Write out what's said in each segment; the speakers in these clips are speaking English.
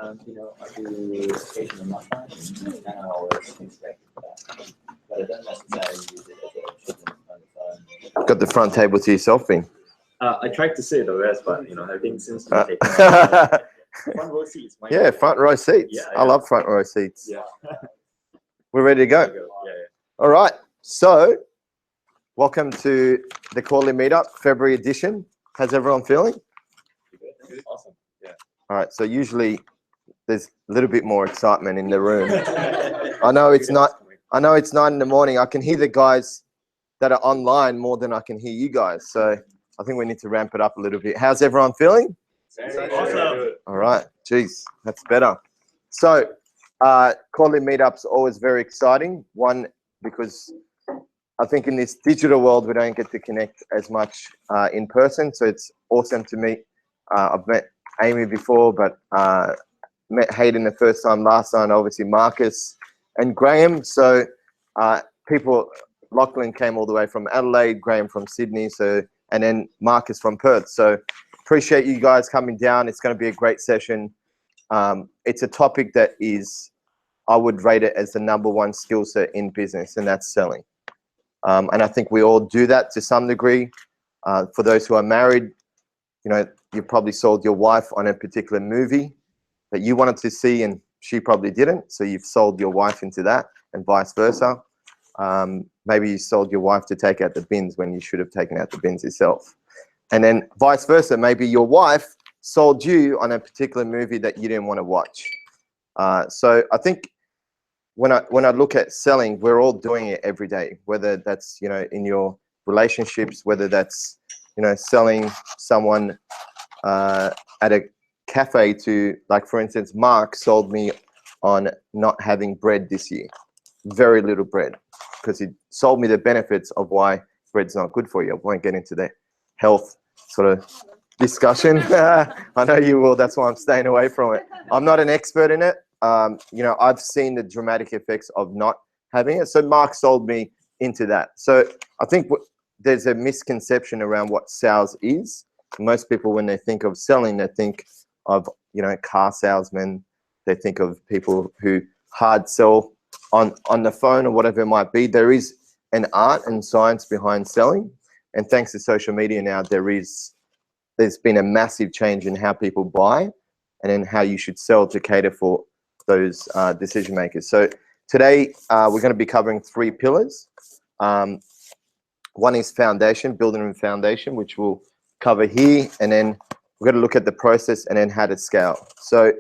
I do occasional massage, and I always expect that. But I don't necessarily use it as a treatment on the phone. Got the front table to yourself, in. I tried to sit the rest, but I think since you take front row seats. Yeah, front row seats. Yeah, I love front row seats. Yeah. We're ready to go. Yeah. All right. So, welcome to the Quarterly Meetup, February edition. How's everyone feeling? Awesome. Yeah. All right. So usually there's a little bit more excitement in the room. I know it's not. I know it's 9 in the morning. I can hear the guys that are online more than I can hear you guys. So I think we need to ramp it up a little bit. How's everyone feeling? Awesome. All right. Geez, that's better. So quarterly meetups are always very exciting. One, because I think in this digital world, we don't get to connect as much in person. So it's awesome to meet. I've met Amy before, but met Hayden the first time last time, obviously Marcus and Graham. So Lachlan came all the way from Adelaide, Graham from Sydney, and then Marcus from Perth. So appreciate you guys coming down. It's going to be a great session. It's a topic that I would rate it as the #1 skill set in business, and that's selling. And I think we all do that to some degree. For those who are married, you probably sold your wife on a particular movie that you wanted to see and she probably didn't. So you've sold your wife into that, and vice versa. Maybe you sold your wife to take out the bins when you should have taken out the bins yourself. And then vice versa, maybe your wife sold you on a particular movie that you didn't want to watch. So I think when I look at selling, we're all doing it every day, whether that's, in your relationships, whether that's, selling someone at a cafe to, like, for instance, Mark sold me on not having bread this year, very little bread, because he sold me the benefits of why bread's not good for you. I won't get into the health sort of discussion. I know you will. That's why I'm staying away from it. I'm not an expert in it. I've seen the dramatic effects of not having it. So Mark sold me into that. So I think there's a misconception around what sales is. Most people, when they think of selling, they think of, car salesmen. They think of people who hard sell on the phone or whatever it might be. There is an art and science behind selling. And thanks to social media now, there's been a massive change in how people buy and in how you should sell to cater for those decision makers. So today we're going to be covering 3 pillars. One is foundation, building a foundation, which we'll cover here. And then we're going to look at the process and then how to scale. So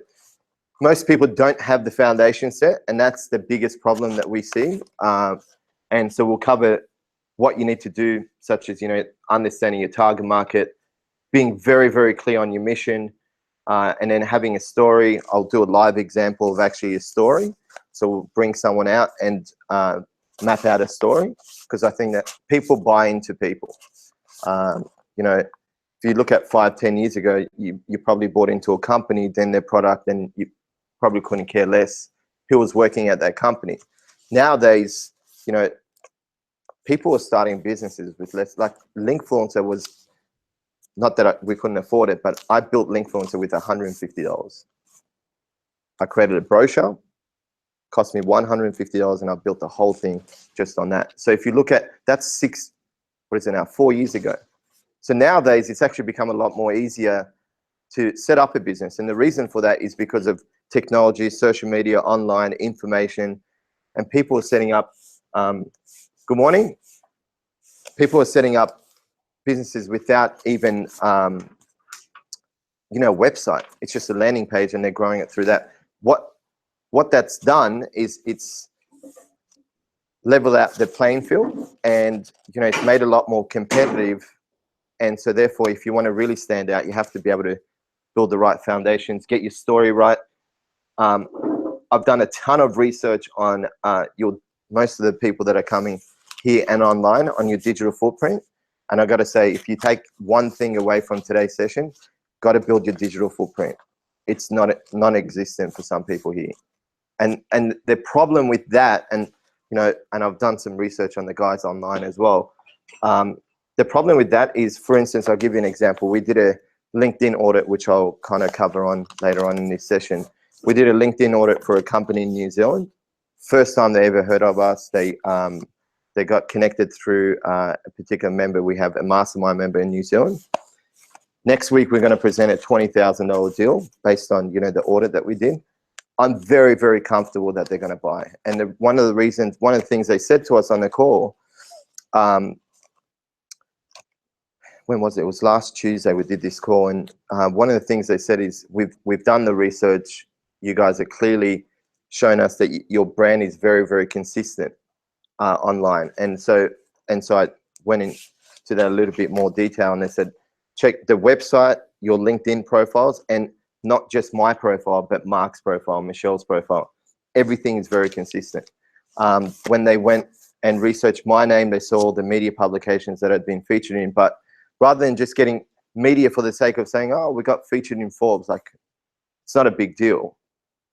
most people don't have the foundation set, and that's the biggest problem that we see. And so we'll cover what you need to do, such as, understanding your target market, being very, very clear on your mission, and then having a story. I'll do a live example of actually a story. So we'll bring someone out and map out a story, because I think that people buy into people. If you look at 5-10 years ago, you probably bought into a company, then their product, and you probably couldn't care less who was working at that company. Nowadays, people are starting businesses with less. Like Linkfluencer was, not that we couldn't afford it, but I built Linkfluencer with $150. I created a brochure, cost me $150, and I built the whole thing just on that. So if you look at, that's 4 years ago. So nowadays, it's actually become a lot more easier to set up a business. And the reason for that is because of technology, social media, online information, and people are setting up, good morning. People are setting up businesses without even, website. It's just a landing page and they're growing it through that. What that's done is it's leveled out the playing field, and, it's made a lot more competitive. And so therefore, if you want to really stand out, you have to be able to build the right foundations, get your story right. I've done a ton of research on most of the people that are coming here and online on your digital footprint. And I got to say, if you take one thing away from today's session, got to build your digital footprint. It's not non-existent for some people here. And the problem with that, and I've done some research on the guys online as well. The problem with that is, for instance, I'll give you an example. We did a LinkedIn audit, which I'll kind of cover on later on in this session. we did a LinkedIn audit for a company in New Zealand. First time they ever heard of us. They got connected through a particular member. We have a mastermind member in New Zealand. Next week, we're going to present a $20,000 deal based on, you know, the audit that we did. I'm very, very comfortable that they're going to buy. And one of the things they said to us on the call, when was it? It was last Tuesday we did this call, and one of the things they said is, we've done the research. You guys are clearly showing us that your brand is very, very consistent online. And so I went into that a little bit more detail, and they said, check the website, your LinkedIn profiles, and not just my profile, but Mark's profile, Michelle's profile. Everything is very consistent. When they went and researched my name, they saw the media publications that I'd been featured in. But rather than just getting media for the sake of saying, oh, we got featured in Forbes, like, it's not a big deal.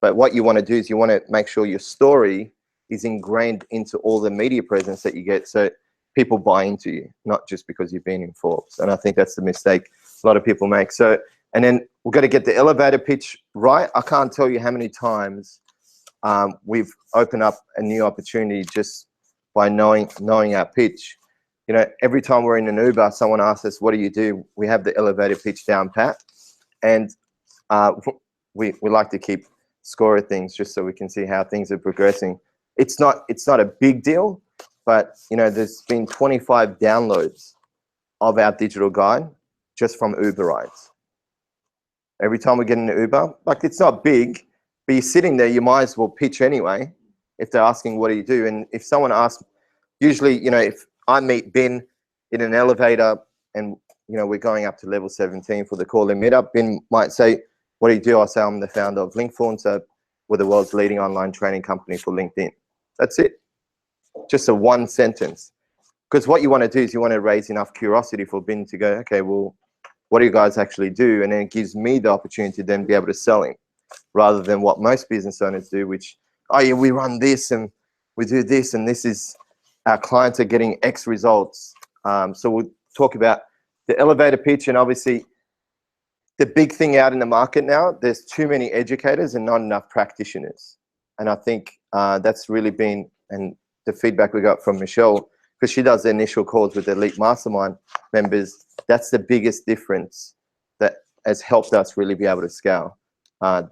But what you want to do is you want to make sure your story is ingrained into all the media presence that you get, so people buy into you, not just because you've been in Forbes. And I think that's the mistake a lot of people make. So, and then we've got to get the elevator pitch right. I can't tell you how many times we've opened up a new opportunity just by knowing our pitch. You know, every time we're in an Uber, someone asks us, what do you do? We have the elevator pitch down pat. And we like to keep score of things just so we can see how things are progressing. It's not a big deal, but you know, there's been 25 downloads of our digital guide just from Uber rides. Every time we get in an Uber, like, it's not big, but you're sitting there, you might as well pitch anyway if they're asking, what do you do? And if someone asks, usually, you know, if I meet Ben in an elevator and, you know, we're going up to level 17 for the Quarterly Meetup, Ben might say, what do you do? I say, I'm the founder of Linkfluencer. We're the world's leading online training company for LinkedIn. That's it. Just a one sentence. Because what you want to do is you want to raise enough curiosity for Ben to go, okay, well, what do you guys actually do? And then it gives me the opportunity to then be able to sell him, rather than what most business owners do, which, oh yeah, we run this and we do this, and this is, our clients are getting X results. So we'll talk about the elevator pitch, and obviously the big thing out in the market now, there's too many educators and not enough practitioners. And I think that's really been, and the feedback we got from Michelle, because she does the initial calls with the Elite Mastermind members, that's the biggest difference that has helped us really be able to scale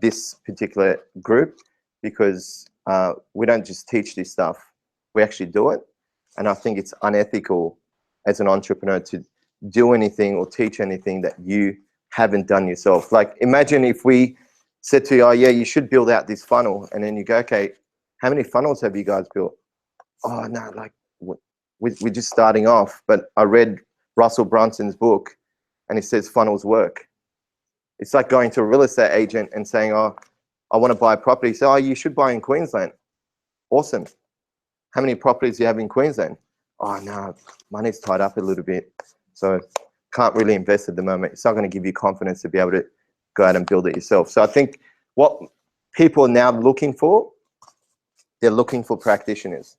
this particular group, because we don't just teach this stuff, we actually do it. And I think it's unethical as an entrepreneur to do anything or teach anything that you haven't done yourself. Like, imagine if we said to you, oh yeah, you should build out this funnel, and then you go, okay, how many funnels have you guys built? Oh no, like, we're just starting off. But I read Russell Brunson's book and he says funnels work. It's like going to a real estate agent and saying, oh, I want to buy a property. So, oh, you should buy in Queensland. Awesome. How many properties do you have in Queensland? Oh no, money's tied up a little bit, so can't really invest at the moment. It's not going to give you confidence to be able to go out and build it yourself. So I think what people are now looking for, they're looking for practitioners,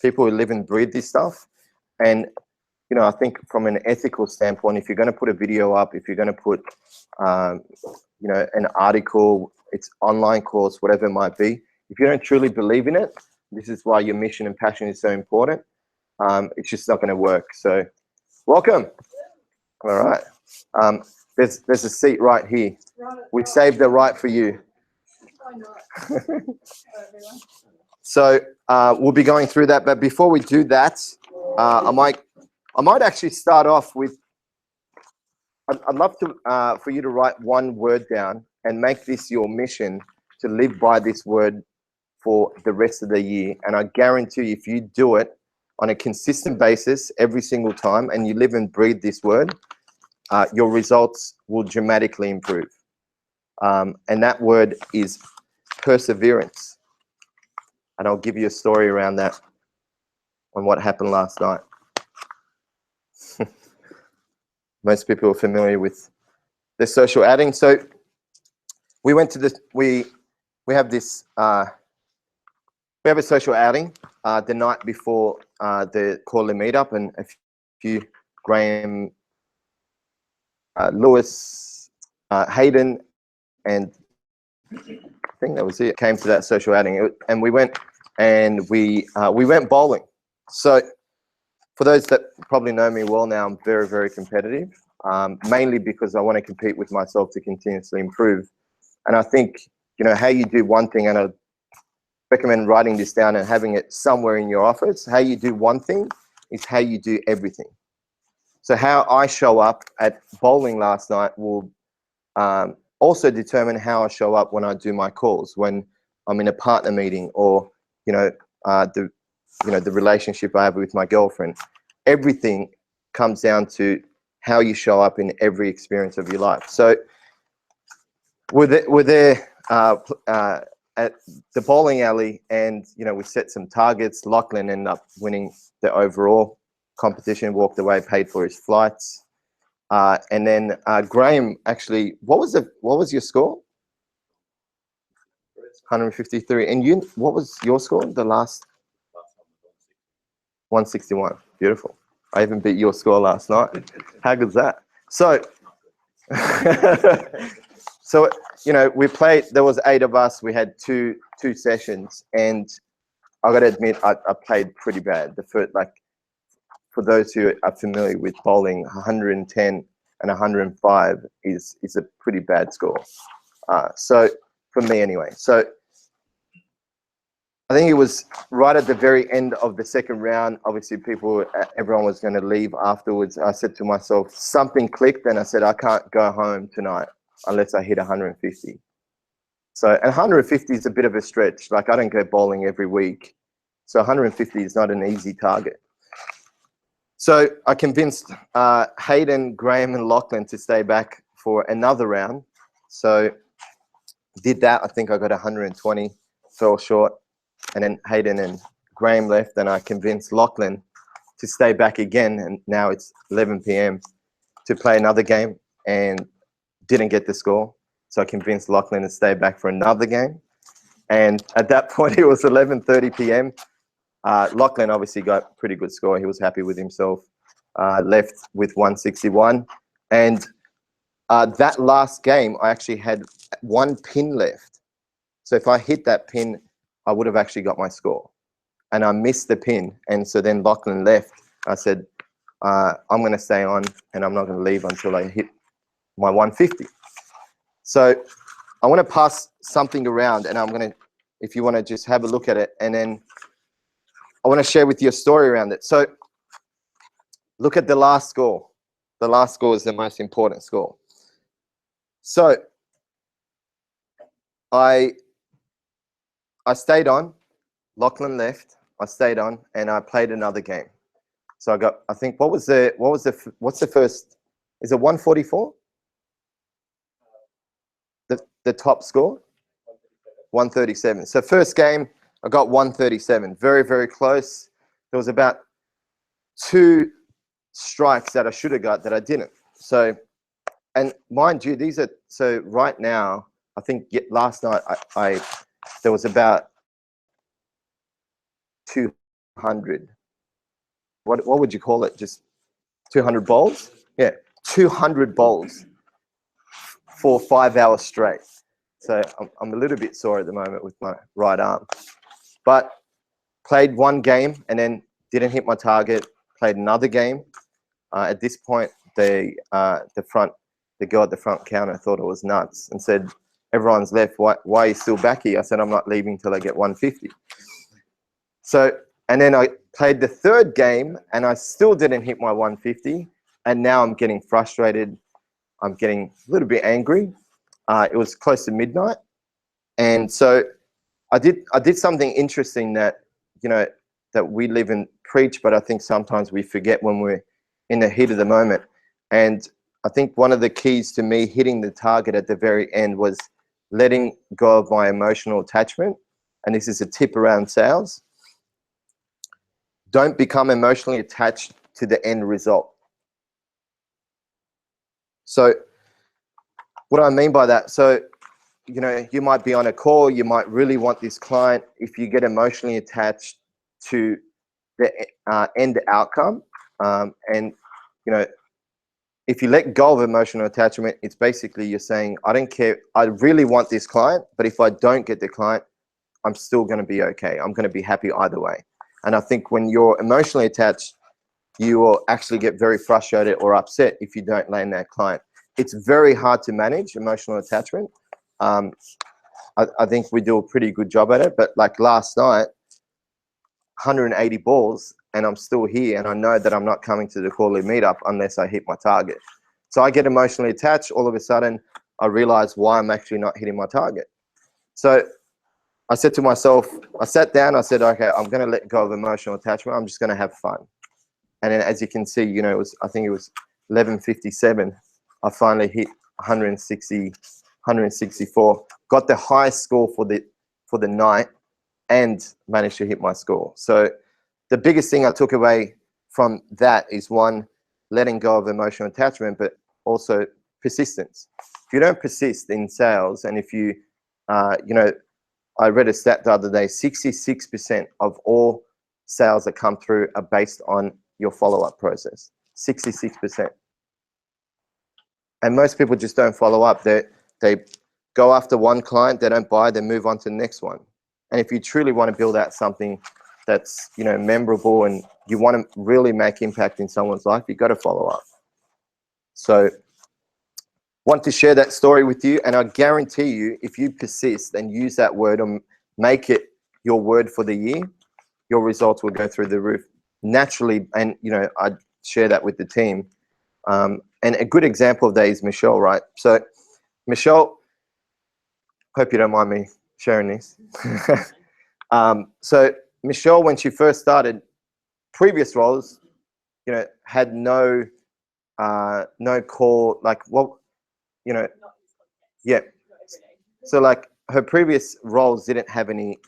people who live and breathe this stuff. And you know, I think from an ethical standpoint, if you're going to put a video up, if you're going to put you know, an article, it's online course, whatever it might be, if you don't truly believe in it, this is why your mission and passion is so important. It's just not going to work. So welcome. All right. There's a seat right here. We saved the right for you. Why not? Hello, everyone. So we'll be going through that, but before we do that, I might actually start off with, I'd love to for you to write one word down and make this your mission to live by this word for the rest of the year. And I guarantee you, if you do it on a consistent basis every single time and you live and breathe this word, your results will dramatically improve. And that word is perseverance. And I'll give you a story around that on what happened last night. Most people are familiar with the social outing. So we went to this, we have this, we have a social outing the night before the Quarterly Meetup, and a few, Graham, Lewis, Hayden, and think that was it. Came to that social outing, and we went bowling. So for those that probably know me well now, I'm very, very competitive, mainly because I want to compete with myself to continuously improve. And I think, you know, how you do one thing, and I recommend writing this down and having it somewhere in your office. How you do one thing is how you do everything. So how I show up at bowling last night will also determine how I show up when I do my calls, when I'm in a partner meeting, or, you know, the relationship I have with my girlfriend. Everything comes down to how you show up in every experience of your life. So we're there at the bowling alley, and, you know, we set some targets. Lachlan ended up winning the overall competition, walked away, paid for his flights. And then Graham, actually, what was your score? 153. And you, what was your score? The last 161. Beautiful. I even beat your score last night. How good's that? So, so, you know, we played. There was 8 of us. We had two sessions, and I got to admit, I played pretty bad. The first, like, for those who are familiar with bowling, 110 and 105 is a pretty bad score. So for me anyway. So I think it was right at the very end of the second round. Obviously, everyone was going to leave afterwards. I said to myself, something clicked, and I said, I can't go home tonight unless I hit 150. So, and 150 is a bit of a stretch. Like, I don't go bowling every week, so 150 is not an easy target. So I convinced Hayden, Graham, and Lachlan to stay back for another round. So did that. I think I got 120, fell short. And then Hayden and Graham left, and I convinced Lachlan to stay back again. And now it's 11 p.m. to play another game, and didn't get the score. So I convinced Lachlan to stay back for another game. And at that point, it was 11:30 p.m. Lachlan obviously got a pretty good score. He was happy with himself. Left with 161. And that last game, I actually had 1 pin left. So if I hit that pin, I would have actually got my score. And I missed the pin. And so then Lachlan left. I said, I'm going to stay on, and I'm not going to leave until I hit my 150. So I want to pass something around, and I'm going to, if you want to just have a look at it, and then I want to share with you a story around it. So look at the last score. The last score is the most important score. So I stayed on. Lachlan left. I stayed on, and I played another game. So I got, I think, what's the first? Is it 144? The top score? 137. So first game, I got 137. Very, very close. There was about 2 strikes that I should have got that I didn't. So, and mind you, these are, so right now, I think last night there was about 200. What would you call it? Just 200 bowls? Yeah, 200 bowls for 5 hours straight. So I'm a little bit sore at the moment with my right arm. But played one game and then didn't hit my target. Played another game. At this point, the girl at the front counter thought it was nuts and said, "Everyone's left. Why are you still back here?" I said, "I'm not leaving till I get 150." So, and then I played the third game and I still didn't hit my 150. And now I'm getting frustrated. I'm getting a little bit angry. It was close to midnight. And so I did something interesting that, you know, that we live and preach, but I think sometimes we forget when we're in the heat of the moment. And I think one of the keys to me hitting the target at the very end was letting go of my emotional attachment. And this is a tip around sales. Don't become emotionally attached to the end result. So what do I mean by that? So, you know, you might be on a call, you might really want this client. If you get emotionally attached to the end outcome, and, you know, if you let go of emotional attachment, it's basically you're saying, I don't care. I really want this client, but if I don't get the client, I'm still going to be okay. I'm going to be happy either way. And I think when you're emotionally attached, you will actually get very frustrated or upset if you don't land that client. It's very hard to manage emotional attachment. I think we do a pretty good job at it, but like last night, 180 balls, and I'm still here, and I know that I'm not coming to the quarterly meetup unless I hit my target. So I get emotionally attached. All of a sudden, I realize why I'm actually not hitting my target. So I said to myself, I sat down, I said, okay, I'm going to let go of emotional attachment. I'm just going to have fun. And then as you can see, you know, I think it was 11:57. I finally hit 160, 164, got the highest score for the night and managed to hit my score. So the biggest thing I took away from that is one, letting go of emotional attachment, but also persistence. If you don't persist in sales, and if you, you know, I read a stat the other day, 66% of all sales that come through are based on your follow-up process. 66%. And most people just don't follow up. They go after one client, they don't buy, they move on to the next one. And if you truly want to build out something that's, you know, memorable and you want to really make impact in someone's life, you've got to follow up. So want to share that story with you, and I guarantee you, if you persist and use that word and make it your word for the year, your results will go through the roof naturally. And, you know, I share that with the team. And a good example of that is Michelle, right? So Michelle, hope you don't mind me sharing this. So Michelle, when she first started, previous roles, you know, had no call, like what, you know, yeah. So like her previous roles didn't have any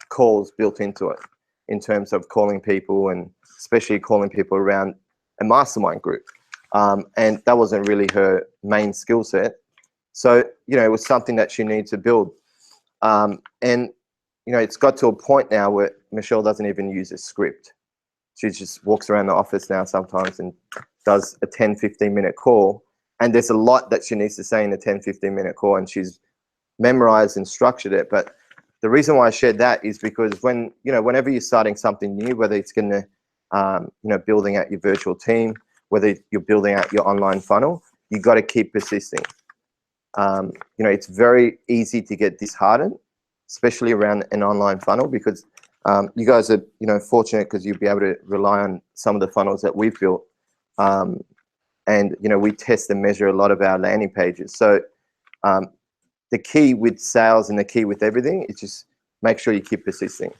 calls built into it in terms of calling people, and especially calling people around a mastermind group. And that wasn't really her main skill set. So, you know, it was something that she needed to build. And, you know, it's got to a point now where Michelle doesn't even use a script. She just walks around the office now sometimes and does a 10, 15-minute call. And there's a lot that she needs to say in a 10, 15-minute call, and she's memorized and structured it. But the reason why I shared that is because when, you know, whenever you're starting something new, whether it's going to, you know, building out your virtual team, whether you're building out your online funnel, you got to keep persisting. You know, it's very easy to get disheartened, especially around an online funnel, because you guys are, you know, fortunate because you'll be able to rely on some of the funnels that we've built. And, you know, we test and measure a lot of our landing pages. So the key with sales and the key with everything is just make sure you keep persisting,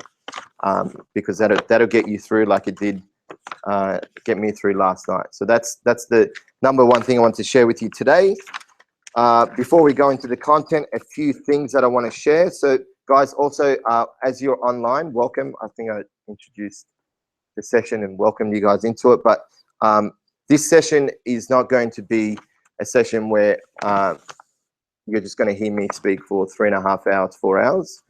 because that'll get you through like it did get me through last night. So that's the number one thing I want to share with you today. Before we go into the content, a few things that I want to share. So guys, also, as you're online, welcome. I think I introduced the session and welcomed you guys into it, but this session is not going to be a session where you're just going to hear me speak for 3.5 hours, 4 hours.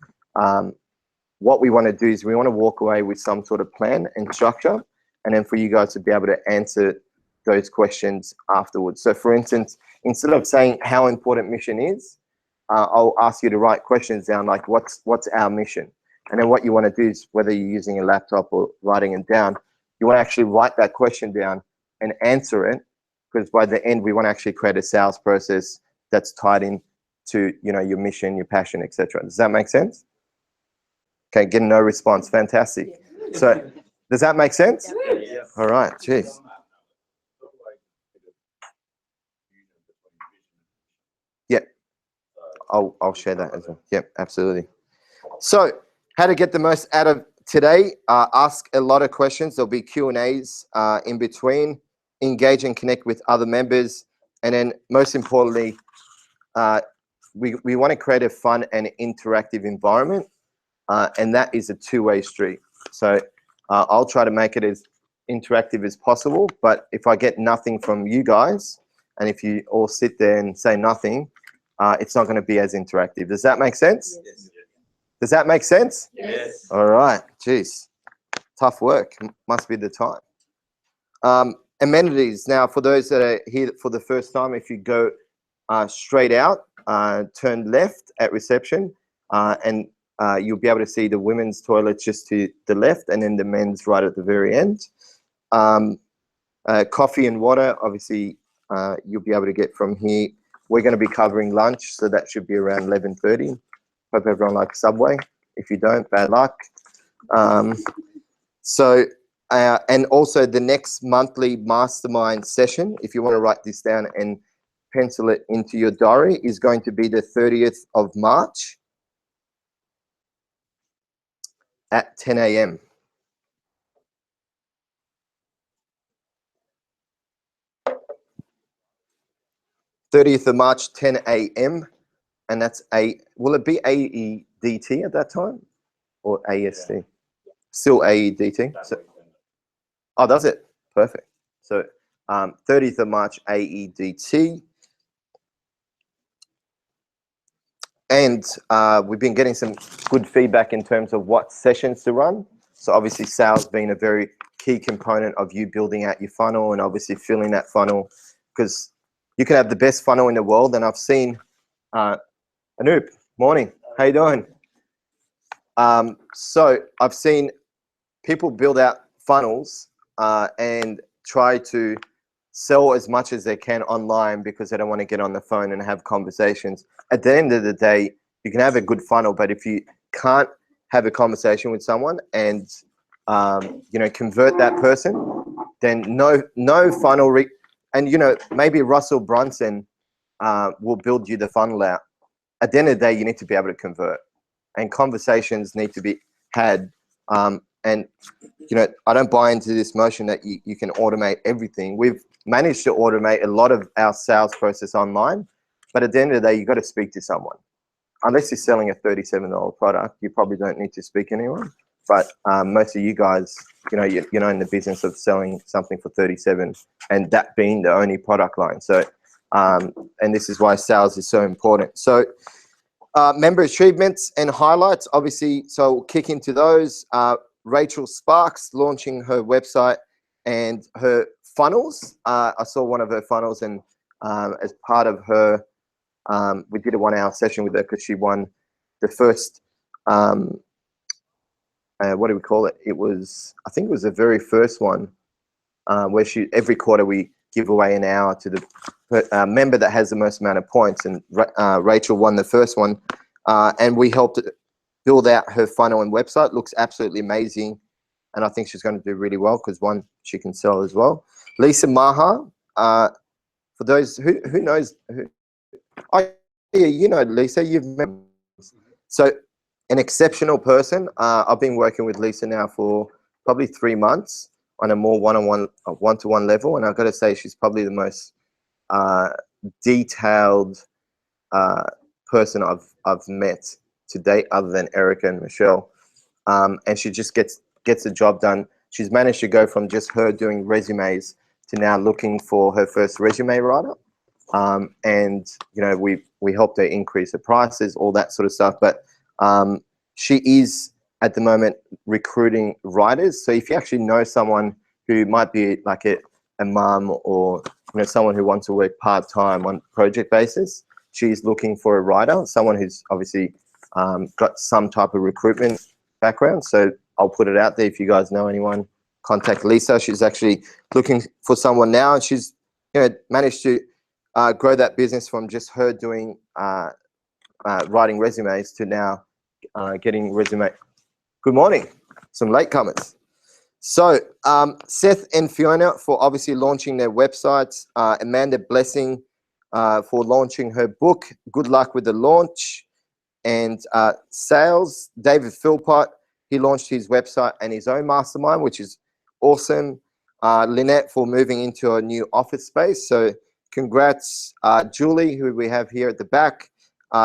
What we want to do is we want to walk away with some sort of plan and structure, and then for you guys to be able to answer those questions afterwards. So for instance, instead of saying how important mission is, I'll ask you to write questions down like what's our mission? And then what you want to do is, whether you're using a laptop or writing it down, you want to actually write that question down and answer it, because by the end we want to actually create a sales process that's tied in to, you know, your mission, your passion, etc. Does that make sense? Okay, getting no response. Fantastic. So does that make sense? Yeah. All right, geez. Yep, I'll share that as well. Yep, absolutely. So how to get the most out of today? Ask a lot of questions. There'll be Q&As in between. Engage and connect with other members. And then most importantly, we want to create a fun and interactive environment. And that is a two-way street. So I'll try to make it as interactive as possible. But if I get nothing from you guys, and if you all sit there and say nothing, it's not going to be as interactive. Does that make sense? Yes. Does that make sense? All right. Geez, tough work. Must be the time. amenities. Now, for those that are here for the first time, if you go straight out, turn left at reception, and you'll be able to see the women's toilets just to the left, and then the men's right at the very end. Coffee and water, obviously, you'll be able to get from here. We're going to be covering lunch, so that should be around 11:30. Hope everyone likes Subway. If you don't, bad luck. And also the next monthly mastermind session, if you want to write this down and pencil it into your diary, is going to be the 30th of March at 10 a.m. March, 10 a.m. And that's will it be AEDT at that time or AST? Yeah. Still AEDT. So, oh, does it? Perfect. So 30th of March, AEDT. And we've been getting some good feedback in terms of what sessions to run. So obviously sales being a very key component of you building out your funnel and obviously filling that funnel, because you can have the best funnel in the world. And I've seen, Anoop, morning, how you doing? So I've seen people build out funnels and try to sell as much as they can online because they don't want to get on the phone and have conversations. At the end of the day, you can have a good funnel, but if you can't have a conversation with someone and convert that person, then no funnel. And maybe Russell Brunson will build you the funnel out. At the end of the day, you need to be able to convert, and conversations need to be had. And I don't buy into this notion that you can automate everything. We've managed to automate a lot of our sales process online, but at the end of the day, you've got to speak to someone. Unless you're selling a $37 product, you probably don't need to speak to anyone. But most of you guys, you're in the business of selling something for 37, and that being the only product line. So, and this is why sales is so important. So, member achievements and highlights, obviously. So we'll kick into those. Rachel Sparks launching her website and her funnels. I saw one of her funnels, and as part of her, we did a 1-hour session with her because she won the first, what do we call it? I think it was the very first one where every quarter we give away an hour to the member that has the most amount of points, and Rachel won the first one, and we helped build out her funnel and website. Looks absolutely amazing, and I think she's going to do really well because one, she can sell as well. Lisa Maha, for those who knows, oh yeah, Lisa, you've met. So an exceptional person. I've been working with Lisa now for probably 3 months on a more one-to-one level, and I've got to say she's probably the most detailed person I've met to date, other than Erica and Michelle. And she just gets the job done. She's managed to go from just her doing resumes to now looking for her first resume writer. And we helped her increase her prices, all that sort of stuff. But she is at the moment recruiting writers. So if you actually know someone who might be like a mum, or someone who wants to work part-time on a project basis, she's looking for a writer, someone who's obviously got some type of recruitment background. So I'll put it out there. If you guys know anyone, contact Lisa. She's actually looking for someone now, and she's managed to grow that business from just her doing writing resumes to now getting resume. Good morning. Some latecomers. So Seth and Fiona for obviously launching their websites. Amanda Blessing for launching her book. Good luck with the launch. And sales, David Philpott, he launched his website and his own mastermind, which is awesome. Lynette for moving into a new office space. So congrats. Julie, who we have here at the back,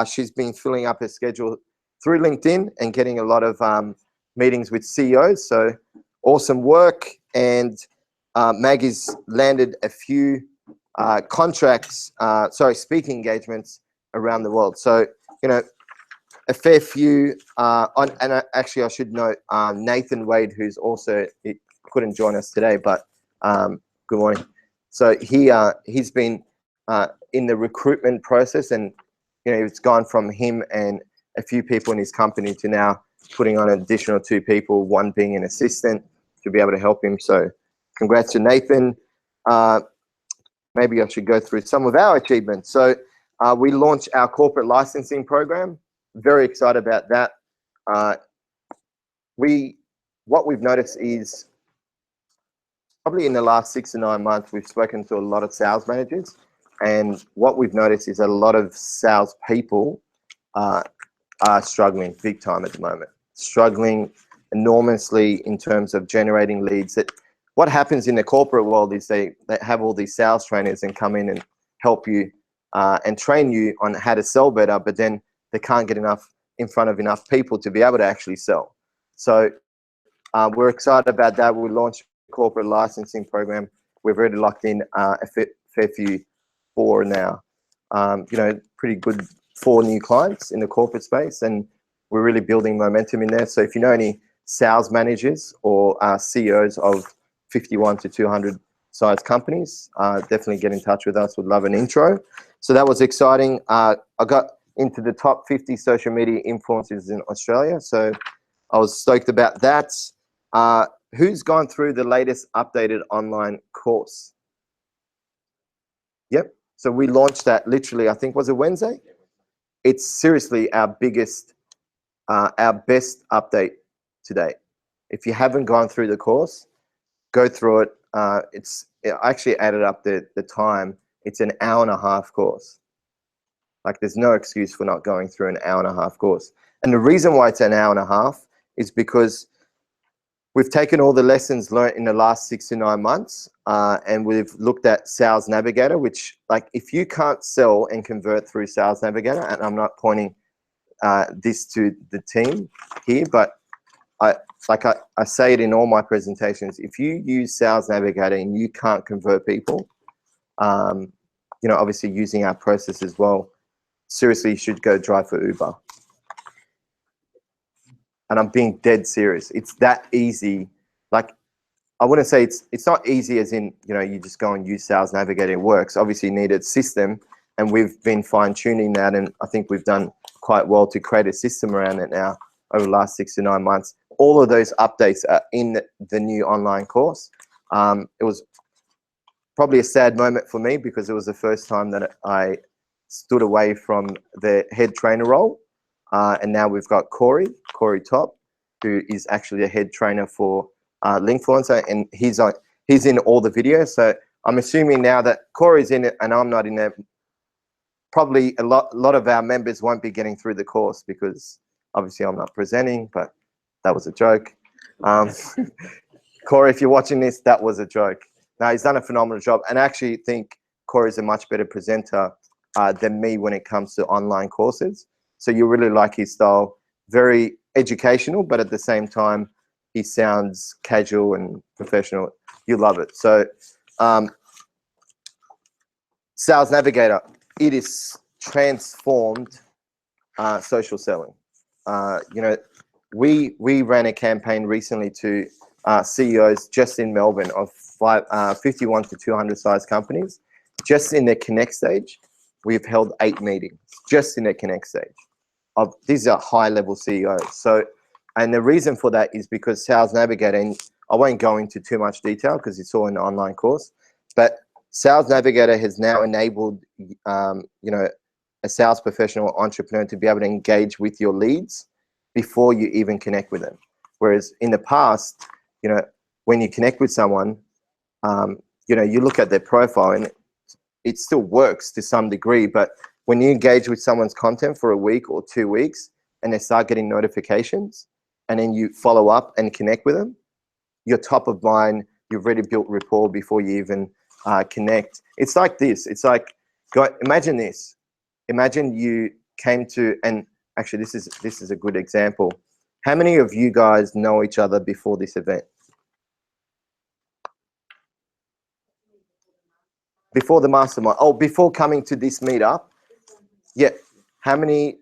she's been filling up her schedule through LinkedIn and getting a lot of meetings with CEOs. So awesome work. And Maggie's landed a few speaking engagements around the world. So, a fair few, actually I should note Nathan Wade, who's also, he couldn't join us today, but Good morning. So he's been in the recruitment process, and it's gone from him and a few people in his company to now putting on an additional 2 people, one being an assistant to be able to help him. So congrats to Nathan. Maybe I should go through some of our achievements. So we launched our corporate licensing program. Very excited about that. What we've noticed is probably in the last 6 to 9 months, we've spoken to a lot of sales managers, and what we've noticed is a lot of sales people are struggling big time at the moment, struggling enormously in terms of generating leads. That what happens in the corporate world is they have all these sales trainers and come in and help you and train you on how to sell better, but then they can't get enough in front of enough people to be able to actually sell. So we're excited about that. We launched a corporate licensing program. We've already locked in a fair few 4 now. Pretty good 4 new clients in the corporate space, and we're really building momentum in there. So if you know any sales managers or CEOs of 51 to 200 size companies, definitely get in touch with us. We'd love an intro. So that was exciting. I got into the top 50 social media influencers in Australia, so I was stoked about that. Who's gone through the latest updated online course? Yep. So we launched that literally, I think, was it Wednesday? It's seriously our biggest, our best update to date. If you haven't gone through the course, go through it. I actually added up the time. It's an hour-and-a-half course. Like, there's no excuse for not going through an hour-and-a-half course. And the reason why it's an hour-and-a-half is because we've taken all the lessons learned in the last 6 to 9 months, and we've looked at Sales Navigator, which, like, if you can't sell and convert through Sales Navigator, and I'm not pointing this to the team here, but I say it in all my presentations, if you use Sales Navigator and you can't convert people, obviously using our process as well, seriously, you should go drive for Uber. And I'm being dead serious. It's that easy. Like, I wouldn't say it's not easy as in, you just go and use Sales Navigator, it works. Obviously you need a system, and we've been fine tuning that, and I think we've done quite well to create a system around it now over the last 6 to 9 months. All of those updates are in the new online course. It was probably a sad moment for me because it was the first time that I stood away from the head trainer role. And now we've got Corey Top, who is actually a head trainer for Linkfluencer, and he's in all the videos. So I'm assuming now that Corey's in it and I'm not in there, probably a lot of our members won't be getting through the course because obviously I'm not presenting, but that was a joke. Corey, if you're watching this, that was a joke. Now, he's done a phenomenal job, and I actually think Corey's a much better presenter than me when it comes to online courses. So you really like his style, very educational, but at the same time, he sounds casual and professional. You love it. So Sales Navigator, it is transformed social selling. We ran a campaign recently to CEOs just in Melbourne of 51 to 200 size companies. Just in their connect stage, we've held 8 meetings just in their connect stage. These are high-level CEOs. So, and the reason for that is because Sales Navigator, and I won't go into too much detail because it's all in the online course, but Sales Navigator has now enabled, a sales professional or entrepreneur to be able to engage with your leads before you even connect with them. Whereas in the past, when you connect with someone, you look at their profile and it still works to some degree, but when you engage with someone's content for a week or 2 weeks and they start getting notifications and then you follow up and connect with them, you're top of mind, you've already built rapport before you even connect. It's like this. It's like, imagine this. Imagine you came to, and actually this is a good example. How many of you guys know each other before this event? Before the mastermind. Oh, before coming to this meetup. Yeah. How many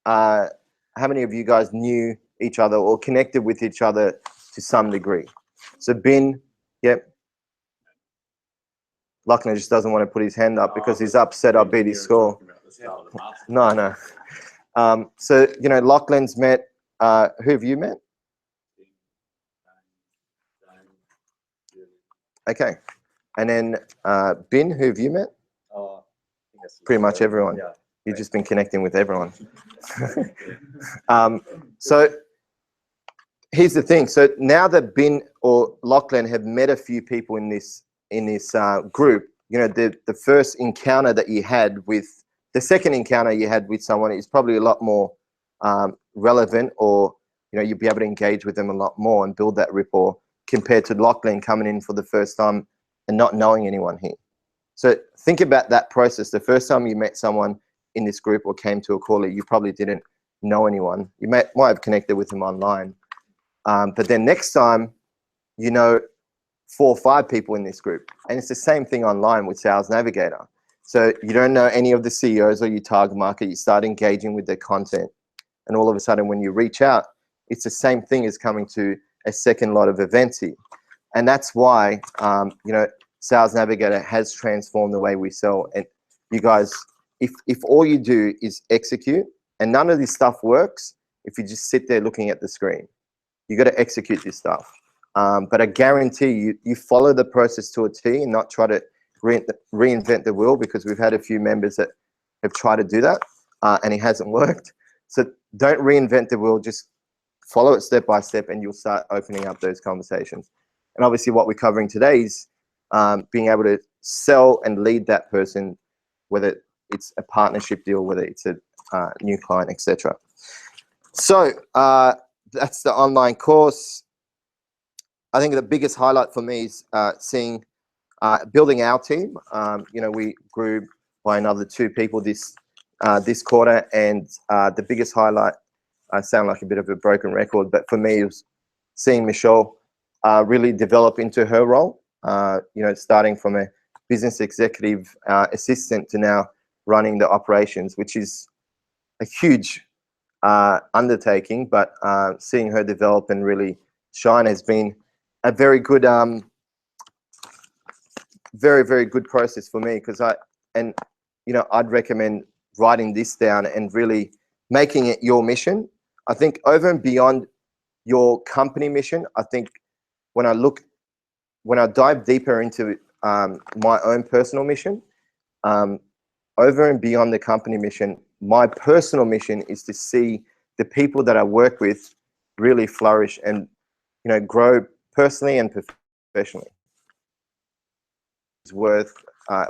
of you guys knew each other or connected with each other to some degree? So Ben, yep. Lachlan just doesn't want to put his hand up because he's upset I beat his score. No. So, you know, Lachlan's met, who have you met? Okay. And then Bin, who have you met? Oh, I think that's Pretty much everyone. Yeah. You've just been connecting with everyone. So here's the thing. So now that Bin or Lachlan have met a few people in this group, you know, the first encounter that you had with, the second encounter you had with someone is probably a lot more relevant, or, you know, you'll be able to engage with them a lot more and build that rapport compared to Lachlan coming in for the first time and not knowing anyone here. So think about that process. The first time you met someone in this group or came to a quarterly, you probably didn't know anyone. You might have connected with them online. But then next time, you know 4 or 5 people in this group. And it's the same thing online with Sales Navigator. So you don't know any of the CEOs or your target market, you start engaging with their content. And all of a sudden when you reach out, it's the same thing as coming to a second lot of events here. And that's why, you know, Sales Navigator has transformed the way we sell. And you guys, if all you do is execute, and none of this stuff works if you just sit there looking at the screen. You got to execute this stuff. But I guarantee you follow the process to a T and not try to reinvent the wheel, because we've had a few members that have tried to do that and it hasn't worked. So don't reinvent the wheel, just follow it step by step and you'll start opening up those conversations. And obviously what we're covering today is being able to sell and lead that person, whether it's a partnership deal, whether it's a new client, etc. So that's the online course. I think the biggest highlight for me is seeing building our team. You know, we grew by another 2 people this quarter, and the biggest highlight, I sound like a bit of a broken record, but for me it was seeing Michelle really develop into her role. You know, starting from a business executive assistant to now running the operations, which is a huge undertaking, but seeing her develop and really shine has been a very good, very good process for me, because you know, I'd recommend writing this down and really making it your mission. I think over and beyond your company mission, I think when I dive deeper into my own personal mission, over and beyond the company mission, my personal mission is to see the people that I work with really flourish and, you know, grow personally and professionally. It's worth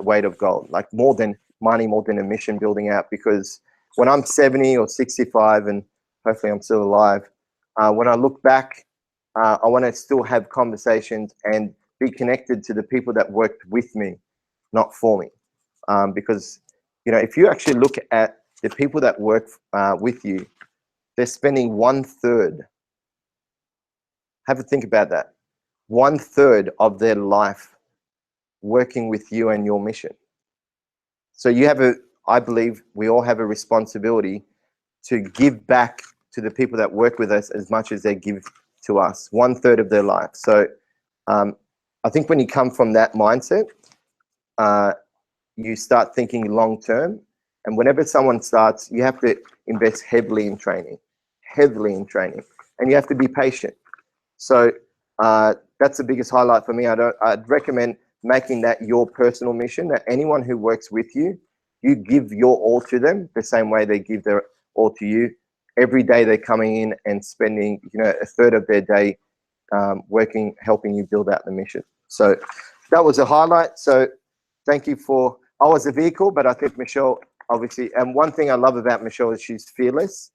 weight of gold, like more than money, more than a mission building out. Because when I'm 70 or 65, and hopefully I'm still alive, when I look back, I want to still have conversations and be connected to the people that worked with me, not for me. Because, you know, if you actually look at the people that work with you, they're spending 1/3. Have a think about that. 1/3 of their life working with you and your mission. So you have I believe we all have a responsibility to give back to the people that work with us as much as they give to us, 1/3 of their life. So I think when you come from that mindset, you start thinking long term. And whenever someone starts, you have to invest heavily in training, and you have to be patient. So that's the biggest highlight for me. I'd recommend making that your personal mission, that anyone who works with you, you give your all to them the same way they give their all to you. Every day they're coming in and spending, you know, 1/3 of their day working, helping you build out the mission. So that was a highlight. So thank you for, I was a vehicle, but I think Michelle, obviously, and one thing I love about Michelle is she's fearless.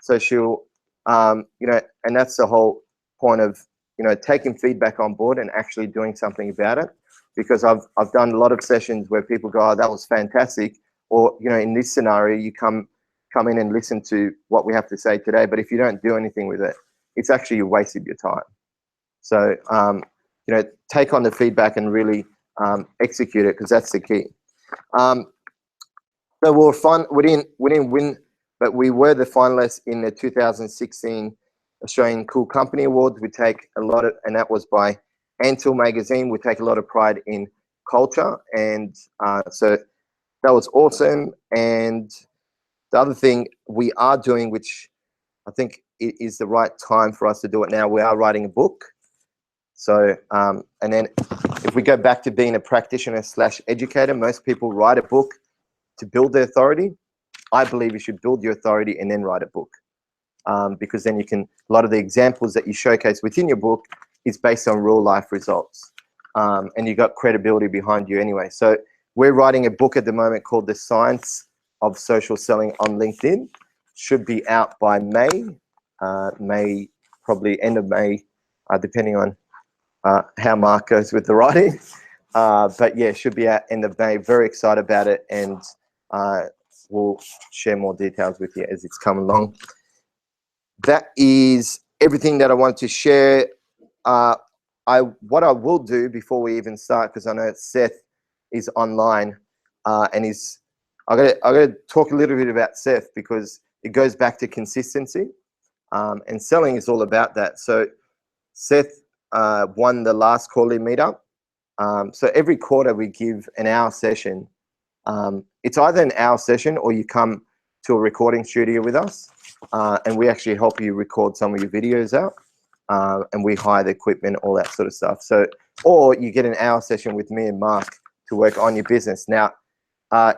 So she'll, you know, and that's the whole point of, you know, taking feedback on board and actually doing something about it. Because I've done a lot of sessions where people go, oh, that was fantastic. Or, you know, in this scenario, you come in and listen to what we have to say today. But if you don't do anything with it, it's actually a waste of your time. So, you know, take on the feedback and really execute it, because that's the key. So we didn't win, but we were the finalists in the 2016 Australian Cool Company Awards. We take a lot of, and that was by Antil magazine. We take a lot of pride in culture, and so that was awesome. And the other thing we are doing, which I think it is the right time for us to do it now, we are writing a book. So, and then if we go back to being a practitioner / educator, most people write a book to build their authority. I believe you should build your authority and then write a book, because then you can, a lot of the examples that you showcase within your book is based on real life results, and you got credibility behind you anyway. So we're writing a book at the moment called The Science of Social Selling on LinkedIn. Should be out by May, probably end of May, depending on how Mark goes with the writing. But yeah, should be out end of May. Very excited about it, and we'll share more details with you as it's come along. That is everything that I wanted to share. What I will do before we even start, because I know Seth is online, and I got to talk a little bit about Seth, because it goes back to consistency, and selling is all about that. So Seth won the last quarterly meetup. So every quarter we give an hour session. It's either an hour session or you come to a recording studio with us, and we actually help you record some of your videos out, and we hire the equipment, all that sort of stuff. So, or you get an hour session with me and Mark to work on your business. Now,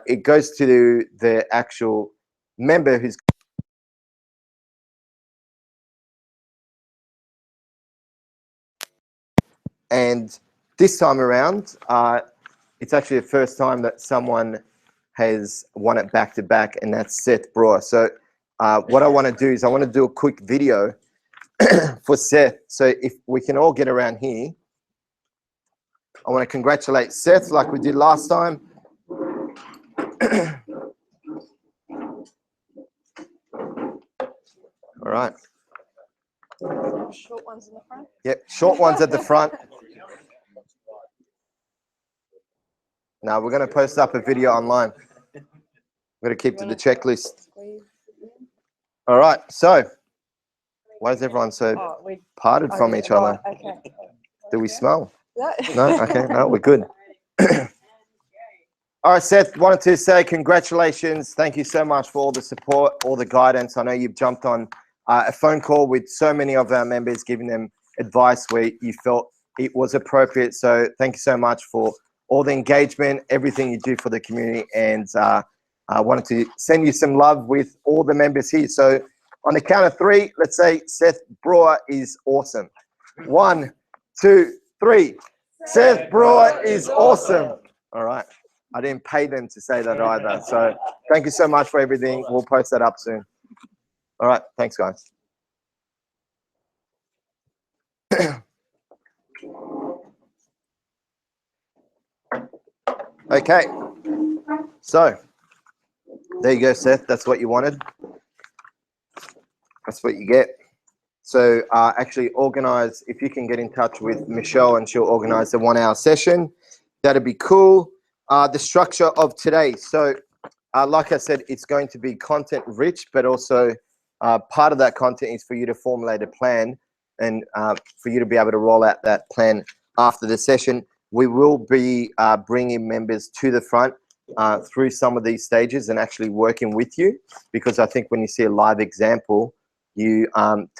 it goes to the actual member who's and this time around, it's actually the first time that someone has won it back to back, and that's Seth Brewer. So what I want to do is I want to do a quick video for Seth. So if we can all get around here, I want to congratulate Seth like we did last time. All right. Short ones in the front. Yep, short ones at the front. Now we're going to post up a video online. We're going to keep to the checklist. All right, so why is everyone so parted from each other? Okay. Do we smell? No. No? Okay, no, we're good. All right, Seth, wanted to say congratulations. Thank you so much for all the support, all the guidance. I know you've jumped on a phone call with so many of our members, giving them advice where you felt it was appropriate. So thank you so much for all the engagement, everything you do for the community. And I wanted to send you some love with all the members here. So on the count of three, let's say Seth Brewer is awesome. 1, 2, 3. Seth Brewer is awesome. All right. I didn't pay them to say that either. So thank you so much for everything. We'll post that up soon. All right. Thanks, guys. Okay. So there you go, Seth. That's what you wanted. That's what you get. So actually organize, if you can get in touch with Michelle and she'll organize the 1 hour session, that'd be cool. The structure of today. So like I said, it's going to be content rich, but also part of that content is for you to formulate a plan and for you to be able to roll out that plan after the session. We will be bringing members to the front through some of these stages and actually working with you, because I think when you see a live example, you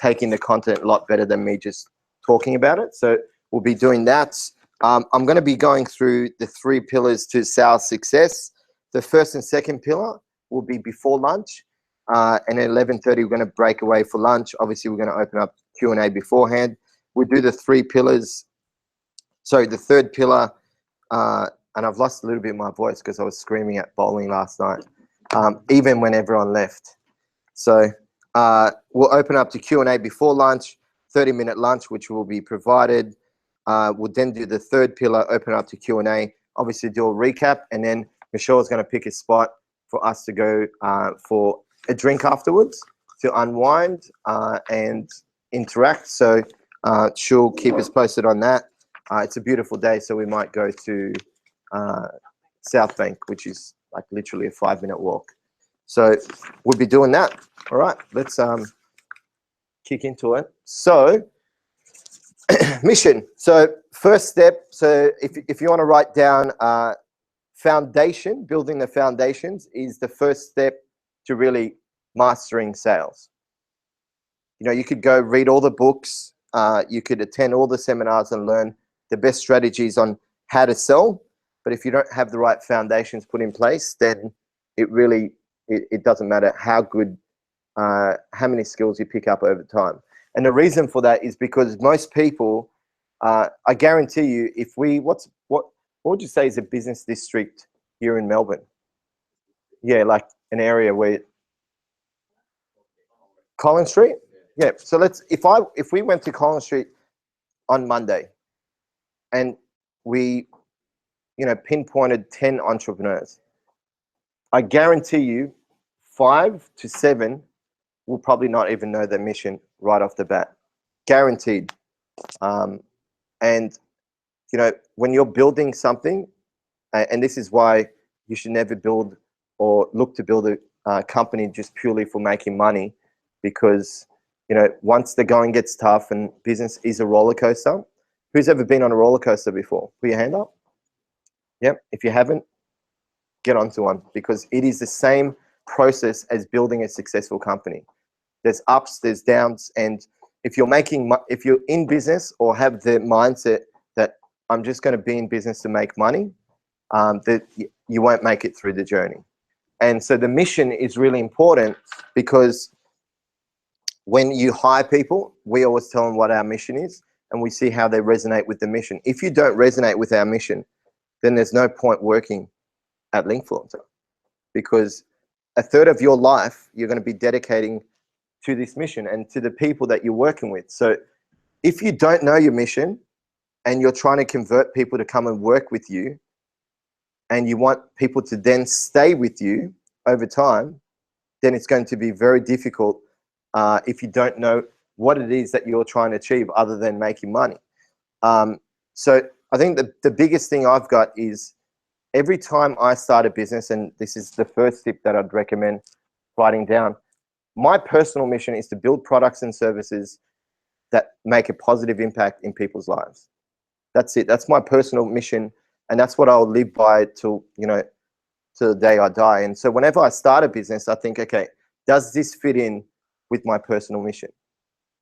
taking the content a lot better than me just talking about it. So we'll be doing that. I'm going to be going through the 3 pillars to sales success. The first and second pillar will be before lunch, and at 11:30 we're going to break away for lunch. Obviously, we're going to open up Q&A beforehand. We do the 3 pillars. Sorry, the third pillar, and I've lost a little bit of my voice because I was screaming at bowling last night, even when everyone left. So we'll open up to Q&A before lunch, 30-minute lunch, which will be provided. We'll then do the third pillar, open up to Q&A, obviously do a recap, and then Michelle's going to pick a spot for us to go for a drink afterwards to unwind and interact. So she'll keep us posted on that. It's a beautiful day, so we might go to South Bank, which is like literally a 5-minute walk. So we'll be doing that. All right, let's kick into it. So Mission. So first step, so if you want to write down foundation, building the foundations is the first step to really mastering sales. You know, you could go read all the books, you could attend all the seminars and learn the best strategies on how to sell. But if you don't have the right foundations put in place, then it doesn't matter how good, how many skills you pick up over time. And the reason for that is because most people, I guarantee you, if we, what would you say is a business district here in Melbourne? Yeah, like an area where, Collins Street? Yeah, so if we went to Collins Street on Monday and we, you know, pinpointed 10 entrepreneurs, I guarantee you 5 to 7 will probably not even know their mission right off the bat. Guaranteed. And, you know, when you're building something, and this is why you should never build or look to build a company just purely for making money, because, you know, once the going gets tough and business is a roller coaster. Who's ever been on a roller coaster before? Put your hand up. Yep. If you haven't, get onto one, because it is the same process as building a successful company. There's ups, there's downs, and if you're in business or have the mindset that I'm just going to be in business to make money, that you won't make it through the journey. And so the mission is really important, because when you hire people, we always tell them what our mission is, and we see how they resonate with the mission. If you don't resonate with our mission, then there's no point working at Linkfluencer, because a third of your life you're going to be dedicating to this mission and to the people that you're working with. So if you don't know your mission and you're trying to convert people to come and work with you, and you want people to then stay with you over time, then it's going to be very difficult if you don't know what it is that you're trying to achieve other than making money. So I think the biggest thing I've got is, every time I start a business, and this is the first tip that I'd recommend writing down, my personal mission is to build products and services that make a positive impact in people's lives. That's it. That's my personal mission, and that's what I'll live by till, you know, till the day I die. And so whenever I start a business, I think, okay, does this fit in with my personal mission?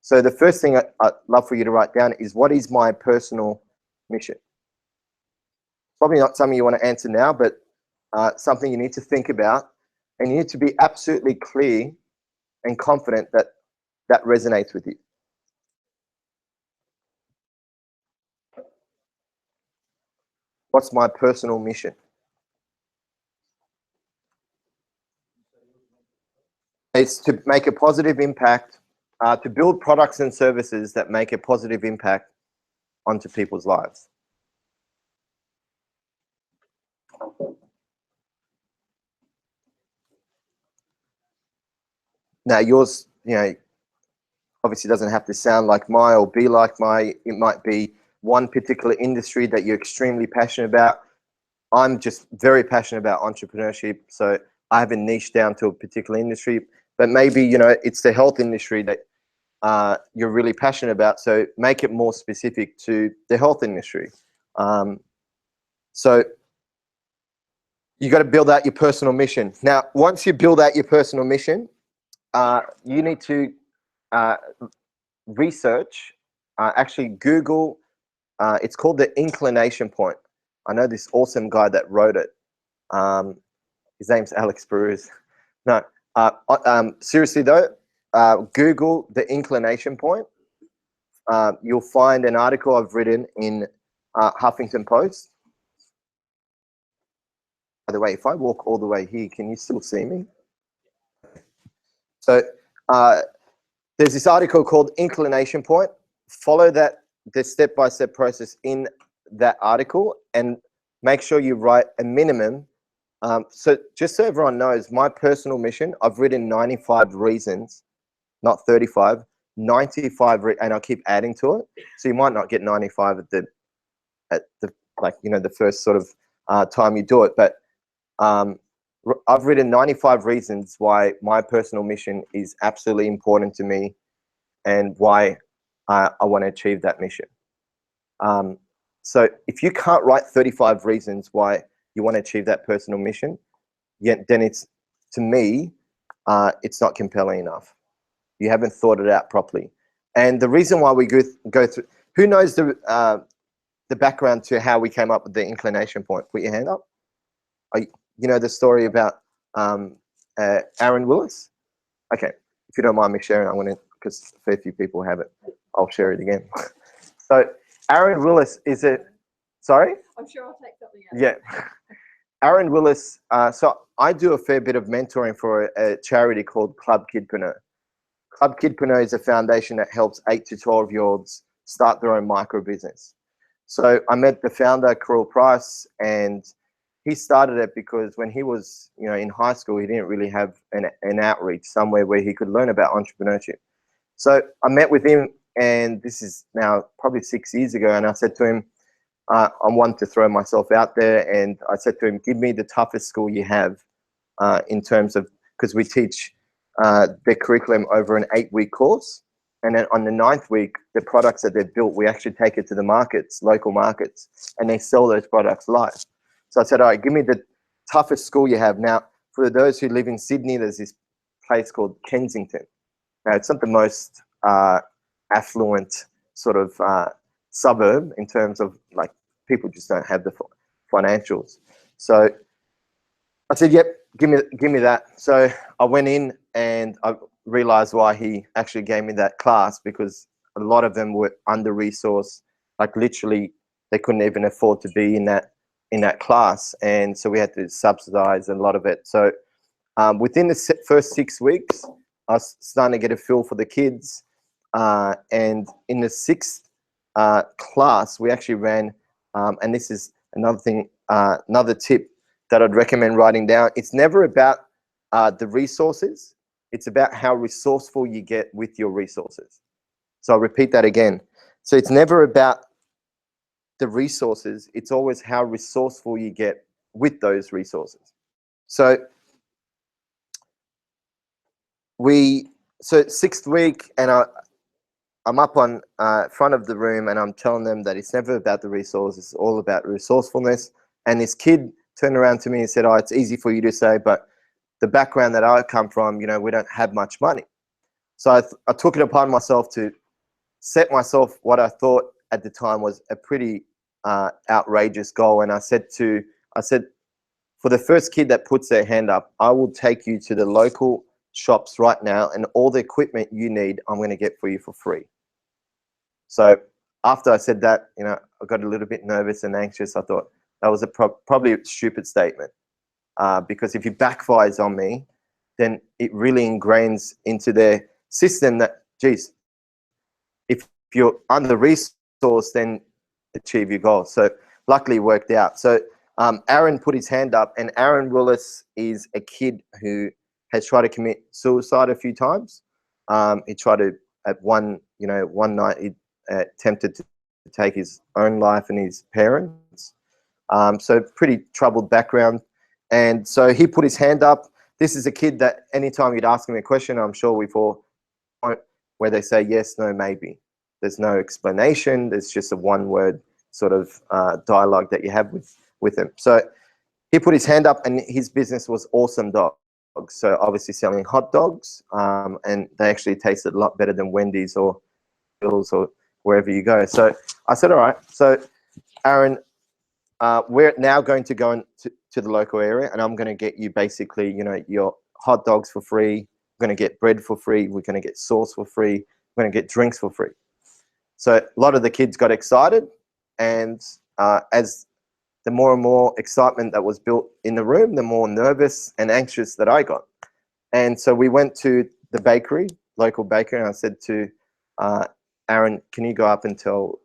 So the first thing I'd love for you to write down is, what is my personal mission? Probably not something you want to answer now, but something you need to think about, and you need to be absolutely clear and confident that that resonates with you. What's my personal mission? It's to make a positive impact, to build products and services that make a positive impact onto people's lives. Now yours, you know, obviously doesn't have to sound like mine or be like mine. It might be one particular industry that you're extremely passionate about. I'm just very passionate about entrepreneurship, so I haven't niched down to a particular industry. But maybe, you know, it's the health industry that you're really passionate about, so make it more specific to the health industry. So you got to build out your personal mission. Now, once you build out your personal mission, you need to research, actually Google, it's called the inclination point. I know this awesome guy that wrote it. His name's Alex Bruce. No, seriously though, Google the inclination point. You'll find an article I've written in Huffington Post. By the way, if I walk all the way here, can you still see me? So there's this article called Inclination Point. Follow the step-by-step process in that article, and make sure you write a minimum. So just so everyone knows, my personal mission, I've written 95 reasons, not 35, 95, and I'll keep adding to it. So you might not get 95 at the like, you know, the first sort of time you do it, but I've written 95 reasons why my personal mission is absolutely important to me, and why I want to achieve that mission. So if you can't write 35 reasons why you want to achieve that personal mission, then it's, to me, it's not compelling enough. You haven't thought it out properly. And the reason why we go through, who knows the background to how we came up with the inclination point? Put your hand up. You know the story about Aaron Willis? Okay, if you don't mind me sharing, I'm going to, because a fair few people have it, I'll share it again. So Aaron Willis is a, sorry? I'm sure I'll take something out. Yeah. Aaron Willis, so I do a fair bit of mentoring for a charity called Club Kidpreneur. Club Kidpreneur is a foundation that helps 8 to 12-year-olds start their own micro business. So I met the founder, Carl Price, and he started it because when he was, in high school, he didn't really have an outreach somewhere where he could learn about entrepreneurship. So I met with him, and this is now probably 6 years ago, and I said to him, I want to throw myself out there, and I said to him, give me the toughest school you have in terms of, because we teach their curriculum over an 8-week course, and then on the 9th week, the products that they've built, we actually take it to the markets, local markets, and they sell those products live. So I said, all right, give me the toughest school you have. Now, for those who live in Sydney, there's this place called Kensington. Now, it's not the most affluent sort of suburb in terms of, like, people just don't have the financials. So I said, yep, give me that. So I went in and I realized why he actually gave me that class, because a lot of them were under-resourced. Like, literally, they couldn't even afford to be in that class. And so we had to subsidize a lot of it. So within the first 6 weeks, I was starting to get a feel for the kids. And in the 6th class, we actually ran, and this is another thing, another tip that I'd recommend writing down. It's never about the resources. It's about how resourceful you get with your resources. So I'll repeat that again. So it's never about the resources. It's always how resourceful you get with those resources. So 6th week, and I'm up on front of the room, and I'm telling them that it's never about the resources. It's all about resourcefulness. And this kid turned around to me and said, oh, it's easy for you to say, but the background that I come from, we don't have much money. So I took it upon myself to set myself what I thought at the time was a pretty outrageous goal. And I said, for the first kid that puts their hand up, I will take you to the local shops right now, and all the equipment you need, I'm going to get for you for free. So after I said that, I got a little bit nervous and anxious. I thought that was probably a stupid statement, because if it backfires on me, then it really ingrains into their system that, geez, if you're under-resourced, then achieve your goals. So luckily it worked out. So Aaron put his hand up, and Aaron Willis is a kid who has tried to commit suicide a few times. He tried to, at one night, he attempted to take his own life and his parents. So pretty troubled background. And so he put his hand up. This is a kid that anytime you'd ask him a question, I'm sure we've all, where they say yes, no, maybe. There's no explanation. There's just a one-word sort of dialogue that you have with him. So he put his hand up, and his business was Awesome Dogs. So obviously selling hot dogs, and they actually tasted a lot better than Wendy's or Bill's or wherever you go. So I said, all right. So Aaron, we're now going to go to the local area, and I'm going to get you basically, your hot dogs for free. We're going to get bread for free. We're going to get sauce for free. We're going to get drinks for free. So a lot of the kids got excited, and as the more and more excitement that was built in the room, the more nervous and anxious that I got. And so we went to the bakery, local bakery, and I said to Aaron, can you go up and tell,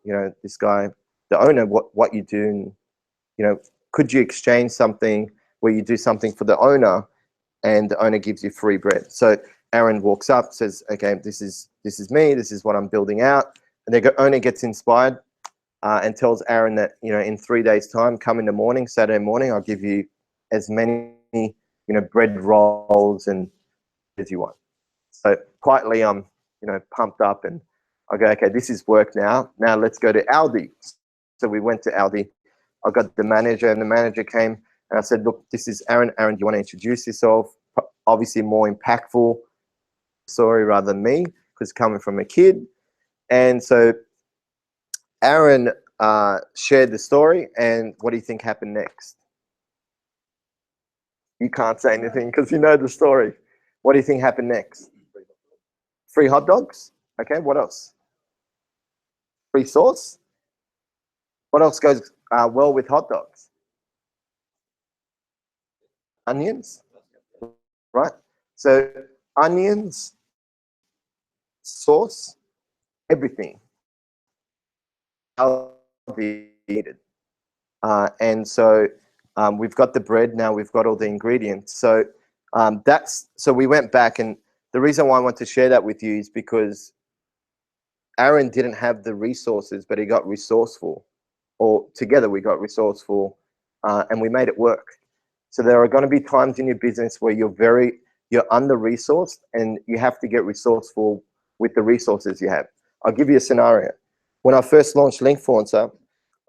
this guy, the owner, what you do, and, could you exchange something where you do something for the owner and the owner gives you free bread? So Aaron walks up, says, okay, this is me, this is what I'm building out. And the owner gets inspired and tells Aaron that, in 3 days' time, come in the morning, Saturday morning, I'll give you as many, bread rolls and as you want. So quietly, I'm, pumped up, and I go, okay, this is work now. Now let's go to Aldi. So we went to Aldi. I got the manager, and the manager came, and I said, look, this is Aaron. Aaron, do you want to introduce yourself? Obviously more impactful story rather than me, because coming from a kid. And so Aaron shared the story, and what do you think happened next? You can't say anything because you know the story. What do you think happened next? Free hot dogs? Okay, what else? Free sauce? What else goes well with hot dogs? Onions, right? So onions, sauce, everything. Needed. And so we've got the bread now. We've got all the ingredients. So so we went back, and the reason why I want to share that with you is because Aaron didn't have the resources, but he got resourceful, or together we got resourceful, and we made it work. So there are going to be times in your business where you're under-resourced, and you have to get resourceful with the resources you have. I'll give you a scenario. When I first launched Linkfluencer,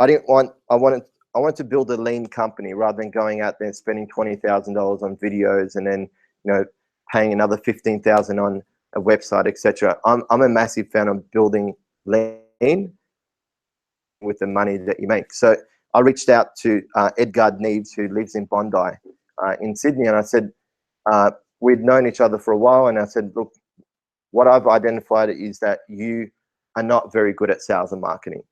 I wanted to build a lean company rather than going out there and spending $20,000 on videos and then paying another $15,000 on a website, etc. I'm a massive fan of building lean with the money that you make. So I reached out to Edgar Neves, who lives in Bondi in Sydney, and I said, we'd known each other for a while, and I said, look, what I've identified is that you are not very good at sales and marketing.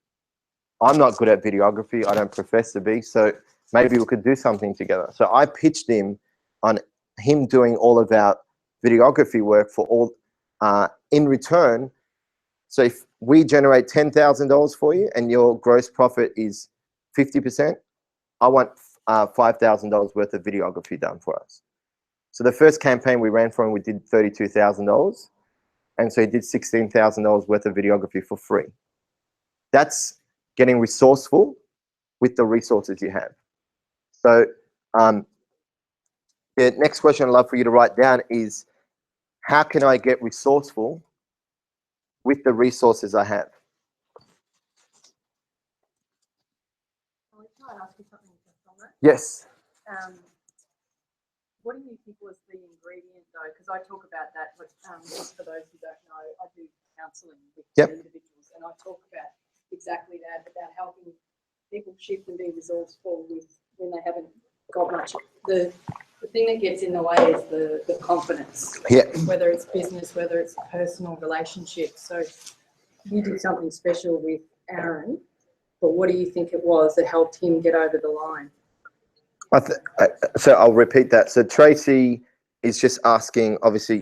I'm not good at videography. I don't profess to be. So maybe we could do something together. So I pitched him on him doing all of our videography work for all in return. So if we generate $10,000 for you and your gross profit is 50%, I want $5,000 worth of videography done for us. So the first campaign we ran for him, we did $32,000. And so he did $16,000 worth of videography for free. That's getting resourceful with the resources you have. So the next question I'd love for you to write down is, how can I get resourceful with the resources I have? Can I ask you something on that? Yes. What do you think was the ingredient though? Because I talk about that, but just for those who don't know, I do counselling with individuals, and I talk about exactly that, about helping people shift and be resourceful with when they haven't got much. The thing that gets in the way is the confidence. Yeah. Whether it's business, whether it's personal relationships. So you did something special with Aaron, but what do you think it was that helped him get over the line? So I'll repeat that. So Tracy is just asking, obviously,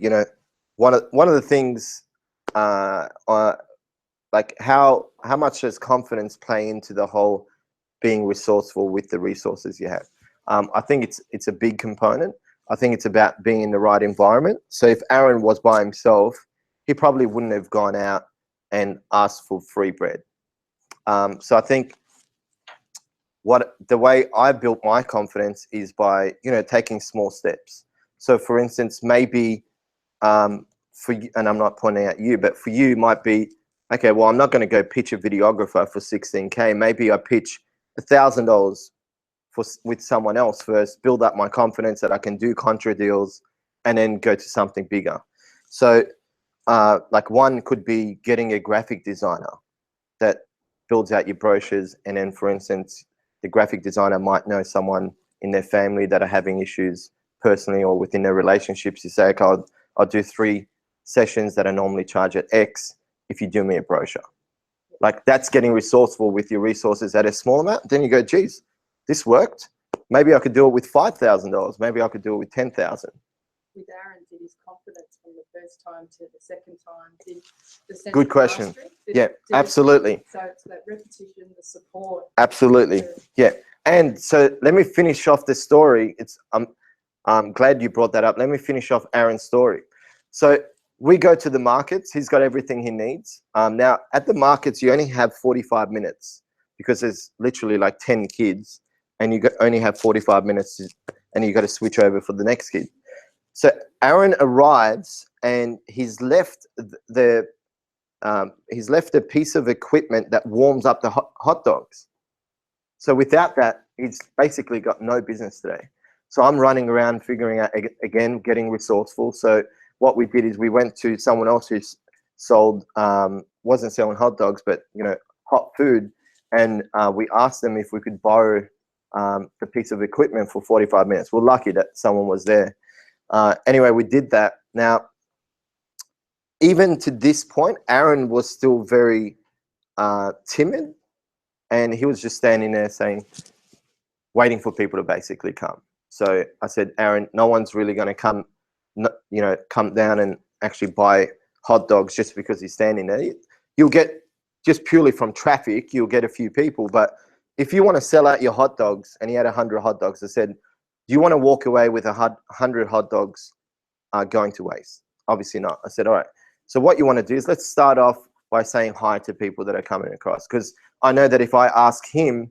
one of the things, like how much does confidence play into the whole being resourceful with the resources you have? I think it's a big component. I think it's about being in the right environment. So if Aaron was by himself, he probably wouldn't have gone out and asked for free bread. So I think the way I built my confidence is by taking small steps. So for instance, maybe for you, and I'm not pointing at you, but for you might be, okay, well, I'm not going to go pitch a videographer for 16K. Maybe I pitch $1,000 with someone else first, build up my confidence that I can do contra deals, and then go to something bigger. So like one could be getting a graphic designer that builds out your brochures, and then for instance, the graphic designer might know someone in their family that are having issues personally or within their relationships. You say, okay, I'll do 3 sessions that I normally charge at X if you do me a brochure. Like that's getting resourceful with your resources at a small amount. Then you go, geez, this worked. Maybe I could do it with $5,000. Maybe I could do it with $10,000. With Aaron, did his confidence from the first time to the second time, did the sense Good of question. mastery, Yeah, absolutely. So it's that repetition, the support. Absolutely. Yeah. And so let me finish off the story. I'm glad you brought that up. Let me finish off Aaron's story. So we go to the markets. He's got everything he needs. Now at the markets, you only have 45 minutes because there's literally like 10 kids and you only have 45 minutes and you got to switch over for the next kid. So Aaron arrives and he's left a piece of equipment that warms up the hot dogs. So without that, he's basically got no business today. So I'm running around figuring out, again, getting resourceful. So what we did is we went to someone else who sold, wasn't selling hot dogs, but, you know, hot food. And we asked them if we could borrow the piece of equipment for 45 minutes. We're lucky that someone was there. Anyway, we did that. Now, even to this point, Aaron was still very timid, and he was just standing there saying, waiting for people to basically come. So I said, Aaron, no one's really going to come, you know, come down and actually buy hot dogs just because he's standing there. You'll get, just purely from traffic, you'll get a few people. But if you want to sell out your hot dogs, and he had 100 hot dogs, I said, do you want to walk away with 100 hot dogs going to waste? Obviously not. I said, all right. So what you want to do is let's start off by saying hi to people that are coming across. Because I know that if I ask him,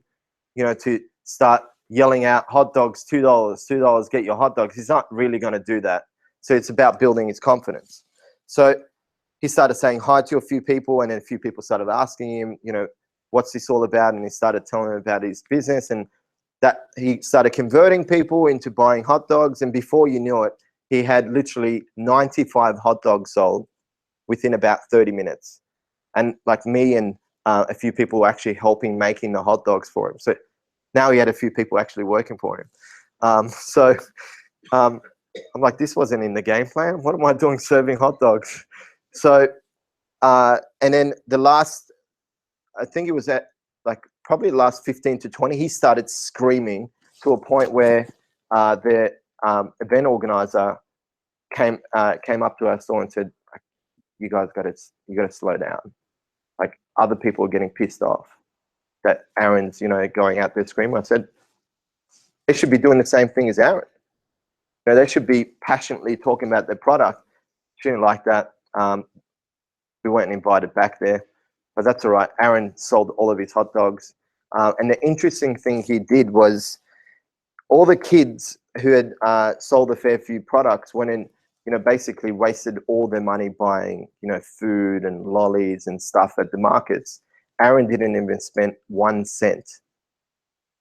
you know, to start yelling out hot dogs, $2, get your hot dogs, he's not really going to do that. So it's about building his confidence. So he started saying hi to a few people, and then a few people started asking him, you know, what's this all about? And he started telling them about his business, and that he started converting people into buying hot dogs. And before you knew it, he had literally 95 hot dogs sold within about 30 minutes. And like me and a few people were actually helping making the hot dogs for him. So now he had a few people actually working for him. I'm like, this wasn't in the game plan. What am I doing serving hot dogs? So, and then the last, I think it was at like probably the last 15 to 20, he started screaming to a point where the event organizer came up to our store and said, you guys got to slow down. Like, other people are getting pissed off that Aaron's, you know, going out there screaming. I said, they should be doing the same thing as Aaron. You know, they should be passionately talking about their product. Shouldn't like that. We weren't invited back there, but that's all right. Aaron sold all of his hot dogs. And the interesting thing he did was all the kids who had sold a fair few products went in, you know, basically wasted all their money buying, you know, food and lollies and stuff at the markets. Aaron didn't even spend 1 cent.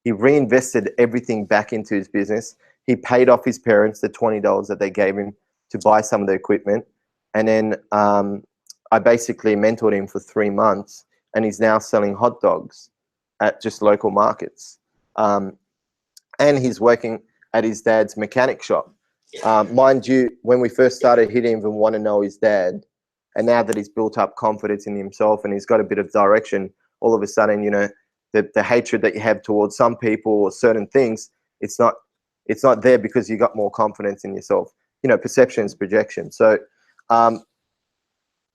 He reinvested everything back into his business. He paid off his parents the $20 that they gave him to buy some of the equipment. And then I basically mentored him for 3 months, and he's now selling hot dogs at just local markets. And he's working at his dad's mechanic shop. Mind you, when we first started, he didn't even want to know his dad. And now that he's built up confidence in himself and he's got a bit of direction, all of a sudden, you know, the hatred that you have towards some people or certain things, it's not there because you got more confidence in yourself. You know, perception is projection. So I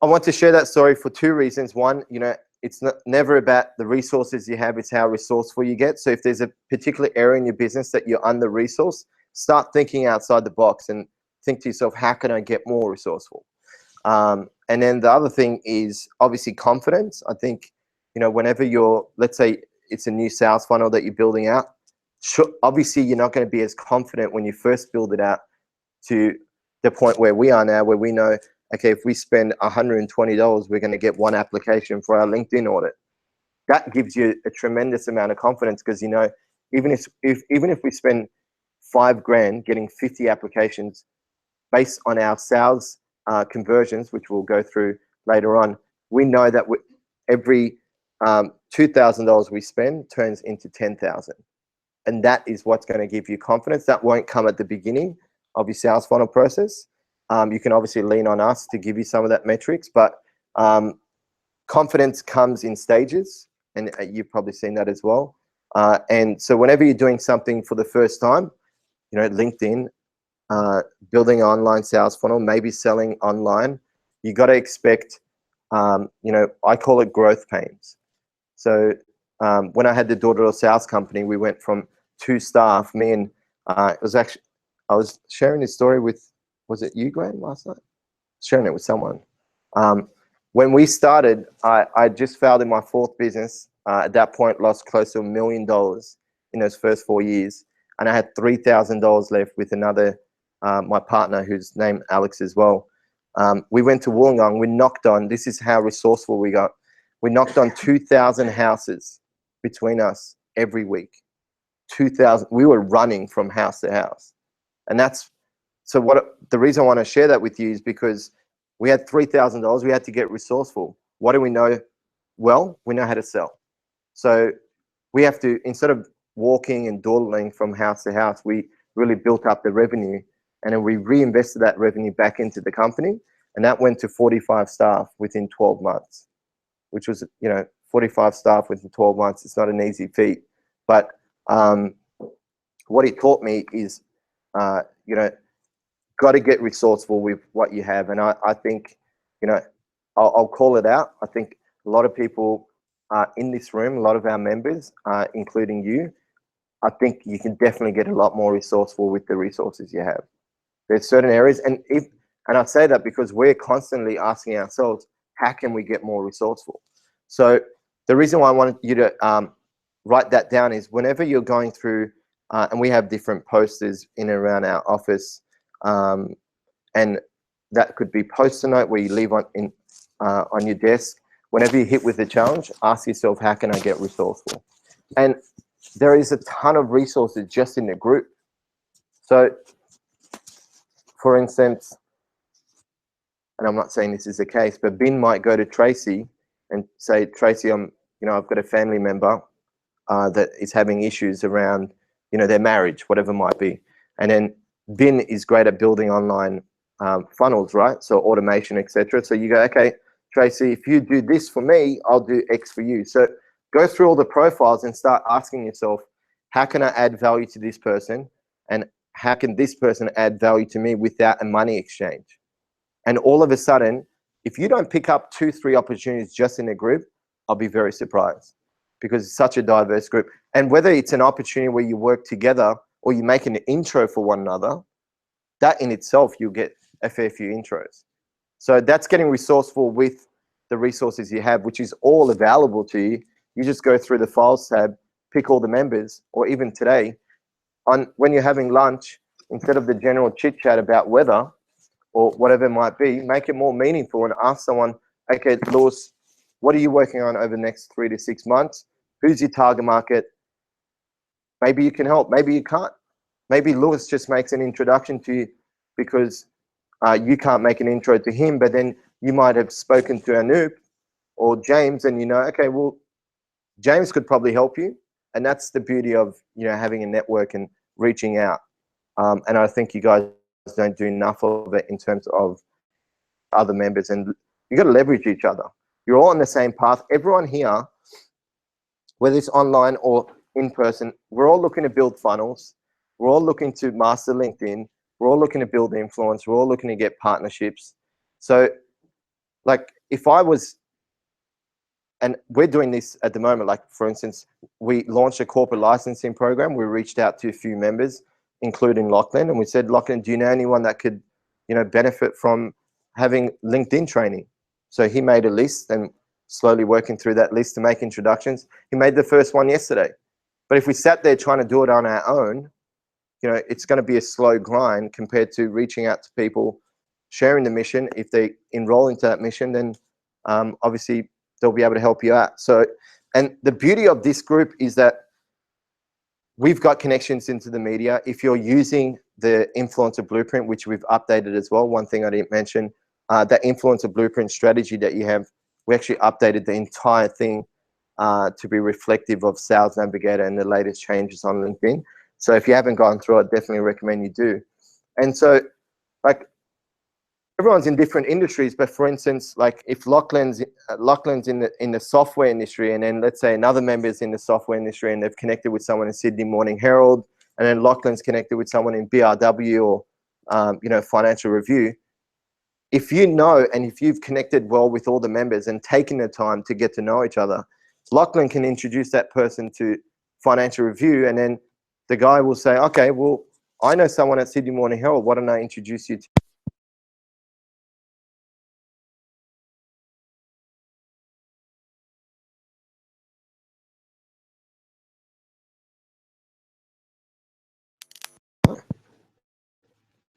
want to share that story for 2 reasons. One, you know, it's never about the resources you have, it's how resourceful you get. So if there's a particular area in your business that you're under-resourced, start thinking outside the box and think to yourself, how can I get more resourceful? And then the other thing is obviously confidence. I think, you know, whenever you're, let's say it's a new sales funnel that you're building out, obviously you're not going to be as confident when you first build it out to the point where we are now, where we know, okay, if we spend $120, we're going to get 1 application for our LinkedIn audit. That gives you a tremendous amount of confidence, because, you know, even if we spend $5,000 getting 50 applications based on our sales conversions, which we'll go through later on, we know that every $2,000 we spend turns into $10,000. And that is what's going to give you confidence. That won't come at the beginning of your sales funnel process. You can obviously lean on us to give you some of that metrics, but confidence comes in stages, and you've probably seen that as well. And so whenever you're doing something for the first time, you know, LinkedIn, building an online sales funnel, maybe selling online, you got to expect, you know, I call it growth pains. So when I had the door-to-door sales company, we went from 2 staff, me and it was actually, I was sharing this story with, was it you, Graham, last night? Sharing it with someone. When we started, I just failed in my 4th business. At that point, lost close to $1 million in those first 4 years. And I had $3,000 left with another, my partner, who's named Alex as well. We went to Wollongong. We knocked on, this is how resourceful we got. We knocked on 2,000 houses between us every week. 2,000. We were running from house to house, and that's so. What the reason I want to share that with you is because we had $3,000. We had to get resourceful. What do we know? Well, we know how to sell. So we have to, instead of walking and dawdling from house to house, we really built up the revenue, and then we reinvested that revenue back into the company, and that went to 45 staff within 12 months, which was, 45 staff within 12 months. It's not an easy feat, but what it taught me is, got to get resourceful with what you have. And I think, I'll call it out. I think a lot of people in this room, a lot of our members, including you, I think you can definitely get a lot more resourceful with the resources you have. There's certain areas, and I say that because we're constantly asking ourselves, how can we get more resourceful? So the reason why I wanted you to write that down is whenever you're going through, and we have different posters in and around our office, and that could be post-it note where you leave on your desk. Whenever you hit with a challenge, ask yourself, how can I get resourceful? And there is a ton of resources just in the group. So for instance, and I'm not saying this is the case, but Ben might go to Tracy and say, Tracy, I've got a family member that is having issues around, their marriage, whatever it might be. And then Ben is great at building online funnels, right? So automation, etc. So you go, okay, Tracy, if you do this for me, I'll do X for you. So go through all the profiles and start asking yourself, how can I add value to this person? And how can this person add value to me without a money exchange? And all of a sudden, if you don't pick up 2-3 opportunities just in a group, I'll be very surprised, because it's such a diverse group. And whether it's an opportunity where you work together or you make an intro for one another, that in itself, you'll get a fair few intros. So that's getting resourceful with the resources you have, which is all available to you. You just go through the files tab, pick all the members, or even today, when you're having lunch, instead of the general chit chat about weather or whatever it might be, make it more meaningful and ask someone, okay, Lewis, what are you working on over the next 3 to 6 months? Who's your target market? Maybe you can help, maybe you can't. Maybe Lewis just makes an introduction to you because you can't make an intro to him, but then you might have spoken to Anoop or James, and okay, well, James could probably help you. And that's the beauty of, having a network and reaching out. And I think you guys don't do enough of it in terms of other members, and you got to leverage each other. You're all on the same path. Everyone here, whether it's online or in person, we're all looking to build funnels. We're all looking to master LinkedIn. We're all looking to build influence. We're all looking to get partnerships. So like if I was, and we're doing this at the moment, like for instance, we launched a corporate licensing program. We reached out to a few members, including Lachlan, and we said, Lachlan, do you know anyone that could, benefit from having LinkedIn training? So he made a list and slowly working through that list to make introductions. He made the first one yesterday. But if we sat there trying to do it on our own, it's going to be a slow grind compared to reaching out to people, sharing the mission. If they enroll into that mission, then obviously they'll be able to help you out. So, and the beauty of this group is that we've got connections into the media. If you're using the Influencer Blueprint, which we've updated as well, one thing I didn't mention, that Influencer Blueprint strategy that you have, we actually updated the entire thing to be reflective of Sales Navigator and the latest changes on LinkedIn. So if you haven't gone through it, definitely recommend you do. And so like everyone's in different industries, but for instance, like if Lachlan's in the software industry, and then let's say another member is in the software industry and they've connected with someone in Sydney Morning Herald, and then Lachlan's connected with someone in BRW or Financial Review. If you know, and if you've connected well with all the members and taken the time to get to know each other, Lachlan can introduce that person to Financial Review, and then the guy will say, okay, well, I know someone at Sydney Morning Herald. Why don't I introduce you to?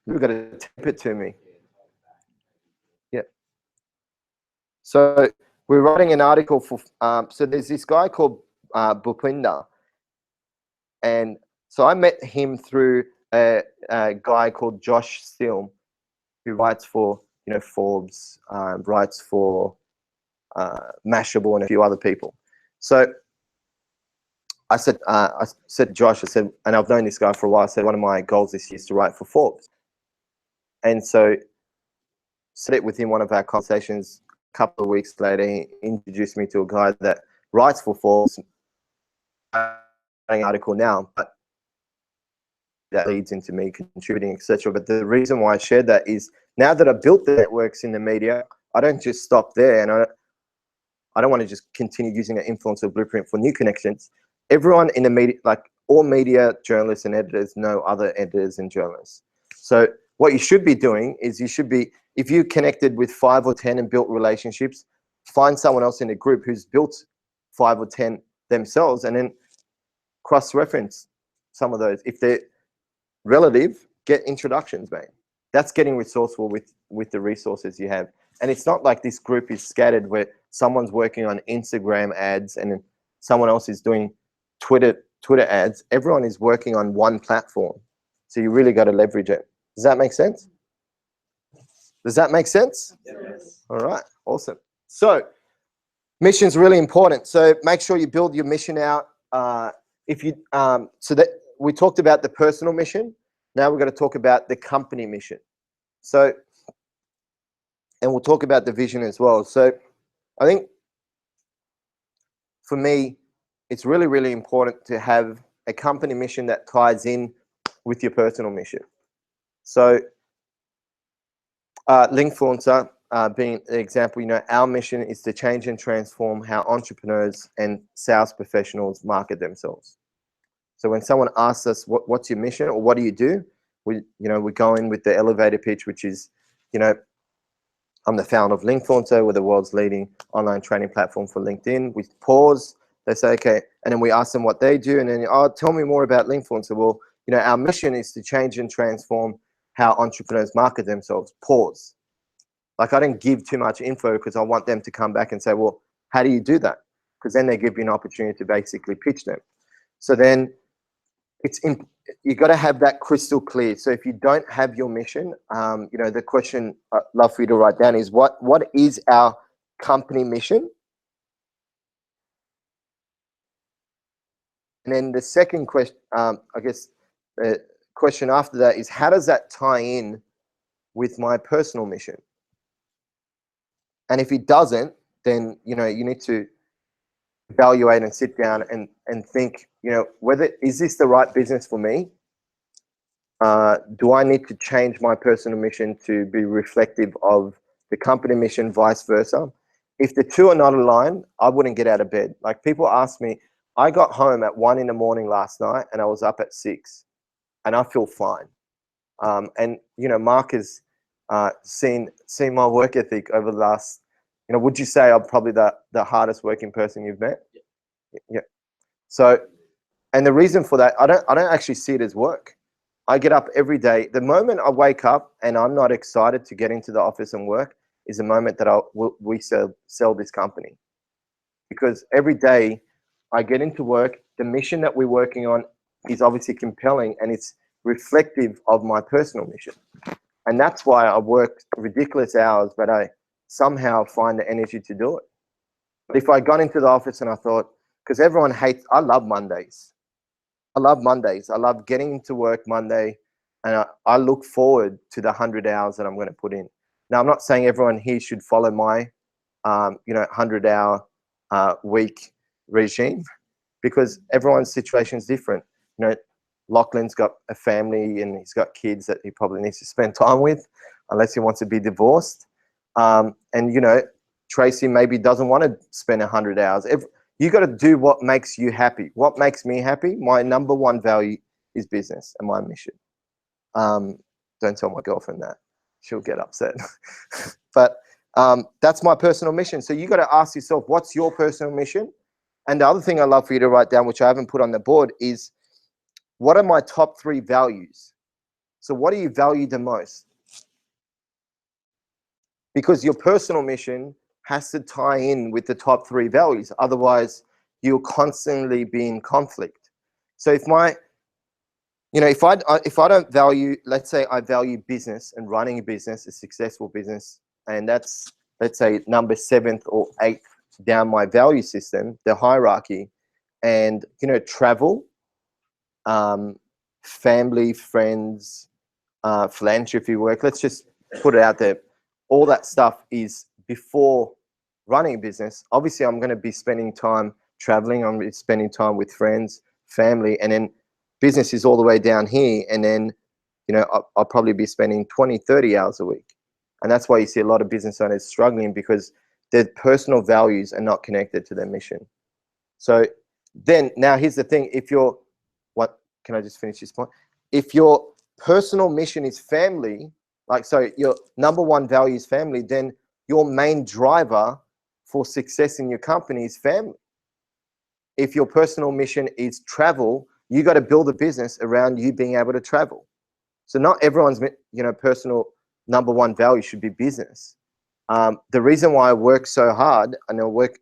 You've got to tip it to me. Yeah. So we're writing an article for, so there's this guy called Bhupinder, And so I met him through a guy called Josh Steele, who writes for, you know, Forbes, writes for Mashable and a few other people. So I said to Josh, I said, and I've known this guy for a while, I said, one of my goals this year is to write for Forbes. And so said it within one of our conversations. A couple of weeks later, he introduced me to a guy that writes for Forbes, an article now, but that leads into me contributing, etc. But the reason why I shared that is now that I've built the networks in the media, I don't just stop there, and I don't want to just continue using an influencer blueprint for new connections. Everyone in the media, like all media journalists and editors, know other editors and journalists. So what you should be doing is you should be, if you connected with 5 or 10 and built relationships, find someone else in the group who's built 5 or 10 themselves, and then cross-reference some of those. If they're relative, get introductions, mate. That's getting resourceful with the resources you have. And it's not like this group is scattered where someone's working on Instagram ads and someone else is doing Twitter ads. Everyone is working on one platform. So you really got to leverage it. Does that make sense? Does that make sense? Yes. All right, awesome. So mission's really important. So make sure you build your mission out. So that we talked about the personal mission. Now we're going to talk about the company mission. So, and we'll talk about the vision as well. So I think for me, it's really, really important to have a company mission that ties in with your personal mission. So Linkfluencer being an example, you know, our mission is to change and transform how entrepreneurs and sales professionals market themselves. So when someone asks us, what's your mission or what do you do? We go in with the elevator pitch, which is, you know, I'm the founder of Linkfluencer. We're the world's leading online training platform for LinkedIn. We pause. They say, okay. And then we ask them what they do. And then, oh, tell me more about Linkfluencer. Well, you know, our mission is to change and transform how entrepreneurs market themselves. Pause. Like, I didn't give too much info because I want them to come back and say, well, how do you do that? Because then they give you an opportunity to basically pitch them. So then you got to have that crystal clear. So if you don't have your mission, you know, the question I'd love for you to write down is what is our company mission? And then the second question, I guess the question after that is, how does that tie in with my personal mission? And if it doesn't, then, you know, you need to evaluate and sit down and think, you know, is this the right business for me? Do I need to change my personal mission to be reflective of the company mission, vice versa? If the two are not aligned, I wouldn't get out of bed. Like, people ask me, I got home at 1 in the morning last night and I was up at 6 and I feel fine. And, you know, Mark has seen my work ethic over the last, you know, would you say I'm probably the hardest working person you've met? Yeah. So, and the reason for that, I don't actually see it as work. I get up every day. The moment I wake up and I'm not excited to get into the office and work is the moment that we sell this company. Because every day I get into work, the mission that we're working on is obviously compelling and it's reflective of my personal mission. And that's why I work ridiculous hours, but I somehow find the energy to do it. But if I got into the office and I thought, because everyone hates, I love Mondays. I love Mondays. I love getting into work Monday, and I look forward to the 100 hours that I'm going to put in. Now, I'm not saying everyone here should follow my, 100-hour week regime, because everyone's situation is different. You know, Lachlan's got a family and he's got kids that he probably needs to spend time with, unless he wants to be divorced. And, you know, Tracy maybe doesn't want to spend 100 hours. You got to do what makes you happy. What makes me happy? My number one value is business and my mission. Don't tell my girlfriend that. She'll get upset. But that's my personal mission. So you got to ask yourself, what's your personal mission? And the other thing I'd love for you to write down, which I haven't put on the board, is what are my top 3 values? So what do you value the most? Because your personal mission has to tie in with the top 3 values. Otherwise, you'll constantly be in conflict. So if my, if I don't value, let's say I value business and running a business, a successful business, and that's, let's say, number 7th or 8th down my value system, the hierarchy, and travel, family, friends, philanthropy work, let's just put it out there, all that stuff is before running a business. Obviously I'm going to be spending time traveling, I'm going to be spending time with friends, family, and then business is all the way down here, and then I'll probably be spending 20-30 hours a week. And that's why you see a lot of business owners struggling, because their personal values are not connected to their mission. So then, now here's the thing, if you're, can I just finish this point? If your personal mission is family, so your number 1 value is family, then your main driver for success in your company is family. If your personal mission is travel, you got to build a business around you being able to travel. So not everyone's, personal number 1 value should be business. The reason why I work so hard and I work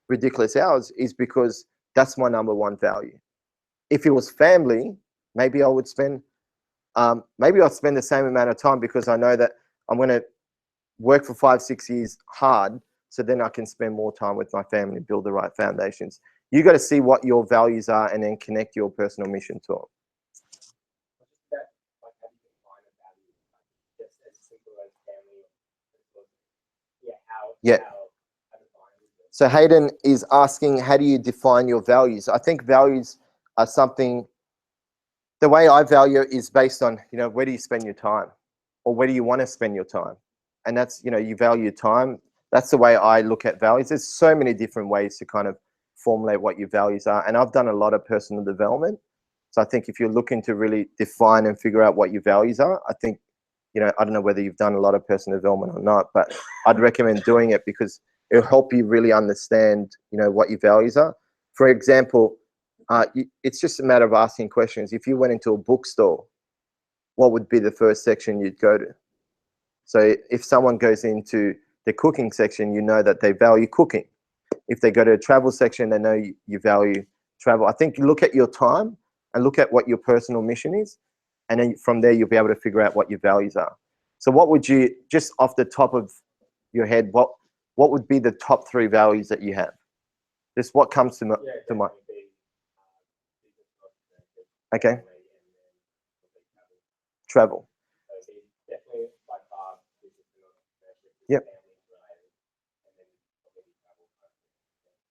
ridiculous hours is because that's my number 1 value. If it was family, maybe I would spend, maybe I'll spend the same amount of time, because I know that I'm going to work for 5-6 years hard, so then I can spend more time with my family, build the right foundations. You got to see what your values are and then connect your personal mission to them. Yeah. So Hayden is asking, how do you define your values? I think values are something, the way I value it is based on, where do you spend your time, or where do you want to spend your time? And that's, you value your time. That's the way I look at values. There's so many different ways to kind of formulate what your values are. And I've done a lot of personal development. So I think if you're looking to really define and figure out what your values are, I think, I don't know whether you've done a lot of personal development or not, but I'd recommend doing it, because it'll help you really understand, what your values are. For example, it's just a matter of asking questions. If you went into a bookstore, what would be the first section you'd go to? So if someone goes into the cooking section, you know that they value cooking. If they go to a travel section, they know you value travel. I think you look at your time and look at what your personal mission is, and then from there you'll be able to figure out what your values are. So what would you, just off the top of your head, what would be the top 3 values that you have? Just what comes to mind? Okay. Travel. Yep.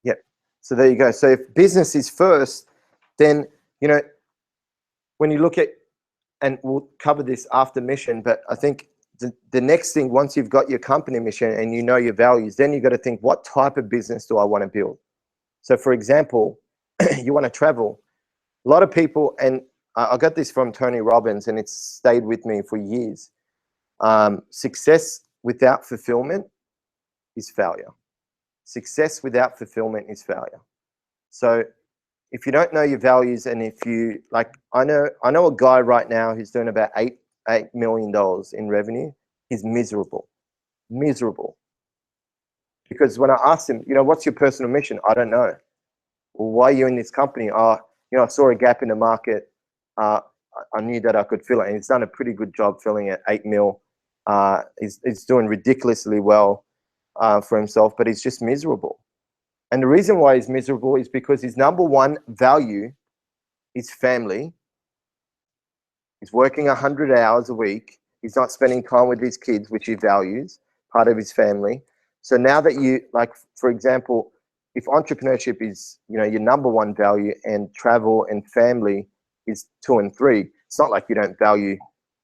Yep. So there you go. So if business is first, then, when you look at, and we'll cover this after mission, but I think the next thing, once you've got your company mission and you know your values, then you got to think, what type of business do I want to build? So for example, you want to travel. A lot of people, and I got this from Tony Robbins, and it's stayed with me for years. Success without fulfillment is failure. Success without fulfillment is failure. So if you don't know your values, and if you, I know a guy right now who's doing about $8 million in revenue. He's miserable. Because when I asked him, what's your personal mission? I don't know. Well, why are you in this company? I saw a gap in the market. I knew that I could fill it, and he's done a pretty good job filling it. 8 mil. He's doing ridiculously well for himself, but he's just miserable. And the reason why he's miserable is because his number 1 value is family. He's working 100 hours a week. He's not spending time with his kids, which he values, part of his family. So now that you, for example, if entrepreneurship is, your number 1 value, and travel and family is 2 and 3, it's not like you don't value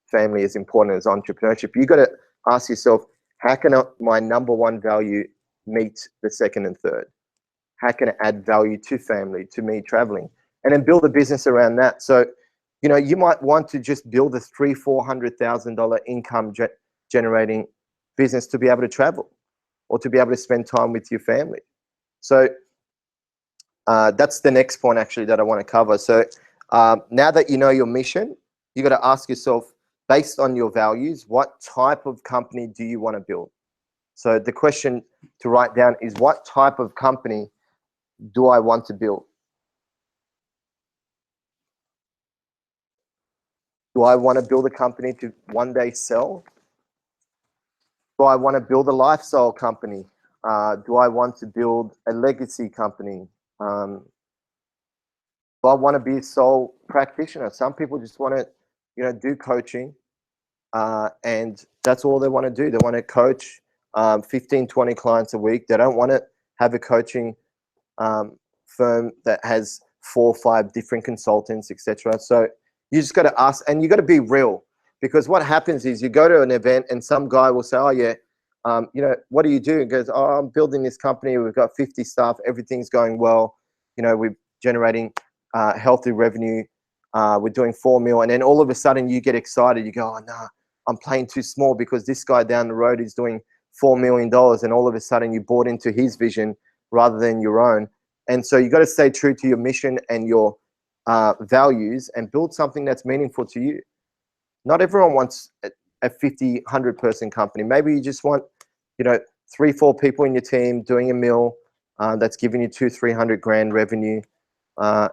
family as important as entrepreneurship. You got to ask yourself, how can my number 1 value meet the 2nd and 3rd? How can it add value to family, to me traveling? And then build a business around that. So, you might want to just build a $300,000-$400,000 income generating business to be able to travel, or to be able to spend time with your family. So that's the next point actually that I want to cover. So now that you know your mission, you got to ask yourself, based on your values, what type of company do you want to build? So the question to write down is, what type of company do I want to build? Do I want to build a company to one day sell? Do I want to build a lifestyle company? Do I want to build a legacy company? Do I want to be a sole practitioner? Some people just want to, do coaching, and that's all they want to do. They want to coach 15, 20 clients a week. They don't want to have a coaching firm that has 4 or 5 different consultants, etc. So you just got to ask, and you got to be real, because what happens is you go to an event and some guy will say, "Oh yeah, what do you do?" He goes, "Oh, I'm building this company. We've got 50 staff. Everything's going well. We're generating healthy revenue. We're doing 4 mil." And then all of a sudden you get excited. You go, "Oh nah, I'm playing too small because this guy down the road is doing $4 million." And all of a sudden you bought into his vision rather than your own. And so you got to stay true to your mission and your values and build something that's meaningful to you. Not everyone wants a 50, 100 person company. Maybe you just want, 3, 4 people in your team doing $1 million that's giving you 200-300 grand revenue,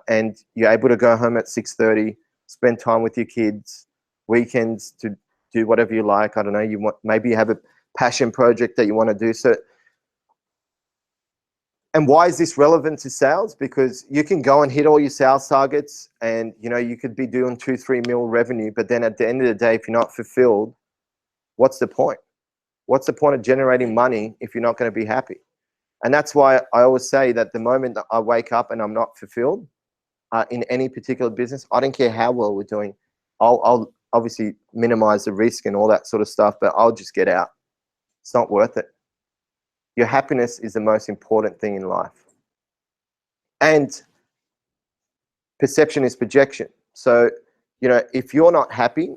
and you're able to go home at 6:30, spend time with your kids, weekends to do whatever you like. I don't know. Maybe you have a passion project that you want to do. So, and why is this relevant to sales? Because you can go and hit all your sales targets, and you could be doing 2-3 mil revenue, but then at the end of the day, if you're not fulfilled, what's the point? What's the point of generating money if you're not going to be happy? And that's why I always say that the moment that I wake up and I'm not fulfilled in any particular business, I don't care how well we're doing. I'll obviously minimize the risk and all that sort of stuff, but I'll just get out. It's not worth it. Your happiness is the most important thing in life. And perception is projection. So, if you're not happy,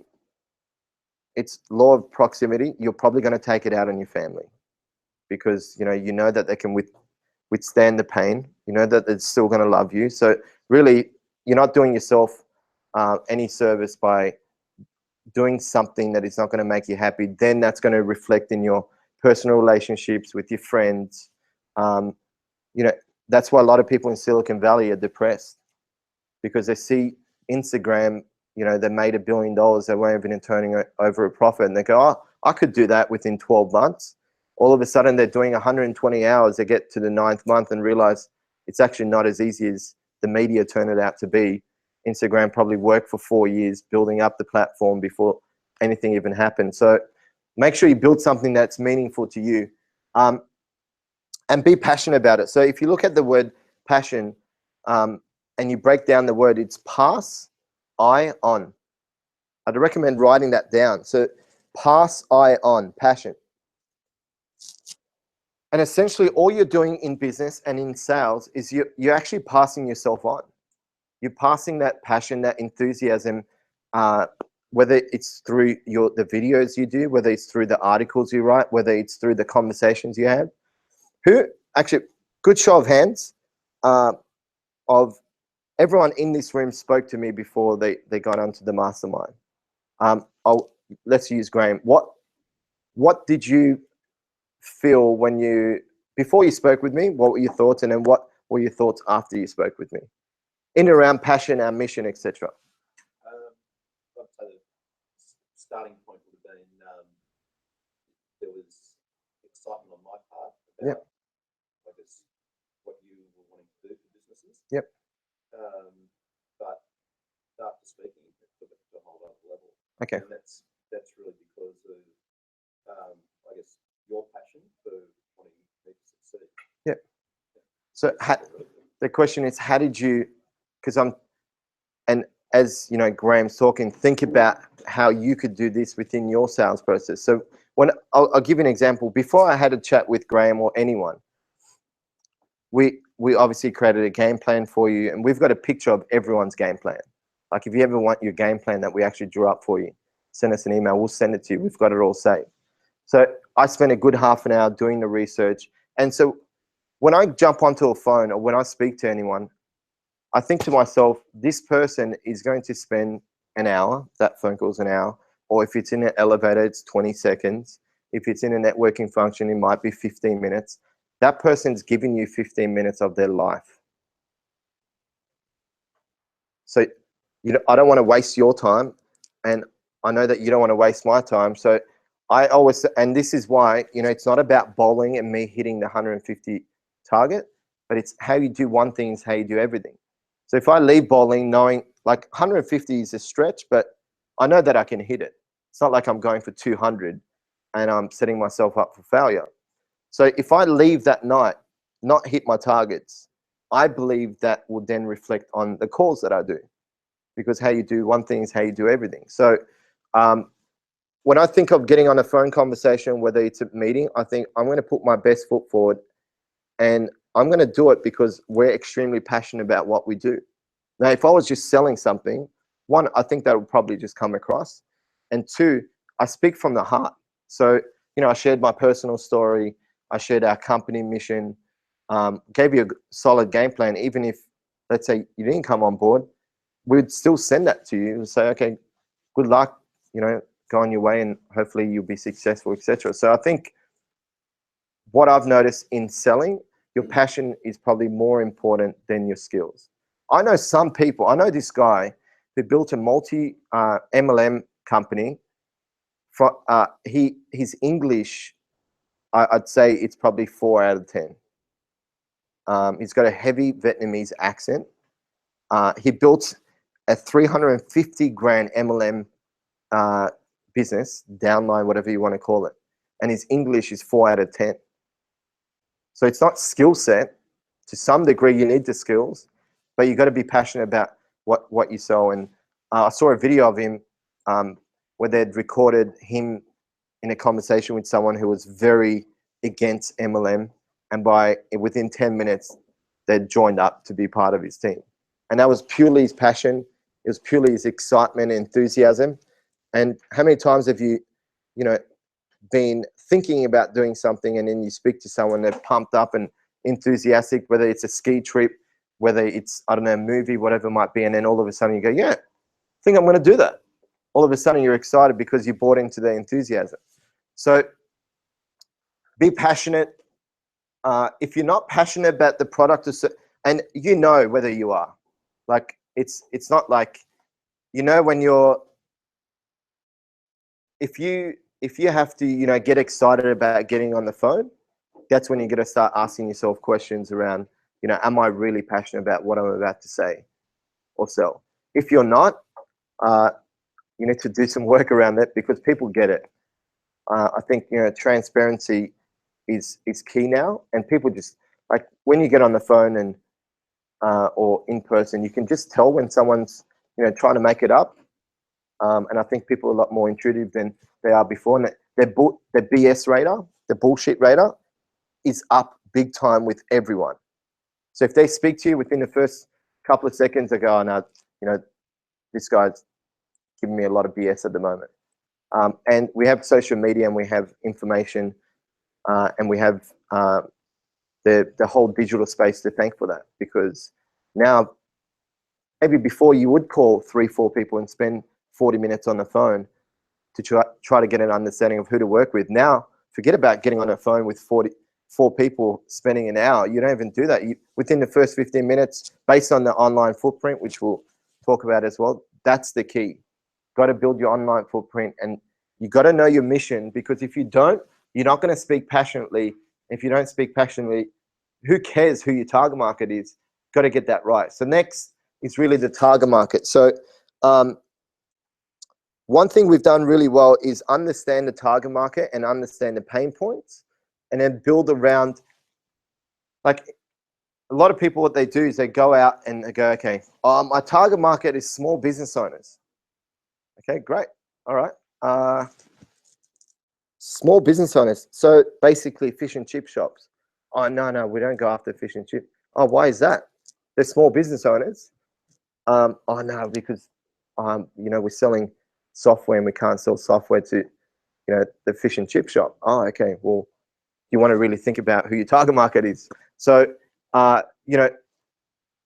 it's law of proximity. You're probably going to take it out on your family, because, you know that they can withstand the pain. You know that they're still going to love you. So really, you're not doing yourself any service by doing something that is not going to make you happy. Then that's going to reflect in your personal relationships with your friends. That's why a lot of people in Silicon Valley are depressed, because they see Instagram, they made $1 billion, they weren't even turning over a profit, and they go, "Oh, I could do that within 12 months. All of a sudden they're doing 120 hours. They get to the 9th month and realize it's actually not as easy as the media turned it out to be. Instagram probably worked for 4 years building up the platform before anything even happened. So make sure you build something that's meaningful to you, and be passionate about it. So if you look at the word passion, and you break down the word, it's pass, I, on. I'd recommend writing that down. So pass, I, on, passion. And essentially all you're doing in business and in sales is you're actually passing yourself on. You're passing that passion, that enthusiasm, whether it's through the videos you do, whether it's through the articles you write, whether it's through the conversations you have. Actually, good show of hands, of everyone in this room spoke to me before they got onto the mastermind. Let's use Graham. What did you feel before you spoke with me? What were your thoughts, and then what were your thoughts after you spoke with me? In and around passion, our mission, etc. I'd say the starting point would have been there was excitement on my part about, I guess, what you were wanting to do for businesses. Yep. But after speaking, it took it to a whole other level. Okay. And that's really because of, I guess, your passion for wanting me to succeed. Yep. So the question is, how did you? Because and as you know, Graham's talking, think about how you could do this within your sales process. So I'll give you an example. Before I had a chat with Graham or anyone, we obviously created a game plan for you, and we've got a picture of everyone's game plan. Like if you ever want your game plan that we actually drew up for you, send us an email, we'll send it to you. We've got it all saved. So I spent a good half an hour doing the research. And so when I jump onto a phone or when I speak to anyone, I think to myself, this person is going to spend an hour, that phone call's an hour, or if it's in an elevator, it's 20 seconds. If it's in a networking function, it might be 15 minutes. That person's giving you 15 minutes of their life. So I don't want to waste your time. and I know that you don't want to waste my time. So I always, and this is why, you know, it's not about bowling and me hitting the 150 target, but it's how you do one thing is how you do everything. So if I leave bowling knowing like 150 is a stretch, but I know that I can hit it. It's not like I'm going for 200 and I'm setting myself up for failure. So if I leave that night, not hit my targets, I believe that will then reflect on the calls that I do, because how you do one thing is how you do everything. So when I think of getting on a phone conversation, whether it's a meeting, I think I'm going to put my best foot forward, and I'm going to do it because we're extremely passionate about what we do. Now, if I was just selling something, one, I think that would probably just come across. And two, I speak from the heart. So, you know, I shared my personal story. I shared our company mission, gave you a solid game plan. Even if, let's say, you didn't come on board, we'd still send that to you and say, okay, good luck, you know, go on your way and hopefully you'll be successful, etc. So I think what I've noticed in selling, your passion is probably more important than your skills. I know some people, I know this guy who built a multi MLM company. His English, I'd say it's probably 4 out of 10. He's got a heavy Vietnamese accent. He built a 350 grand MLM business, downline, whatever you want to call it. And his English is 4 out of 10. So it's not skill set. To some degree, you need the skills, but you got to be passionate about what you sell. And I saw a video of him where they'd recorded him in a conversation with someone who was very against MLM, and within 10 minutes, they'd joined up to be part of his team. And that was purely his passion. It was purely his excitement and enthusiasm. And how many times have you know, been thinking about doing something and then you speak to someone, they're pumped up and enthusiastic, whether it's a ski trip, whether it's, I don't know, a movie, whatever it might be, and then all of a sudden you go, yeah, I think I'm going to do that. All of a sudden you're excited because you bought into the enthusiasm. So be passionate. If you're not passionate about the product, and you know whether you are, like it's not like, you know, when you're, if you have to, you know, get excited about getting on the phone, that's when you're going to start asking yourself questions around, you know, am I really passionate about what I'm about to say or sell? If you're not, you need to do some work around that, because people get it. I think, you know, transparency is key now, and people just, like, when you get on the phone and or in person, you can just tell when someone's, you know, trying to make it up. And I think people are a lot more intuitive than they are before. And their BS radar, the bullshit radar, is up big time with everyone. So if they speak to you within the first couple of seconds, they go, oh, no, you know, this guy's giving me a lot of BS at the moment. And we have social media, and we have information, and we have the whole digital space to thank for that. Because now, maybe before you would call 3-4 people and spend 40 minutes on the phone to try to get an understanding of who to work with. Now, forget about getting on a phone with 44 people, spending an hour. You don't even do that. Within the first 15 minutes, based on the online footprint, which we'll talk about as well, that's the key. Got to build your online footprint, and you got to know your mission, because if you don't, you're not going to speak passionately. If you don't speak passionately, who cares who your target market is? Got to get that right. So next is really the target market. So one thing we've done really well is understand the target market and understand the pain points, and then build around, like, a lot of people, what they do is they go out and they go, okay, my target market is small business owners. Okay, great. All right. Small business owners. So basically fish and chip shops. Oh, no, we don't go after fish and chip. Oh, why is that? They're small business owners. Oh, no, because, you know, we're selling software and we can't sell software to, you know, the fish and chip shop. Oh, okay. Well, you want to really think about who your target market is. So, you know,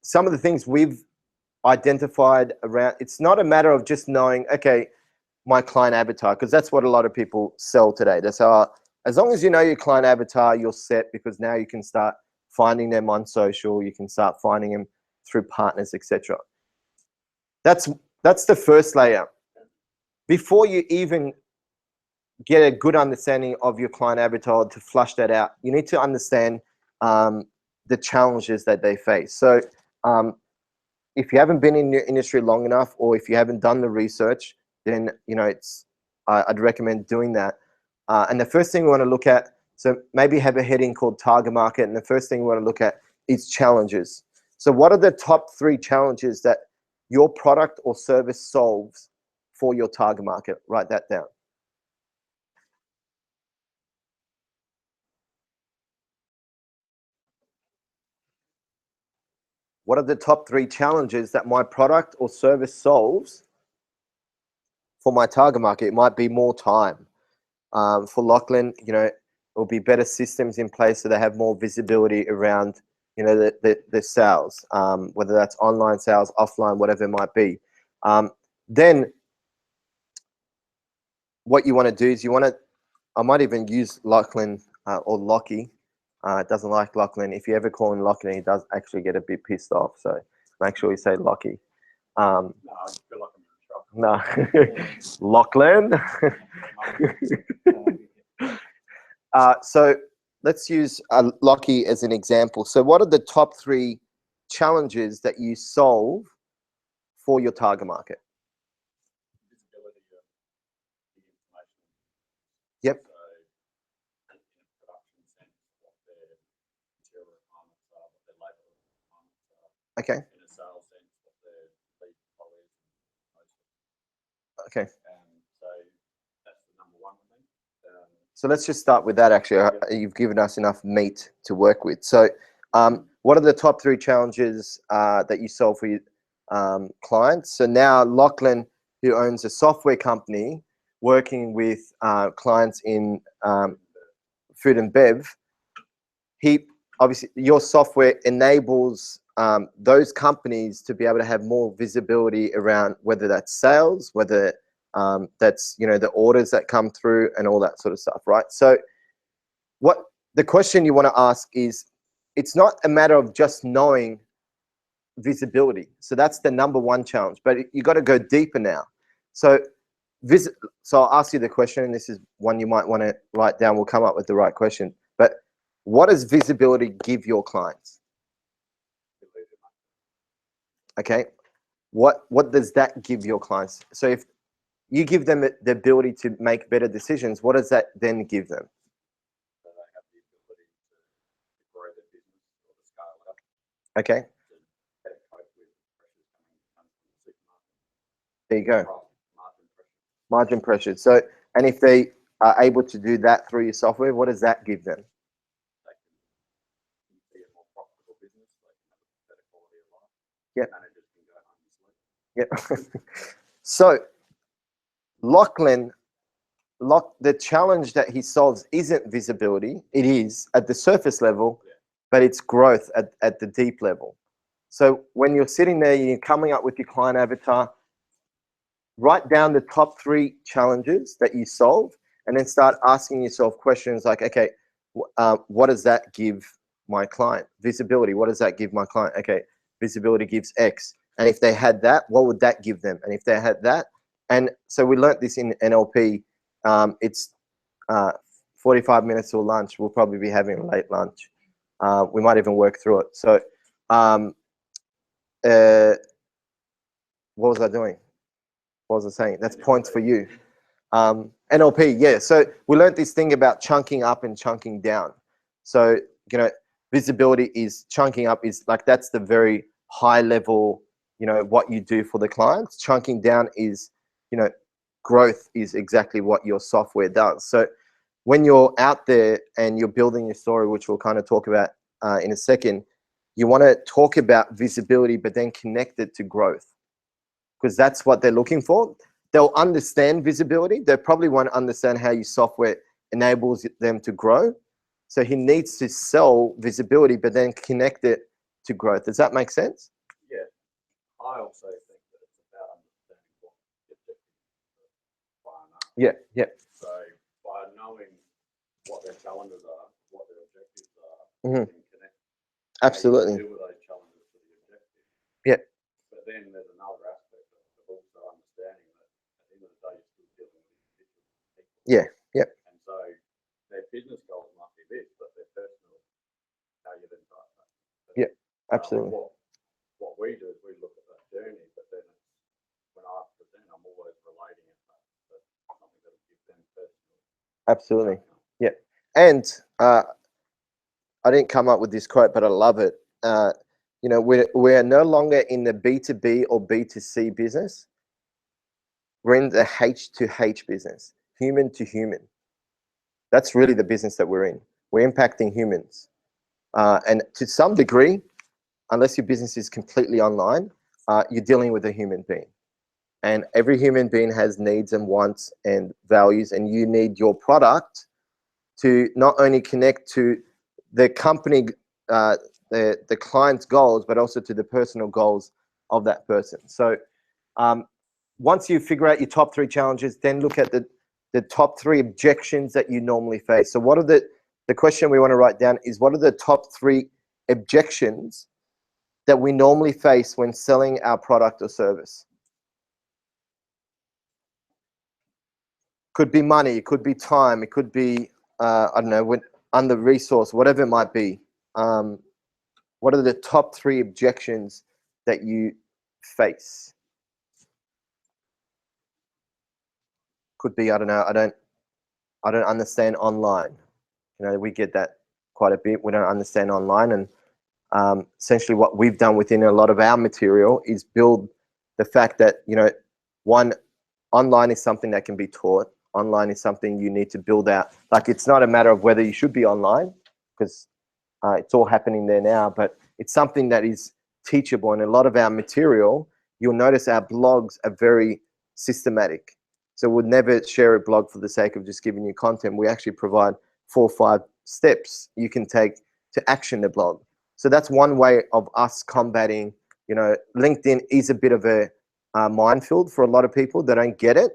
some of the things we've identified around, it's not a matter of just knowing, okay, my client avatar, because that's what a lot of people sell today. That's how, as long as you know your client avatar, you're set, because now you can start finding them on social, you can start finding them through partners, etc. That's the first layer. before you even get a good understanding of your client avatar to flush that out, you need to understand the challenges that they face. So if you haven't been in your industry long enough, or if you haven't done the research, then I'd recommend doing that. And the first thing we want to look at, so maybe have a heading called target market, and the first thing we want to look at is challenges. So what are the top 3 challenges that your product or service solves for your target market? Write that down. What are the top 3 challenges that my product or service solves for my target market? It might be more time. For Lachlan, it will be better systems in place so they have more visibility around, the sales, whether that's online sales, offline, whatever it might be. Then what you want to do is I might even use Lachlan or Lockie. It doesn't like Lachlan. If you ever call him Lachlan, he does actually get a bit pissed off. So make sure you say Lockie. No, I feel like I'm in trouble. No, Lachlan. So let's use Lockie as an example. So what are the top 3 challenges that you solve for your target market? Visibility of the information. Yep. So, in a production sense, what their material requirements are, what their labour requirements are. Okay. In a sales sense, what their lead quality is. Okay. So that's the number 1 thing. So let's just start with that. Actually, you've given us enough meat to work with. So what are the top 3 challenges that you solve for your clients? So now Lachlan, who owns a software company working with clients in food and bev, obviously your software enables those companies to be able to have more visibility around whether that's sales, whether that's the orders that come through and all that sort of stuff, right? So what the question you want to ask is, it's not a matter of just knowing visibility. So that's the number 1 challenge, but you got to go deeper now. So I'll ask you the question, and this is one you might want to write down. We'll come up with the right question. But what does visibility give your clients? Okay. What does that give your clients? So if you give them the ability to make better decisions, what does that then give them? So they have the ability to grow their business or to scale it up. Okay. To better cope with pressures coming from the supermarket. There you go. Margin pressure. Margin pressure. So, and if they are able to do that through your software, what does that give them? They can be a more profitable business. They can have a better quality of life. Yep. Managers can go home and sleep. Yep. So Lachlan, the challenge that he solves isn't visibility. It is at the surface level, but it's growth at the deep level. So when you're sitting there, you're coming up with your client avatar, write down the top 3 challenges that you solve, and then start asking yourself questions like, okay, what does that give my client? Visibility, what does that give my client? Okay, visibility gives X. And if they had that, what would that give them? And if they had that, and so we learnt this in NLP, it's 45 minutes till lunch. We'll probably be having a late lunch. We might even work through it. So what was I doing? What was I saying? That's points for you. NLP, yeah. So we learned this thing about chunking up and chunking down. So, visibility is chunking up is like, that's the very high level, what you do for the clients. Chunking down is, growth is exactly what your software does. So when you're out there and you're building your story, which we'll kind of talk about in a second, you want to talk about visibility, but then connect it to growth, because that's what they're looking for. They'll understand visibility. They probably won't understand how your software enables them to grow. So he needs to sell visibility, but then connect it to growth. Does that make sense? Yeah. I also think that it's about understanding what the objectives of the client are. Yeah, yeah. So by knowing what their challenges are, what their objectives are, Mhm. you can connect Absolutely. how you deal with those challenges to the objective. Yeah. But then there's another aspect of also understanding that at the end of the day, you're still Yeah, yeah. And so their business goals might be this, but their personal, how you then type that. Yeah, absolutely. What we do is we look at that journey, but then when I present, I'm always relating it back to something that will give them personal. Absolutely. Yeah. And I didn't come up with this quote, but I love it. You know, we're no longer in the B2B or B2C business. We're in the H to H business, human to human. That's really the business that we're in. We're impacting humans. And to some degree, unless your business is completely online, you're dealing with a human being. And every human being has needs and wants and values, and you need your product to not only connect to the company, the client's goals, but also to the personal goals of that person. So once you figure out your top 3 challenges, then look at the top 3 objections that you normally face. So what are the question we want to write down is, what are the top 3 objections that we normally face when selling our product or service? Could be money, it could be time, it could be, I don't know, under resource, whatever it might be. What are the top 3 objections that you face? Could be, I don't know, I don't understand online. You know, we get that quite a bit. We don't understand online. And essentially what we've done within a lot of our material is build the fact that, you know, one, online is something that can be taught. Online is something you need to build out. Like, it's not a matter of whether you should be online, because it's all happening there now, but it's something that is teachable. And a lot of our material, you'll notice our blogs are very systematic. So we'll never share a blog for the sake of just giving you content. We actually provide 4 or 5 steps you can take to action the blog. So that's one way of us combating, you know, LinkedIn is a bit of a minefield for a lot of people that don't get it.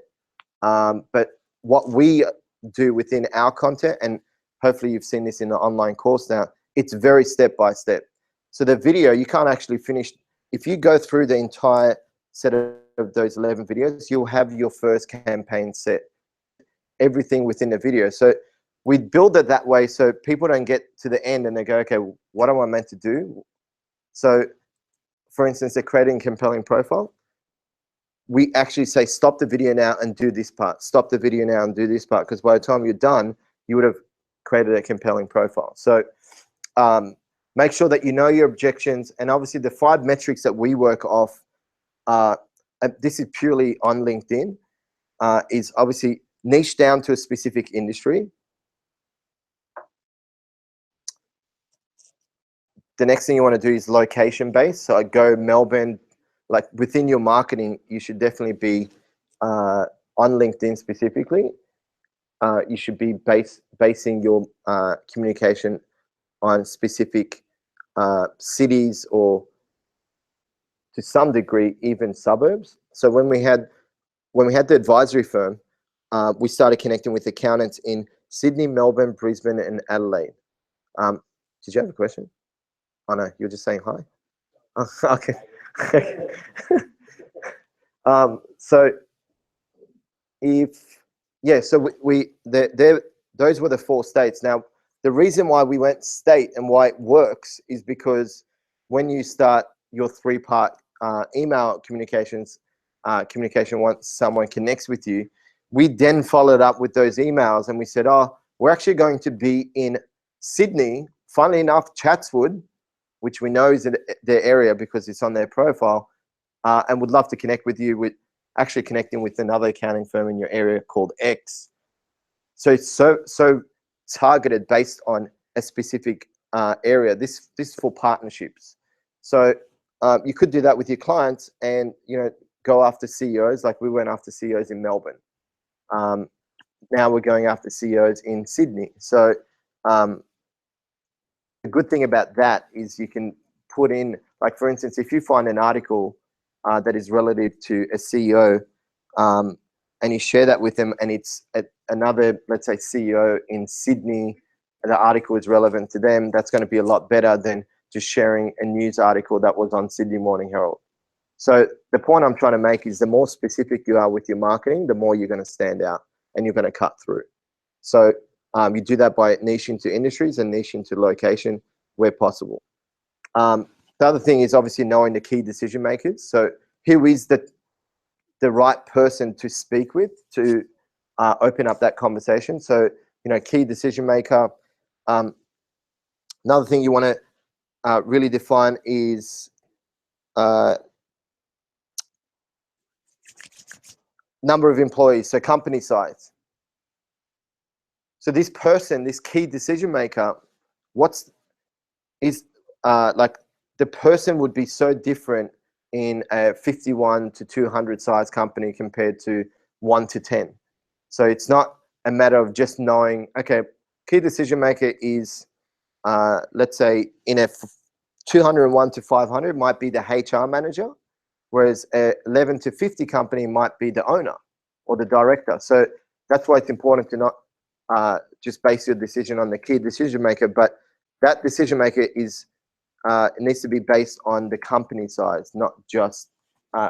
But what we do within our content, and hopefully you've seen this in the online course now, it's very step by step. So the video, you can't actually finish. If you go through the entire set of those 11 videos, you'll have your first campaign set, everything within the video. So we build it that way so people don't get to the end and they go, okay, what am I meant to do? So for instance, they're creating a compelling profile. We actually say, stop the video now and do this part. Stop the video now and do this part. Because by the time you're done, you would have created a compelling profile. So make sure that you know your objections. And obviously the 5 metrics that we work off, this is purely on LinkedIn, is obviously niche down to a specific industry. The next thing you want to do is location based. So I go Melbourne. Like within your marketing, you should definitely be on LinkedIn specifically. You should be basing your communication on specific cities, or to some degree even suburbs. So when we had the advisory firm, we started connecting with accountants in Sydney, Melbourne, Brisbane, and Adelaide. Did you have a question? Oh no, you're just saying hi. Oh, okay. So those were the 4 states. Now, the reason why we went state and why it works is because when you start your 3-part email communication once someone connects with you, we then followed up with those emails and we said, oh, we're actually going to be in Sydney, funnily enough, Chatswood, which we know is their area because it's on their profile, and would love to connect with you with actually connecting with another accounting firm in your area called X. So it's so targeted based on a specific area. This for partnerships. So you could do that with your clients, and you know, go after CEOs like we went after CEOs in Melbourne. Now we're going after CEOs in Sydney. So the good thing about that is you can put in, like for instance, if you find an article that is relative to a CEO, and you share that with them, and it's another, let's say, CEO in Sydney, and the article is relevant to them, that's going to be a lot better than just sharing a news article that was on Sydney Morning Herald. So the point I'm trying to make is the more specific you are with your marketing, the more you're going to stand out. and you're going to cut through. So you do that by niche into industries and niche into location where possible. The other thing is obviously knowing the key decision makers. So who is the right person to speak with to open up that conversation? So, key decision maker. Another thing you want to really define is number of employees, so company size. So this person, this key decision maker, like the person would be so different in a 51 to 200 size company compared to 1 to 10. So it's not a matter of just knowing, okay, key decision maker is, let's say in a 201 to 500 might be the HR manager, whereas a 11 to 50 company might be the owner or the director. So that's why it's important to not just base your decision on the key decision maker, but that decision maker is it needs to be based on the company size, not just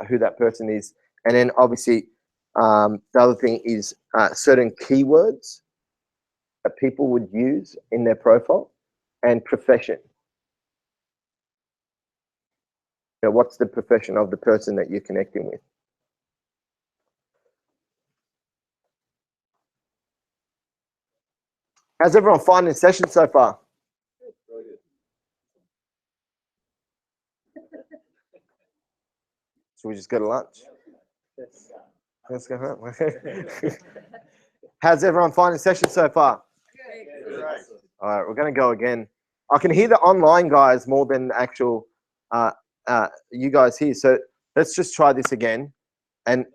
who that person is. And then obviously the other thing is certain keywords that people would use in their profile, and profession. What's the profession of the person that you're connecting with? How's everyone finding the session so far? Should we just go to lunch? Let's go home. How's everyone finding the session so far? All right, we're going to go again. I can hear the online guys more than the actual you guys here. So let's just try this again. And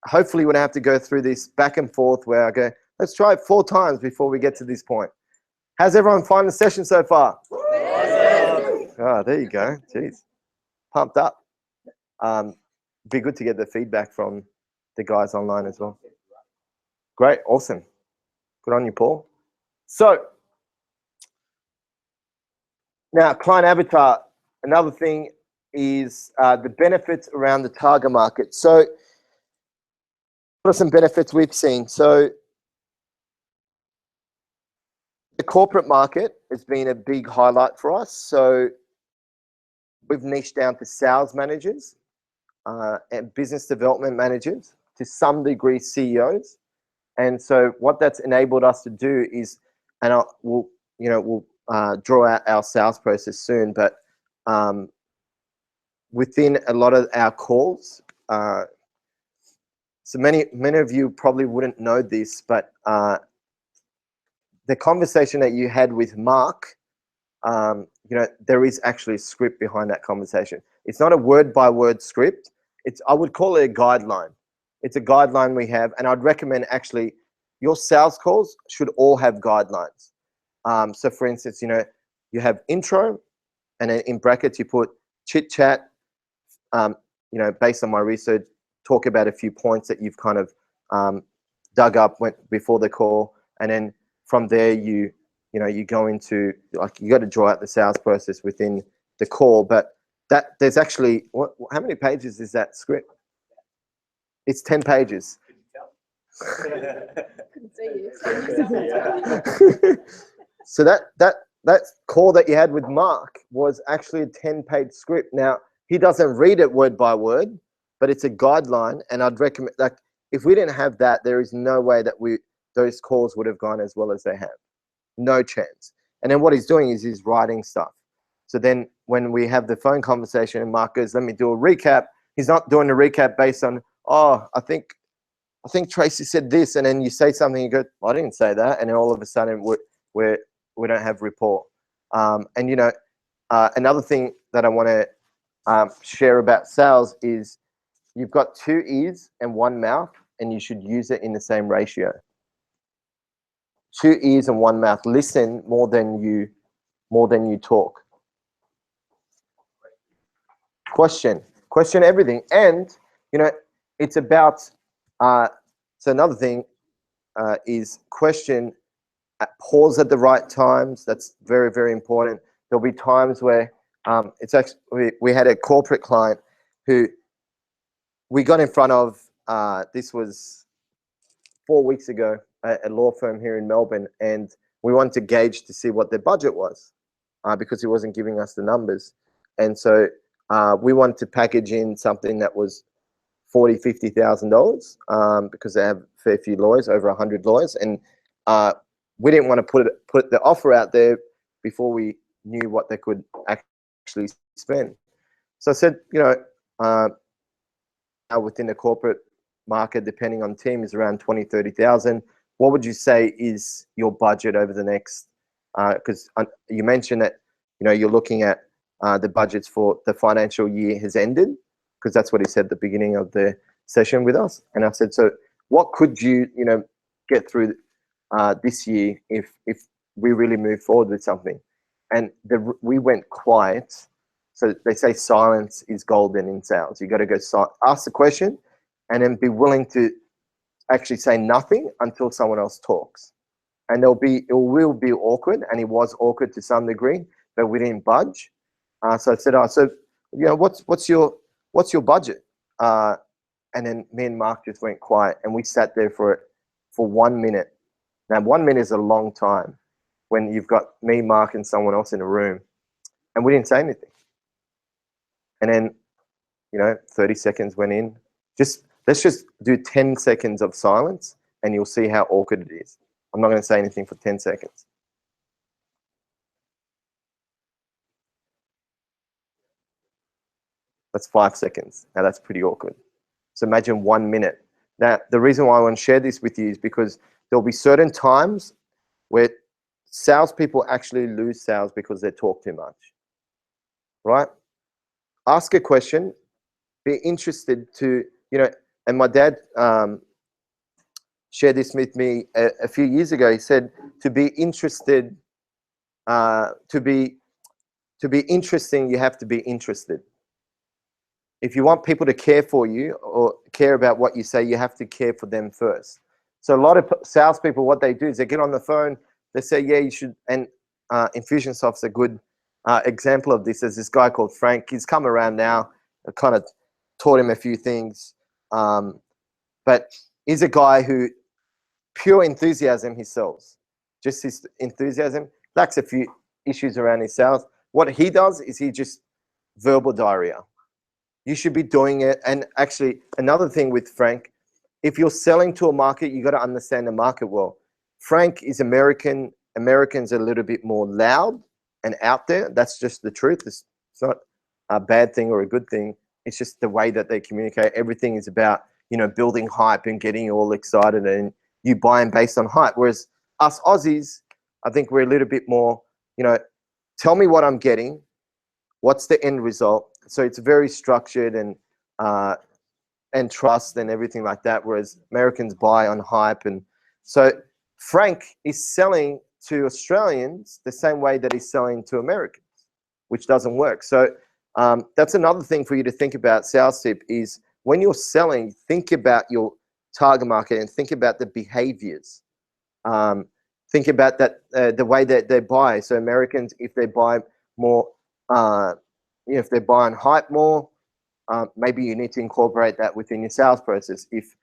hopefully we don't have to go through this back and forth where I go, let's try it 4 times before we get to this point. How's everyone finding the session so far? Oh, there you go. Jeez. Pumped up. Be good to get the feedback from the guys online as well. Great. Awesome. Good on you, Paul. So now client avatar, another thing is the benefits around the target market. So what are some benefits we've seen? So the corporate market has been a big highlight for us. So we've niched down to sales managers and business development managers, to some degree CEOs. And so what that's enabled us to do is, and we'll draw out our sales process soon, but within a lot of our calls, so many of you probably wouldn't know this, but the conversation that you had with Mark, there is actually a script behind that conversation. It's not a word-by-word script. I would call it a guideline. It's a guideline we have, and I'd recommend actually your sales calls should all have guidelines. So for instance, you have intro, and then in brackets you put chit chat. Based on my research, talk about a few points that you've kind of dug up before the call, and then from there you go into, like, you got to draw out the sales process within the call. But there's actually how many pages is that script? It's 10 pages. Couldn't see you. So that call that you had with Mark was actually a 10-page script. Now, he doesn't read it word by word, but it's a guideline, and I'd recommend, like, if we didn't have that, there is no way that those calls would have gone as well as they have. No chance. And then what he's doing is he's writing stuff. So then when we have the phone conversation and Mark goes, let me do a recap, he's not doing a recap based on, oh, I think Tracy said this, and then you say something, you go, I didn't say that, and then all of a sudden we don't have rapport. Another thing that I want to share about sales is you've got 2 ears and 1 mouth, and you should use it in the same ratio. 2 ears and 1 mouth. Listen more than you talk. Question everything. And it's about so another thing is question, pause at the right times. That's very, very important. There'll be times where it's actually, we had a corporate client who we got in front of, this was 4 weeks ago at a law firm here in Melbourne, and we wanted to gauge to see what their budget was because he wasn't giving us the numbers. And so we wanted to package in something that was $40,000, $50,000 because they have a fair few lawyers, over 100 lawyers, and we didn't want to put the offer out there before we knew what they could actually spend. So I said, you know, within the corporate market, depending on team, is around 20, 30,000. What would you say is your budget over the next? Because you mentioned that, you know, you're looking at the budgets for the financial year has ended, because that's what he said at the beginning of the session with us. And I said, so what could you, you know, get through this year if we really move forward with something? And we went quiet. So they say silence is golden in sales. You got to go ask the question and then be willing to actually say nothing until someone else talks. And it will be awkward, and it was awkward to some degree, but we didn't budge. So I said, you know, what's your budget? And then me and Mark just went quiet, and we sat there for 1 minute. Now 1 minute is a long time when you've got me, Mark, and someone else in a room, and we didn't say anything. And then, you know, 30 seconds went in. Let's just do 10 seconds of silence, and you'll see how awkward it is. I'm not going to say anything for 10 seconds. That's 5 seconds. Now that's pretty awkward. So imagine 1 minute. Now, the reason why I want to share this with you is because there'll be certain times where salespeople actually lose sales because they talk too much, right? Ask a question, be interested to, you know, and my dad shared this with me a few years ago. He said, to be interested, to be interesting, you have to be interested. If you want people to care for you or care about what you say, you have to care for them first. So a lot of salespeople, what they do is they get on the phone, they say, yeah, you should, and Infusionsoft's a good example of this. There's this guy called Frank. He's come around now. I kind of taught him a few things. But he's a guy who, pure enthusiasm, he sells. Just his enthusiasm. Lacks a few issues around his sales. What he does is he just verbal diarrhea. You should be doing it. And actually, another thing with Frank, if you're selling to a market, you got to understand the market well. Frank is American. Americans are a little bit more loud and out there. That's just the truth. It's not a bad thing or a good thing. It's just the way that they communicate. Everything is about, you know, building hype and getting you all excited, and you buying based on hype. Whereas us Aussies, I think we're a little bit more, you know, tell me what I'm getting. What's the end result? So it's very structured and trust and everything like that. Whereas Americans buy on hype. And so Frank is selling to Australians the same way that he's selling to Americans, which doesn't work. So that's another thing for you to think about. Sales tip is when you're selling, think about your target market and think about the behaviors. Think about that the way that they buy. So Americans, if they buy more, you know, if they buy on hype more, maybe you need to incorporate that within your sales process. If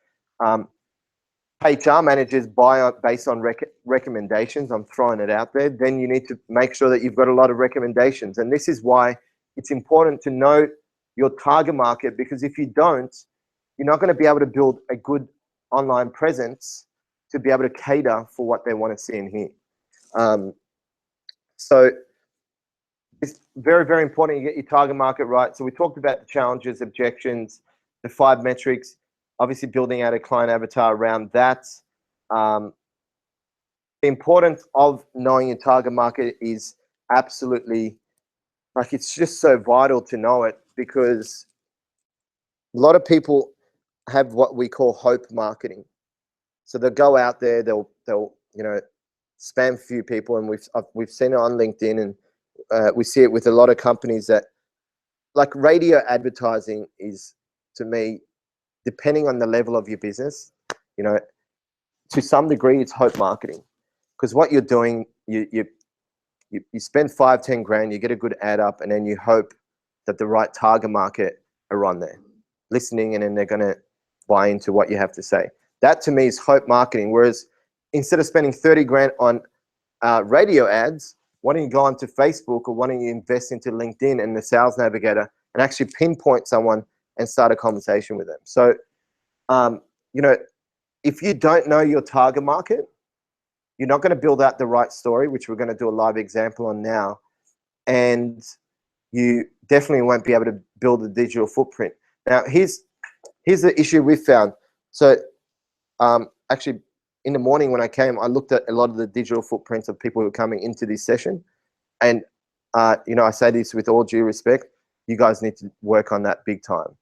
HR managers buy based on recommendations, I'm throwing it out there, then you need to make sure that you've got a lot of recommendations. And this is why it's important to know your target market, because if you don't, you're not going to be able to build a good online presence to be able to cater for what they want to see and hear. So it's very, very important you get your target market right. So we talked about the challenges, objections, the 5 metrics, obviously building out a client avatar around that. The importance of knowing your target market is absolutely, like, it's just so vital to know it, because a lot of people have what we call hope marketing. So they'll go out there, they'll you know, spam a few people, and we've seen it on LinkedIn, and we see it with a lot of companies that, like, radio advertising is, to me, depending on the level of your business, you know, to some degree, it's hope marketing, because what you're doing, you spend 5-10 grand, you get a good ad up, and then you hope that the right target market are on there listening, and then they're going to buy into what you have to say. That to me is hope marketing. Whereas instead of spending 30 grand on radio ads, why don't you go onto Facebook, or why don't you invest into LinkedIn and the Sales Navigator and actually pinpoint someone and start a conversation with them? So, you know, if you don't know your target market, you're not going to build out the right story, which we're going to do a live example on now. And you definitely won't be able to build a digital footprint. Now, here's the issue we've found. So actually, in the morning when I came, I looked at a lot of the digital footprints of people who are coming into this session. And, you know, I say this with all due respect, you guys need to work on that big time.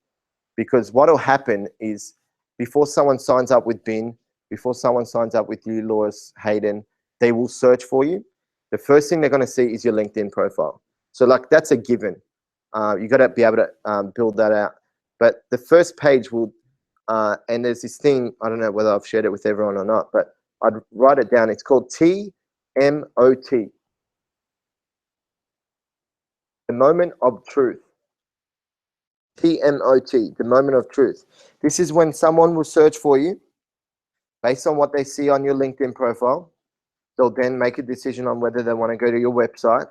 Because what will happen is before someone signs up with Ben, before someone signs up with you, Lois, Hayden, they will search for you. The first thing they're going to see is your LinkedIn profile. So like that's a given. You got to be able to build that out. But the first page will, and there's this thing, I don't know whether I've shared it with everyone or not, but I'd write it down. It's called TMOT. The moment of truth. TMOT, the moment of truth. This is when someone will search for you based on what they see on your LinkedIn profile. They'll then make a decision on whether they want to go to your website.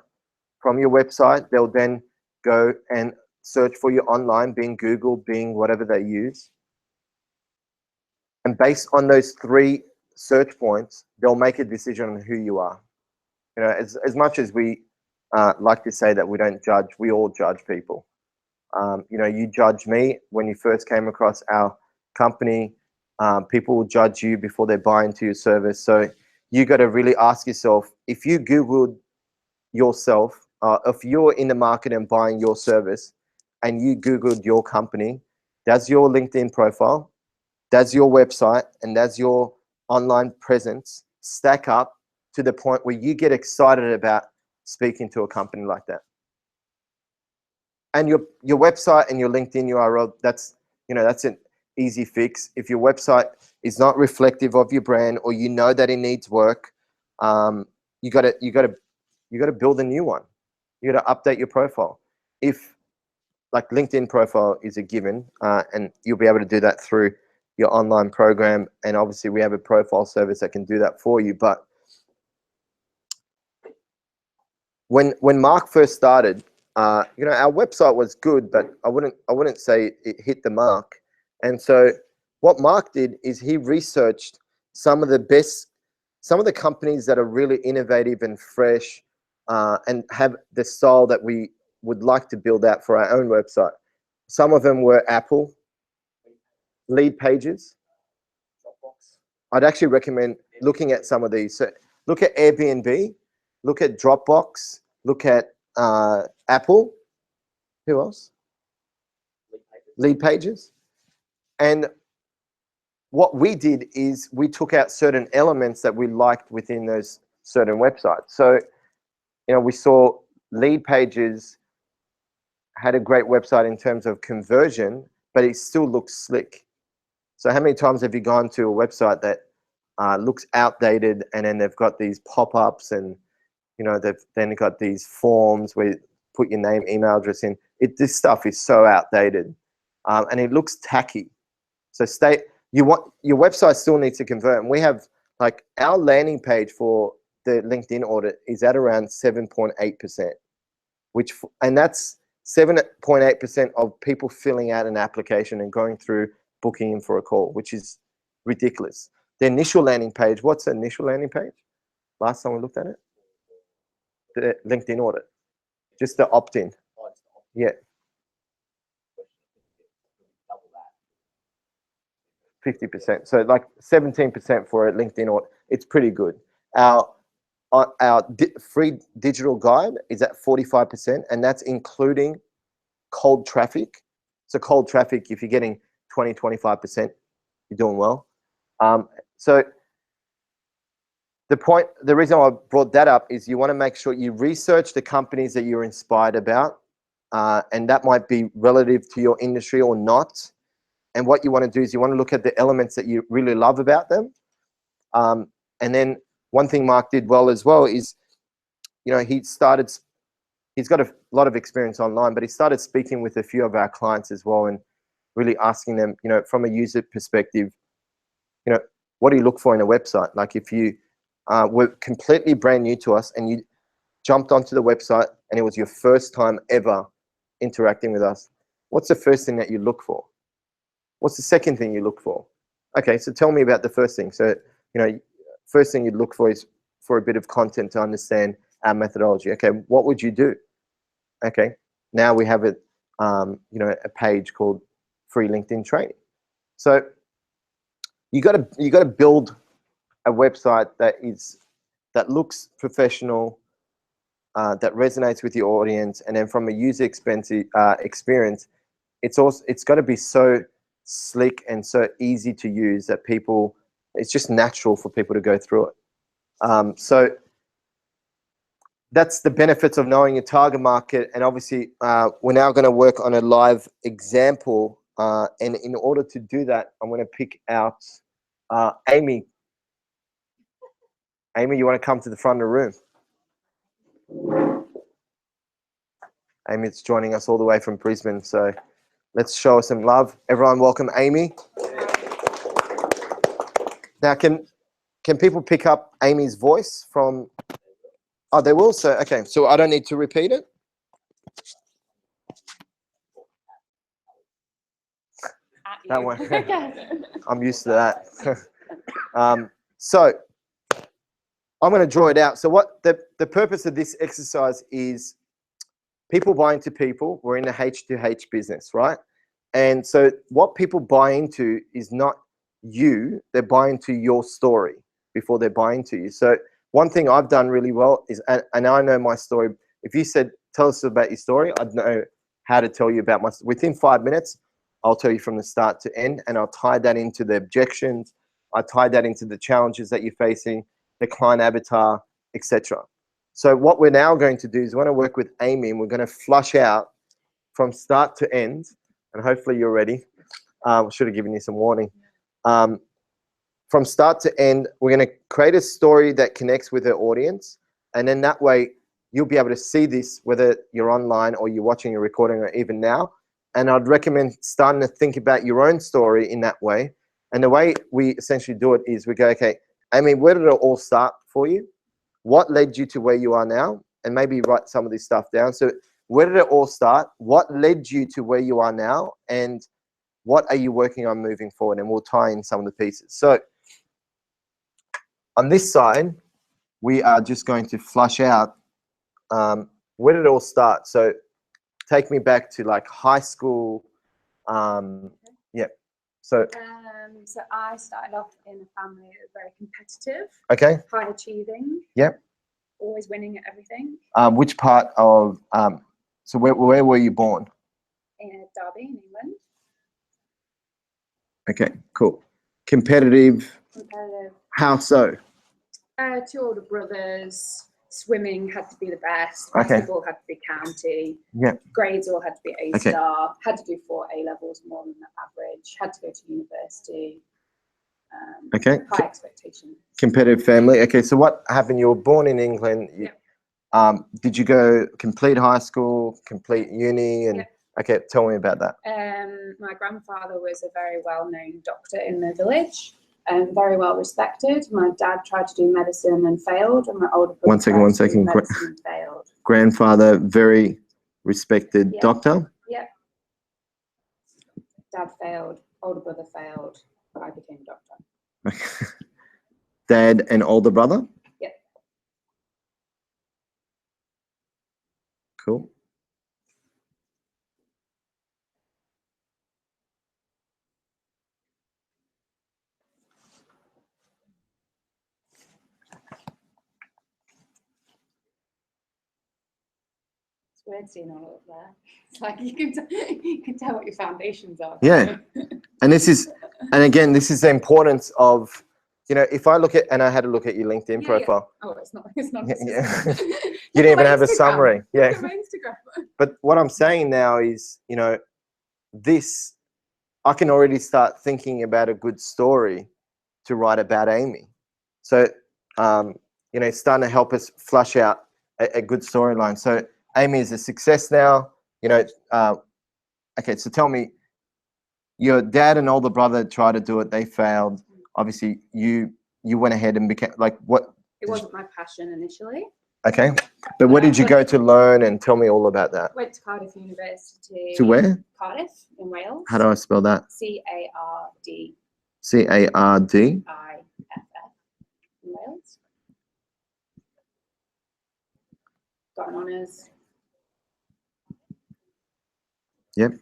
From your website, they'll then go and search for you online, being Google, being whatever they use. And based on those 3 search points, they'll make a decision on who you are. You know, as much as we like to say that we don't judge, we all judge people. You know, you judge me when you first came across our company. People will judge you before they buy into your service. So you got to really ask yourself, if you Googled yourself, if you're in the market and buying your service and you Googled your company, does your LinkedIn profile, does your website, and does your online presence stack up to the point where you get excited about speaking to a company like that? And your website and your LinkedIn URL, that's, you know, that's an easy fix. If your website is not reflective of your brand, or you know that it needs work, you got to build a new one. You got to update your profile. If like LinkedIn profile is a given, and you'll be able to do that through your online program. And obviously we have a profile service that can do that for you. But when Mark first started, you know, our website was good, but I wouldn't say it hit the mark. And so what Mark did is he researched some of the companies that are really innovative and fresh, and have the style that we would like to build out for our own website. Some of them were Apple, Lead Pages. I'd actually recommend looking at some of these. So look at Airbnb, look at Dropbox, look at Apple. Who else? Lead Pages. And what we did is we took out certain elements that we liked within those certain websites. So, you know, we saw Lead Pages had a great website in terms of conversion, but it still looks slick. So how many times have you gone to a website that looks outdated, and then they've got these pop-ups, and you know, they've then got these forms where you put your name, email address in. This stuff is so outdated, and it looks tacky. So your website still needs to convert. And we have, like, our landing page for the LinkedIn audit is at around 7.8%, and that's 7.8% of people filling out an application and going through booking in for a call, which is ridiculous. The initial landing page, what's the initial landing page? Last time we looked at it? The LinkedIn audit, just the opt-in. Yeah. 50%. So like 17% for a LinkedIn audit. It's pretty good. Our free digital guide is at 45%, and that's including cold traffic. So cold traffic, if you're getting 20, 25%, you're doing well. So the reason I brought that up is you want to make sure you research the companies that you're inspired about, and that might be relative to your industry or not. And what you want to do is you want to look at the elements that you really love about them. And then one thing Mark did well as well is, you know, he's got a lot of experience online, but he started speaking with a few of our clients as well, and really asking them, you know, from a user perspective, what do you look for in a website? Like if you were completely brand new to us and you jumped onto the website and it was your first time ever interacting with us, what's the first thing that you look for? What's the second thing you look for? Okay, so tell me about the first thing. So, first thing you'd look for is for a bit of content to understand our methodology. Okay, what would you do? Okay, now we have a page called Free LinkedIn Training. So you got to build a website that looks professional, that resonates with your audience, and then from a user experience, it's got to be so slick and so easy to use that it's just natural for people to go through it. So that's the benefits of knowing your target market. And obviously, we're now going to work on a live example. And in order to do that, I'm going to pick out Amy. Amy, you want to come to the front of the room? Amy's joining us all the way from Brisbane. So let's show her some love. Everyone welcome Amy. Now, can people pick up Amy's voice from... Oh, they will? So, okay. So I don't need to repeat it? That one. I'm used to that. So I'm going to draw it out. So what the purpose of this exercise is, people buy into people. We're in the H2H business, right? And so what people buy into is not you. They're buying into your story before they buy into you. So one thing I've done really well is, and I know my story. If you said, tell us about your story, I'd know how to tell you about my, within 5 minutes, I'll tell you from the start to end, and I'll tie that into the objections. I tie that into the challenges that you're facing, the client avatar, etc. So what we're now going to do is we're going to work with Amy, and we're going to flush out from start to end, and hopefully you're ready. Should have given you some warning. From start to end, we're going to create a story that connects with her audience, and then that way you'll be able to see this whether you're online or you're watching a recording or even now. And I'd recommend starting to think about your own story in that way. And the way we essentially do it is we go, okay, Amy, where did it all start for you? What led you to where you are now? And maybe write some of this stuff down. So where did it all start? What led you to where you are now? And what are you working on moving forward? And we'll tie in some of the pieces. So on this side, we are just going to flush out where did it all start? So take me back to like high school. Yeah. So I started off in a family that was very competitive. Okay. High achieving. Yep. Always winning at everything. Which part of so where were you born? In Derby, in England. Okay, cool. Competitive. Competitive. How so? 2 older brothers. Swimming had to be the best. Okay. Basketball had to be county. Yeah. Grades all had to be A Okay. star. Had to do 4 A levels more than the average. Had to go to university. Okay. High expectations. Competitive family. Okay, so what happened? You were born in England. Yeah. Did you go complete high school, complete uni? And Yeah. Okay, tell me about that. My grandfather was a very well-known doctor in the village and very well respected. My dad tried to do medicine and failed, and my older brother One second. tried to do medicine and failed. Grandfather, very respected Yeah. doctor. Yeah. Dad failed, older brother failed. I became a doctor. Dad and older brother? Yep. Cool. It's weird seeing all of that. It's like you can tell what your foundations are. Yeah. And this is, and again, this is the importance of, if I look at, and I had a look at your LinkedIn profile. Oh, it's not. It's not. Yeah. You didn't even have a summary. Yeah. Look at my Instagram. But what I'm saying now is, this, I can already start thinking about a good story to write about Amy. So, it's starting to help us flush out a good storyline. So Amy is a success now, okay, so tell me, your dad and older brother tried to do it, they failed. obviously you went ahead and became like what? It wasn't my passion initially. Okay, but what did you go to learn, and tell me all about that? Went to Cardiff University. To where? Cardiff in Wales. How do I spell that? C-A-R-D. C-A-R-D-I-F-F in Wales. Got an honours. Yep.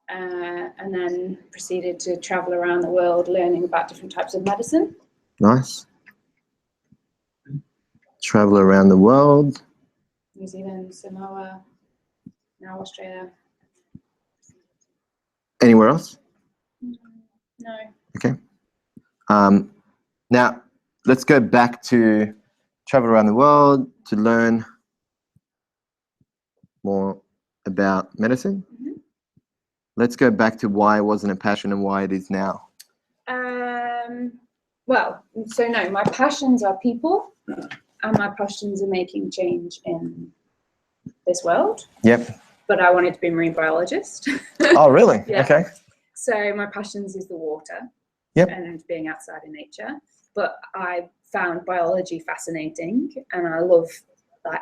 And then proceeded to travel around the world learning about different types of medicine. Nice. Travel around the world. New Zealand, Samoa, now Australia. Anywhere else? No. Okay. Now, let's go back to travel around the world to learn more about medicine. Mm-hmm. Let's go back to why it wasn't a passion and why it is now. Well, so no, my passions are people and my passions are making change in this world. Yep. But I wanted to be a marine biologist. Oh, really? Yeah. Okay. So my passions is the water. Yep. And being outside in nature. But I found biology fascinating and I love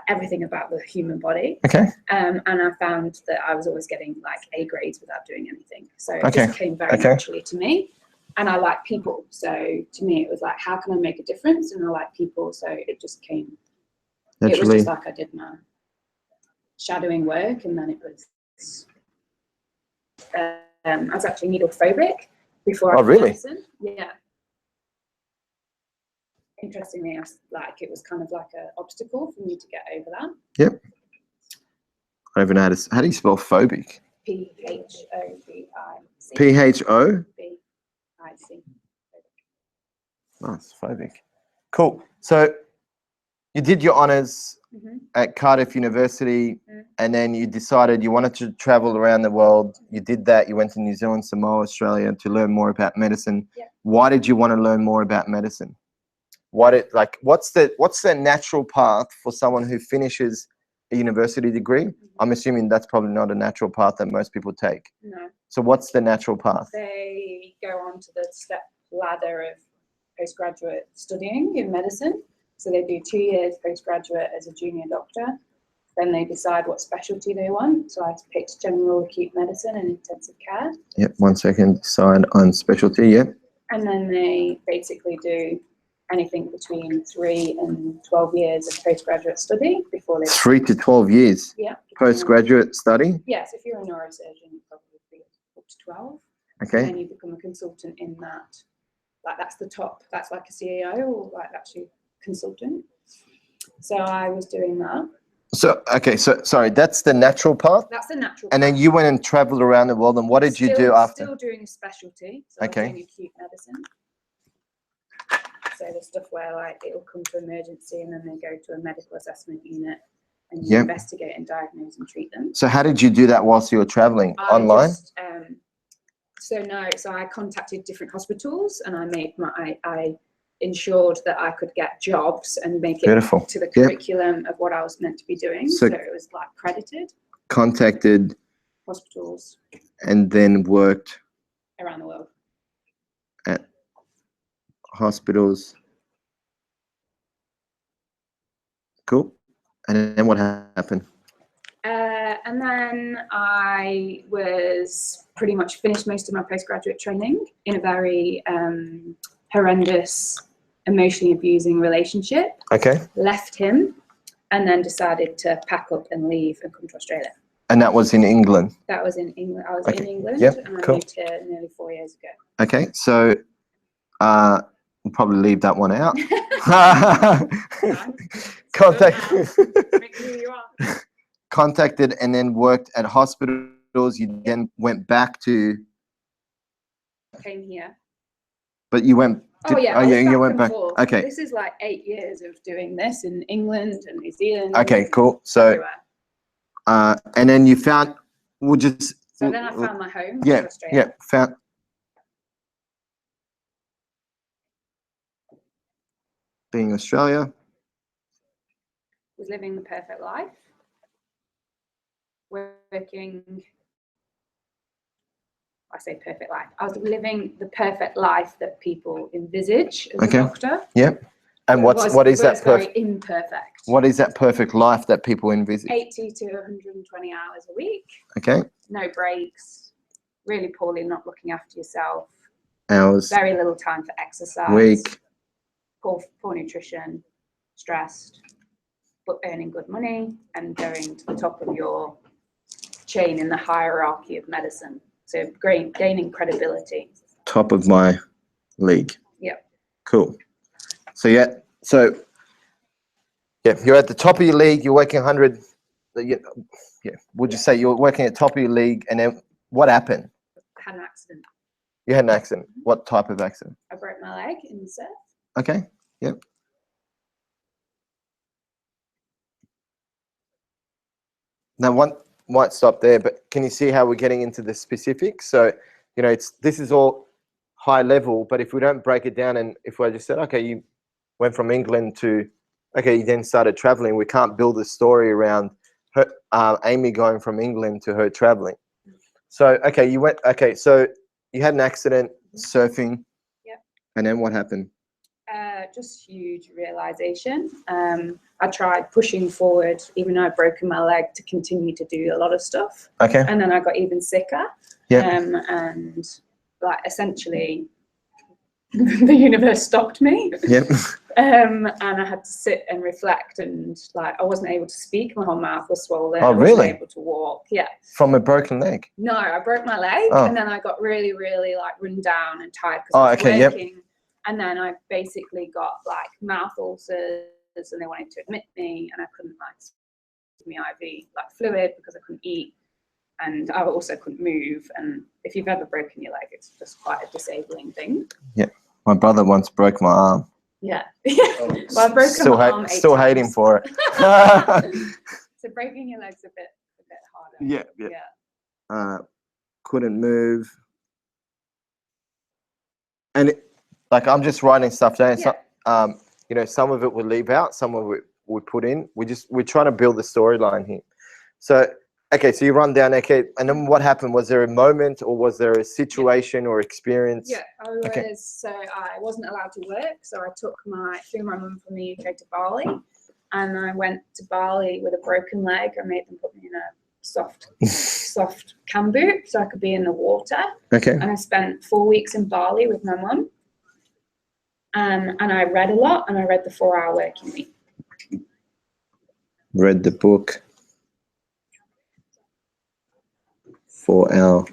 everything about the human body. Okay. And I found that I was always getting like A grades without doing anything. So it Okay. just came very naturally to me. And I like people. So to me, it was like, how can I make a difference? And I like people. So it just came. Naturally. It was just like I did my shadowing work. And then it was, I was actually needle phobic before I did really? medicine. Yeah. Interestingly, it was kind of like an obstacle for me to get over that. Yep. I don't even know how do you spell phobic? P-H-O-B-I-C. P-H-O? B-I-C. Nice, phobic. Cool. So you did your honours at Cardiff University and then you decided you wanted to travel around the world. You did that. You went to New Zealand, Samoa, Australia to learn more about medicine. Yeah. Why did you want to learn more about medicine? What's the natural path for someone who finishes a university degree? I'm assuming that's probably not a natural path that most people take. No. So what's the natural path? They go on to the step ladder of postgraduate studying in medicine. So they do 2 years postgraduate as a junior doctor. Then they decide what specialty they want. So I picked general acute medicine and intensive care. Yep, 1 second. Decide on specialty, yep. And then they basically do anything between 3 and 12 years of postgraduate study before they... 3 to 12 years? Yeah. Postgraduate study? Yes, if you're a neurosurgeon, you probably be up to 12. Okay. And then you become a consultant in that. Like that's the top, that's like a CEO or like actually consultant. So I was doing that. So, okay, so sorry, that's the natural path? That's the natural And then path. you went and traveled around the world, and what did you do after? Still doing a specialty, so Okay. I was doing acute medicine. So the stuff where like it'll come to emergency and then they go to a medical assessment unit and you investigate and diagnose and treat them. So how did you do that whilst you were traveling? Online? So I contacted different hospitals and I ensured that I could get jobs and make it to the curriculum of what I was meant to be doing. So it was like credited. Contacted hospitals. And then worked around the world. At hospitals. Cool. And then what happened? And then I was pretty much finished most of my postgraduate training in a very horrendous, emotionally abusing relationship. Okay. Left him and then decided to pack up and leave and come to Australia. And that was in England? That was in England. I was in England and I moved here nearly 4 years ago. Okay, so we'll probably leave that one out. Contacted and then worked at hospitals. You then went back to... Came here. But you went... you went back. Forth. Okay. This is like 8 years of doing this in England and New Zealand. Okay, cool. So, and then you found... So then I found my home. Yeah, found... Being Australia. Was living the perfect life. Working. I say perfect life. I was living the perfect life that people envisage as Okay. a doctor. Yep. And what is that very imperfect. What is that perfect life that people envisage? 80 to 120 hours a week. Okay. No breaks. Really poorly not looking after yourself. Hours. Very little time for exercise. Week. Poor nutrition. Stressed. But earning good money and going to the top of your chain in the hierarchy of medicine. So gaining credibility. Top of my league. Yep. Cool. So you're at the top of your league. You're working 100. Would you say you're working at the top of your league? And then what happened? I had an accident. You had an accident. What type of accident? I broke my leg in the surf. Okay. Yep. Now, one might stop there, but can you see how we're getting into the specifics? So, this is all high level, but if we don't break it down, and if I just said, okay, you went from England to, okay, you then started traveling, we can't build a story around her, Amy going from England to her traveling. So, okay, so you had an accident surfing. Yep. And then what happened? Just huge realization. I tried pushing forward, even though I'd broken my leg, to continue to do a lot of stuff. Okay. And then I got even sicker. Yeah. And like essentially the universe stopped me. Yep. And I had to sit and reflect, and like I wasn't able to speak. My whole mouth was swollen. Oh, I wasn't really? able to walk. Yeah. From a broken leg? No, I broke my leg, and then I got really, really like run down and tired because I was working. Yep. And then I basically got like mouth ulcers, and they wanted to admit me, and I couldn't like give me IV like fluid because I couldn't eat, and I also couldn't move. And if you've ever broken your leg, it's just quite a disabling thing. Yeah, my brother once broke my arm. Yeah. Well, I've broken my arm 8 still times. hate him for it. So breaking your leg's a bit harder. Yeah. Couldn't move, and I'm just writing stuff down. So, some of it we leave out, some of it we put in. We're trying to build the storyline here. So, okay, so you run down, okay, and then what happened? Was there a moment, or was there a situation or experience? Yeah, So I wasn't allowed to work, so I flew my mum from the UK to Bali, and I went to Bali with a broken leg. I made them put me in a soft cam boot so I could be in the water. Okay. And I spent 4 weeks in Bali with my mum. And I read a lot, and I read the 4-Hour Working Week. Read the book. 4-Hour.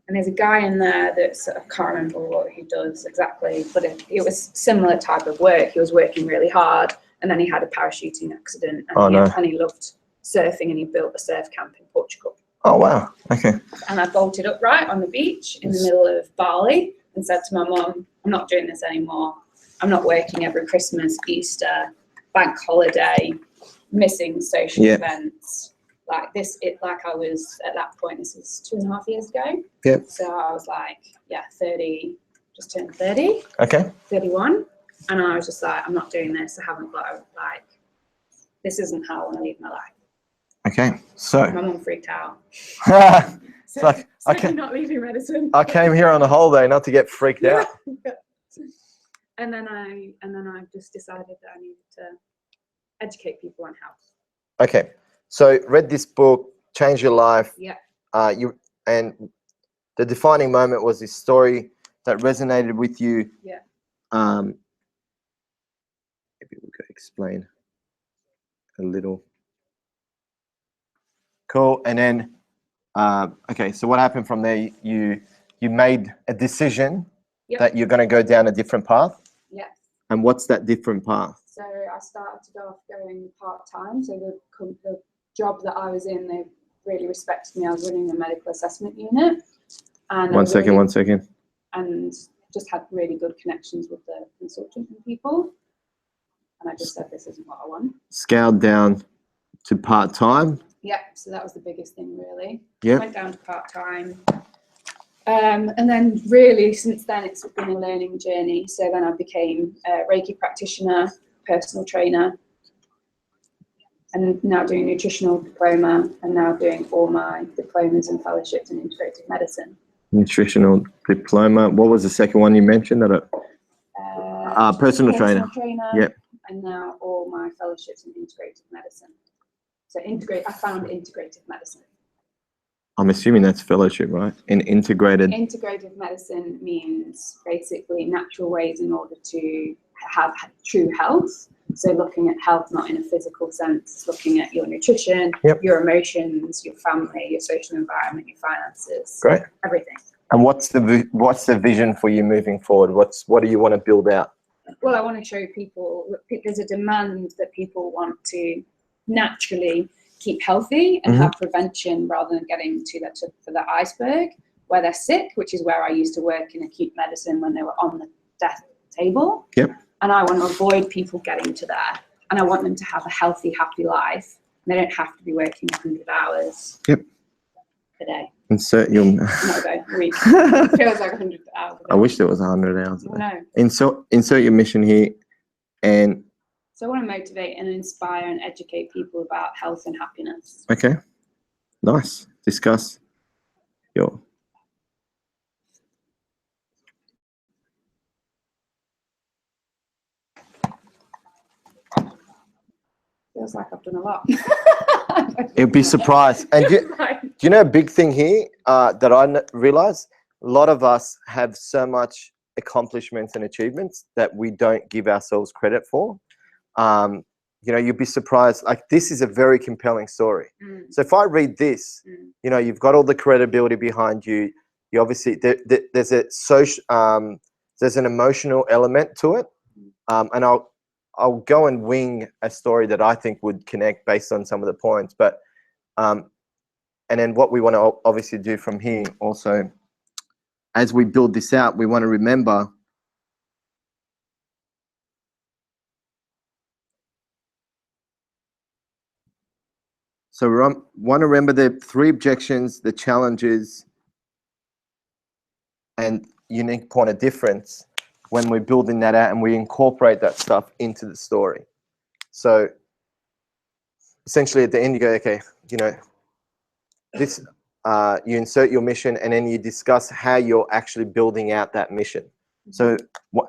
And there's a guy in there that's, I can't remember what he does exactly, but it was similar type of work. He was working really hard, and then he had a parachuting accident, and, and he loved surfing, and he built a surf camp in Portugal. Oh, wow. Okay. And I bolted upright on the beach in the middle of Bali and said to my mum, I'm not doing this anymore. I'm not working every Christmas, Easter, bank holiday, missing social events. Like this, I was at that point, this was 2.5 years ago. Yep. So I was like, 30, just turned 30. Okay. 31. And I was just like, I'm not doing this. I haven't got this isn't how I want to live my life. Okay. So. My mum freaked out. It's like, You're not leaving medicine. I came here on a holiday not to get freaked out. And then I just decided that I needed to educate people on health. Okay. So read this book, changed your life. Yeah. And the defining moment was this story that resonated with you. Yeah. Maybe we could explain a little. Cool. And then, okay, so what happened from there? You made a decision that you're going to go down a different path. Yes. And what's that different path? So I started off going part-time. So the job that I was in, they really respected me. I was running the medical assessment unit. And one second. And just had really good connections with the consultant and people. And I just said, this isn't what I want. Scaled down to part-time. Yeah, so that was the biggest thing, really. Yeah. Went down to part-time. And then really since then it's been a learning journey. So then I became a Reiki practitioner, personal trainer. and now doing nutritional diploma, and now doing all my diplomas and fellowships in integrative medicine. Nutritional diploma. What was the second one you mentioned? Personal trainer. Yep. And now all my fellowships in integrative medicine. So I found integrative medicine. I'm assuming that's fellowship, right? In integrated. Integrative medicine means basically natural ways in order to have true health. So looking at health not in a physical sense, looking at your nutrition, your emotions, your family, your social environment, your finances, great, everything. And what's the vision for you moving forward? What do you want to build out? Well, I want to show people that there's a demand that people want to naturally keep healthy and have prevention rather than getting to the iceberg where they're sick, which is where I used to work in acute medicine when they were on the death table. Yep. And I want to avoid people getting to there. And I want them to have a healthy, happy life. And they don't have to be working 100 hours a day. Insert your... Not a day, a week. It feels like 100 hours a day. I wish there was 100 hours a day. No. Insert your mission here. And so I want to motivate and inspire and educate people about health and happiness. Okay. Nice. Discuss your... Feels like I've done a lot. You'd be surprised. And do you know a big thing here that I realize? A lot of us have so much accomplishments and achievements that we don't give ourselves credit for. You know, you'd be surprised. Like, this is a very compelling story. So if I read this, you know, you've got all the credibility behind you. You obviously, there's a social, there's an emotional element to it. And I'll go and wing a story that I think would connect based on some of the points. But, and then what we want to obviously do from here also, as we build this out, we want to remember so we want to remember the 3 objections, the challenges, and unique point of difference when we're building that out and we incorporate that stuff into the story. So essentially at the end you go, okay, you know, this, you insert your mission and then you discuss how you're actually building out that mission. So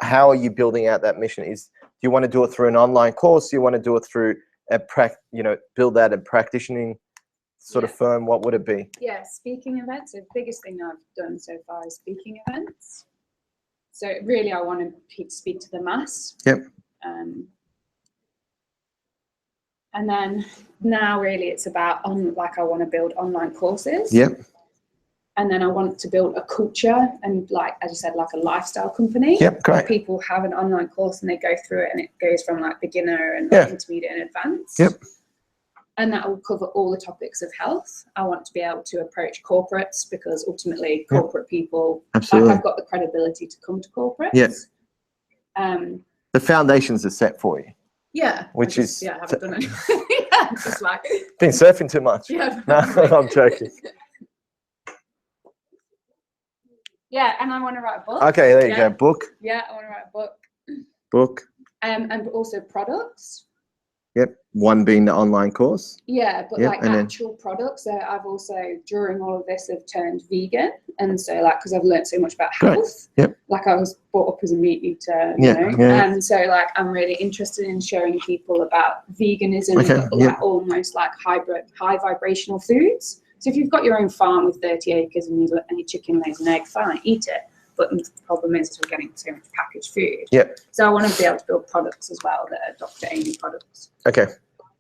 how are you building out that mission? Do you want to do it through an online course? Do you want to do it through build out a practicing sort of firm? What would it be? Yeah, speaking events. The biggest thing I've done so far is speaking events. So really, I want to speak to the mass. Yep. And then now, really, it's about I want to build online courses. Yep. And then I want to build a culture and, like, as you said, like a lifestyle company. Yep, great. People have an online course and they go through it, and it goes from like beginner and intermediate and advanced. Yep. And that will cover all the topics of health. I want to be able to approach corporates because ultimately corporate people, absolutely, like, I've got the credibility to come to corporates. Yes. The foundations are set for you. Yeah. I haven't done anything. Yeah, just like been surfing too much. Yeah. No, I'm joking. Yeah, and I want to write a book. Okay, there you go. Book. Yeah, I want to write a book. Book. And also products. Yep. One being the online course. Yeah, but like actual products. So I've also, during all of this, have turned vegan. And so, like, because I've learned so much about health. Yep. Like, I was brought up as a meat eater, you know. And so, like, I'm really interested in showing people about veganism, like almost like high vibrational foods. So if you've got your own farm with 30 acres and your chicken lays an egg, fine, eat it. But the problem is we're getting so much packaged food. Yep. So I want to be able to build products as well that are Dr. Amy products. Okay,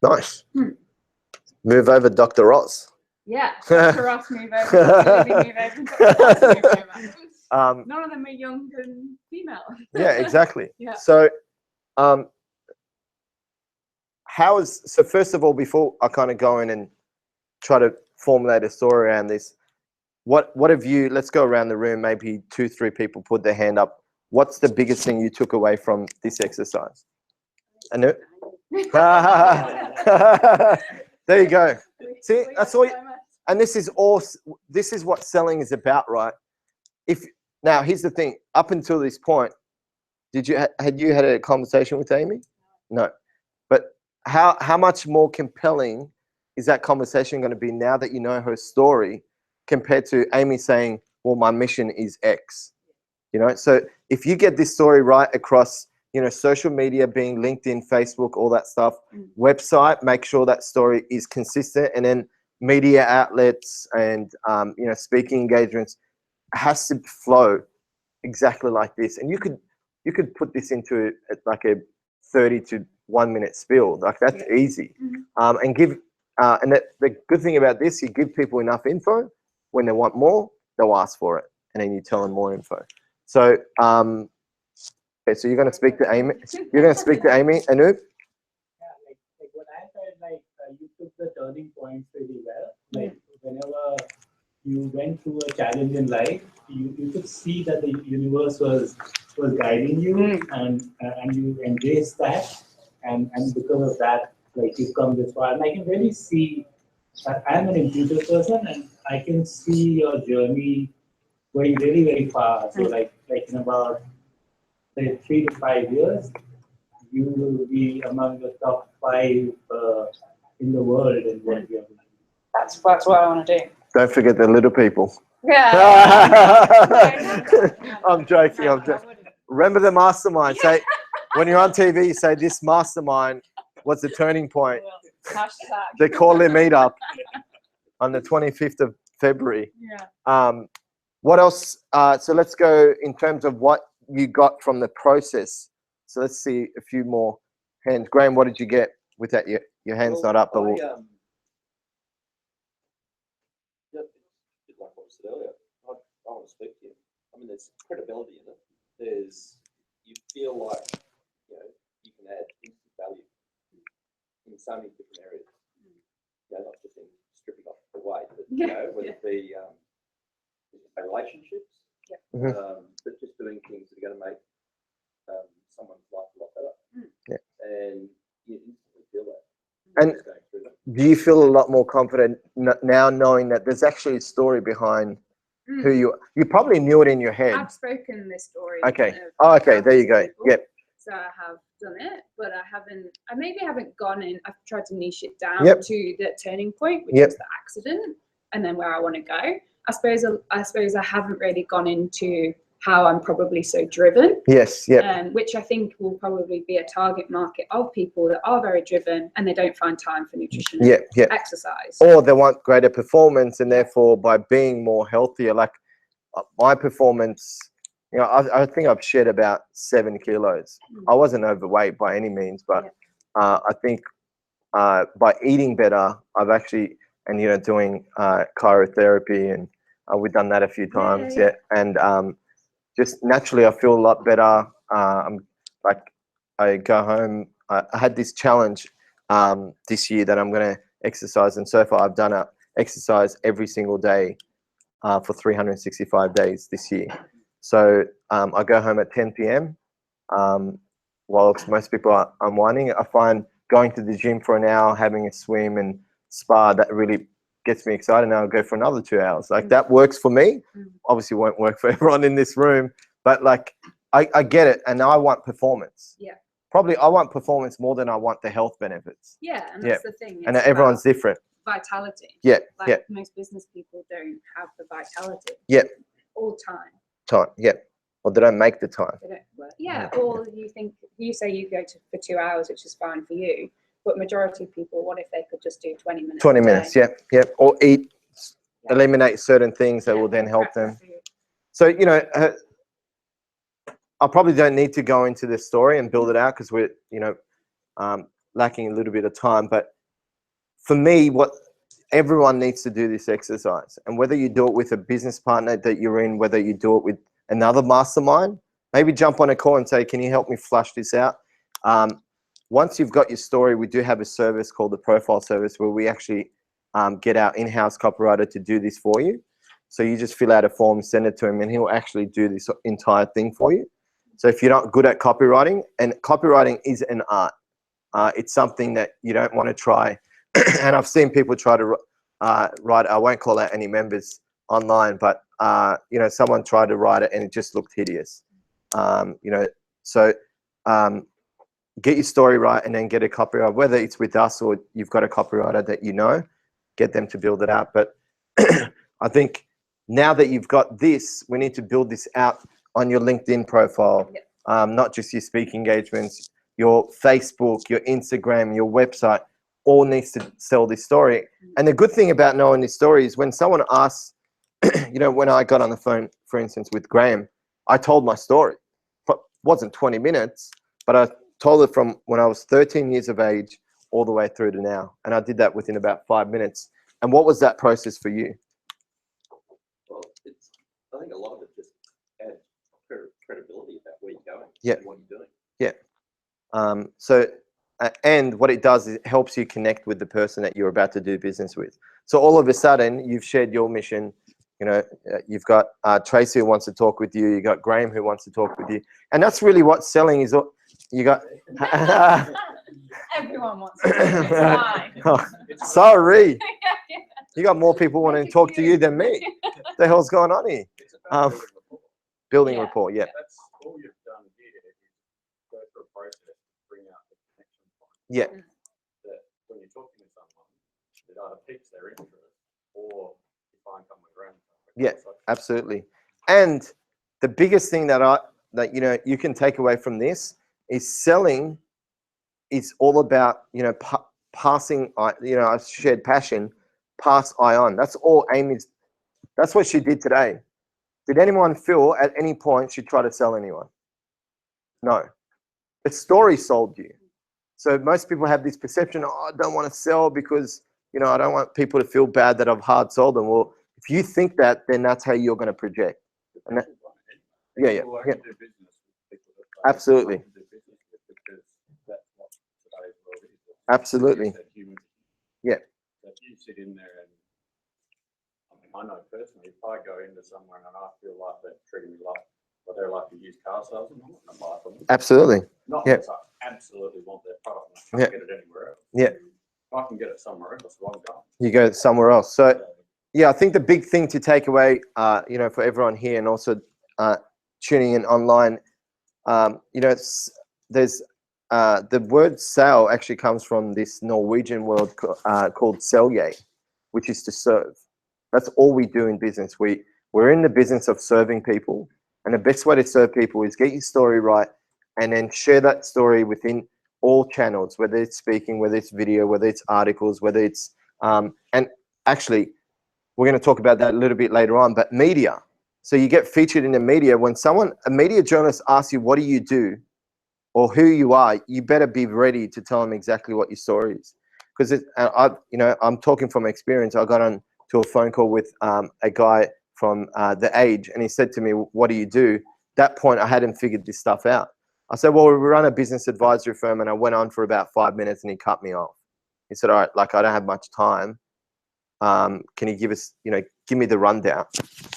nice. Move over, Dr. Ross. Yeah, Dr. Ross, move over. Move over. None of them are young and female. Yeah, exactly. Yeah. So, so first of all, before I kind of go in and try to formulate a story around this, what have you, let's go around the room, maybe 2-3 people put their hand up. What's the biggest thing you took away from this exercise? Anu? There you go. See, that's all. And this is what selling is about, right? Now, here's the thing. Up until this point, had you had a conversation with Amy? No. But how much more compelling is that conversation going to be now that you know her story compared to Amy saying, well, my mission is X, you know? So if you get this story right across, you know, social media being LinkedIn, Facebook, all that stuff, website, make sure that story is consistent, and then media outlets and, you know, speaking engagements has to flow exactly like this. And you could put this into like a 30 to 1 minute spiel, like that's easy. And give, and the good thing about this, you give people enough info. When they want more, they'll ask for it, and then you tell them more info. So, okay, so you're going to speak to Amy. You're going to speak to Amy, Anoop. Yeah, like what I said, like you took the turning points really well. Like whenever you went through a challenge in life, you could see that the universe was guiding you, and you embraced that, and because of that, like you've come this far. And I can really see that I'm an intuitive person, and I can see your journey going really, very far. So like in about say 3 to 5 years, you will be among the top 5 in the world in what you're doing. That's what I want to do. Don't forget the little people. Yeah. I'm joking. I'm joking. Remember the mastermind. Say, when you're on TV, you say this mastermind was the turning point. Hashtag. The quarterly meetup on the 25th of February. Yeah. What else? So let's go in terms of what you got from the process. So let's see a few more hands. Graham, what did you get with that? Your hand's not up, but we'll... Like what I said earlier, I want to speak to you. I mean, there's credibility in it. You feel like, you know, you can add instant value in so many different areas. You know, not just in stripping off the weight, but, you know, whether it be relationships, but just doing things that are going to make someone's life a lot better. And you instantly feel that. And do you feel a lot more confident now knowing that there's actually a story behind who you probably knew it in your head? I've spoken this story. Okay. Oh, okay. There you go. People. Yep. So I have done it, but I maybe haven't gone in. I've tried to niche it down to the turning point, which is the accident, and then where I want to go. I suppose I haven't really gone into how I'm probably so driven. Yes. Yeah. Which I think will probably be a target market of people that are very driven and they don't find time for nutrition and exercise. Or they want greater performance, and therefore by being more healthier, like my performance, you know, I think I've shed about 7 kilos. I wasn't overweight by any means, but I think by eating better, I've actually, and you know, doing cryotherapy, and we've done that a few times. And just naturally I feel a lot better. I'm like, I go home, I had this challenge this year that I'm going to exercise, and so far I've done exercise every single day for 365 days this year. So I go home at 10 p.m. Whilst most people are unwinding. I find going to the gym for an hour, having a swim and spa, that really gets me excited. Now I'll go for another 2 hours. Like that works for me. Obviously won't work for everyone in this room, but like I get it, and I want performance. Probably I want performance more than I want the health benefits. And that's the thing. And everyone's different. Vitality. Most business people don't have the vitality. All time. Or they don't make the time. They don't, or you say you go for 2 hours, which is fine for you, but majority of people, what if they could just do 20 minutes? 20 minutes, or eat, eliminate certain things that will then help them. So, you know, I probably don't need to go into this story and build it out because we're, you know, lacking a little bit of time. But for me, what everyone needs to do this exercise, and whether you do it with a business partner that you're in, whether you do it with another mastermind, maybe jump on a call and say, can you help me flush this out? Once you've got your story, we do have a service called the profile service where we actually get our in-house copywriter to do this for you. So you just fill out a form, send it to him, and he'll actually do this entire thing for you. So if you're not good at copywriting, and copywriting is an art, it's something that you don't want to try. And I've seen people try to write, I won't call out any members online, but you know, someone tried to write it and it just looked hideous. You know, so get your story right, and then get a copywriter, whether it's with us or you've got a copywriter that you know, get them to build it out. But I think now that you've got this, we need to build this out on your LinkedIn profile, not just your speaking engagements, your Facebook, your Instagram, your website, all needs to sell this story. And the good thing about knowing this story is when someone asks, you know, when I got on the phone, for instance, with Graham, I told my story. It wasn't 20 minutes, but I told it from when I was 13 years of age all the way through to now. And I did that within about 5 minutes. And what was that process for you? Well, I think a lot of it just adds credibility about where you're going, Yeah. and what you're doing. Yeah. And what it does is it helps you connect with the person that you're about to do business with. So all of a sudden, you've shared your mission. You know, you've got Tracy who wants to talk with you. You got Graham who wants to talk with you. And that's really what selling is. You got. Everyone wants to. It's fine. Oh, sorry. You got more people wanting to talk to you than me. What the hell's going on here? It's about Building Yeah. rapport, yeah. That's all you've done here is go through a process to bring out the connection point. Yeah. That when you're talking to someone, it either piques their interest or you find common ground. Yeah, absolutely. And the biggest thing that you know you can take away from this is selling is all about, you know, passing, you know, a shared passion, pass on. That's all Amy's, that's what she did today. Did anyone feel at any point she tried to sell anyone? No. The story sold you. So most people have this perception, oh, I don't want to sell because, you know, I don't want people to feel bad that I've hard sold them. Well, if you think that, then that's how you're going to project. And that, yeah. Absolutely. Absolutely. Yeah. So if you sit in there and, I know personally, if I go into somewhere and I feel like they're treating me like, well, they're like a used car salesman, I'm not going to buy from them. Absolutely. Not Yeah. unless I absolutely want their product and I can't get it anywhere else. Yeah. If I can get it somewhere else, well, I'm going. You go somewhere else. So, yeah, I think the big thing to take away, you know, for everyone here and also tuning in online, you know, there's the word sale actually comes from this Norwegian word called selje, which is to serve. That's all we do in business. We're in the business of serving people, and the best way to serve people is get your story right and then share that story within all channels, whether it's speaking, whether it's video, whether it's articles, whether it's and actually we're going to talk about that a little bit later on, but media. So you get featured in the media. When a media journalist asks you, what do you do or who you are, you better be ready to tell them exactly what your story is. Because you know, I'm talking from experience. I got on to a phone call with a guy from The Age, and he said to me, what do you do? That point, I hadn't figured this stuff out. I said, well, we run a business advisory firm, and I went on for about 5 minutes, and he cut me off. He said, all right, like, I don't have much time. Can you give us, you know, give me the rundown?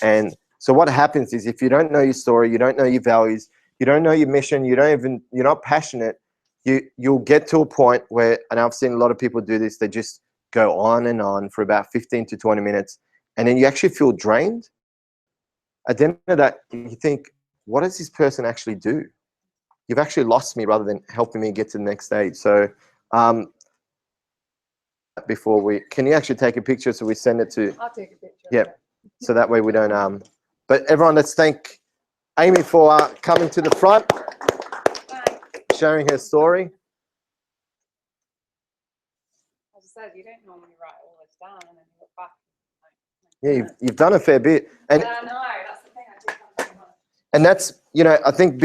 And so what happens is if you don't know your story, you don't know your values, you don't know your mission, you're not passionate, you'll get to a point where, and I've seen a lot of people do this, they just go on and on for about 15 to 20 minutes, and then you actually feel drained. At the end of that, you think, what does this person actually do? You've actually lost me rather than helping me get to the next stage. So can you actually take a picture so we send it to? I'll take a picture. Yeah. So that way we don't, but everyone, let's thank Amy for coming to the front, sharing her story. As I said, you don't normally write all this down and then you look back. Yeah, you've done a fair bit. And I know, that's the thing, I do something much. And that's, you know, I think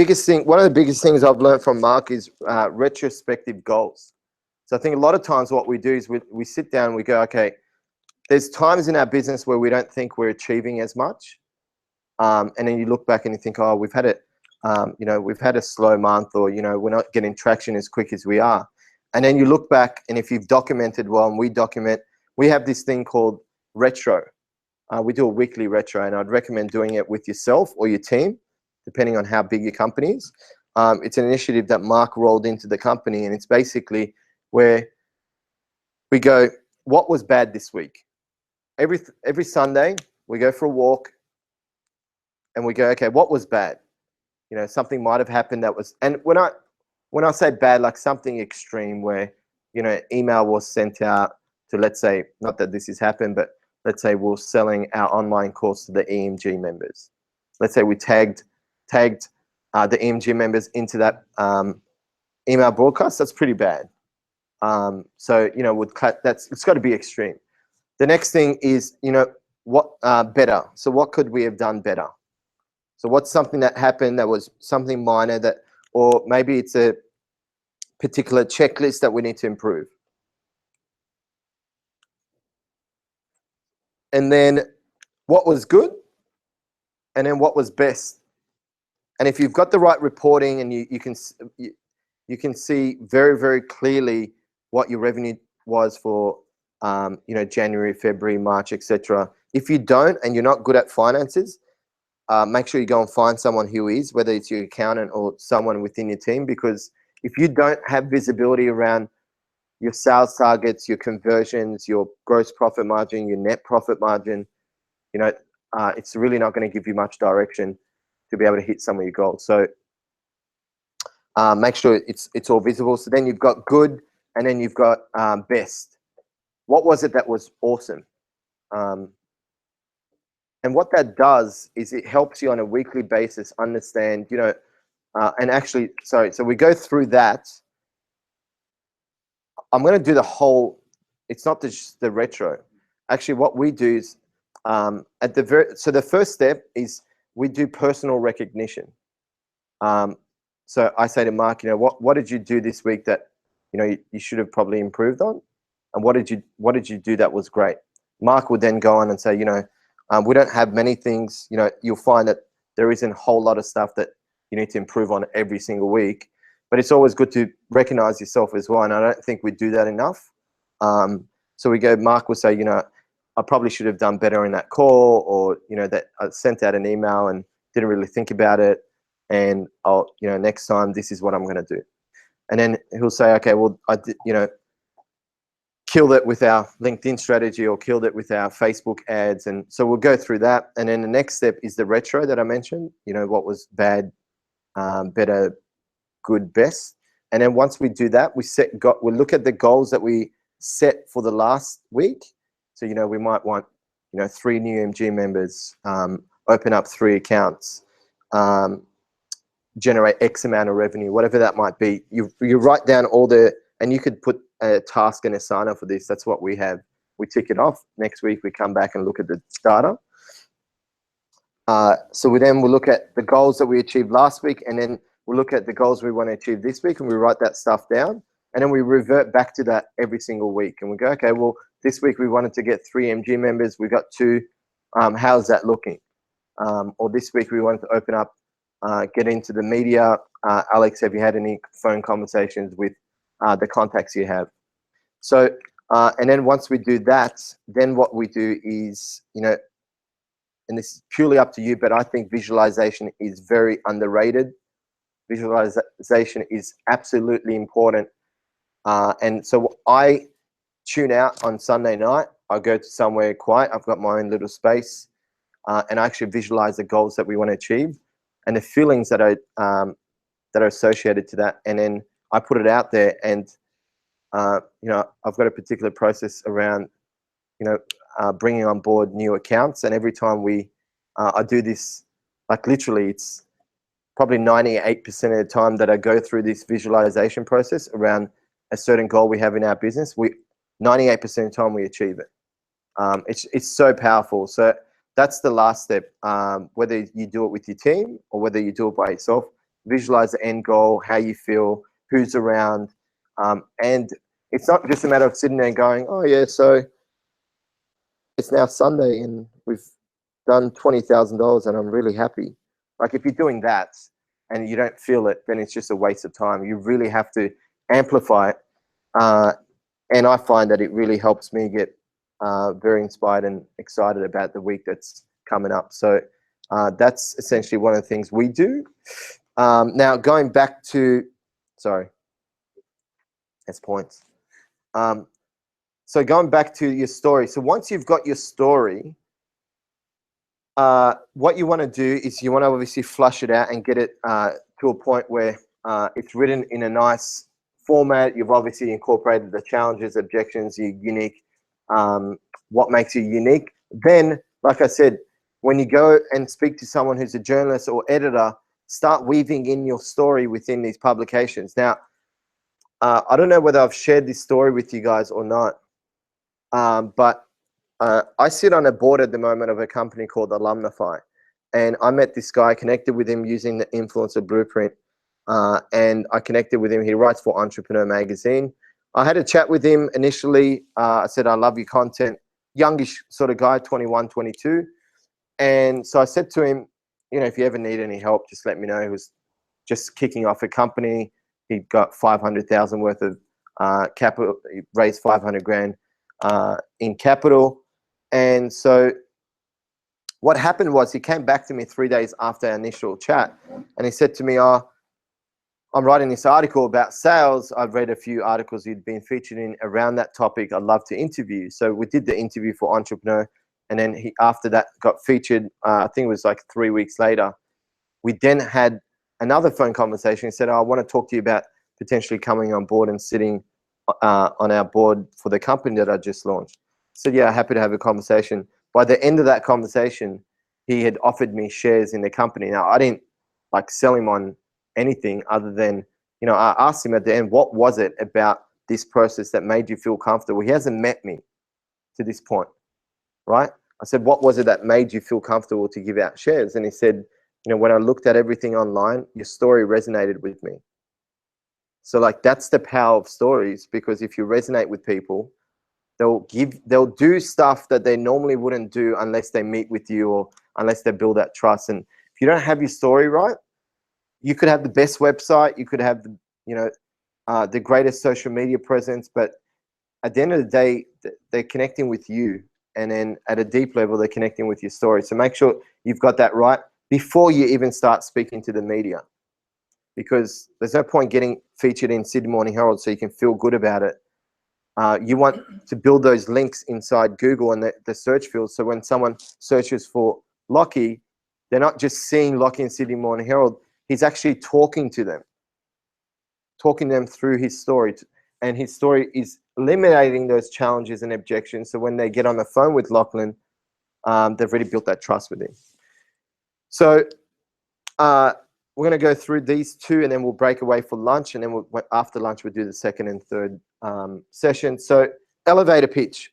one of the biggest things I've learned from Mark is retrospective goals. So I think a lot of times what we do is we sit down and we go, okay, there's times in our business where we don't think we're achieving as much. And then you look back and you think, oh, we've had a slow month, or, you know, we're not getting traction as quick as we are. And then you look back, and if you've documented well, and we have this thing called retro. We do a weekly retro, and I'd recommend doing it with yourself or your team, depending on how big your company is. It's an initiative that Mark rolled into the company, and it's basically where we go, what was bad this week? Every Sunday, we go for a walk, and we go, okay, what was bad? You know, something might have happened that was, and when when I say bad, like something extreme where, you know, email was sent out to, let's say, not that this has happened, but let's say we're selling our online course to the EMG members. Let's say we tagged the EMG members into that email broadcast. That's pretty bad. So, you know, it's got to be extreme. The next thing is, you know, what better. So what could we have done better? So what's something that happened that was something minor that, or maybe it's a particular checklist that we need to improve. And then what was good, and then what was best. And if you've got the right reporting and you can see very, very clearly what your revenue was for you know, January, February, March, etc. If you don't and you're not good at finances, make sure you go and find someone who is, whether it's your accountant or someone within your team, because if you don't have visibility around your sales targets, your conversions, your gross profit margin, your net profit margin, you know, it's really not going to give you much direction to be able to hit some of your goals. So make sure it's all visible. So then you've got good, and then you've got best. What was it that was awesome? And what that does is it helps you on a weekly basis understand, you know, and actually, sorry, so we go through that. I'm going to do the whole, it's not just the retro. Actually, what we do is, so the first step is we do personal recognition. So I say to Mark, you know, what did you do this week that, you know, you should have probably improved on? And what did you do that was great? Mark will then go on and say, you know, we don't have many things, you know, you'll find that there isn't a whole lot of stuff that you need to improve on every single week, but it's always good to recognize yourself as well. And I don't think we do that enough. So we go, Mark will say, you know, I probably should have done better in that call, or, you know, that I sent out an email and didn't really think about it. And I'll, you know, next time this is what I'm going to do. And then he'll say, okay, well, I did, you know, killed it with our LinkedIn strategy or killed it with our Facebook ads. And so we'll go through that. And then the next step is the retro that I mentioned, you know, what was bad, better, good, best. And then once we do that, we look at the goals that we set for the last week. So, you know, we might want, you know, 3 new MG members, open up 3 accounts, generate X amount of revenue, whatever that might be. You write down all and you could put a task and a signer for this. That's what we have. We tick it off. Next week, we come back and look at the data. So we'll look at the goals that we achieved last week, and then we'll look at the goals we want to achieve this week, and we write that stuff down. And then we revert back to that every single week. And we go, okay, well, this week we wanted to get 3 MG members. We got 2. How's that looking? Or this week we wanted to open up, get into the media. Alex, have you had any phone conversations with the contacts you have? So, and then once we do that, then what we do is, you know, and this is purely up to you, but I think visualization is very underrated. Visualization is absolutely important. And so I tune out on Sunday night. I go to somewhere quiet. I've got my own little space, and I actually visualize the goals that we want to achieve and the feelings that are associated to that. And then I put it out there, and you know, I've got a particular process around, you know, bringing on board new accounts. And every time I do this, like literally, it's probably 98% of the time that I go through this visualization process around a certain goal we have in our business. 98% of the time we achieve it. It's so powerful. So that's the last step. Whether you do it with your team or whether you do it by yourself, visualize the end goal, how you feel, who's around, and it's not just a matter of sitting there and going, oh yeah, so it's now Sunday and we've done $20,000 and I'm really happy. Like if you're doing that and you don't feel it, then it's just a waste of time. You really have to amplify it. And I find that it really helps me get very inspired and excited about the week that's coming up. So that's essentially one of the things we do. Now going back to, sorry, that's points. So going back to your story. So once you've got your story, what you want to do is you want to obviously flush it out and get it to a point where It's written in a nice format. You've obviously incorporated the challenges, objections, your unique, what makes you unique. Then, like I said, when you go and speak to someone who's a journalist or editor, start weaving in your story within these publications. Now, I don't know whether I've shared this story with you guys or not, but I sit on a board at the moment of a company called Alumnify, and I met this guy, connected with him using the Influencer Blueprint, and I connected with him. He writes for Entrepreneur Magazine. I had a chat with him initially. I said, I love your content. Youngish sort of guy, 21, 22. And so I said to him, you know, if you ever need any help, just let me know. He was just kicking off a company. He'd got 500,000 worth of capital. He raised 500 grand in capital. And so what happened was he came back to me 3 days after our initial chat, and he said to me, oh, I'm writing this article about sales. I've read a few articles you'd been featured in around that topic. I'd love to interview. So we did the interview for Entrepreneur. And then he, after that, got featured. I think it was like 3 weeks later. We then had another phone conversation. He said, oh, I want to talk to you about potentially coming on board and sitting on our board for the company that I just launched. I said, yeah, happy to have a conversation. By the end of that conversation, he had offered me shares in the company. Now, I didn't like sell him on anything other than, you know, I asked him at the end, what was it about this process that made you feel comfortable? He hasn't met me to this point. Right? I said, what was it that made you feel comfortable to give out shares? And he said, you know, when I looked at everything online, your story resonated with me. So like, that's the power of stories, because if you resonate with people, they'll do stuff that they normally wouldn't do unless they meet with you or unless they build that trust. And if you don't have your story right, you could have the best website, you could have the, you know, the greatest social media presence, but at the end of the day, they're connecting with you. And then at a deep level, they're connecting with your story. So make sure you've got that right before you even start speaking to the media, because there's no point getting featured in Sydney Morning Herald so you can feel good about it. You want to build those links inside Google and the search field. So when someone searches for Lockie, they're not just seeing Lockie in Sydney Morning Herald. He's actually talking to them through his story. And his story is eliminating those challenges and objections. So when they get on the phone with Lachlan, they've already built that trust with him. So we're going to go through these two, and then we'll break away for lunch. And then after lunch, we'll do the second and third session. So elevator pitch.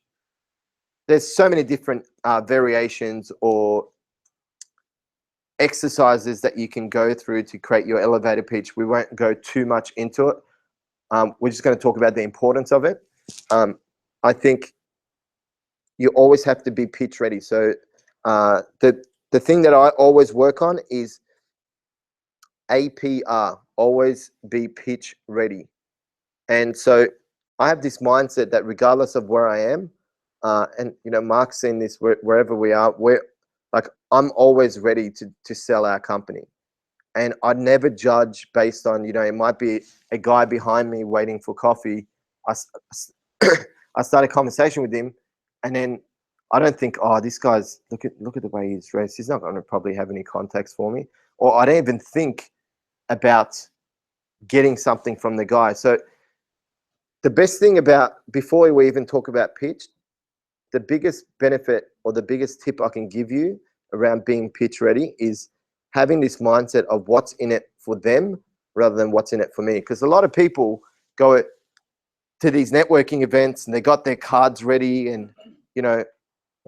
There's so many different variations or exercises that you can go through to create your elevator pitch. We won't go too much into it. We're just going to talk about the importance of it. I think you always have to be pitch ready. So the thing that I always work on is APR, always be pitch ready. And so I have this mindset that regardless of where I am, and you know, Mark's seen this wherever we are, I'm always ready to sell our company. And I'd never judge based on, you know, it might be a guy behind me waiting for coffee. I start a conversation with him, and then I don't think, oh, this guy's, look at the way he's dressed. He's not going to probably have any contacts for me. Or I don't even think about getting something from the guy. So the best thing about, before we even talk about pitch, the biggest benefit or the biggest tip I can give you around being pitch ready is having this mindset of what's in it for them rather than what's in it for me. Because a lot of people go to these networking events and they got their cards ready, and you know,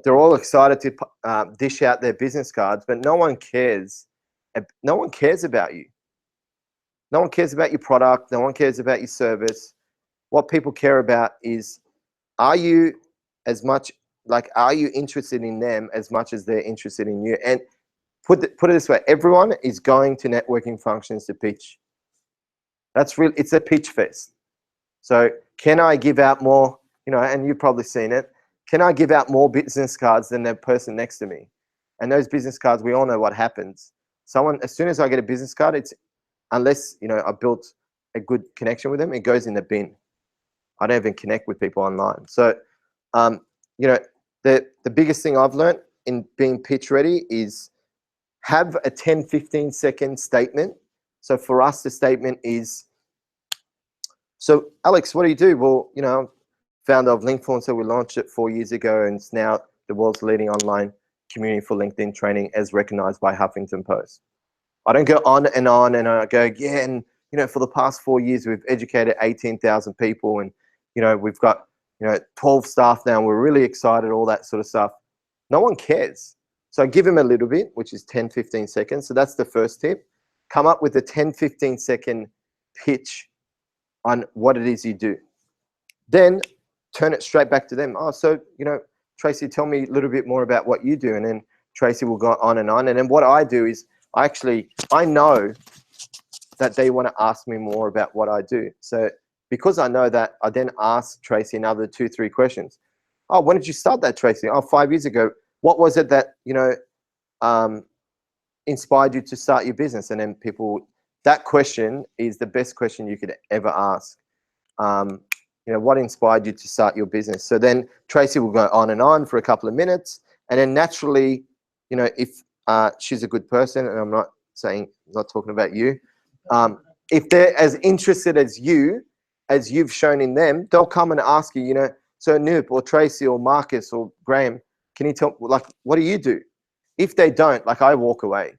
they're all excited to dish out their business cards, but no one cares. No one cares about you. No one cares about your product. No one cares about your service. What people care about is, are you interested in them as much as they're interested in you? And put it this way, everyone is going to networking functions to pitch. That's real. It's a pitch fest. So can I give out more, you know, and you've probably seen it, can I give out more business cards than the person next to me? And those business cards, we all know what happens. As soon as I get a business card, unless, you know, I built a good connection with them, it goes in the bin. I don't even connect with people online. So, you know, the biggest thing I've learned in being pitch ready is have a 10, 15 second statement. So for us, the statement is, so Alex, what do you do? Well, you know, founder of Linkfluencer, we launched it 4 years ago, and it's now the world's leading online community for LinkedIn training as recognized by Huffington Post. I don't go on, and I go, yeah, and you know, for the past 4 years, we've educated 18,000 people, and you know, we've got, you know, 12 staff now, and we're really excited, all that sort of stuff. No one cares. So I give him a little bit, which is 10, 15 seconds. So that's the first tip. Come up with a 10, 15 second pitch on what it is you do. Then turn it straight back to them. Oh, so, you know, Tracy, tell me a little bit more about what you do. And then Tracy will go on. And then what I do is I know that they want to ask me more about what I do. So because I know that, I then ask Tracy another 2-3 questions. Oh, when did you start that, Tracy? Oh, 5 years ago. What was it that, you know, inspired you to start your business? And then that question is the best question you could ever ask. You know, what inspired you to start your business? So then Tracy will go on for a couple of minutes, and then naturally, you know, if she's a good person, and I'm not talking about you, if they're as interested as you've shown in them, they'll come and ask you, you know, so Noop or Tracy or Marcus or Graham, can you tell, like, what do you do? If they don't, like, I walk away.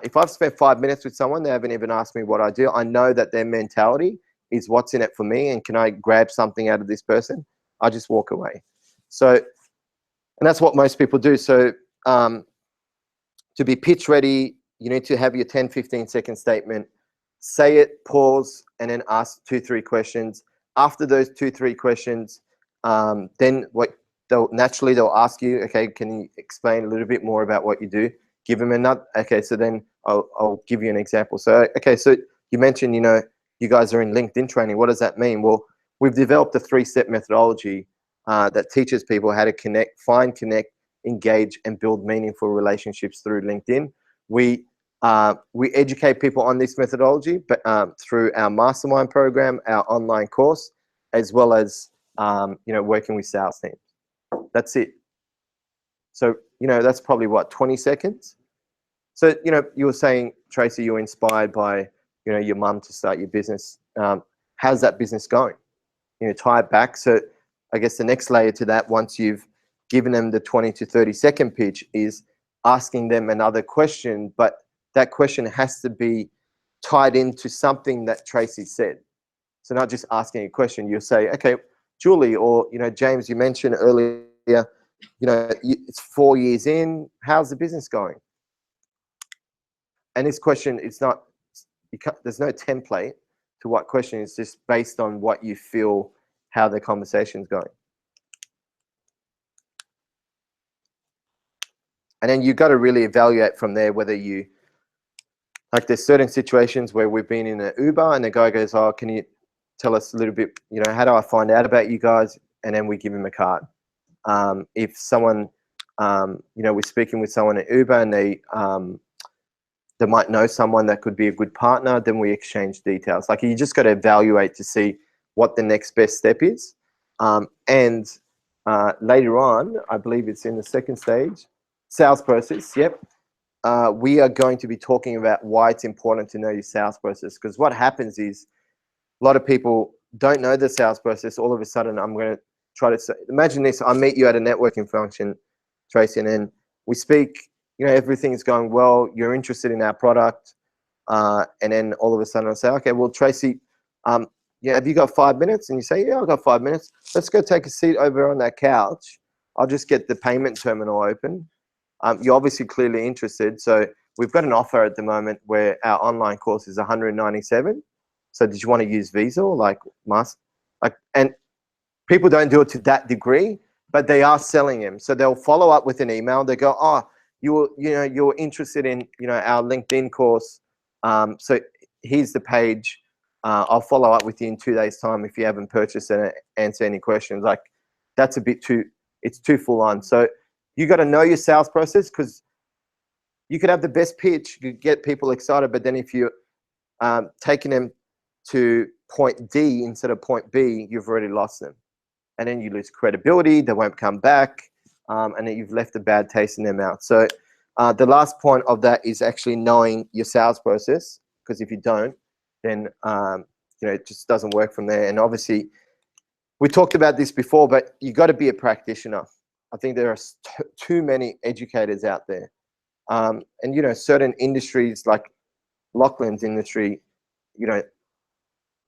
If I've spent 5 minutes with someone, they haven't even asked me what I do, I know that their mentality is what's in it for me, and can I grab something out of this person? I just walk away. So, and that's what most people do. So to be pitch ready, you need to have your 10, 15 second statement, say it, pause, and then ask 2-3 questions. After those 2-3 questions, then they'll ask you, okay, can you explain a little bit more about what you do? Give them another, okay, so then I'll give you an example. So, okay, so you mentioned, you know, you guys are in LinkedIn training. What does that mean? Well, we've developed a 3-step methodology that teaches people how to connect, engage, and build meaningful relationships through LinkedIn. We educate people on this methodology, but through our mastermind program, our online course, as well as you know, working with sales teams. That's it. So, you know, that's probably what, 20 seconds? So, you know, you were saying, Tracy, you were inspired by, you know, your mum to start your business. How's that business going? You know, tie it back. So I guess the next layer to that, once you've given them the 20 to 30 second pitch, is asking them another question, but that question has to be tied into something that Tracy said. So not just asking a question, you'll say, okay, Julie, or, you know, James, you mentioned earlier, you know, it's 4 years in, how's the business going? And this question, it's not, there's no template to what question, it's just based on what you feel, how the conversation's going. And then you've got to really evaluate from there whether you, like, there's certain situations where we've been in an Uber and the guy goes, oh, can you tell us a little bit, you know, how do I find out about you guys? And then we give him a card. If someone, you know, we're speaking with someone at Uber and they might know someone that could be a good partner, then we exchange details. Like, you just got to evaluate to see what the next best step is. And later on, I believe it's in the second stage, sales process, yep. We are going to be talking about why it's important to know your sales process, because what happens is a lot of people don't know the sales process. All of a sudden, I'm going to try to say, imagine this, I meet you at a networking function, Tracy, and then we speak, you know, everything's going well, you're interested in our product, and then all of a sudden I say, okay, well, Tracy, yeah, have you got 5 minutes? And you say, yeah, I've got 5 minutes. Let's go take a seat over on that couch. I'll just get the payment terminal open. You're obviously clearly interested. So we've got an offer at the moment where our online course is $197. So did you want to use Visa or like Master? Like, and people don't do it to that degree, but they are selling them. So they'll follow up with an email. They go, oh, you're interested in, you know, our LinkedIn course. So here's the page. I'll follow up with you in 2 days' time if you haven't purchased and answer any questions. Like, that's a bit too, it's too full on. So you got to know your sales process, because you could have the best pitch, you could get people excited, but then if you're taking them to point D instead of point B, you've already lost them. And then you lose credibility, they won't come back, and then you've left a bad taste in their mouth. So the last point of that is actually knowing your sales process. because if you don't, then you know, it just doesn't work from there. And obviously, we talked about this before, but you got to be a practitioner. I think there are too many educators out there, and you know, certain industries like Lachlan's industry, you know,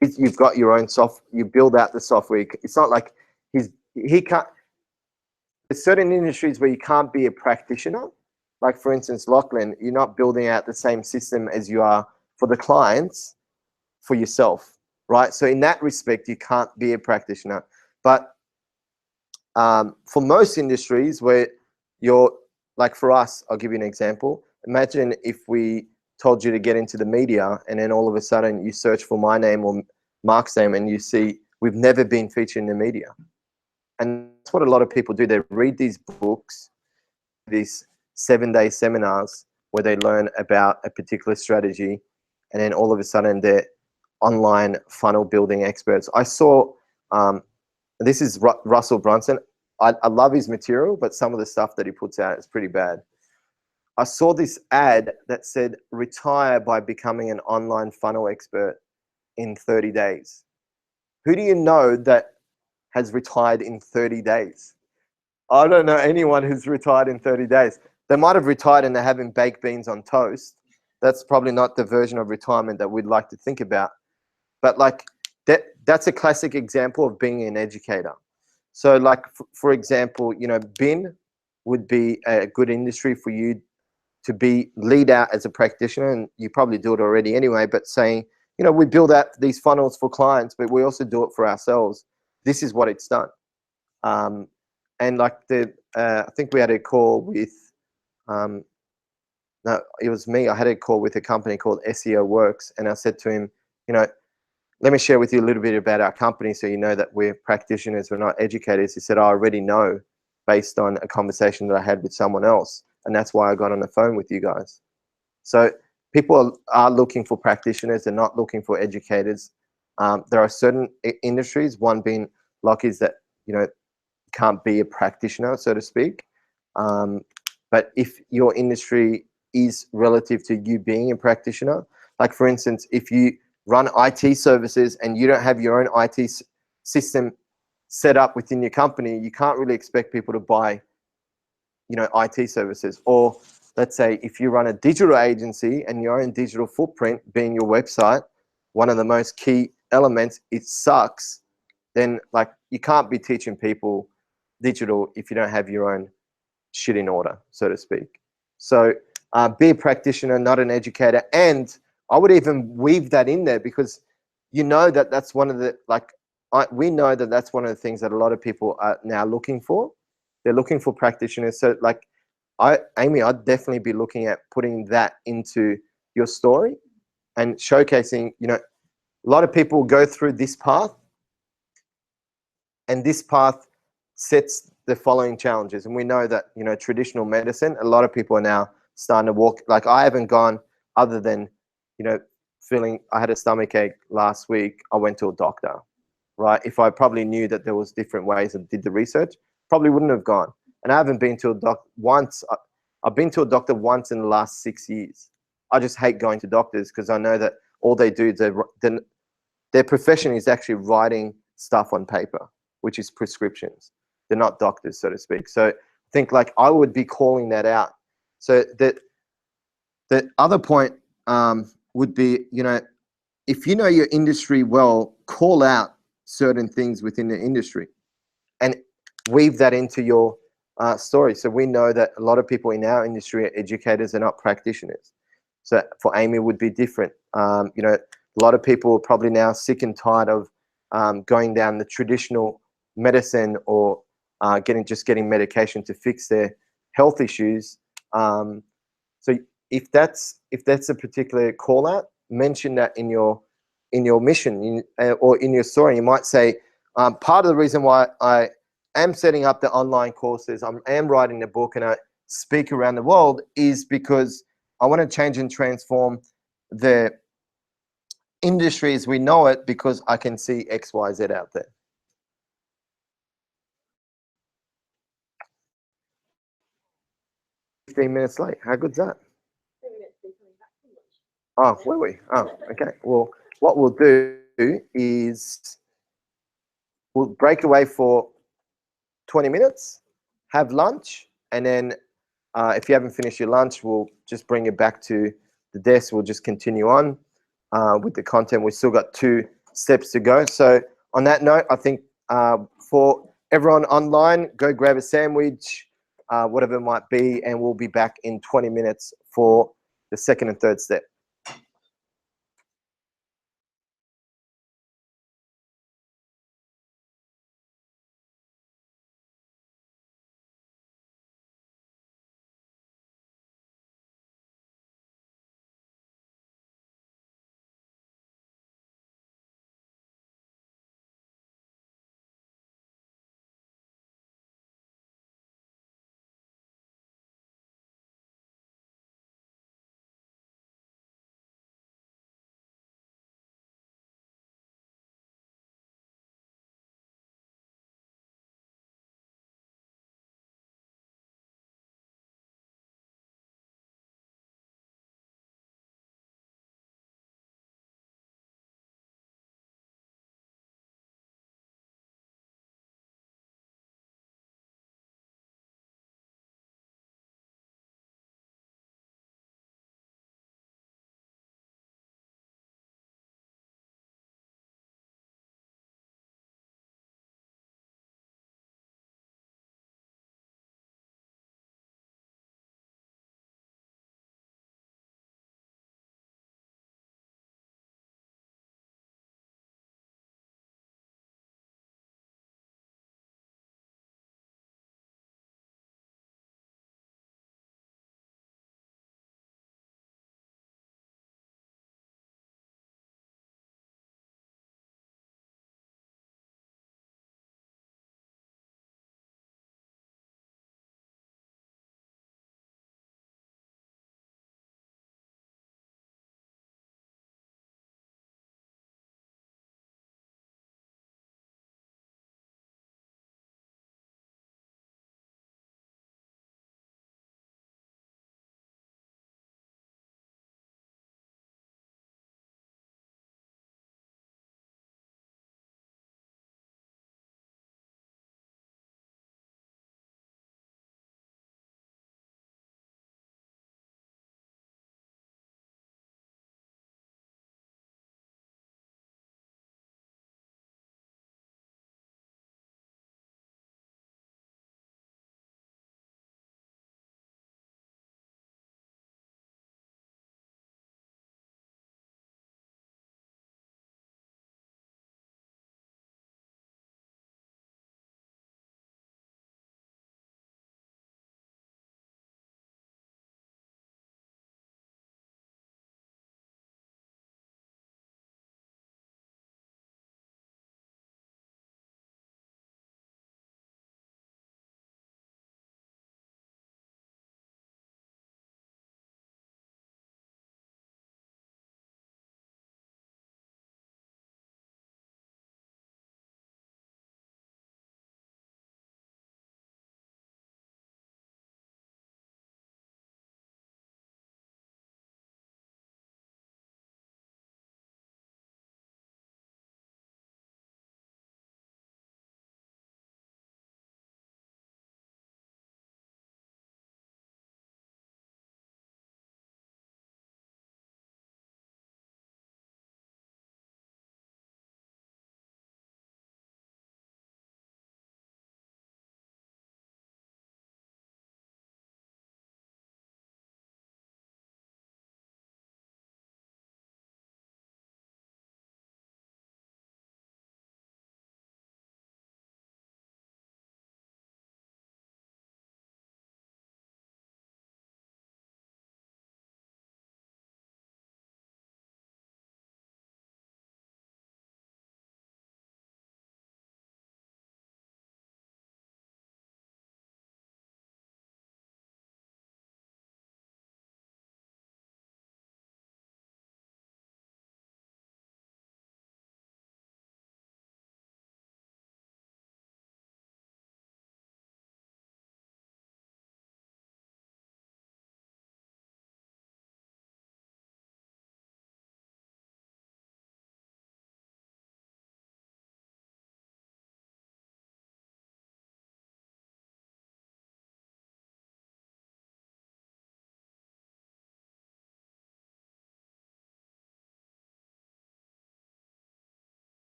you've got your own you build out the software. It's not like he can't. There's certain industries where you can't be a practitioner. Like for instance, Lachlan, you're not building out the same system as you are for the clients for yourself, right? So in that respect, you can't be a practitioner. But for most industries where you're, like for us, I'll give you an example. Imagine if we told you to get into the media and then all of a sudden you search for my name or Mark's name and you see we've never been featured in the media. And that's what a lot of people do. They read these books, these 7-day seminars where they learn about a particular strategy, and then all of a sudden they're online funnel building experts. I saw, this is Russell Brunson. I love his material, but some of the stuff that he puts out is pretty bad. I saw this ad that said, retire by becoming an online funnel expert in 30 days. Who do you know that has retired in 30 days? I don't know anyone who's retired in 30 days. They might have retired and they're having baked beans on toast. That's probably not the version of retirement that we'd like to think about. But like that's a classic example of being an educator. So like, for example, you know, BIN would be a good industry for you to lead out as a practitioner, and you probably do it already anyway, but saying, you know, we build out these funnels for clients, but we also do it for ourselves. This is what it's done. And like I think we had a call with, no, it was me. I had a call with a company called SEO Works, and I said to him, you know, let me share with you a little bit about our company so you know that we're practitioners, we're not educators. He said, I already know based on a conversation that I had with someone else, and that's why I got on the phone with you guys. So people are looking for practitioners, they're not looking for educators. There are certain industries, one being Lockie's, that, you know, can't be a practitioner, so to speak. But if your industry is relative to you being a practitioner, like for instance, if you run IT services and you don't have your own IT system set up within your company, you can't really expect people to buy, you know, IT services. Or let's say if you run a digital agency and your own digital footprint being your website, one of the most key elements, it sucks, then like you can't be teaching people digital if you don't have your own shit in order, so to speak. So be a practitioner, not an educator. And I would even weave that in there because you know that that's one of the, like, we know that that's one of the things that a lot of people are now looking for. They're looking for practitioners. So like, Amy, I'd definitely be looking at putting that into your story and showcasing, you know, a lot of people go through this path, and this path sets the following challenges. And we know that, you know, traditional medicine, a lot of people are now starting to walk. Like I haven't gone, other than, you know, feeling I had a stomach ache last week, I went to a doctor, right? If I probably knew that there was different ways and did the research, probably wouldn't have gone. And I haven't been to a doctor once. I've been to a doctor once in the last 6 years. I just hate going to doctors because I know that all they do, their profession is actually writing stuff on paper, which is prescriptions. They're not doctors, so to speak. So I think like I would be calling that out. So that the other point would be, you know, if you know your industry well, call out certain things within the industry and weave that into your story. So we know that a lot of people in our industry are educators and not practitioners. So for Amy, it would be different. You know, a lot of people are probably now sick and tired of going down the traditional medicine or getting medication to fix their health issues. So if that's a particular call out, mention that in your mission or in your story. You might say, part of the reason why I am setting up the online courses, I am writing the book and I speak around the world is because I want to change and transform the industry as we know it because I can see X, Y, Z out there. $15 minutes late. How good's that? Oh, were we? Oh, okay. Well, what we'll do is we'll break away for 20 minutes, have lunch, and then if you haven't finished your lunch, we'll just bring it back to the desk. We'll just continue on with the content. We've still got 2 steps to go. So on that note, I think for everyone online, go grab a sandwich, whatever it might be, and we'll be back in 20 minutes for the second and third step.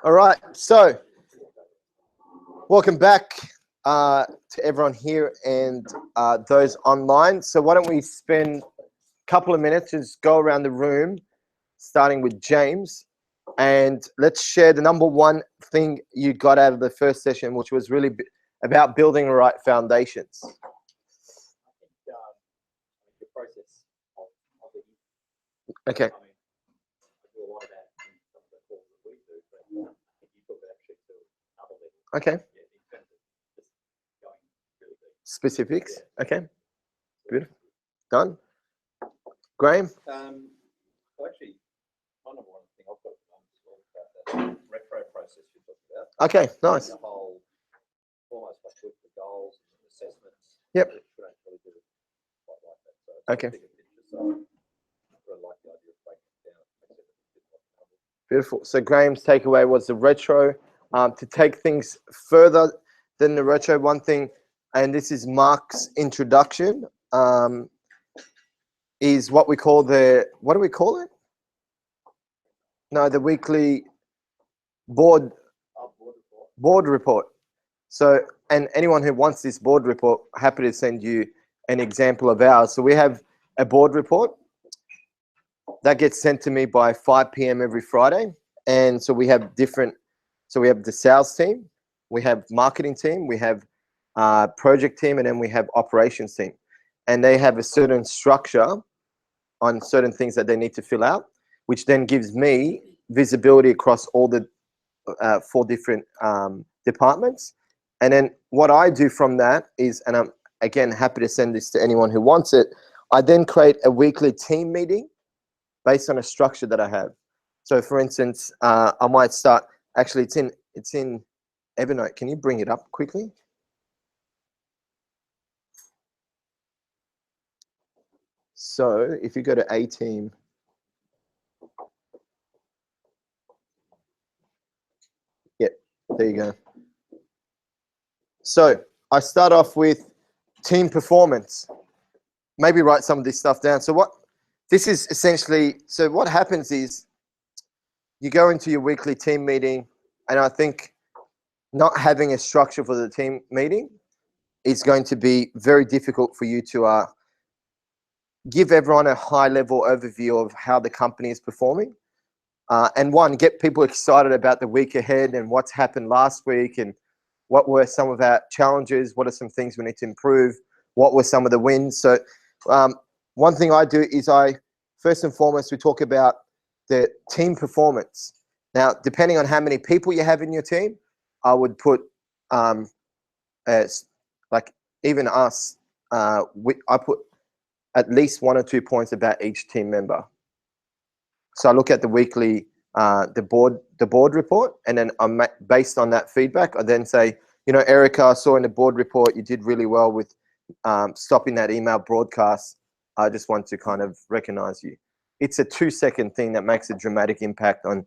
All right, so welcome back to everyone here and those online. So why don't we spend a couple of minutes, just go around the room, starting with James, and let's share the number one thing you got out of the first session, which was really about building the right foundations. The process of the Okay. I mean, I do a lot of that in some of the calls that we do, but I think you took it actually to another level. Okay. Yeah, in terms of just going really deep. Specifics. Yeah. Okay. Beautiful. Done. Graham. So actually, one of the thing I've got about that retro process you talked about. Okay. Nice. The whole almost like with the goals and assessments. Yep. That you don't really do quite like that. So it's Okay. a bigger picture. So I really like the idea of breaking it down. It makes it a bit more accountable. Beautiful. So Graham's takeaway was the retro. To take things further than the retro, one thing, and this is Mark's introduction, is what we call what do we call it? No, the weekly board report. So, and anyone who wants this board report, happy to send you an example of ours. So we have a board report that gets sent to me by 5 p.m. every Friday. And so we have so we have the sales team, we have marketing team, we have project team, and then we have operations team. And they have a certain structure on certain things that they need to fill out, which then gives me visibility across all the 4 different departments. And then what I do from that is, and I'm again happy to send this to anyone who wants it, I then create a weekly team meeting based on a structure that I have. So for instance, I might start, actually it's in Evernote. Can you bring it up quickly? So if you go to A team, yep, there you go. So I start off with team performance. Maybe write some of this stuff down. So this is essentially, so what happens is you go into your weekly team meeting, and I think not having a structure for the team meeting is going to be very difficult for you to give everyone a high level overview of how the company is performing. And one, get people excited about the week ahead and what's happened last week and what were some of our challenges, what are some things we need to improve, what were some of the wins. So one thing I do is first and foremost, we talk about the team performance. Now, depending on how many people you have in your team, I would put, as like even us, I put at least 1 or 2 points about each team member. So I look at the weekly, the board report, and then based on that feedback, I then say, you know, Erica, I saw in the board report you did really well with stopping that email broadcast. I just want to kind of recognize you. It's a 2-second thing that makes a dramatic impact on,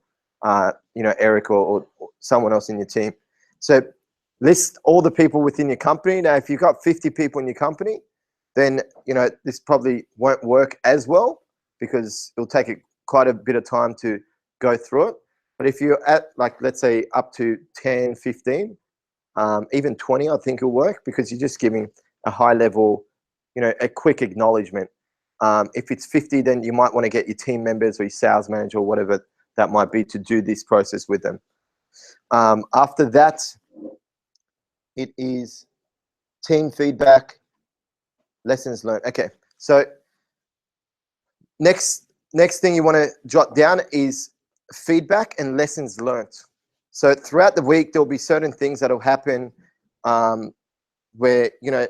you know, Erica or someone else in your team. So list all the people within your company. Now, if you've got 50 people in your company, then, you know, this probably won't work as well because it'll take quite a bit of time to go through it. But if you're at, like, let's say up to 10, 15, even 20, I think it'll work because you're just giving a high level, you know, a quick acknowledgement. If it's 50, then you might want to get your team members or your sales manager or whatever that might be to do this process with them. After that, it is team feedback, lessons learned. Okay, so next thing you want to jot down is feedback and lessons learned. So throughout the week, there'll be certain things that'll happen where, you know,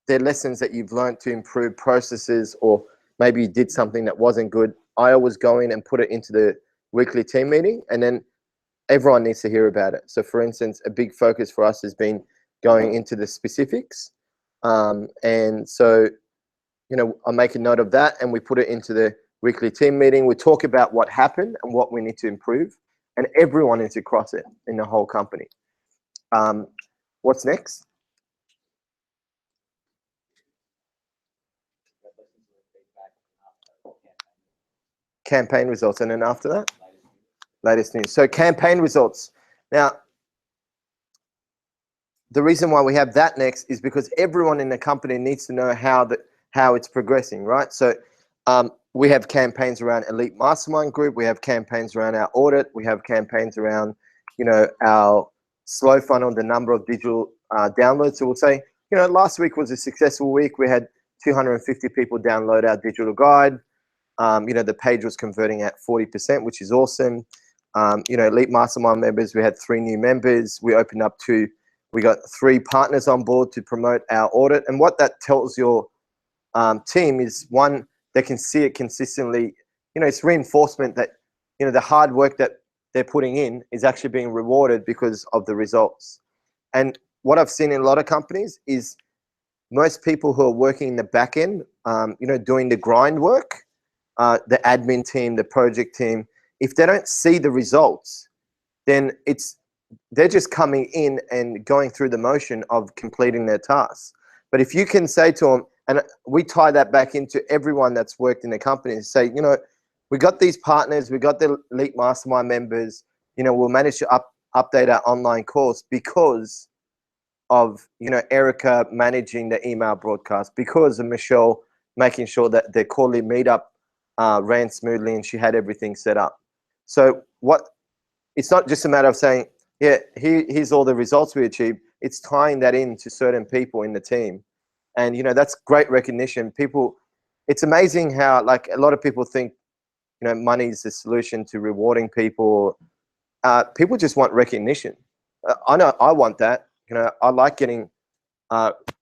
they're lessons that you've learned to improve processes, or maybe you did something that wasn't good. I always go in and put it into the weekly team meeting, and then everyone needs to hear about it. So for instance, a big focus for us has been going into the specifics. And so, you know, I make a note of that and we put it into the weekly team meeting. We talk about what happened and what we need to improve, and everyone needs to cross it in the whole company. What's next? Campaign results, and then after that? Latest news. So campaign results. Now, the reason why we have that next is because everyone in the company needs to know how it's progressing, right? So we have campaigns around Elite Mastermind Group. We have campaigns around our audit. We have campaigns around, you know, our slow funnel, the number of digital downloads. So we'll say, you know, last week was a successful week. We had 250 people download our digital guide. You know, the page was converting at 40%, which is awesome. You know, Elite Mastermind members, we had 3 new members. We opened up we got 3 partners on board to promote our audit. And what that tells your team is, one, they can see it consistently. You know, it's reinforcement that, you know, the hard work that they're putting in is actually being rewarded because of the results. And what I've seen in a lot of companies is most people who are working in the back end, you know, doing the grind work, the admin team, the project team, if they don't see the results, then they're just coming in and going through the motion of completing their tasks. But if you can say to them, and we tie that back into everyone that's worked in the company, and say, you know, we got these partners, we got the Elite Mastermind members, you know, we'll manage to update our online course because of, you know, Erica managing the email broadcast, because of Michelle making sure that their quarterly meetup ran smoothly and she had everything set up. So it's not just a matter of saying, yeah, here's all the results we achieved. It's tying that in to certain people in the team. And, you know, that's great recognition. It's amazing how, like, a lot of people think, you know, money is the solution to rewarding people. People just want recognition. I know I want that. You know, I like getting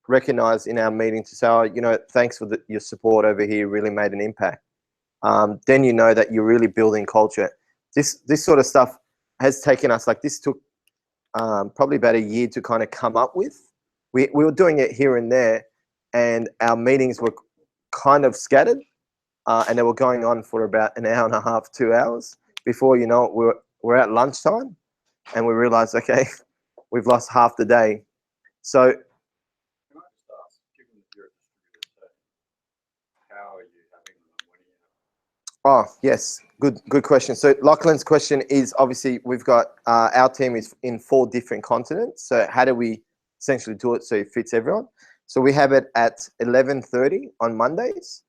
recognized in our meeting to say, oh, you know, thanks for your support over here, really made an impact. Then you know that you're really building culture. This sort of stuff has taken us, like, this took probably about a year to kind of come up with. We were doing it here and there, and our meetings were kind of scattered, and they were going on for about an hour and a half, 2 hours. Before you know it, we're at lunchtime, and we realized, okay, we've lost half the day. So, Can I just ask, given that you're a distributor, how are you having them? When are you oh yes, good question. So Lachlan's question is, obviously we've got our team is in 4 different continents. So how do we essentially do it so it fits everyone? So we have it at 11:30 on Mondays.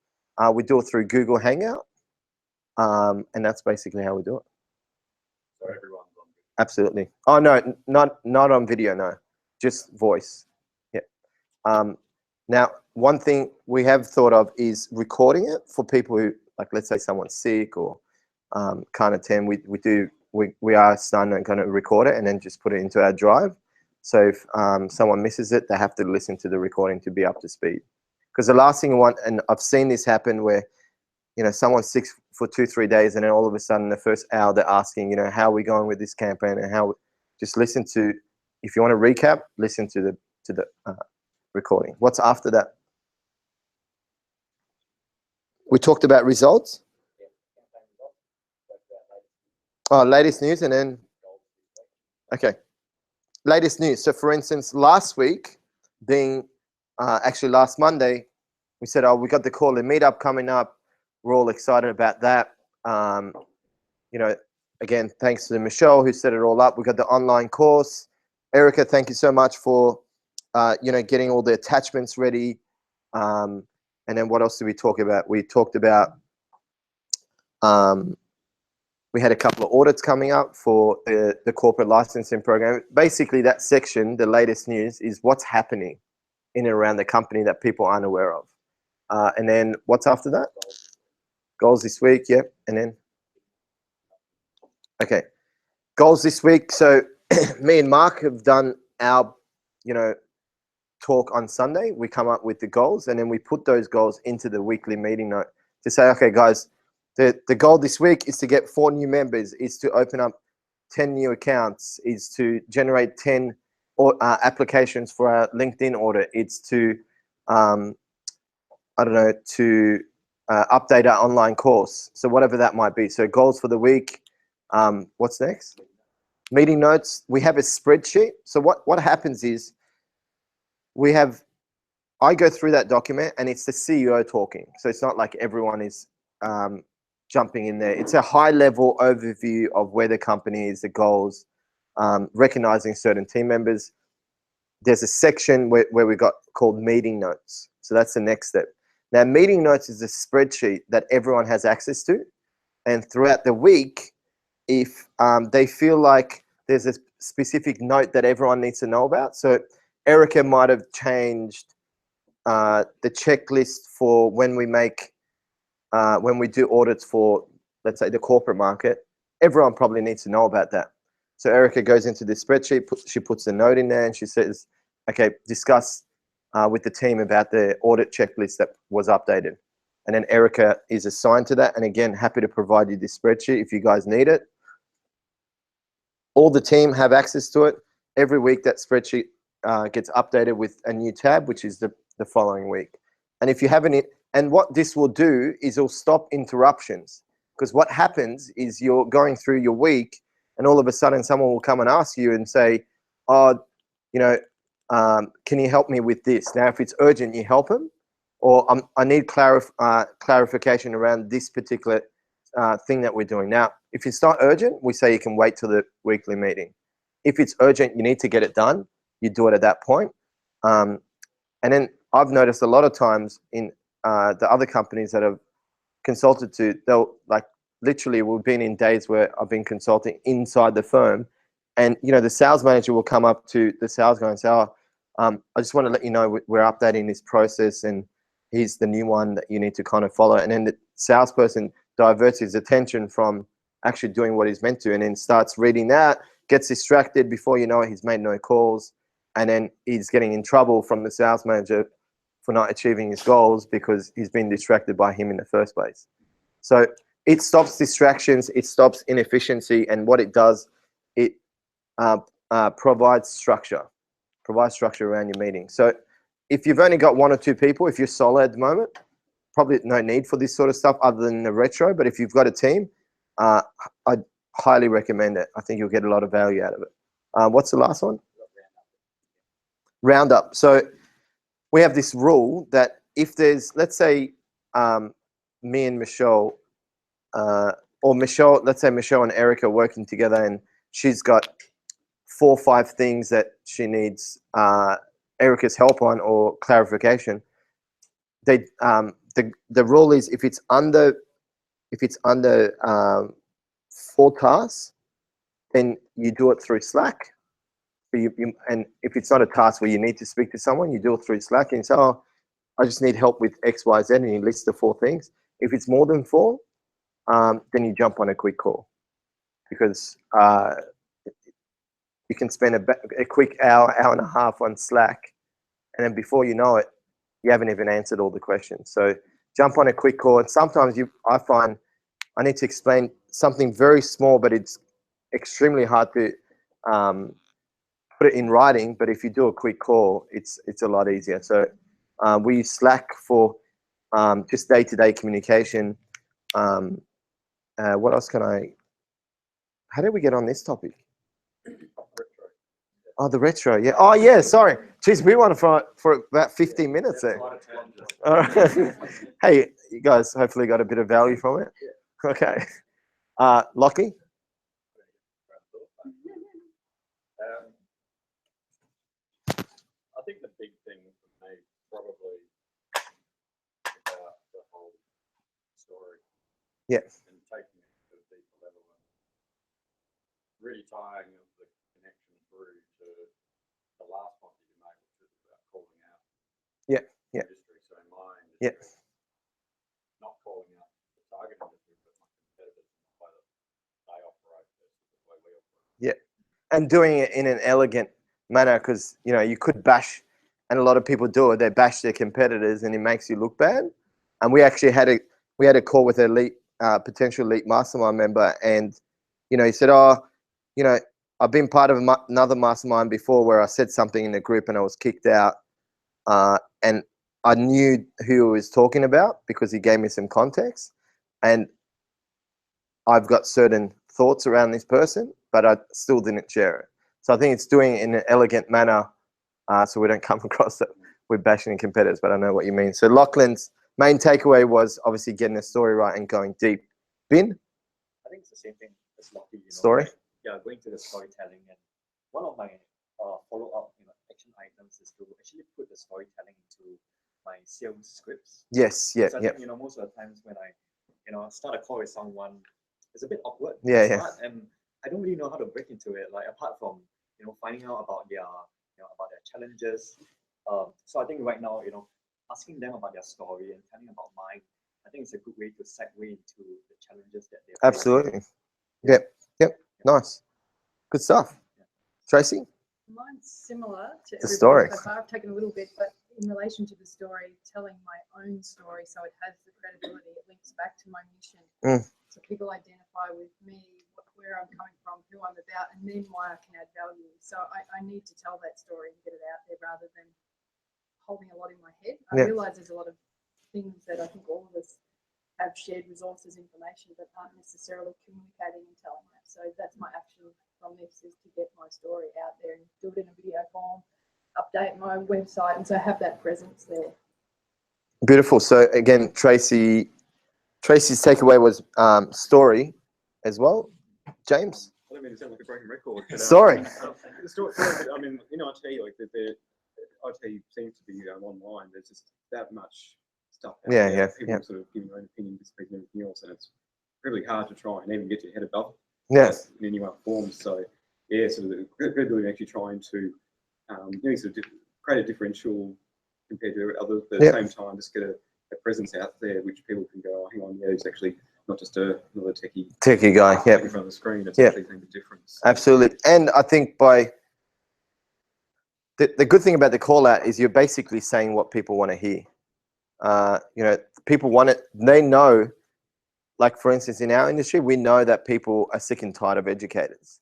We do it through Google Hangout, and that's basically how we do it. So everyone's on video? Absolutely. Oh no, not on video. No, just voice. Yeah. Now, one thing we have thought of is recording it for people who, like, let's say someone's sick or can't attend. We are starting to kind of record it and then just put it into our drive. So if someone misses it, they have to listen to the recording to be up to speed. Because the last thing I want, and I've seen this happen where, you know, someone's sick for 2-3 days, and then all of a sudden the first hour they're asking, you know, how are we going with this campaign, and how. Just listen to, if you want to recap, listen to the recording. What's after that? We talked about results. Oh, latest news, and then okay, latest news. So for instance, last week, being actually last Monday, we said, oh, we got the quarterly meetup coming up. We're all excited about that. You know, again, thanks to Michelle who set it all up. We got the online course. Erica, thank you so much for you know, getting all the attachments ready. And then what else did we talk about? We talked about we had a couple of audits coming up for the corporate licensing program. Basically, that section, the latest news, is what's happening in and around the company that people aren't aware of. And then what's after that? Goals this week, yep. And then, okay, goals this week. So me and Mark have done our, you know, talk on Sunday. We come up with the goals, and then we put those goals into the weekly meeting note to say, okay, guys, the goal this week is to get 4 new members, is to open up 10 new accounts, is to generate 10 applications for our LinkedIn audit. It's to, I don't know, to update our online course. So whatever that might be. So goals for the week. What's next? Meeting notes. We have a spreadsheet. So what happens is I go through that document, and it's the CEO talking. So it's not like everyone is jumping in there. It's a high-level overview of where the company is, the goals, recognizing certain team members. There's a section where we got called meeting notes. So that's the next step. Now, meeting notes is a spreadsheet that everyone has access to. And throughout the week, if they feel like there's a specific note that everyone needs to know about. So Erica might have changed the checklist for when we do audits for, let's say, the corporate market. Everyone probably needs to know about that. So Erica goes into this spreadsheet, she puts a note in there and she says, okay, discuss with the team about the audit checklist that was updated. And then Erica is assigned to that. And again, happy to provide you this spreadsheet if you guys need it. All the team have access to it. Every week that spreadsheet gets updated with a new tab, which is the following week. And if you haven't, and what this will do is it'll stop interruptions. Because what happens is you're going through your week and all of a sudden someone will come and ask you and say, oh, you know, can you help me with this? Now, if it's urgent, you help them. Or I need clarification around this particular thing that we're doing. Now, if it's not urgent, we say you can wait till the weekly meeting. If it's urgent, you need to get it done, you do it at that point. And then I've noticed a lot of times in the other companies that I've consulted to, they'll like literally we've been in days where I've been consulting inside the firm and, you know, the sales manager will come up to the sales guy and say, oh, I just want to let you know we're updating this process and here's the new one that you need to kind of follow. And then the salesperson diverts his attention from actually doing what he's meant to and then starts reading that, gets distracted. Before you know it, he's made no calls. And then he's getting in trouble from the sales manager for not achieving his goals because he's been distracted by him in the first place. So it stops distractions, it stops inefficiency, and what it does, it provides structure around your meeting. So if you've only got 1 or 2 people, if you're solo at the moment, probably no need for this sort of stuff other than the retro. But if you've got a team, I'd highly recommend it. I think you'll get a lot of value out of it. What's the last one? Roundup. So we have this rule that if there's, let's say, me and Michelle, or Michelle, let's say Michelle and Erica are working together and she's got 4 or 5 things that she needs Erica's help on or clarification. The rule is if it's under 4 tasks, then you do it through Slack. And if it's not a task where you need to speak to someone, you do it through Slack and say, oh, I just need help with X, Y, Z, and you list the 4 things. If it's more than 4, then you jump on a quick call because you can spend a quick hour and a half on Slack, and then before you know it, you haven't even answered all the questions. So jump on a quick call, and sometimes I find I need to explain something very small, but it's extremely hard to put it in writing. But if you do a quick call, it's a lot easier. So we use Slack for just day-to-day communication. What else can how did we get on this topic? Oh, the retro, yeah. Oh, yeah, sorry. Jeez, we went for about 15 minutes there. All right. Hey, you guys hopefully got a bit of value from it. Okay. Lockie? I think the big thing for me probably about the whole story. Yeah. And taking it to a deeper level and really tying the connection through to the last point that you made, which is about calling out Yeah. the industry. So in mind, Yeah. not calling out the target industry, but my competitors and the way that they operate versus the way we operate. Yeah. And doing it in an elegant manner, because you know you could bash, and a lot of people do it. They bash their competitors, and it makes you look bad. And we actually had a call with a potential elite mastermind member, and you know he said, "Oh, you know, I've been part of another mastermind before where I said something in the group and I was kicked out, and I knew who he was talking about because he gave me some context, and I've got certain thoughts around this person, but I still didn't share it." So I think it's doing it in an elegant manner so we don't come across that we're bashing competitors, but I know what you mean. So Lachlan's main takeaway was obviously getting the story right and going deep Bin, I think it's the same thing as Lottie, you know. story. Like, yeah, going to the storytelling, and one of my follow-up, action items is to actually put the storytelling into my sales scripts. Yes, yeah, I yeah. think, most of the times when I, start a call with someone, it's a bit awkward. Yeah, to yeah. start, and I don't really know how to break into it. Like apart from finding out about their about their challenges. So I think right now, asking them about their story and telling about mine, I think it's a good way to segue into the challenges that they're facing. Absolutely. Yep, yep. Nice, good stuff. Tracy, Mine's similar to The everybody story. so far. I've taken a little bit, but in relation to the story, telling my own story so it has the credibility, it links back to my mission. So people identify with me, where I'm coming from, who I'm about, and then why I can add value. So I need to tell that story and get it out there rather than holding a lot in my head. I realise there's a lot of things that I think all of us have shared resources, information, but aren't necessarily communicating and telling that. So that's my action from this, is to get my story out there and do it in a video form, update my website, and so have that presence there. beautiful. So again, Tracy's takeaway was story as well. James, I don't mean to sound like a broken record. But, Story. The story, I mean, IT, like the IT seems to be online. There's just that much stuff out there. People sort of giving their own opinions, and everything else, and it's really hard to try and even get your head above in any other form. So yeah, sort of the credibility actually trying to sort of create a differential compared to others, but at the same time just get a presence out there which people can go, oh, hang on, it's actually not just another techie guy. in front of the screen. It's actually making a difference. Absolutely. And I think by the good thing about the call out is you're basically saying what people want to hear. People want it. They know, like for instance, in our industry, we know that people are sick and tired of educators.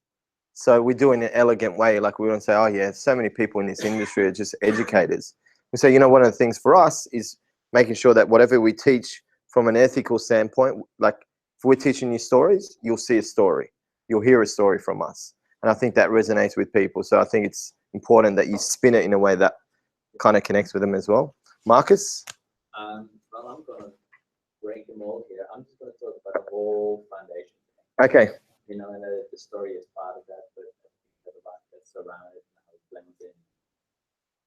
So we do it in an elegant way. Like we want to say, oh yeah, so many people in this industry are just educators. We say, one of the things for us is making sure that whatever we teach from an ethical standpoint, like if we're teaching you stories, you'll see a story. You'll hear a story from us. And I think that resonates with people. So I think it's important that you spin it in a way that kind of connects with them as well. Marcus? Well, I'm going to break them all here. I'm just going to talk about the whole foundation. Okay. And the story is part of that, but the life that's around it and how it blends in.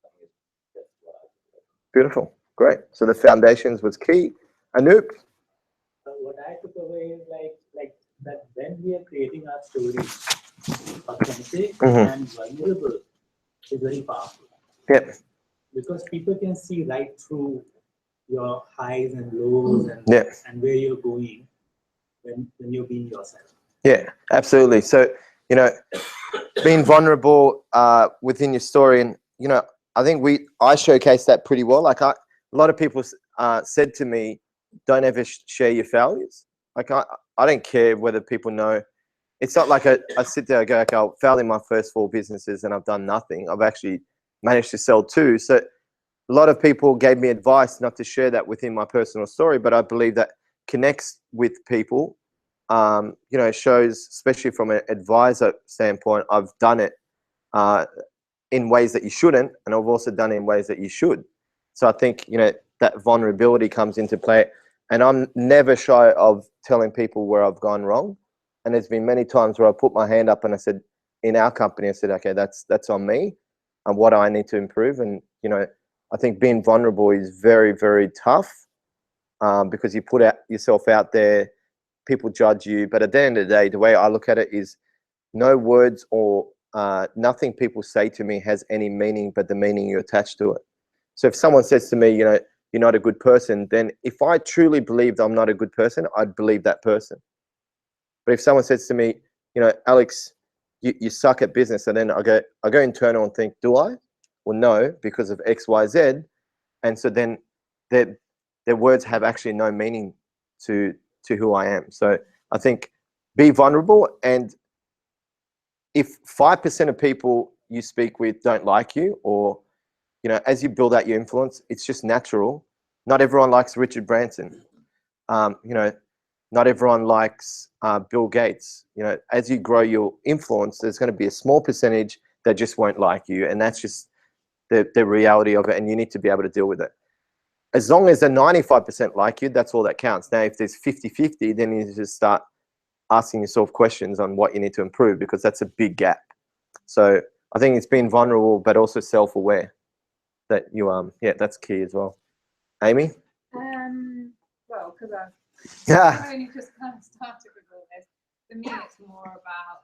I think that's what I do. Beautiful. Great. So the foundations was key. Anoop? What I took away is like that when we are creating our stories, authentic and vulnerable is very powerful. Yep. Because people can see right through your highs and lows and where you're going when you're being yourself. Yeah, absolutely. So, being vulnerable within your story, and I think I showcased that pretty well. Like a lot of people said to me, don't ever share your failures. Like I don't care whether people know. It's not like I sit there and go, okay, I'll fail in my first 4 businesses and I've done nothing. I've actually managed to sell 2. So a lot of people gave me advice not to share that within my personal story, but I believe that connects with people. Shows, especially from an advisor standpoint, I've done it in ways that you shouldn't, and I've also done it in ways that you should. So I think, that vulnerability comes into play, and I'm never shy of telling people where I've gone wrong. And there's been many times where I put my hand up and I said, in our company, I said, okay, that's on me and what I need to improve. And, I think being vulnerable is very, very tough because you put yourself out there, people judge you. But at the end of the day, the way I look at it is no words or nothing people say to me has any meaning but the meaning you attach to it. So if someone says to me, you're not a good person, then if I truly believed I'm not a good person, I'd believe that person. But if someone says to me, Alex, you suck at business, and then I go internal and think, do I? Well, no, because of X, Y, Z. And so then their words have actually no meaning to who I am. So I think be vulnerable, and if 5% of people you speak with don't like you, or as you build out your influence, it's just natural. Not everyone likes Richard Branson. Not everyone likes Bill Gates. As you grow your influence, there's going to be a small percentage that just won't like you, and that's just the reality of it, and you need to be able to deal with it. as long as the 95% like you, that's all that counts. Now, if there's 50-50, then you just start asking yourself questions on what you need to improve, because that's a big gap. So I think it's being vulnerable, but also self-aware that you, yeah, that's key as well. Amy? Well, because I've only just kind of started with all this, for me it's more about,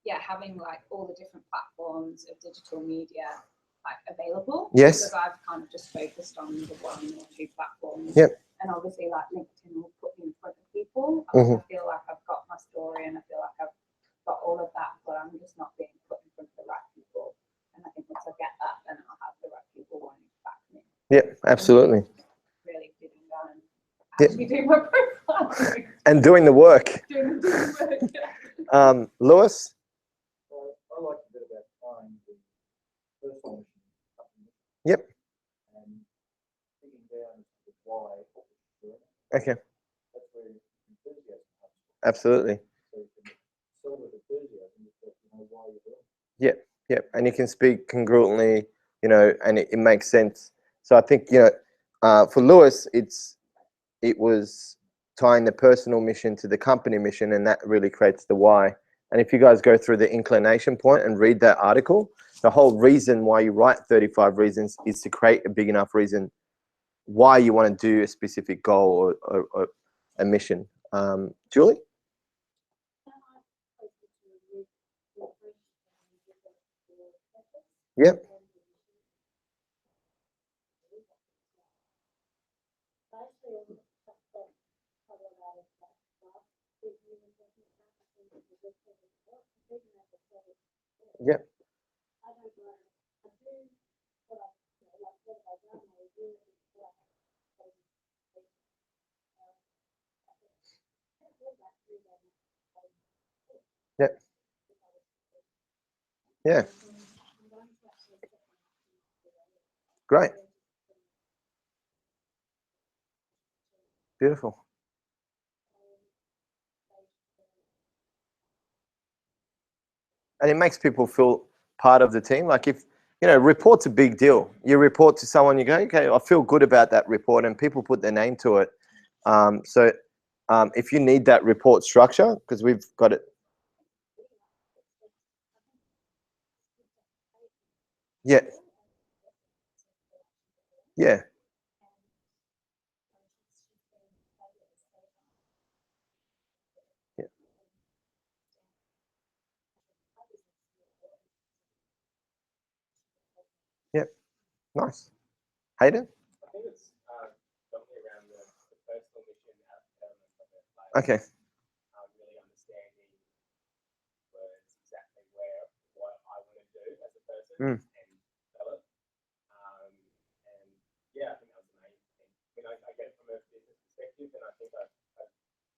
yeah, having like all the different platforms of digital media like available. Yes. Because I've kind of just focused on the 1 or 2 platforms. Yep. And obviously like LinkedIn will put me in front of people. Mhm. I feel like I've got my story and I feel like I've got all of that, but I'm just not being put in front of the right people. And I think once I get that, then I'll have the right people wanting to back me. Yep, absolutely. Really sitting down and Yep. actually doing my profile. And doing the work. doing the work, yeah. Lewis? I like a bit about finding the personal mission. Yep. And thinking down to why what we're doing. Okay. That's where enthusiasm comes from. Absolutely. So you can sell with enthusiasm because you know why you're doing it. Yep, yep. And you can speak congruently, you know, and it makes sense. So I think, you know, for Lewis, it was tying the personal mission to the company mission, and that really creates the why. And if you guys go through the inclination point and read that article, the whole reason why you write 35 reasons is to create a big enough reason why you want to do a specific goal or a mission. Julie? Yep. Yep. Yep. Yeah. Great. Beautiful. And it makes people feel part of the team. Like if, you know, report's a big deal. You report to someone, you go, okay, I feel good about that report, and people put their name to it. So if you need that report structure, because we've got it. Yeah. Yeah. Yeah. Yep. Nice. Hayden? I think it's something around the personal mission element of it. Like, Okay. really understanding words exactly what I want to do as a person and develop. And yeah, I think that was the main thing. I mean, I get it from a business perspective, and I think I've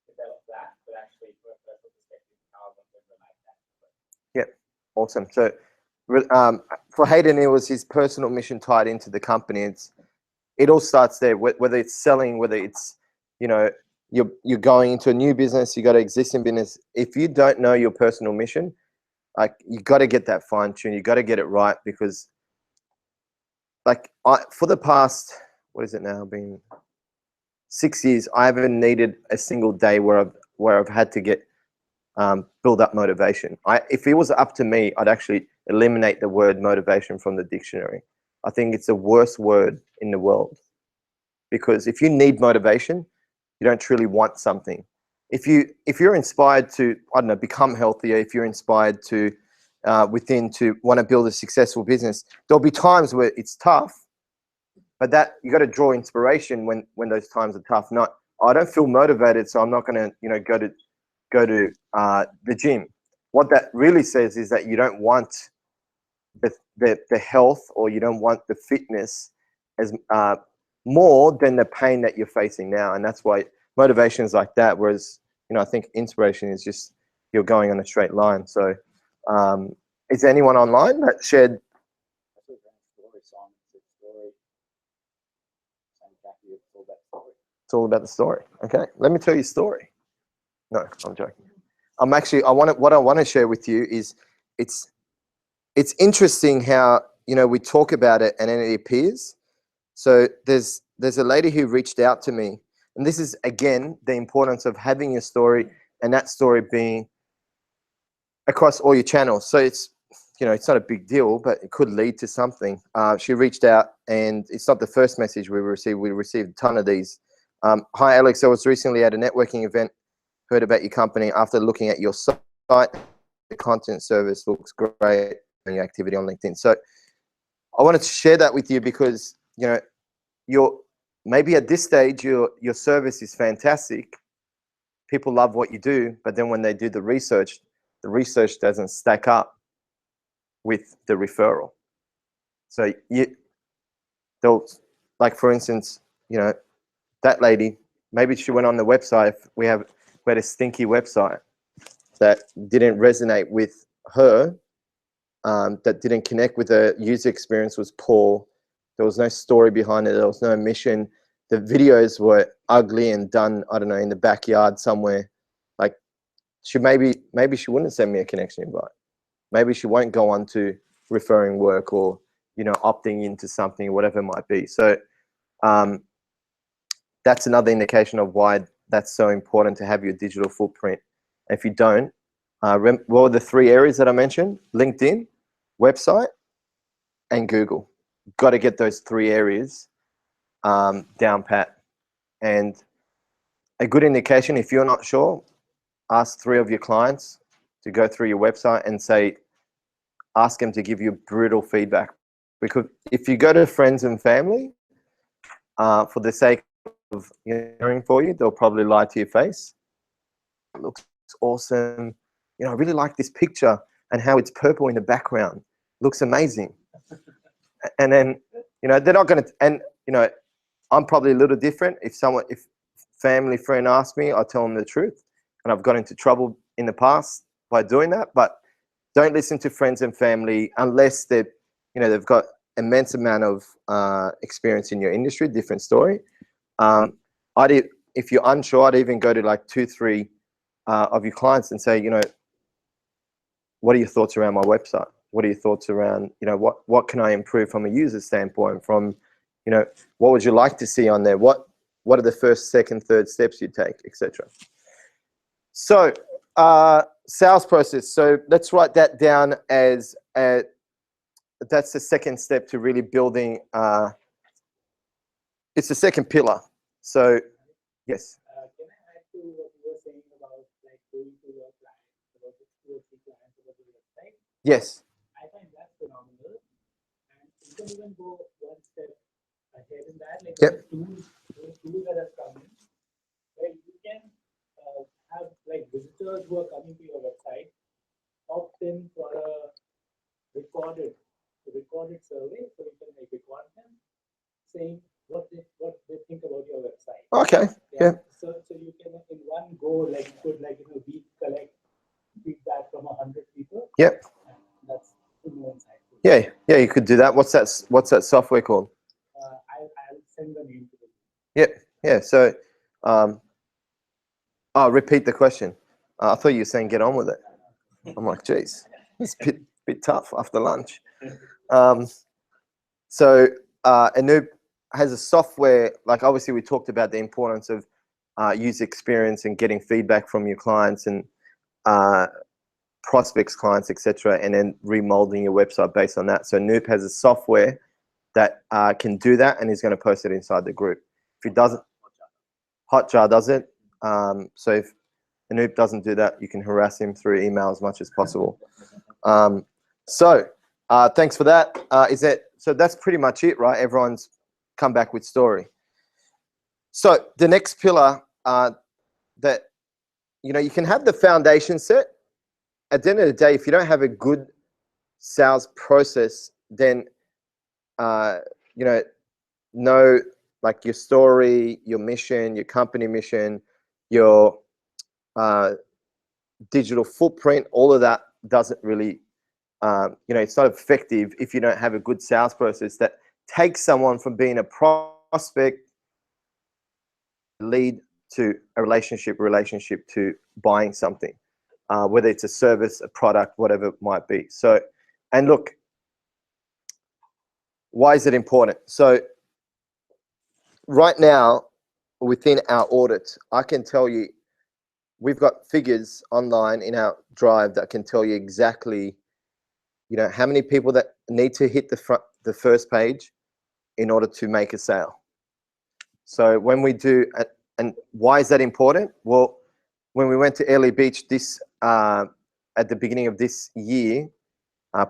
developed that, but actually from a personal perspective, how I want to relate that to it. Yep. Awesome. So for Hayden, it was his personal mission tied into the company. It all starts there, whether it's selling, whether it's, you know, you're going into a new business, you got an existing business. If you don't know your personal mission, like you got to get that fine tuned. You got to get it right, because like for the past, what is it now, been 6 years, I haven't needed a single day where I've had to get build up motivation. If it was up to me, I'd actually eliminate the word motivation from the dictionary. I think it's the worst word in the world, because if you need motivation, you don't truly want something. If you're inspired to, I don't know, become healthier, if you're inspired to within to want to build a successful business, there'll be times where it's tough, but that you got to draw inspiration when those times are tough. Not, I don't feel motivated, so I'm not going to, you know, go to the gym. What that really says is that you don't want the health, or you don't want the fitness as more than the pain that you're facing now. And that's why motivation is like that. Whereas, you know, I think inspiration is just you're going on a straight line. So is there anyone online that shared? It's all about the story. Okay, let me tell you a story. No, I'm joking. What I want to share with you is it's interesting how, you know, we talk about it and then it appears. So there's there's a lady who reached out to me, and this is again the importance of having your story and that story being across all your channels. So it's, you know, it's not a big deal, but it could lead to something. She reached out, and it's not the first message we received. We received a ton of these. Hi, Alex. I was recently at a networking event, heard about your company. After looking at your site, the content service looks great and your activity on LinkedIn. So I wanted to share that with you because, you know, you're maybe at this stage, your service is fantastic. People love what you do, but then when they do the research doesn't stack up with the referral. So they'll, like for instance, you know, that lady, maybe she went on the website. We had a stinky website that didn't resonate with her, that didn't connect with her. User experience was poor. There was no story behind it. There was no mission. The videos were ugly and done, I don't know, in the backyard somewhere. Like, maybe she wouldn't send me a connection invite. Maybe she won't go on to referring work or, you know, opting into something, whatever it might be. So that's another indication of why that's so important to have your digital footprint. If you don't, what were the 3 areas that I mentioned? LinkedIn, website, and Google. Got to get those 3 areas down pat. And a good indication, if you're not sure, ask 3 of your clients to go through your website and say, ask them to give you brutal feedback. Because if you go to friends and family, for the sake of hearing for you, they'll probably lie to your face. It looks awesome. You know, I really like this picture and how it's purple in the background. Looks amazing. And then, you know, they're not going to, and, you know, I'm probably a little different. If family friend asks me, I'll tell them the truth. And I've got into trouble in the past by doing that. But don't listen to friends and family unless they've got immense amount of experience in your industry. Different story. If you're unsure, I'd even go to like 2, 3 of your clients and say, you know, what are your thoughts around my website? What are your thoughts around, you know, what can I improve from a user standpoint? From, you know, what would you like to see on there? What are the first, second, third steps you take, etc. So sales process. So let's write that down as that's the second step to really building. It's the second pillar. So yes. Can I add to what you were saying about like going to your clients, about the 2 or 3 clients about the website? Yes. I find that phenomenal. And you can even go 1 step ahead in that, like Yep. those tools that have come in, where you can have like visitors who are coming to your website opt in for a recorded survey, so you can like record them saying what they think about your website. Okay. Yeah. So you can in one go like we collect feedback from 100 people. Yep. That's insightful. Yeah. Yeah. You could do that. What's that software called? I'll send the name to them. Yep. Yeah. So, I'll repeat the question. I thought you were saying get on with it. I'm like, geez, it's a bit tough after lunch. So Anoop has a software, like obviously we talked about the importance of user experience and getting feedback from your clients and prospects, clients, etc., and then remolding your website based on that. So Anoop has a software that can do that, and he's going to post it inside the group. If he doesn't, Hotjar does it. So if Anoop doesn't do that, you can harass him through email as much as possible. Thanks for that. So that's pretty much it, right? Everyone's come back with story. So the next pillar that, you know, you can have the foundation set. At the end of the day, if you don't have a good sales process, then, you know, like your story, your mission, your company mission, your digital footprint, all of that doesn't really, you know, it's not effective if you don't have a good sales process that takes someone from being a prospect lead to a relationship to buying something, whether it's a service, a product, whatever it might be. So, and look, why is it important? So right now, within our audit, I can tell you, we've got figures online in our drive that can tell you exactly, you know, how many people that need to hit the first page in order to make a sale. So when we do, and why is that important? Well, when we went to Airlie Beach this at the beginning of this year,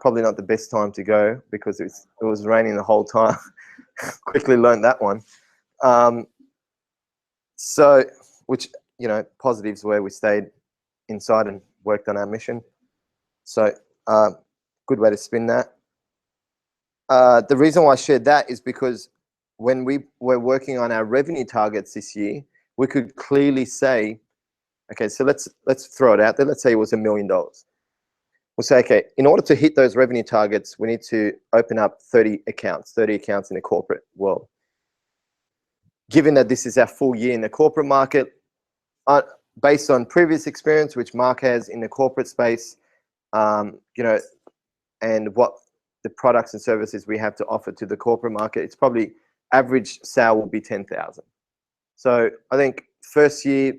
probably not the best time to go because it was raining the whole time. Quickly learned that one. So, which, you know, positives where we stayed inside and worked on our mission. So, good way to spin that. The reason why I shared that is because when we were working on our revenue targets this year, we could clearly say, okay, so let's throw it out there. Let's say it was $1 million. We'll say, okay, in order to hit those revenue targets, we need to open up 30 accounts in the corporate world. Given that this is our full year in the corporate market, based on previous experience, which Mark has in the corporate space, you know, and what the products and services we have to offer to the corporate market, it's probably average sale will be 10,000. So I think first year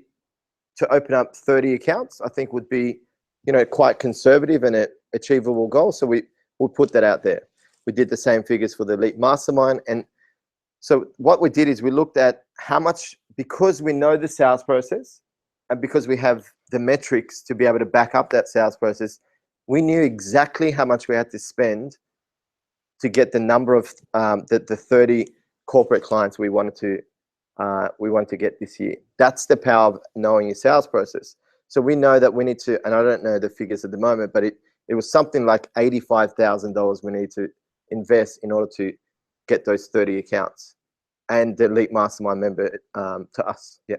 to open up 30 accounts, I think would be, you know, quite conservative and an achievable goal. So we'll put that out there. We did the same figures for the Elite Mastermind. And so what we did is we looked at how much, because we know the sales process and because we have the metrics to be able to back up that sales process, we knew exactly how much we had to spend to get the number of the 30 corporate clients we wanted to get this year. That's the power of knowing your sales process. So we know that we need to, and I don't know the figures at the moment, but it was something like $85,000 we need to invest in order to get those 30 accounts and the Elite Mastermind member to us. Yeah.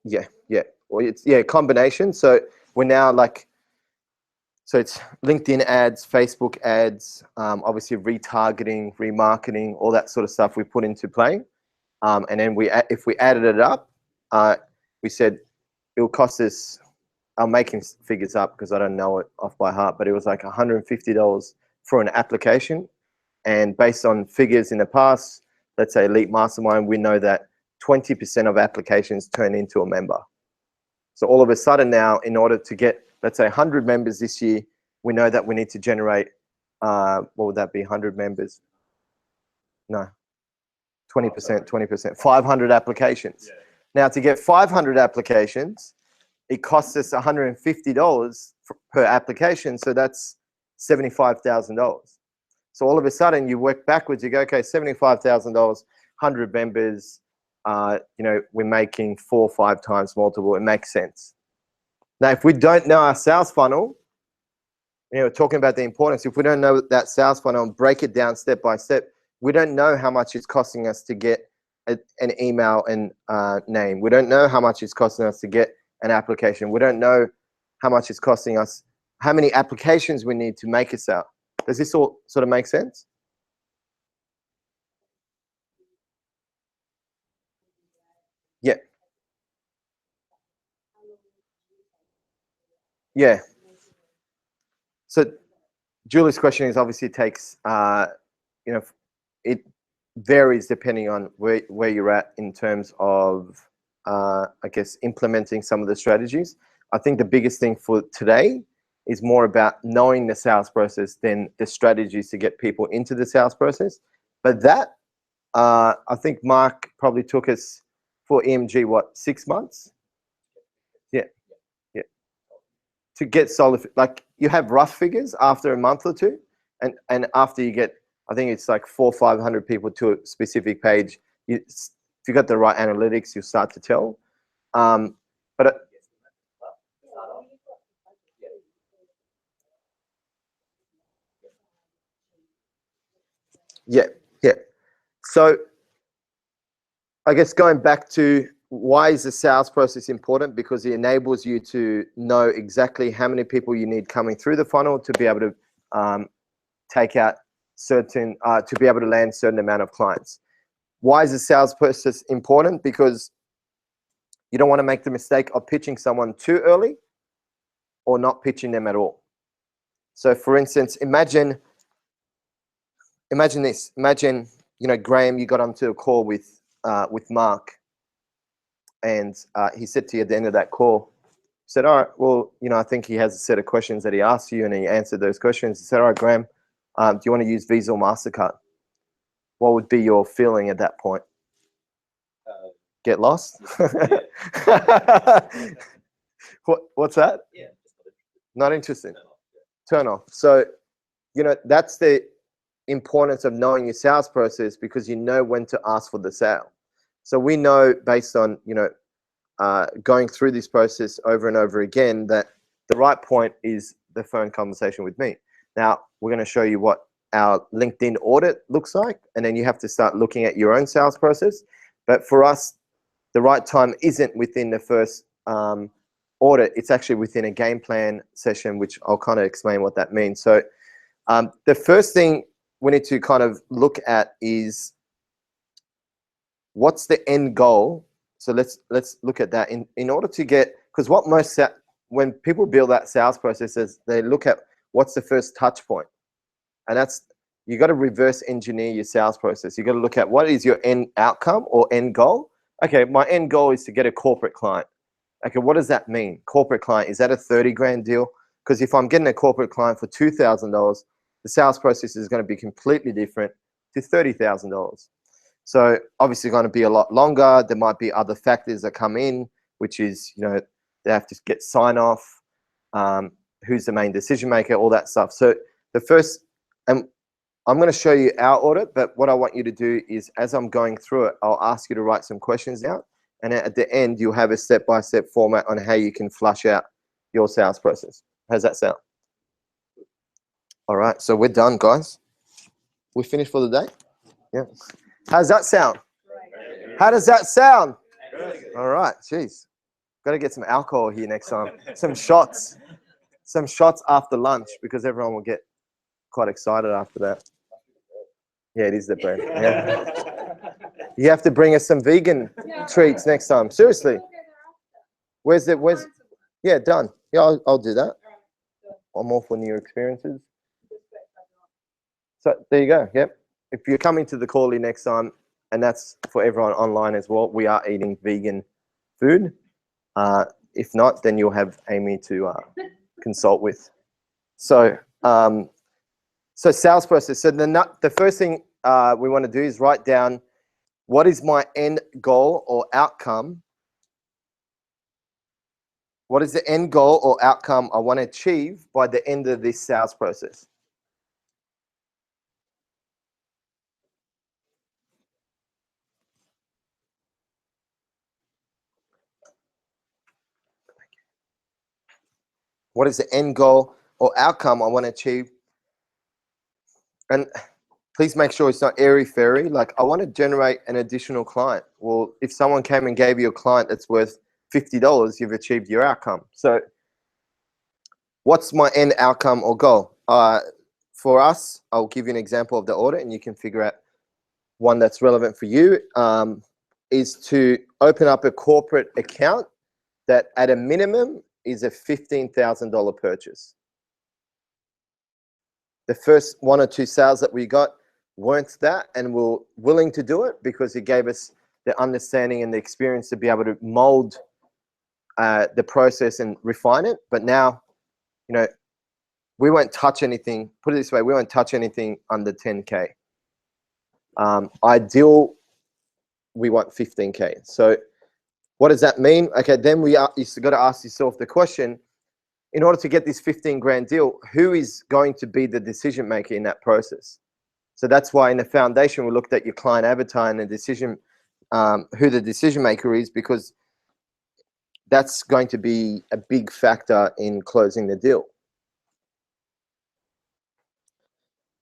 Yeah. Well, it's combination. So we're now like, so it's LinkedIn ads, Facebook ads, obviously retargeting, remarketing, all that sort of stuff we put into play. And then if we added it up, we said it will cost us, I'm making figures up because I don't know it off by heart, but it was like $150 for an application. And based on figures in the past, let's say Elite Mastermind, we know that 20% of applications turn into a member. So all of a sudden now, in order to get, let's say 100 members this year, we know that we need to generate, what would that be, 100 members? No, 20%, 500 applications. Yeah. Now to get 500 applications, it costs us $150 per application. So that's $75,000. So all of a sudden you work backwards, you go, okay, $75,000, 100 members, you know, we're making 4 or 5 times multiple. It makes sense. Now, if we don't know our sales funnel, you know, talking about the importance, if we don't know that sales funnel and break it down step by step, we don't know how much it's costing us to get an email and name. We don't know how much it's costing us to get an application. We don't know how much it's costing us, how many applications we need to make a sale. Does this all sort of make sense? Yeah. Yeah. So Julie's question is obviously it takes, you know, it varies depending on where you're at in terms of, I guess, implementing some of the strategies. I think the biggest thing for today is more about knowing the sales process than the strategies to get people into the sales process. But that, I think Mark probably took us for EMG, what, 6 months? Yeah. To get solid, like you have rough figures after a month or two, and after you get, I think it's like 400 or 500 people to a specific page. If you got the right analytics, you start to tell. But yeah. So I guess going back to why is the sales process important? Because it enables you to know exactly how many people you need coming through the funnel to be able to take out certain, to be able to land certain amount of clients. Why is the sales process important? Because you don't want to make the mistake of pitching someone too early or not pitching them at all. So for instance, imagine imagine this. Imagine, you know, Graham, you got onto a call with Mark, and he said to you at the end of that call, he said, all right, well, you know, I think he has a set of questions that he asked you, and he answered those questions. He said, all right, Graham, do you want to use Visa or MasterCard? What would be your feeling at that point? Get lost? What's that? Yeah. Not interested. Turn off. So, you know, that's the importance of knowing your sales process, because you know when to ask for the sale. So we know, based on, you know, going through this process over and over again, that the right point is the phone conversation with me. Now, we're going to show you what our LinkedIn audit looks like, and then you have to start looking at your own sales process. But for us, the right time isn't within the first audit. It's actually within a game plan session, which I'll kind of explain what that means. So the first thing we need to kind of look at is, what's the end goal? So let's look at that in order to get, because what when people build that sales processes, they look at what's the first touch point, and that's, you got to reverse engineer your sales process. You got to look at what is your end outcome or end goal. Okay, my end goal is to get a corporate client. Okay, what does that mean? Corporate client, is that a 30 grand deal? Because if I'm getting a corporate client for $2,000, the sales process is going to be completely different to $30,000. So obviously going to be a lot longer. There might be other factors that come in, which is, you know, they have to get sign off, who's the main decision maker, all that stuff. So the first, and I'm going to show you our audit, but what I want you to do is, as I'm going through it, I'll ask you to write some questions down. And at the end, you'll have a step-by-step format on how you can flush out your sales process. How's that sound? All right, so we're done, guys. We finished for the day? Yeah. How's that sound? How does that sound? All right, geez. Got to get some alcohol here next time. Some shots. Some shots after lunch, because everyone will get quite excited after that. Yeah, it is the bread. Yeah. You have to bring us some vegan treats next time. Seriously. Where's yeah, done. Yeah, I'll do that. I'm all for new experiences. So there you go. Yep. If you're coming to the Quarterly next time, and that's for everyone online as well, we are eating vegan food. If not, then you'll have Amy to consult with. So, so sales process. So the first thing we want to do is write down, what is my end goal or outcome? What is the end goal or outcome I want to achieve by the end of this sales process? What is the end goal or outcome I want to achieve? And please make sure it's not airy-fairy. Like, I want to generate an additional client. Well, if someone came and gave you a client that's worth $50, you've achieved your outcome. So what's my end outcome or goal? For us, I'll give you an example of the audit, and you can figure out one that's relevant for you, is to open up a corporate account that at a minimum is a $15,000 purchase. The first 1 or 2 sales that we got weren't that, and we're willing to do it because it gave us the understanding and the experience to be able to mold the process and refine it. But now, you know, we won't touch anything. Put it this way, we won't touch anything under 10K. Ideal, we want 15K. So what does that mean? Okay, then you've got to ask yourself the question, in order to get this 15 grand deal, who is going to be the decision maker in that process? So that's why in the foundation, we looked at your client avatar and the decision, who the decision maker is, because that's going to be a big factor in closing the deal.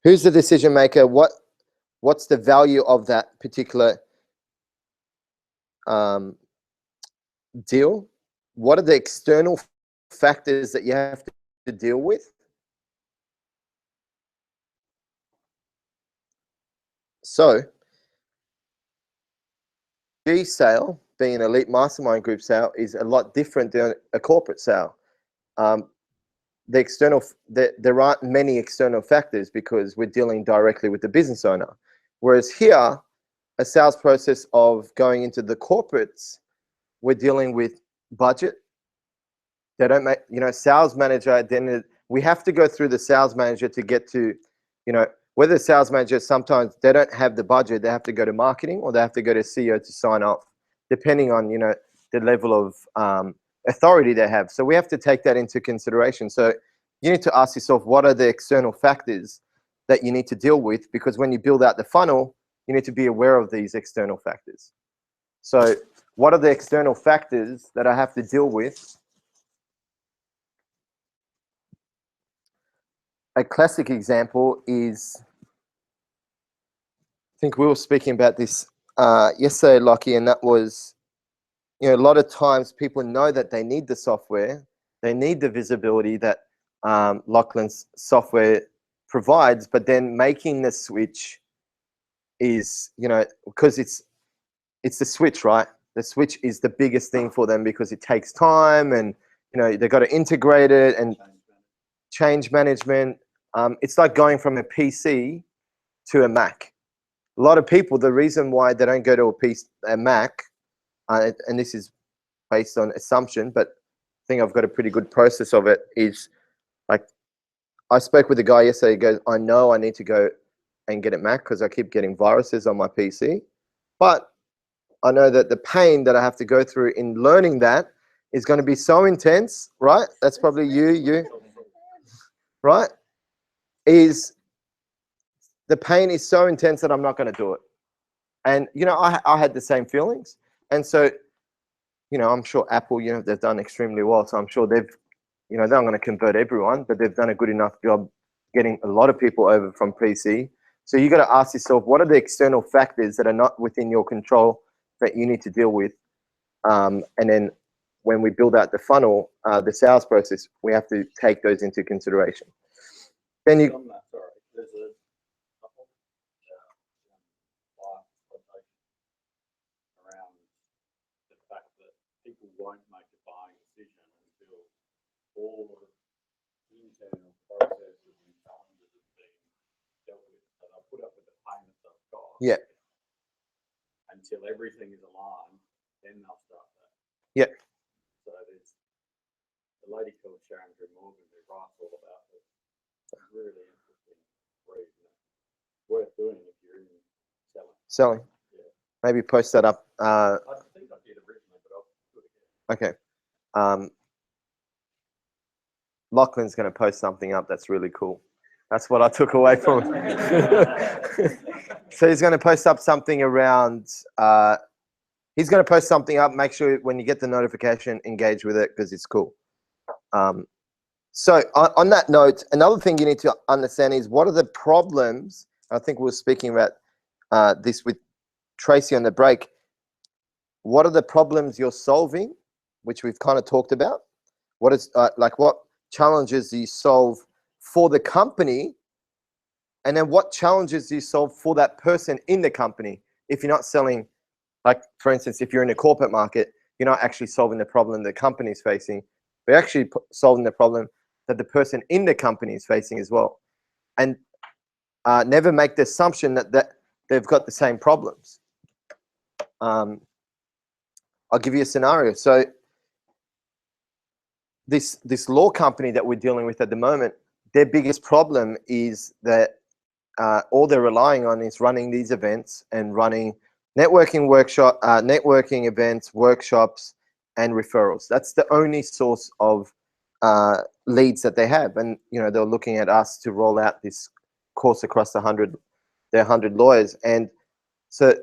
Who's the decision maker? What's the value of that particular deal? What are the external factors that you have to deal with? So, G sale, being an elite mastermind group sale, is a lot different than a corporate sale. the external, there aren't many external factors because we're dealing directly with the business owner. Whereas here, a sales process of going into the corporates, we're dealing with budget. They don't make, sales manager, then we have to go through the sales manager to get to, whether the sales manager, sometimes they don't have the budget, they have to go to marketing or they have to go to CEO to sign off, depending on, the level of authority they have. So we have to take that into consideration. So you need to ask yourself, what are the external factors that you need to deal with? Because when you build out the funnel, you need to be aware of these external factors. So what are the external factors that I have to deal with? A classic example is, I think we were speaking about this yesterday, Lockie, and that was, a lot of times people know that they need the software, they need the visibility that Lachlan's software provides, but then making the switch is, because it's the switch, right? The switch is the biggest thing for them because it takes time and, they've got to integrate it and change management. It's like going from a PC to a Mac. A lot of people, the reason why they don't go to a Mac, and this is based on assumption, but I think I've got a pretty good process of it, is like, I spoke with a guy yesterday, he goes, I know I need to go and get a Mac because I keep getting viruses on my PC, but I know that the pain that I have to go through in learning that is going to be so intense, right? That's probably you, right? Is the pain is so intense that I'm not going to do it. And, I had the same feelings. And so, I'm sure Apple, they've done extremely well. So I'm sure they're not going to convert everyone, but they've done a good enough job getting a lot of people over from PC. So you got to ask yourself, what are the external factors that are not within your control that you need to deal with? And then when we build out the funnel, the sales process, we have to take those into consideration. Then you... Sorry, there's a couple around the fact that people won't make a buying decision until all of the internal processes and challenges have been dealt with. So they'll put up with the payments they've got. Yeah. Until everything is aligned, then they'll start that. Yeah. So there's a lady called Sharon Morgan who writes all about this. It's really interesting read. Worth doing if you're in selling. Yeah. Maybe post that up. I think I did originally, but I'll do it again. Okay. Lachlan's going to post something up that's really cool. That's what I took away from it. So he's going to post up something around, he's going to post something up. Make sure when you get the notification, engage with it because it's cool. So on that note, another thing you need to understand is what are the problems. I think we were speaking about this with Tracy on the break. What are the problems you're solving, which we've kind of talked about? What is what challenges do you solve for the company? And then what challenges do you solve for that person in the company? If you're not selling, like for instance, if you're in a corporate market, you're not actually solving the problem the company is facing. We're actually solving the problem that the person in the company is facing as well. And never make the assumption that they've got the same problems. I'll give you a scenario. So this law company that we're dealing with at the moment, their biggest problem is that all they're relying on is running these events and running networking events, workshops, and referrals. That's the only source of leads that they have. And they're looking at us to roll out this course across their 100 lawyers. And so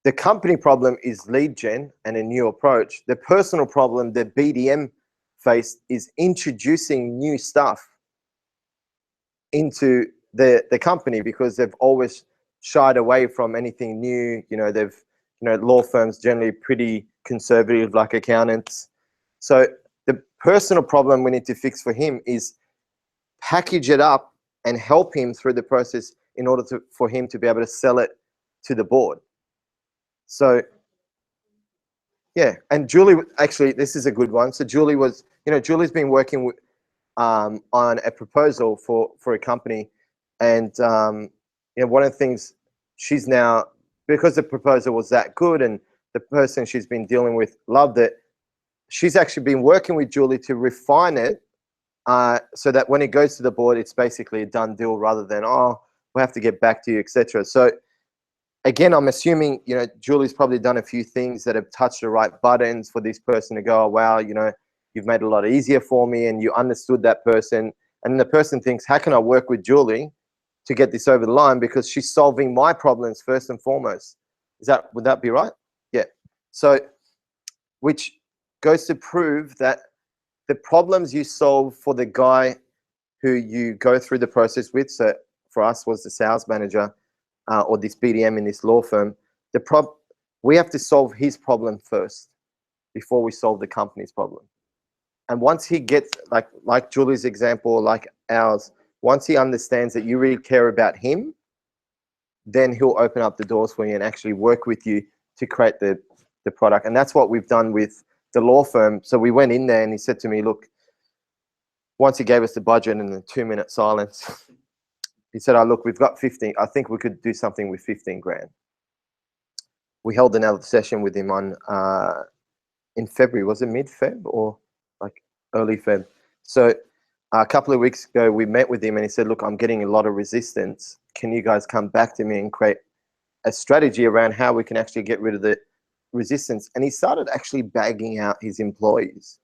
the company problem is lead gen and a new approach. The personal problem that BDM faced is introducing new stuff into the company because they've always shied away from anything new. Law firms generally pretty conservative, like accountants. So the personal problem we need to fix for him is package it up and help him through the process in order for him to be able to sell it to the board. So yeah, and Julie, actually, this is a good one. So Julie was, Julie's been working on a proposal for a company, and one of the things she's now, because the proposal was that good and the person she's been dealing with loved it, she's actually been working with Julie to refine it so that when it goes to the board, it's basically a done deal rather than, oh, we'll have to get back to you, etc. So again, I'm assuming, Julie's probably done a few things that have touched the right buttons for this person to go, oh, wow, you've made it a lot easier for me, and you understood that person. And the person thinks, how can I work with Julie to get this over the line, because she's solving my problems first and foremost. Would that be right? Yeah. So, which goes to prove that the problems you solve for the guy who you go through the process with, so for us was the sales manager or this BDM in this law firm, we have to solve his problem first before we solve the company's problem. And once he gets, like Julie's example, like ours, once he understands that you really care about him, then he'll open up the doors for you and actually work with you to create the product. And that's what we've done with the law firm. So we went in there and he said to me, look, once he gave us the budget and the 2-minute silence, he said, oh, look, we've got 15. I think we could do something with 15 grand. We held another session with him in February. Was it mid-Feb or like early Feb? So a couple of weeks ago, we met with him and he said, look, I'm getting a lot of resistance. Can you guys come back to me and create a strategy around how we can actually get rid of the resistance? And he started actually bagging out his employers,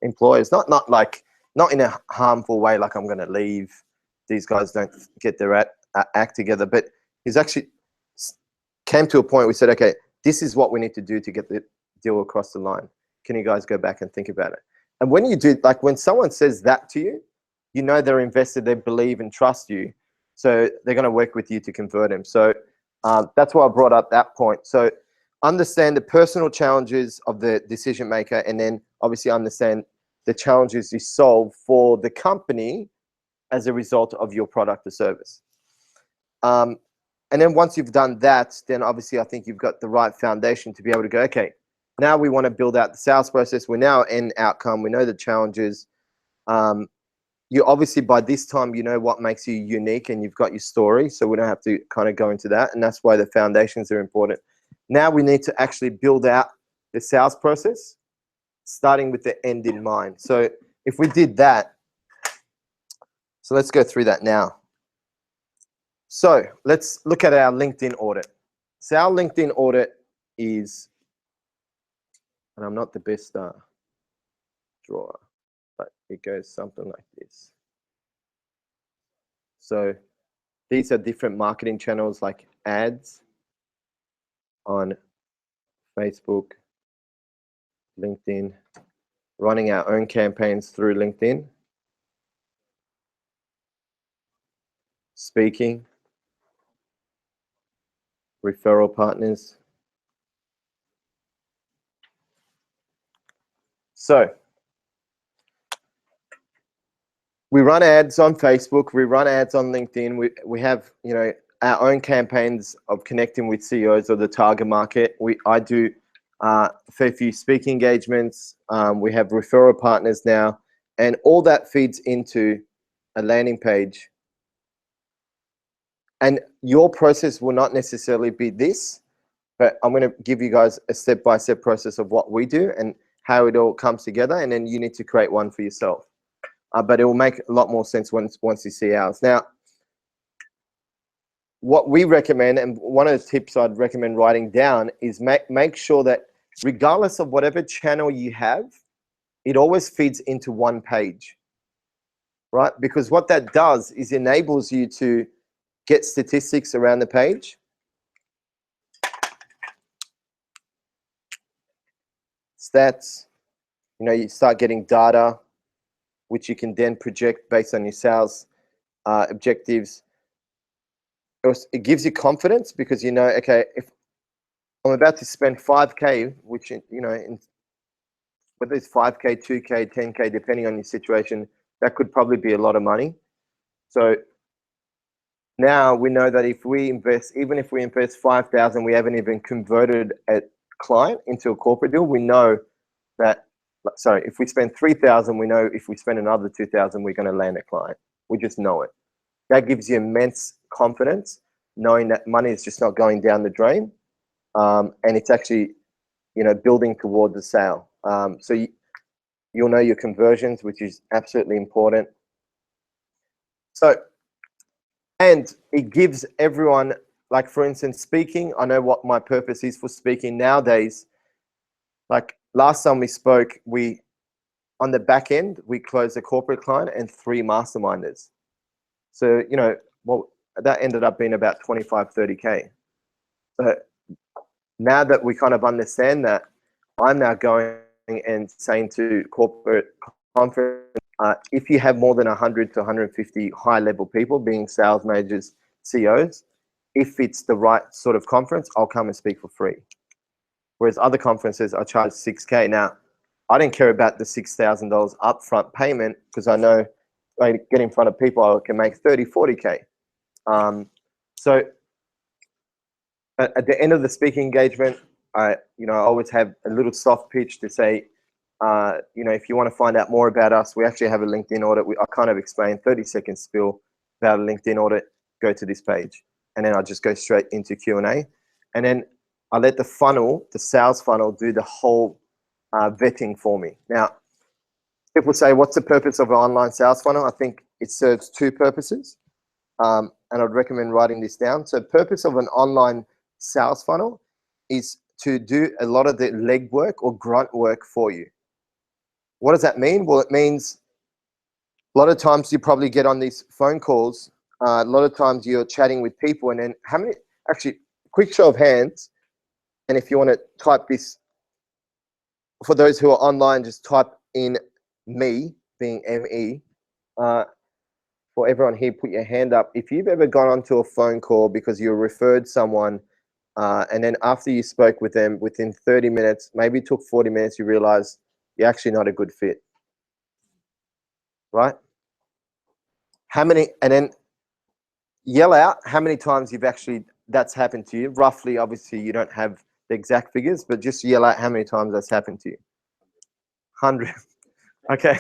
not in a harmful way, like I'm going to leave, these guys don't get their act together, but he's actually came to a point where we said, okay, this is what we need to do to get the deal across the line. Can you guys go back and think about it? And when you do, like when someone says that to you, you know they're invested, they believe and trust you. So they're going to work with you to convert them. So that's why I brought up that point. So understand the personal challenges of the decision maker, and then obviously understand the challenges you solve for the company as a result of your product or service. And then once you've done that, then obviously I think you've got the right foundation to be able to go, okay, now we want to build out the sales process. We're now end outcome. We know the challenges. You obviously, by this time, you know what makes you unique and you've got your story. So we don't have to kind of go into that. And that's why the foundations are important. Now we need to actually build out the sales process, starting with the end in mind. So if we did that, so let's go through that now. So let's look at our LinkedIn audit. So our LinkedIn audit is, and I'm not the best drawer, but it goes something like this. So these are different marketing channels like ads on Facebook, LinkedIn, running our own campaigns through LinkedIn, speaking, referral partners. So we run ads on Facebook, we run ads on LinkedIn. We have, our own campaigns of connecting with CEOs of the target market. I do a fair few speaking engagements. We have referral partners now, and all that feeds into a landing page. And your process will not necessarily be this, but I'm going to give you guys a step-by-step process of what we do and how it all comes together, and then you need to create one for yourself. But it will make a lot more sense once you see ours. Now, what we recommend, and one of the tips I'd recommend writing down, is make sure that regardless of whatever channel you have, it always feeds into one page, right? Because what that does is enables you to get statistics around the page. Stats, you start getting data, which you can then project based on your sales objectives. It gives you confidence because okay, if I'm about to spend 5K, which, whether it's 5K, 2K, 10K, depending on your situation, that could probably be a lot of money. So now we know that if we invest, even if we invest 5,000, we haven't even converted a client into a corporate deal, we know that sorry, if we spend 3,000, we know if we spend another 2,000, we're going to land a client. We just know it. That gives you immense confidence, knowing that money is just not going down the drain, and it's actually, you know, building towards the sale. So you'll know your conversions, which is absolutely important. So, and it gives everyone, like for instance, speaking, I know what my purpose is for speaking nowadays. Like last time we spoke, on the back end, we closed a corporate client and 3 masterminders. So, you know, well, that ended up being about 25, 30K. So now that we kind of understand that, I'm now going and saying to corporate conference, if you have more than 100 to 150 high level people being sales managers, CEOs, if it's the right sort of conference, I'll come and speak for free. Whereas other conferences, I charge 6K. Now, I didn't care about the $6,000 upfront payment because I know I get in front of people, I can make 30, 40K. So at the end of the speaking engagement, I always have a little soft pitch to say, you know, if you want to find out more about us, we actually have a LinkedIn audit. I kind of explain 30-second spiel about a LinkedIn audit, go to this page. And then I just go straight into Q&A. And then I let the funnel, the sales funnel, do the whole vetting for me. Now, people say, what's the purpose of an online sales funnel? I think it serves 2 purposes. And I'd recommend writing this down. So purpose of an online sales funnel is to do a lot of the legwork or grunt work for you. What does that mean? Well, it means a lot of times you probably get on these phone calls. A lot of times you're chatting with people, and then actually, quick show of hands. And if you want to type this, for those who are online, just type in me, being M-E. For everyone here, put your hand up. If you've ever gone onto a phone call because you referred someone, and then after you spoke with them, within 30 minutes, maybe it took 40 minutes, you realize you're actually not a good fit, right? How many, and then yell out how many times that's happened to you. Roughly, obviously, you don't have the exact figures, but just yell out how many times that's happened to you. 100. Okay.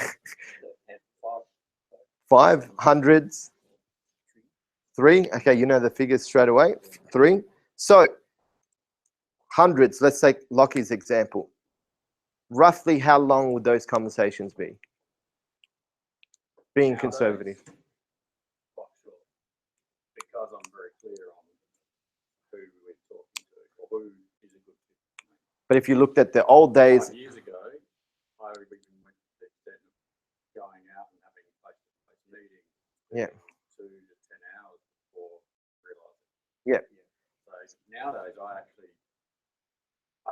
5, hundreds. 3. Okay, you know the figures straight away. 3. So hundreds, let's take Lockie's example. Roughly how long would those conversations be? Being conservative. Quite short. Because I'm very clear on who we're talking to or who is a good fit for me. But if you looked at the old days, 5 years ago, I even went to the extent of going out and having face-to-face meetings. Yeah. 2 to 10 hours before realising. Yeah. So nowadays, I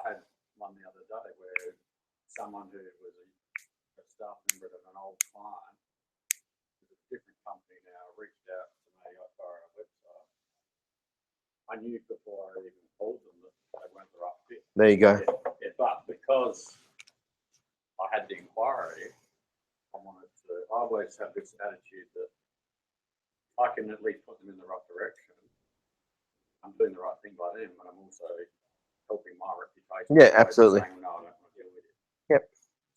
had one the other day where someone who was a staff member of an old client, with a different company now, reached out to me via our website. I knew before I even called them that they weren't the right fit. There you go. Yeah, but because I had the inquiry, I always have this attitude that I can at least put them in the right direction. I'm doing the right thing by them, and I'm also helping my reputation. Yeah, absolutely. Saying, no, I don't want to deal with it. Yep.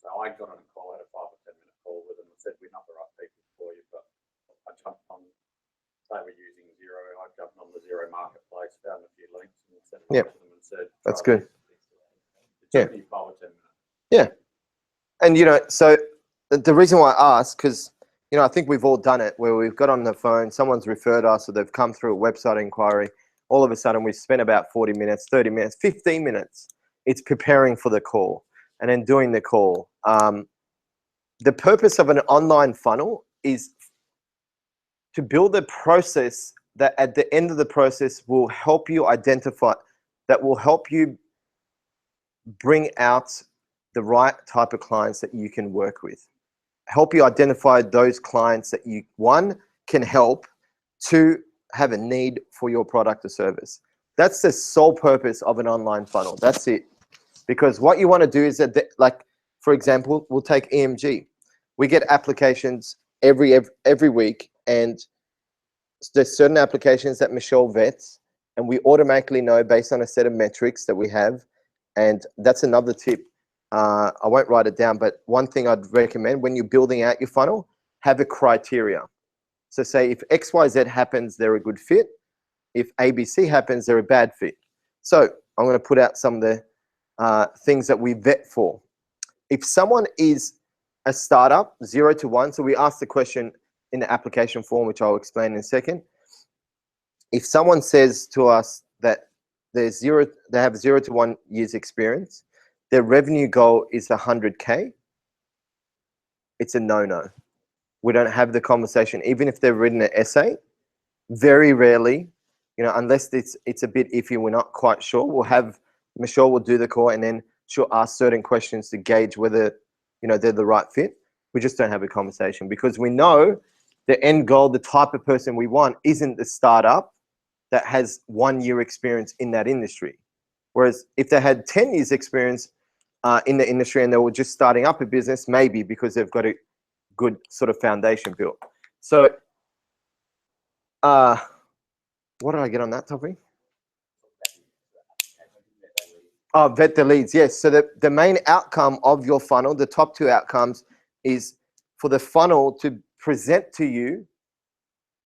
So I got on a call, had a 5 or 10 minute call with them and said, we're not the right people for you, but I jumped on, they were using Xero, I jumped on the Xero marketplace, found a few links and sent them to them and said, that's good. It took me 5 or 10 minutes. Yeah. And, you know, so the reason why I ask, because, you know, I think we've all done it where we've got on the phone, someone's referred us or they've come through a website inquiry. All of a sudden, we spent about 40 minutes, 30 minutes, 15 minutes. It's preparing for the call and then doing the call. The purpose of an online funnel is to build a process that at the end of the process will help you identify, that will help you bring out the right type of clients that you can work with. Help you identify those clients that you, 1, can help, 2, have a need for your product or service. That's the sole purpose of an online funnel. That's it. Because what you want to do is that, like, for example, we'll take EMG. We get applications every week, and there's certain applications that Michelle vets, and we automatically know based on a set of metrics that we have. And that's another tip. I won't write it down, but one thing I'd recommend when you're building out your funnel, have a criteria. So say if XYZ happens, they're a good fit. If ABC happens, they're a bad fit. So I'm going to put out some of the things that we vet for. If someone is a startup, 0 to 1, so we ask the question in the application form, which I'll explain in a second. If someone says to us that they have 0 to 1 years experience, their revenue goal is 100K, it's a no-no. We don't have the conversation, even if they've written an essay. Very rarely, you know, unless it's a bit iffy, we're not quite sure. We'll have Michelle will do the call, and then she'll ask certain questions to gauge whether, you know, they're the right fit. We just don't have a conversation because we know the end goal, the type of person we want, isn't the startup that has 1 year experience in that industry. Whereas if they had 10 years experience in the industry and they were just starting up a business, maybe because they've got a good sort of foundation built. So what did I get on that topic? Oh, vet the leads. Yes. So the main outcome of your funnel, the top 2 outcomes, is for the funnel to present to you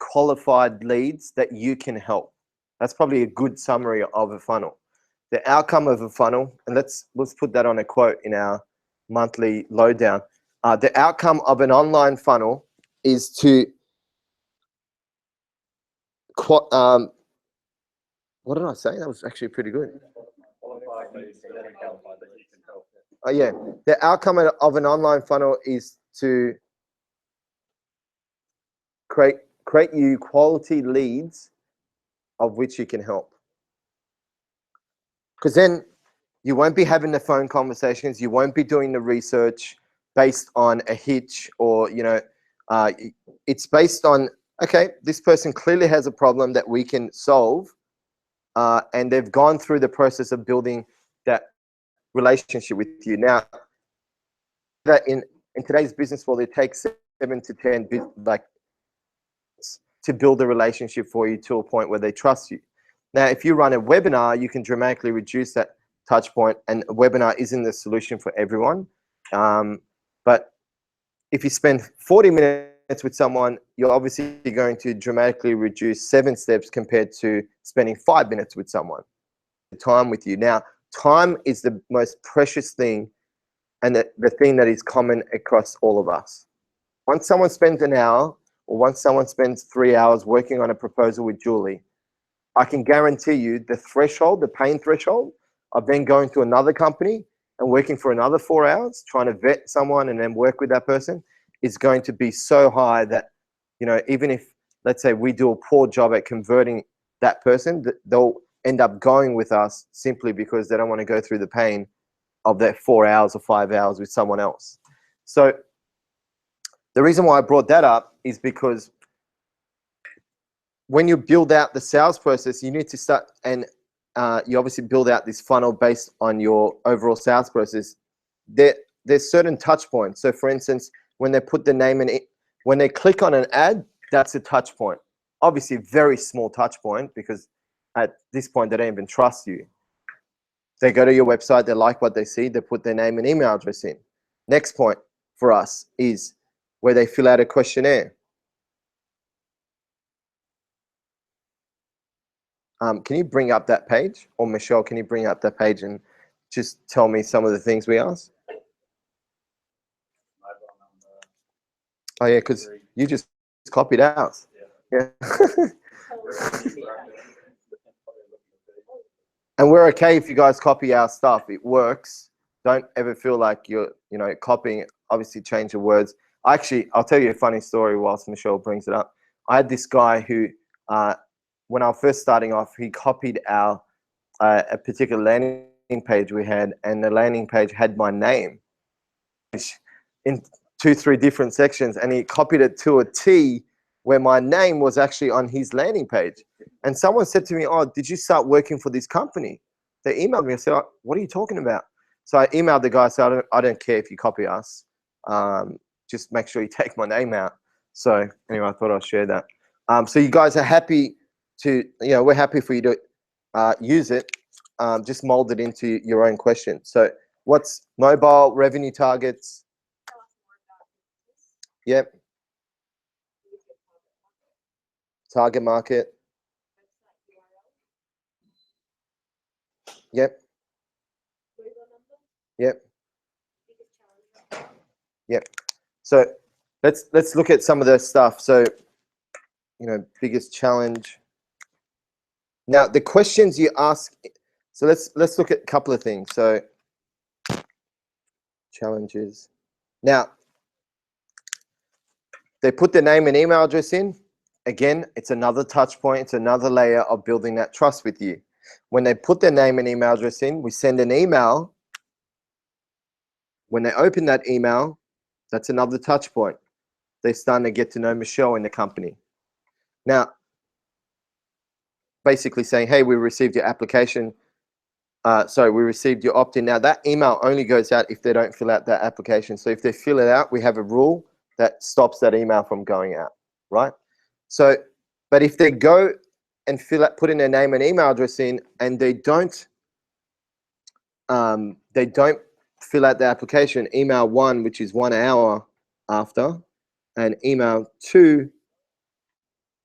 qualified leads that you can help. That's probably a good summary of a funnel. The outcome of a funnel, and let's put that on a quote in our monthly lowdown. The outcome of an online funnel is to what did I say? That was actually pretty good. Oh yeah, the outcome of an online funnel is to create you quality leads of which you can help. Because then you won't be having the phone conversations, you won't be doing the research based on a hitch or, you know, it's based on, okay, this person clearly has a problem that we can solve, and they've gone through the process of building that relationship with you. Now, that in today's business world, it takes 7 to 10 to build a relationship for you to a point where they trust you. Now, if you run a webinar, you can dramatically reduce that touch point, and a webinar isn't the solution for everyone. But if you spend 40 minutes with someone, you're obviously going to dramatically reduce 7 steps compared to spending 5 minutes with someone. Time with you. Now, time is the most precious thing, and the thing that is common across all of us. Once someone spends an hour, or once someone spends 3 hours working on a proposal with Julie, I can guarantee you the threshold, the pain threshold of then going to another company and working for another 4 hours, trying to vet someone and then work with that person, is going to be so high that, you know, even if, let's say, we do a poor job at converting that person, they'll end up going with us simply because they don't want to go through the pain of that 4 hours or 5 hours with someone else. So the reason why I brought that up is because when you build out the sales process, you need to start, and you obviously build out this funnel based on your overall sales process. There's certain touch points. So for instance, when they put the name in it, when they click on an ad, that's a touch point. Obviously, very small touch point, because at this point, they don't even trust you. They go to your website, they like what they see, they put their name and email address in. Next point for us is where they fill out a questionnaire. Can you bring up that page? Or Michelle, can you bring up that page and just tell me some of the things we asked? Oh yeah, because you just copied ours. Yeah. And we're okay if you guys copy our stuff. It works. Don't ever feel like you're, you know, copying it. Obviously change the words. Actually, I'll tell you a funny story whilst Michelle brings it up. I had this guy who, when I was first starting off, he copied our a particular landing page we had, and the landing page had my name in 2-3 different sections, and he copied it to a T where my name was actually on his landing page. And someone said to me, "Oh, did you start working for this company?" They emailed me and said, "Oh, what are you talking about?" So I emailed the guy, said, I don't care if you copy us. Just make sure you take my name out. So anyway, I thought I'd share that. So you guys are happy to, you know, we're happy for you to use it. Just mold it into your own question. So What's mobile revenue targets? Yep. Target market. Yep. Yep. Yep. So let's look at some of the stuff. So, you know, biggest challenge. Now the questions you ask. So let's look at a couple of things. So challenges. Now they put their name and email address in. Again, it's another touch point. It's another layer of building that trust with you. When they put their name and email address in, we send an email. When they open that email, that's another touch point. They're starting to get to know Michelle in the company. Now, basically saying, hey, we received your application. We received your opt-in. Now, that email only goes out if they don't fill out that application. So if they fill it out, we have a rule that stops that email from going out, right? So, but if they go and put in their name and email address in, and they don't fill out the application, email 1, which is 1 hour after, and email 2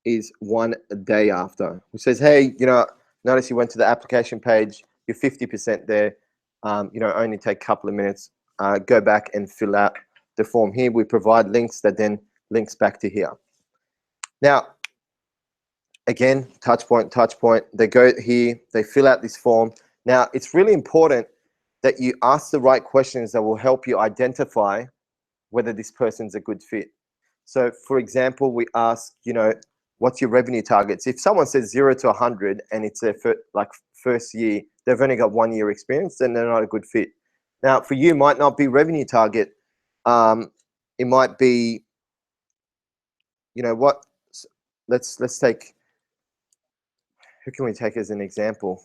is 1 day after, which says, hey, you know, notice you went to the application page, you're 50% there, you know, only take a couple of minutes, go back and fill out the form here. We provide links that then links back to here. Now, again, touch point, they go here, they fill out this form. Now, it's really important that you ask the right questions that will help you identify whether this person's a good fit. So, for example, we ask, you know, what's your revenue targets? If someone says 0 to 100 and it's their first year, they've only got 1 year experience, then they're not a good fit. Now, for you, might not be revenue target. It might be, you know what? Let's take. Who can we take as an example?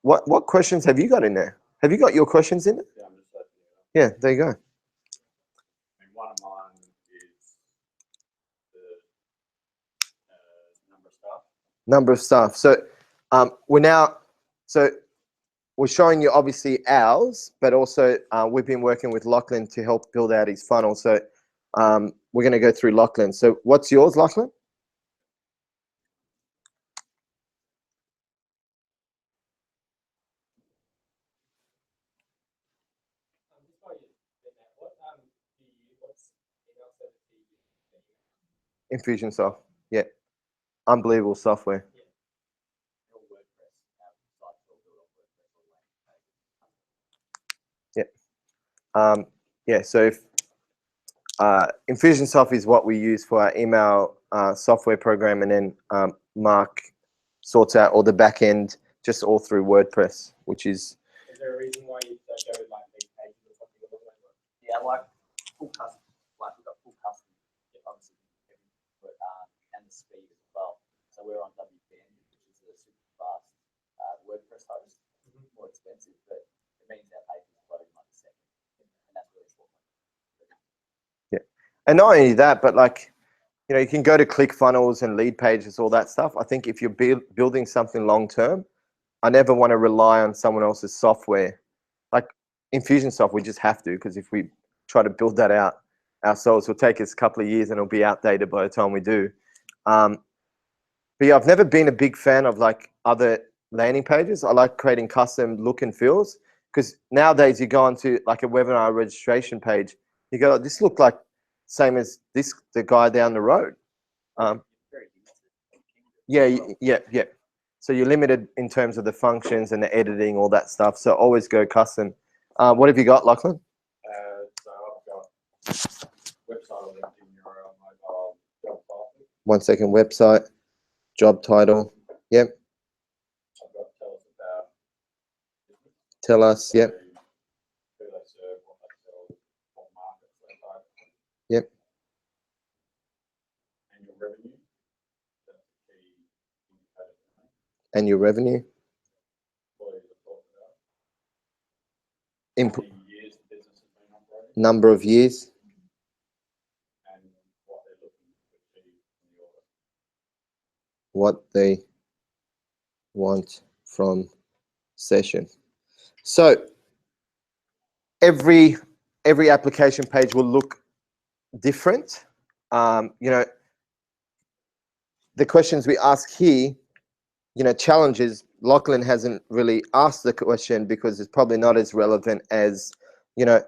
What questions have you got in there? Have you got your questions in it? Yeah, I'm just opening it up. Yeah, there you go. I mean, one of mine is the number of staff. So we're showing you obviously ours, but also we've been working with Lachlan to help build out his funnel. So we're going to go through Lachlan. So what's yours, Lachlan? Infusionsoft, yeah, unbelievable software. Yeah, yeah. So if Infusionsoft is what we use for our email software program, and then Mark sorts out all the back end just all through WordPress, which is. Is there a reason why you don't go with like big pages or something along those lines? Yeah, like full custom, like we've got full custom, obviously, but and the speed as well. So we're on WPN, which is a super fast WordPress host, more expensive, but it means our page is loading like a second, and that's really important. Yeah, and not only that, but like, you know, you can go to ClickFunnels and lead pages, all that stuff. I think if you're building something long term, I never want to rely on someone else's software. Like Infusionsoft, we just have to, because if we try to build that out ourselves, it'll take us a couple of years and it'll be outdated by the time we do. But yeah, I've never been a big fan of like other landing pages. I like creating custom look and feels, because nowadays you go onto like a webinar registration page, you go, this look like same as the guy down the road. Yeah. So you're limited in terms of the functions and the editing, all that stuff. So always go custom. What have you got, Lachlan? So I've got website, LinkedIn, URL, mobile, job title. 1 second, website, job title. Yep. I've got tell us about. Tell us. Yep. Who they serve, what they sell, what markets they target. Yep. Annual revenue. That's the key indicator for me. Annual revenue. Employees I've talked about. Input. How many years the business has been operating. Number of years. And what they're looking to achieve in the order. What they want from session. So every application page will look different. You know, the questions we ask here, you know, challenges, Lachlan hasn't really asked the question because it's probably not as relevant as, you know,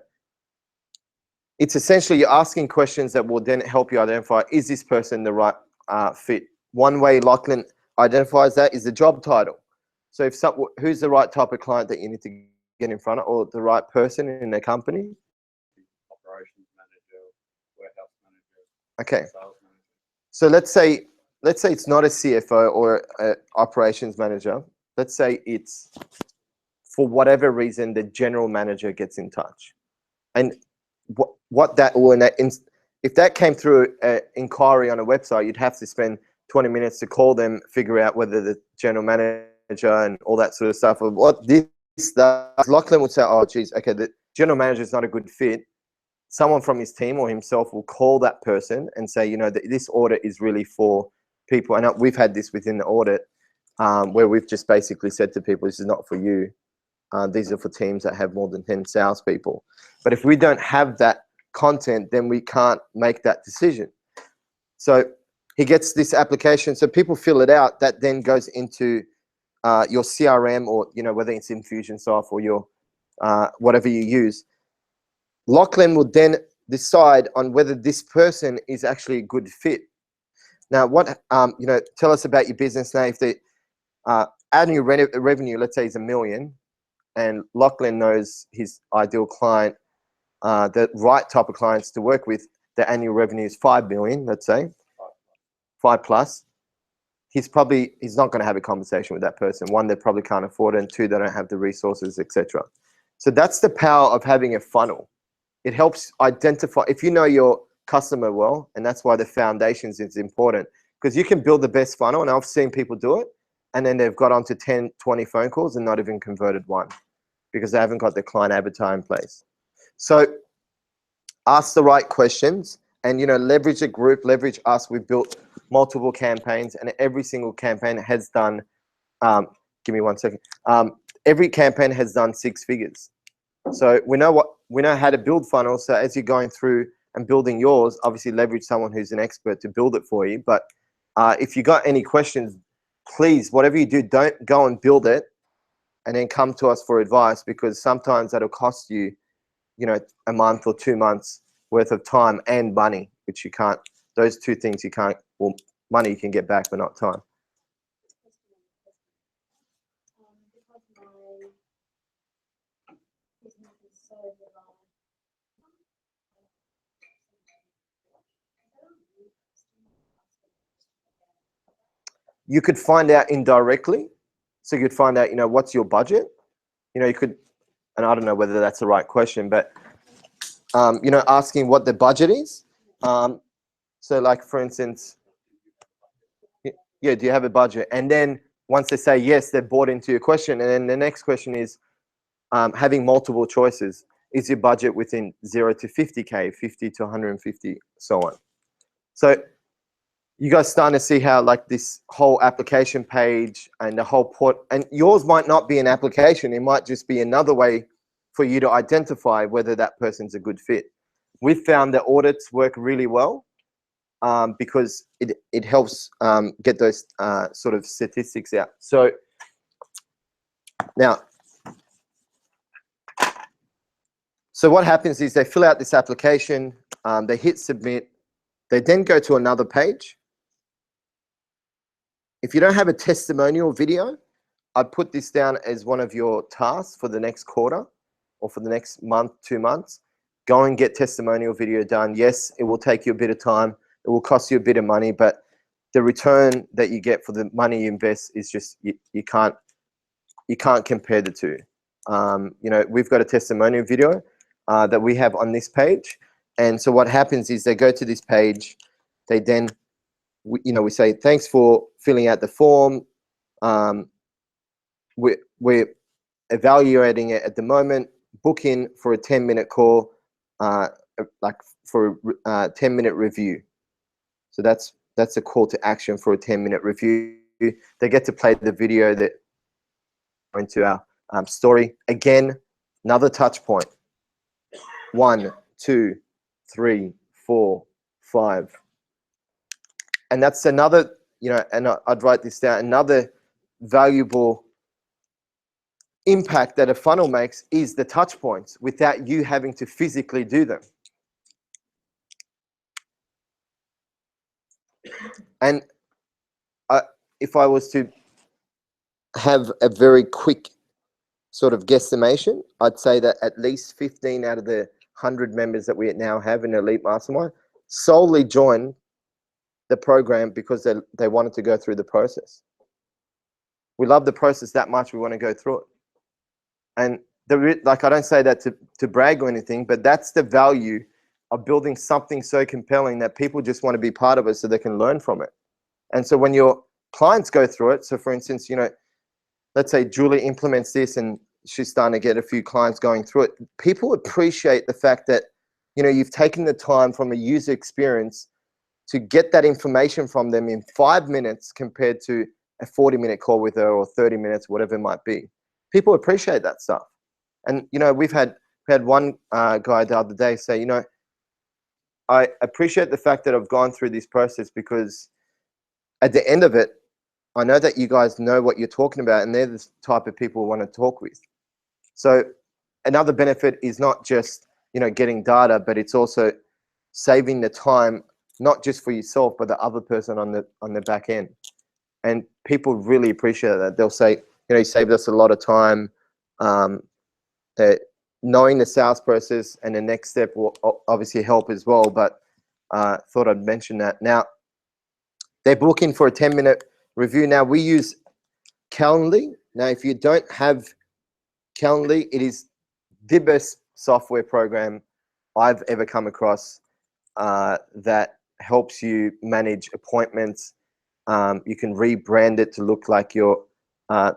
it's essentially you're asking questions that will then help you identify, is this person the right fit? One way Lachlan identifies that is the job title. So if who's the right type of client that you need to get in front of, or the right person in the company? Operations manager, warehouse manager. Okay. Sales manager. So let's say it's not a CFO or an operations manager. Let's say it's, for whatever reason, the general manager gets in touch. And what that will, if that came through an inquiry on a website, you'd have to spend 20 minutes to call them, figure out whether the general manager and all that sort of stuff. What this does, Lachlan would say, oh, geez, okay, the general manager is not a good fit. Someone from his team or himself will call that person and say, you know, this audit is really for people. And we've had this within the audit where we've just basically said to people, this is not for you. These are for teams that have more than 10 salespeople. But if we don't have that content, then we can't make that decision. So he gets this application. So people fill it out. That then goes into your CRM, or, you know, whether it's Infusionsoft or your whatever you use. Lachlan will then decide on whether this person is actually a good fit. Now, what you know, tell us about your business now. If the annual revenue, let's say, is $1 million, and Lachlan knows his ideal client, the right type of clients to work with, the annual revenue is 5 million, let's say, 5+. He's not going to have a conversation with that person. One, they probably can't afford it, and two, they don't have the resources, etc. So that's the power of having a funnel. It helps identify, if you know your customer well, and that's why the foundations is important, because you can build the best funnel, and I've seen people do it, and then they've got onto 10, 20 phone calls and not even converted one because they haven't got the client avatar in place. So ask the right questions and, you know, leverage a group, leverage us. We've built multiple campaigns, and every single campaign has done, give me 1 second. Every campaign has done 6 figures. So we know how to build funnels. So as you're going through and building yours, obviously leverage someone who's an expert to build it for you. But if you got any questions, please, whatever you do, don't go and build it and then come to us for advice, because sometimes that'll cost you, you know, a month or 2 months worth of time and money, which you can't, those two things you can't, well, money you can get back, but not time. You could find out indirectly. So you could find out, you know, what's your budget? You know, you could, and I don't know whether that's the right question, but, you know, asking what the budget is. So like, for instance, yeah, do you have a budget? And then once they say yes, they're bought into your question. And then the next question is having multiple choices. Is your budget within 0 to 50K, 50 to 150, so on? So you guys starting to see how, like, this whole application page and the whole port, and yours might not be an application. It might just be another way for you to identify whether that person's a good fit. We've found that audits work really well because it helps get those sort of statistics out. So now, so what happens is they fill out this application, they hit submit, they then go to another page. If you don't have a testimonial video, I'd put this down as one of your tasks for the next quarter or for the next month, 2 months. Go and get testimonial video done. Yes, it will take you a bit of time. It will cost you a bit of money, but the return that you get for the money you invest is just, you can't compare the two. You know, we've got a testimonial video that we have on this page. And so what happens is they go to this page, they then, you know, we say, thanks for filling out the form. We're evaluating it at the moment. Book in for a 10-minute call, like for a 10-minute review. So that's a call to action for a 10-minute review. They get to play the video that into our story. Again, another touch point. 1, 2, 3, 4, 5. And that's another, you know, and I'd write this down, another valuable impact that a funnel makes is the touch points without you having to physically do them. And if I was to have a very quick sort of guesstimation, I'd say that at least 15 out of the 100 members that we now have in Elite Mastermind solely joined the program because they wanted to go through the process. We love the process that much, we want to go through it. And like, I don't say that to brag or anything, but that's the value of building something so compelling that people just want to be part of it so they can learn from it. And so when your clients go through it, so for instance, you know, let's say Julie implements this and she's starting to get a few clients going through it. People appreciate the fact that, you know, you've taken the time from a user experience to get that information from them in 5 minutes compared to a 40-minute call with her or 30 minutes, whatever it might be. People appreciate that stuff. And, you know, we had one guy the other day say, you know, I appreciate the fact that I've gone through this process because at the end of it, I know that you guys know what you're talking about and they're the type of people we want to talk with. So another benefit is not just, you know, getting data, but it's also saving the time, not just for yourself, but the other person on the back end. And people really appreciate that. They'll say, you know, you saved us a lot of time. Knowing the sales process and the next step will obviously help as well, but thought I'd mention that. Now, they're booking for a 10-minute review. Now, we use Calendly. Now, if you don't have Calendly, it is the best software program I've ever come across that helps you manage appointments. You can rebrand it to look like to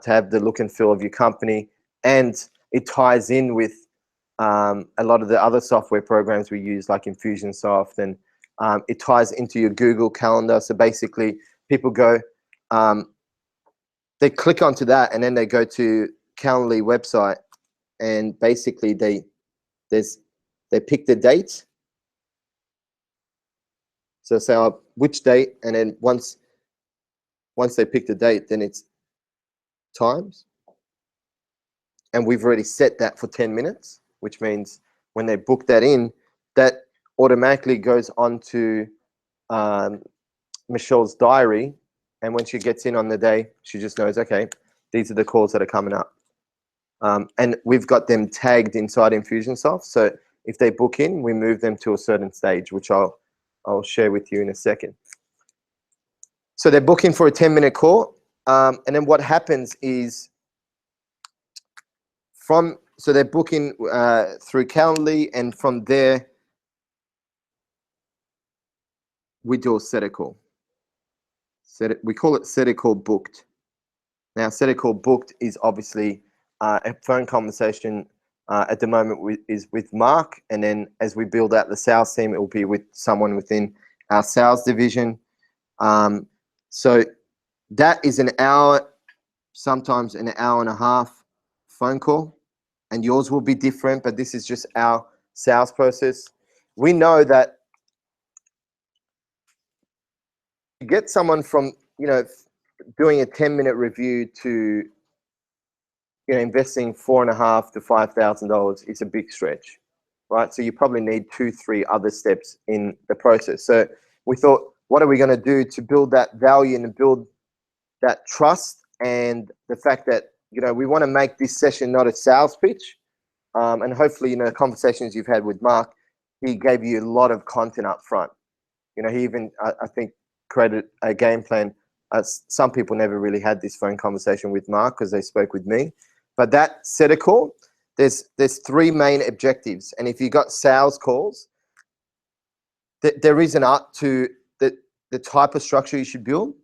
have the look and feel of your company, and it ties in with a lot of the other software programs we use, like Infusionsoft, and it ties into your Google Calendar. So basically, people go, they click onto that, and then they go to Calendly website, and basically they pick the date. So say which date, and then once they pick the date, then it's times. And we've already set that for 10 minutes, which means when they book that in, that automatically goes onto Michelle's diary. And when she gets in on the day, she just knows, okay, these are the calls that are coming up. And we've got them tagged inside Infusionsoft. So if they book in, we move them to a certain stage, which I'll share with you in a second. So they're booking for a 10-minute call. And then what happens is so they're booking through Calendly, and from there, we do a set a call. We call it set a call booked. Now, set a call booked is obviously a phone conversation at the moment is with Mark, and then as we build out the sales team, it will be with someone within our sales division. So that is an hour, sometimes an hour and a half phone call, and yours will be different, but this is just our sales process. We know that to get someone from, you know, doing a 10-minute review to, you know, investing $4,500 to $5,000 is a big stretch, right? So you probably need 2-3 other steps in the process. So we thought, what are we going to do to build that value and build that trust, and the fact that, you know, we want to make this session not a sales pitch. And hopefully, you know, the conversations you've had with Mark, he gave you a lot of content up front. You know, he even, I think, created a game plan. Some people never really had this phone conversation with Mark because they spoke with me. But that set a call, there's 3 main objectives. And if you got sales calls, there is an art to the type of structure you should build.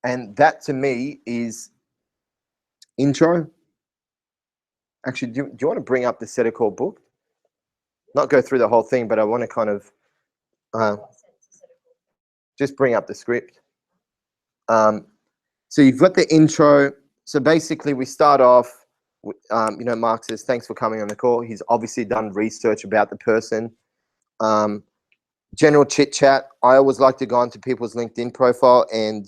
And that to me is intro. Actually, do you want to bring up the set a call book? Not go through the whole thing, but I want to kind of just bring up the script. So you've got the intro, So basically we start off, you know, Mark says, thanks for coming on the call. He's obviously done research about the person. General chit chat. I always like to go onto people's LinkedIn profile and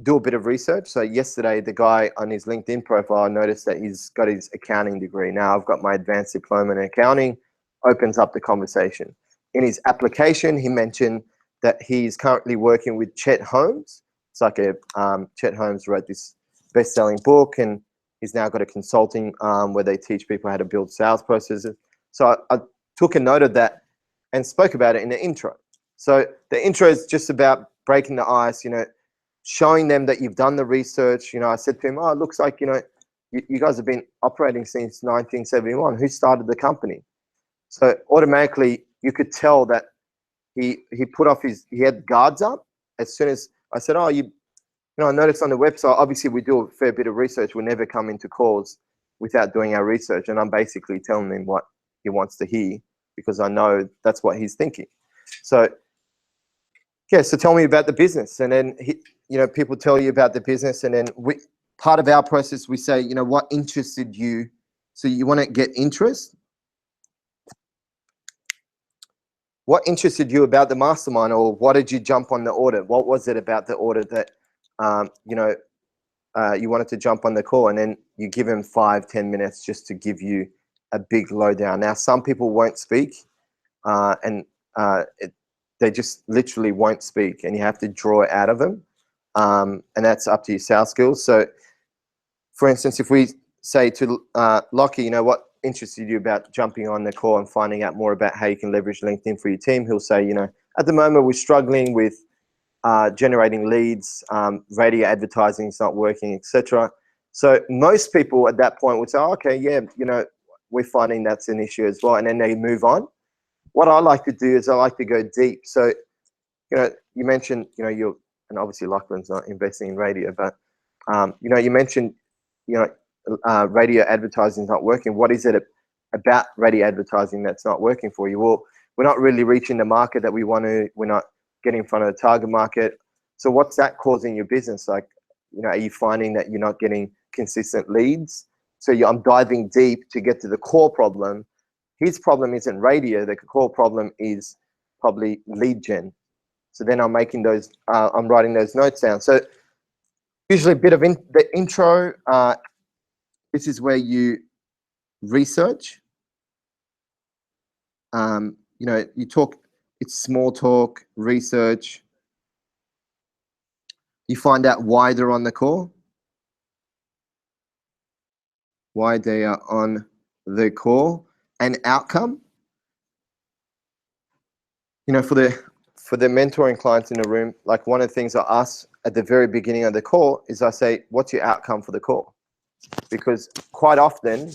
do a bit of research. So yesterday, the guy on his LinkedIn profile, I noticed that he's got his accounting degree. Now I've got my advanced diploma in accounting, opens up the conversation. In his application, he mentioned that he's currently working with Chet Holmes. It's like Chet Holmes wrote this best-selling book, and he's now got a consulting where they teach people how to build sales processes. So I took a note of that and spoke about it in the intro. So the intro is just about breaking the ice, you know, showing them that you've done the research. You know, I said to him, oh, it looks like, you know, you guys have been operating since 1971. Who started the company? So automatically you could tell that he had guards up. As soon as I said, oh, you know, I noticed on the website, obviously we do a fair bit of research. We never come into calls without doing our research. And I'm basically telling him what he wants to hear because I know that's what he's thinking. So, yeah, so tell me about the business. And then, you know, people tell you about the business. And then part of our process, we say, you know, what interested you? So you want to get interest. What interested you about the mastermind, or what did you jump on the order? What was it about the order that, you know, you wanted to jump on the call? And then you give him 5-10 minutes just to give you a big lowdown. Now, some people won't speak they just literally won't speak, and you have to draw it out of them. And that's up to your sales skills. So for instance, if we say to Lockie, you know, what interested you about jumping on the call and finding out more about how you can leverage LinkedIn for your team? He'll say, you know, at the moment we're struggling with generating leads, radio advertising is not working, etc. So most people at that point would say, oh, okay, yeah, you know, we're finding that's an issue as well. And then they move on. What I like to do is I like to go deep. So, you know, you mentioned, you know, and obviously Lachlan's not investing in radio, but, you know, you mentioned, you know, radio advertising is not working. What is it about radio advertising that's not working for you? Well, we're not really reaching the market that we want to. We're not getting in front of the target market. So what's that causing your business? Like, you know, are you finding that you're not getting consistent leads? So I'm diving deep to get to the core problem. His problem isn't radio. The core problem is probably lead gen. So then I'm making those, I'm writing those notes down. So usually a bit of the intro. This is where you research. You know, you talk, it's small talk, research. You find out why they're on the call. Why they are on the call, and outcome. You know, for the mentoring clients in the room, like one of the things I ask at the very beginning of the call is I say, what's your outcome for the call? Because quite often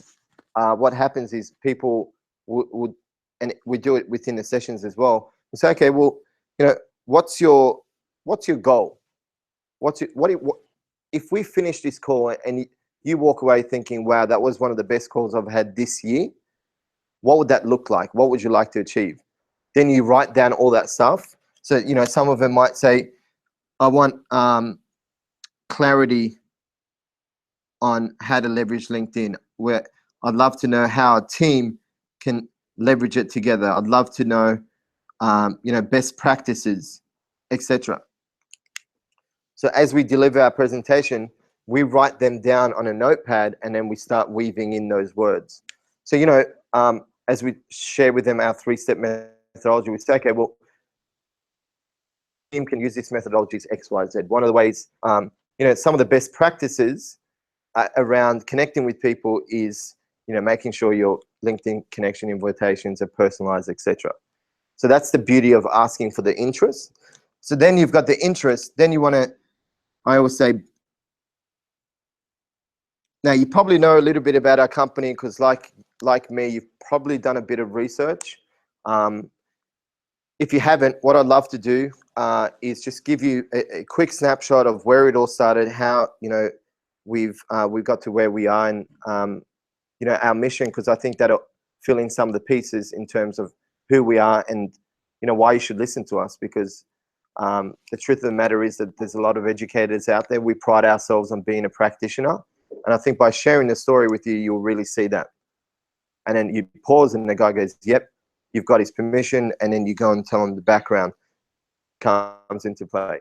what happens is people would, and we do it within the sessions as well, we say, okay, well, you know, what's your goal? If we finish this call and you walk away thinking, wow, that was one of the best calls I've had this year, what would that look like? What would you like to achieve? Then you write down all that stuff. So, you know, some of them might say, I want clarity on how to leverage LinkedIn, where I'd love to know how a team can leverage it together. I'd love to know, you know, best practices, etc. So as we deliver our presentation, we write them down on a notepad, and then we start weaving in those words. So, you know, as we share with them our 3-step methodology, we say, okay, well, team can use this methodology as X, Y, Z. One of the ways, you know, some of the best practices around connecting with people is, you know, making sure your LinkedIn connection invitations are personalized, etc. So that's the beauty of asking for the interest. So then you've got the interest, then you want to, I always say, now you probably know a little bit about our company because like me, you've probably done a bit of research. If you haven't, what I'd love to do is just give you a quick snapshot of where it all started, how, you know, we've got to where we are, and you know, our mission, because I think that'll fill in some of the pieces in terms of who we are and, you know, why you should listen to us, because The truth of the matter is that there's a lot of educators out there. We pride ourselves on being a practitioner. And I think by sharing the story with you, you'll really see that. And then you pause and the guy goes, yep, you've got his permission. And then you go and tell him the background comes into play.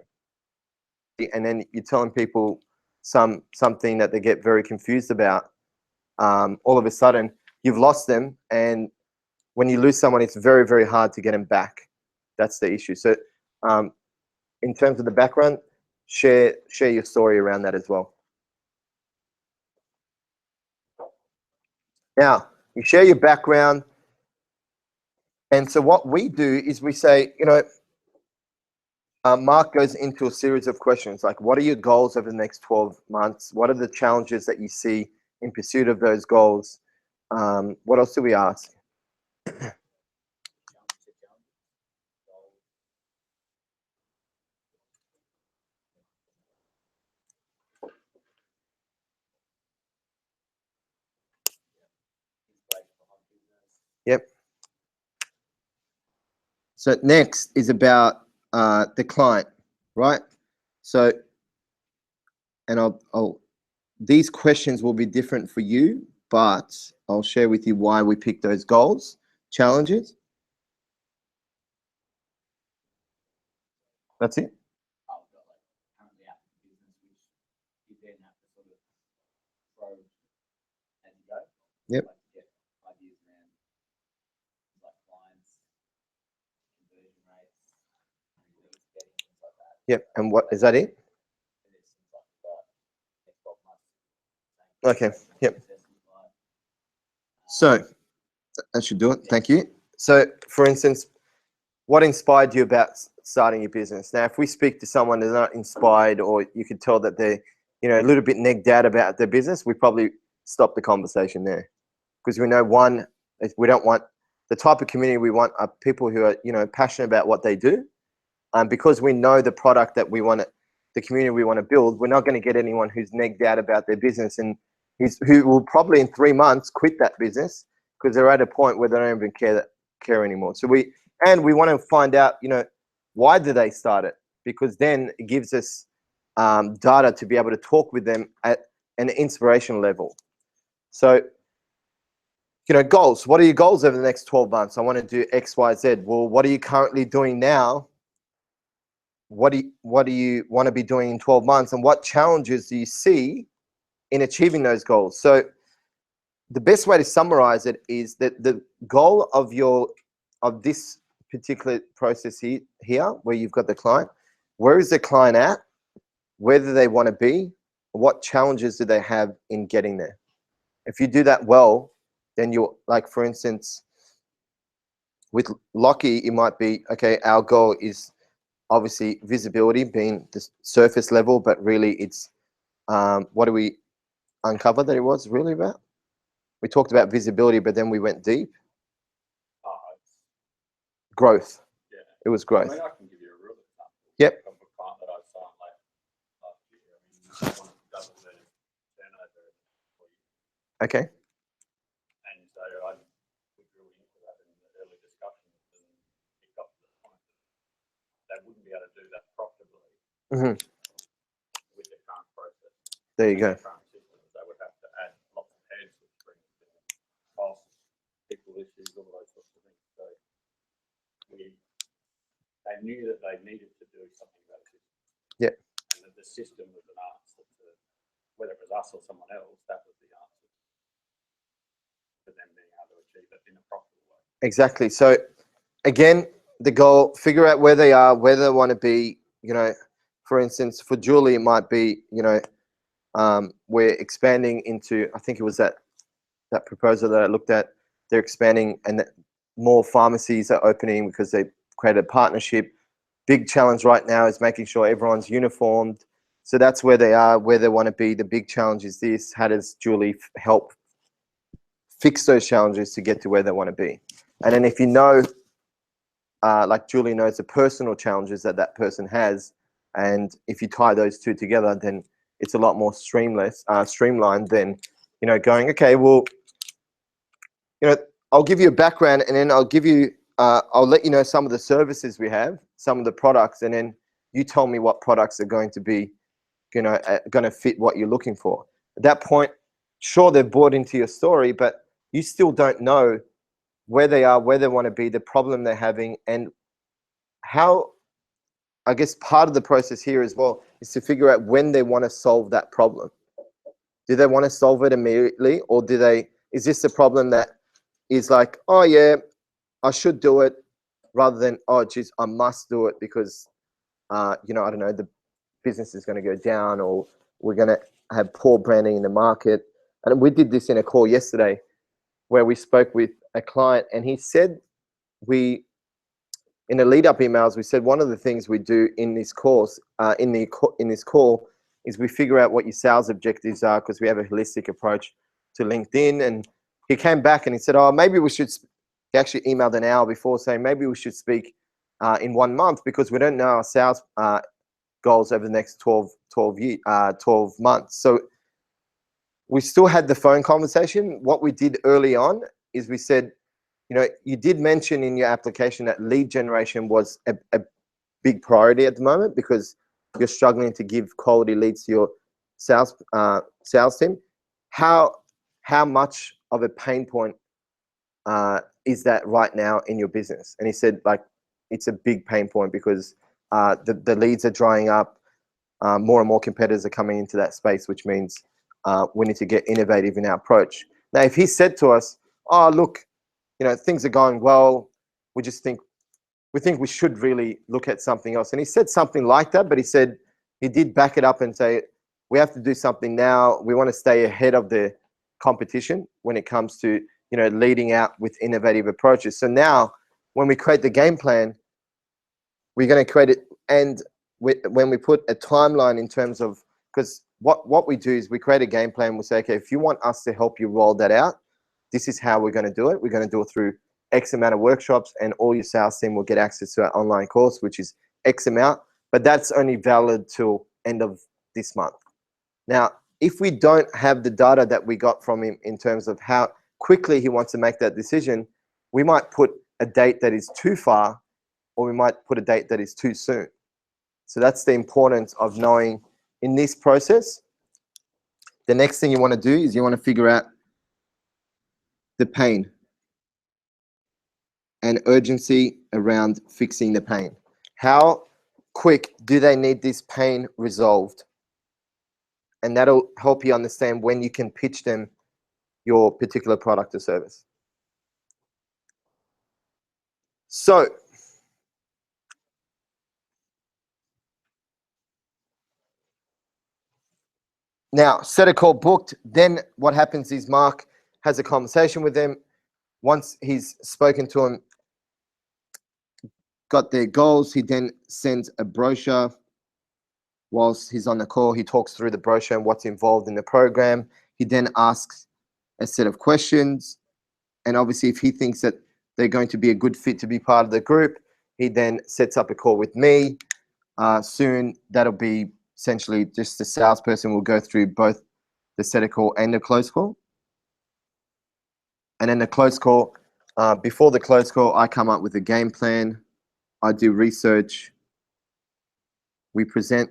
And then you're telling people something that they get very confused about. All of a sudden, you've lost them. And when you lose someone, it's very, very hard to get them back. That's the issue. So in terms of the background, share your story around that as well. Now, you share your background. And so what we do is we say, you know, Mark goes into a series of questions like, what are your goals over the next 12 months? What are the challenges that you see in pursuit of those goals? What else do we ask? Yep. So next is about the client, right? So, and these questions will be different for you, but I'll share with you why we picked those goals, challenges. That's it. Yep. Yep. And what is that it? Okay. Yep. So that should do it. Thank you. So for instance, what inspired you about starting your business? Now, if we speak to someone that's not inspired, or you could tell that they're, you know, a little bit negged out about their business, we probably stop the conversation there, because we know, one, we don't want the type of community we want are people who are, you know, passionate about what they do. Because we know the product that we want to, the community we want to build, we're not going to get anyone who's negged out about their business and who will probably in 3 months quit that business because they're at a point where they don't even care anymore. So we want to find out, you know, why did they start it? Because then it gives us data to be able to talk with them at an inspirational level. So, you know, goals. What are your goals over the next 12 months? I want to do X, Y, Z. Well, what are you currently doing now? What do you want to be doing in 12 months? And what challenges do you see in achieving those goals? So the best way to summarize it is that the goal of this particular process here, where you've got the client, where is the client at? Where do they want to be? What challenges do they have in getting there? If you do that well, then you're, like, for instance, with Lockie, it might be, okay, our goal is obviously visibility being the surface level, but really it's, what do we uncover that it was really about? We talked about visibility, but then we went deep. Growth. Yeah. It was growth. I mean, I can give you a real example. Yep. Of a client that I signed last year. I mean, someone double the turnover for you. Okay. And so I was really into that in the early discussions, and it got to the point that they wouldn't be able to do that profitably with the current process. There you go. The current systems, they would have to add lots of heads, which brings costs, people issues, all those sorts of things. So they knew that they needed to do something about it. Yeah. And that the system was an answer to, whether it was us or someone else, that was the answer for them being able to achieve it in a profitable way. Exactly. So again, the goal, figure out where they are, where they want to be. You know, for instance, for Julie, it might be, you know, we're expanding into, I think it was that proposal that I looked at, they're expanding and more pharmacies are opening because they created a partnership. Big challenge right now is making sure everyone's uniformed. So that's where they are, where they want to be. The big challenge is this. How does Julie help fix those challenges to get to where they want to be? And then if you know, like Julie knows the personal challenges that that person has, and if you tie those two together, then it's a lot more streamlined than, you know, going, okay, well, you know, I'll give you a background and then I'll give you, I'll let you know some of the services we have, some of the products, and then You tell me what products are going to be, going to fit what you're looking for. At that point, sure, they've bought into your story, but you still don't know where they are, where they want to be, the problem they're having, and how. I guess part of the process here as well is to figure out when they want to solve that problem. Do they want to solve it immediately, or is this a problem that is like, oh yeah, I should do it, rather than, oh geez, I must do it because, I don't know, the business is going to go down, or we're going to have poor branding in the market. And we did this in a call yesterday where we spoke with a client, and he said in the lead-up emails, we said one of the things we do in this course, in this call, is we figure out what your sales objectives are, because we have a holistic approach to LinkedIn. And he came back and he said, oh, maybe we should. He actually emailed an hour before saying maybe we should speak in 1 month, because we don't know our sales goals over the next 12 months. So we still had the phone conversation. What we did early on is we said, you did mention in your application that lead generation was a big priority at the moment, because you're struggling to give quality leads to your sales team. How much of a pain point is that right now in your business? And he said, like, it's a big pain point, because the leads are drying up. More and more competitors are coming into that space, which means we need to get innovative in our approach. Now, if he said to us, oh, look, things are going well, we think we should really look at something else. And he said something like that, but he did back it up and say, we have to do something now. We want to stay ahead of the competition when it comes to, leading out with innovative approaches. So now when we create the game plan, we're going to create it. And when we put a timeline in terms of, because what we do is we create a game plan. We say, okay, if you want us to help you roll that out, this is how we're going to do it. We're going to do it through X amount of workshops, and all your sales team will get access to our online course, which is X amount, but that's only valid till end of this month. Now, if we don't have the data that we got from him in terms of how quickly he wants to make that decision, we might put a date that is too far, or we might put a date that is too soon. So that's the importance of knowing in this process. The next thing you want to do is you want to figure out the pain and urgency around fixing the pain. How quick do they need this pain resolved? And that'll help you understand when you can pitch them your particular product or service. So now, set a call booked. Then what happens is Mark has a conversation with them. Once he's spoken to them, got their goals, he then sends a brochure. Whilst he's on the call, he talks through the brochure and what's involved in the program. He then asks a set of questions. And obviously, if he thinks that they're going to be a good fit to be part of the group, he then sets up a call with me. Soon, that'll be essentially just the salesperson will go through both the set a call and the close call. And then the close call, before the close call, I come up with a game plan. I do research. We present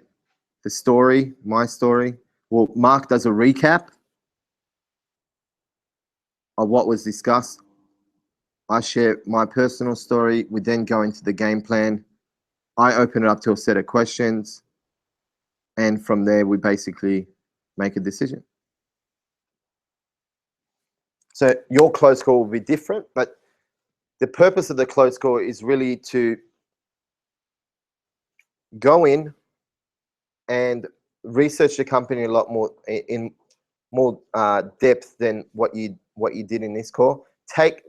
the story, my story. Well, Mark does a recap of what was discussed. I share my personal story. We then go into the game plan. I open it up to a set of questions. And from there, we basically make a decision. So your close call will be different, but the purpose of the close call is really to go in and research the company a lot more in more depth than what you did in this call.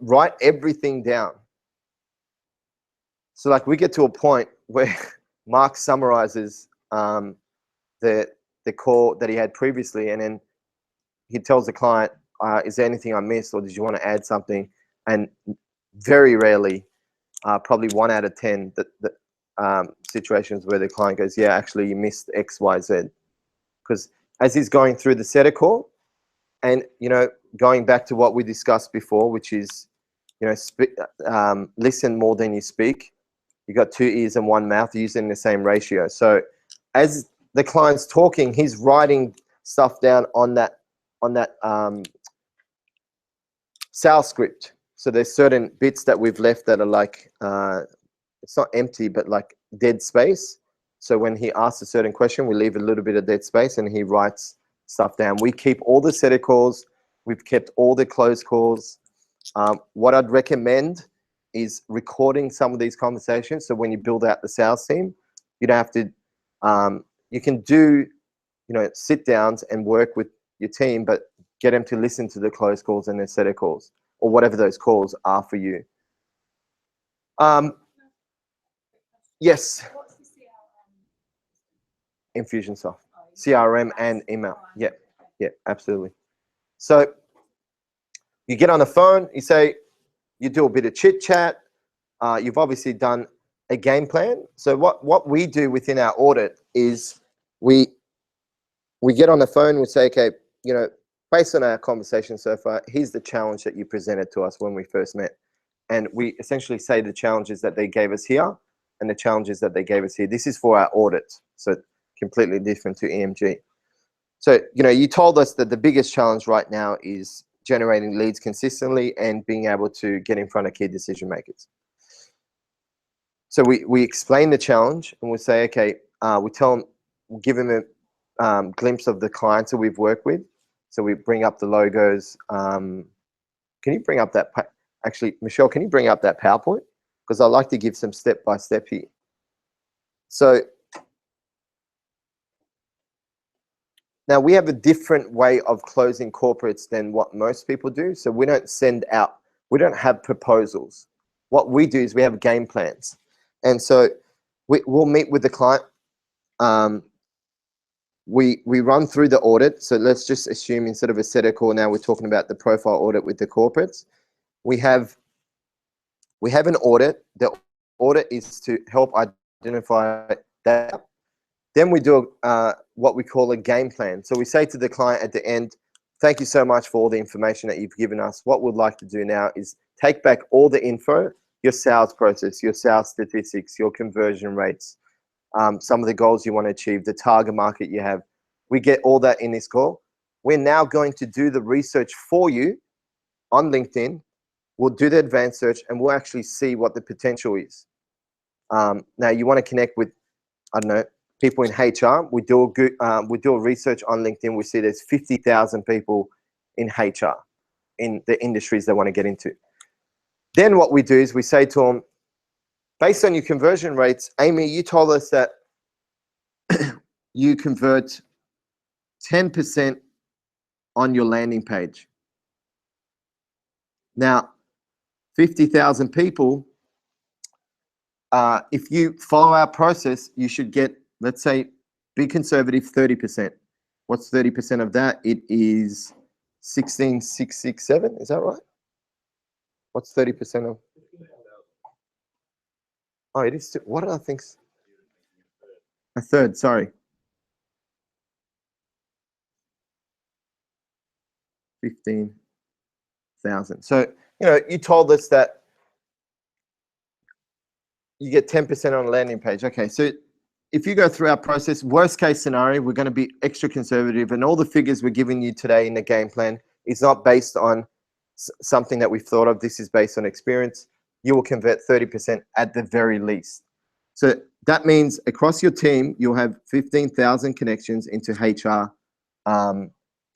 Write everything down. So like we get to a point where Mark summarizes the call that he had previously, and then he tells the client, is there anything I missed, or did you want to add something? And very rarely, probably 1 out of 10 situations where the client goes, yeah, actually you missed X, Y, Z. Because as he's going through the setter call, and going back to what we discussed before, which is listen more than you speak. You got 2 ears and 1 mouth using the same ratio. So as the client's talking, he's writing stuff down on that sales script. So there's certain bits that we've left that are like, it's not empty, but like dead space. So when he asks a certain question, we leave a little bit of dead space and he writes stuff down. We keep all the set calls. We've kept all the closed calls. What I'd recommend is recording some of these conversations. So when you build out the sales team, you don't have to, you can do, sit downs and work with your team, but get them to listen to the closed calls and the set calls or whatever those calls are for you. Yes. Infusionsoft, CRM and email. Yeah, absolutely. So you get on the phone, you do a bit of chit chat. You've obviously done a game plan. So what we do within our audit is we get on the phone, we say, okay, based on our conversation so far, here's the challenge that you presented to us when we first met. And we essentially say the challenges that they gave us here and the challenges that they gave us here. This is for our audit, so completely different to EMG. So, you told us that the biggest challenge right now is generating leads consistently and being able to get in front of key decision makers. So we explain the challenge and we say, okay, we tell them, we'll give them a glimpse of the clients that we've worked with. So we bring up the logos. Can you bring up that, actually, Michelle, can you bring up that PowerPoint? Because I like to give some step-by-step here. So now we have a different way of closing corporates than what most people do. So we don't send out, we don't have proposals. What we do is we have game plans. And so we'll meet with the client. We run through the audit. So let's just assume instead of a set call, now we're talking about the profile audit with the corporates. We have an audit. The audit is to help identify that. Then we do what we call a game plan. So we say to the client at the end, thank you so much for all the information that you've given us. What we'd like to do now is take back all the info, your sales process, your sales statistics, your conversion rates, some of the goals you want to achieve, the target market you have. We get all that in this call. We're now going to do the research for you on LinkedIn. We'll do the advanced search and we'll actually see what the potential is. Now you want to connect with, I don't know, people in HR. We do a research on LinkedIn. We see there's 50,000 people in HR in the industries they want to get into. Then what we do is we say to them, based on your conversion rates, Amy, you told us that you convert 10% on your landing page. Now, 50,000 people, if you follow our process, you should get, let's say, be conservative, 30%. What's 30% of that? It is 16,667. Is that right? What's 30% of? Oh, it is. What did I think? A third. Sorry. 15,000. So you told us that you get 10% on a landing page. Okay, so if you go through our process, worst case scenario, we're going to be extra conservative, and all the figures we're giving you today in the game plan is not based on something that we've thought of. This is based on experience. You will convert 30% at the very least. So that means across your team, you'll have 15,000 connections into HR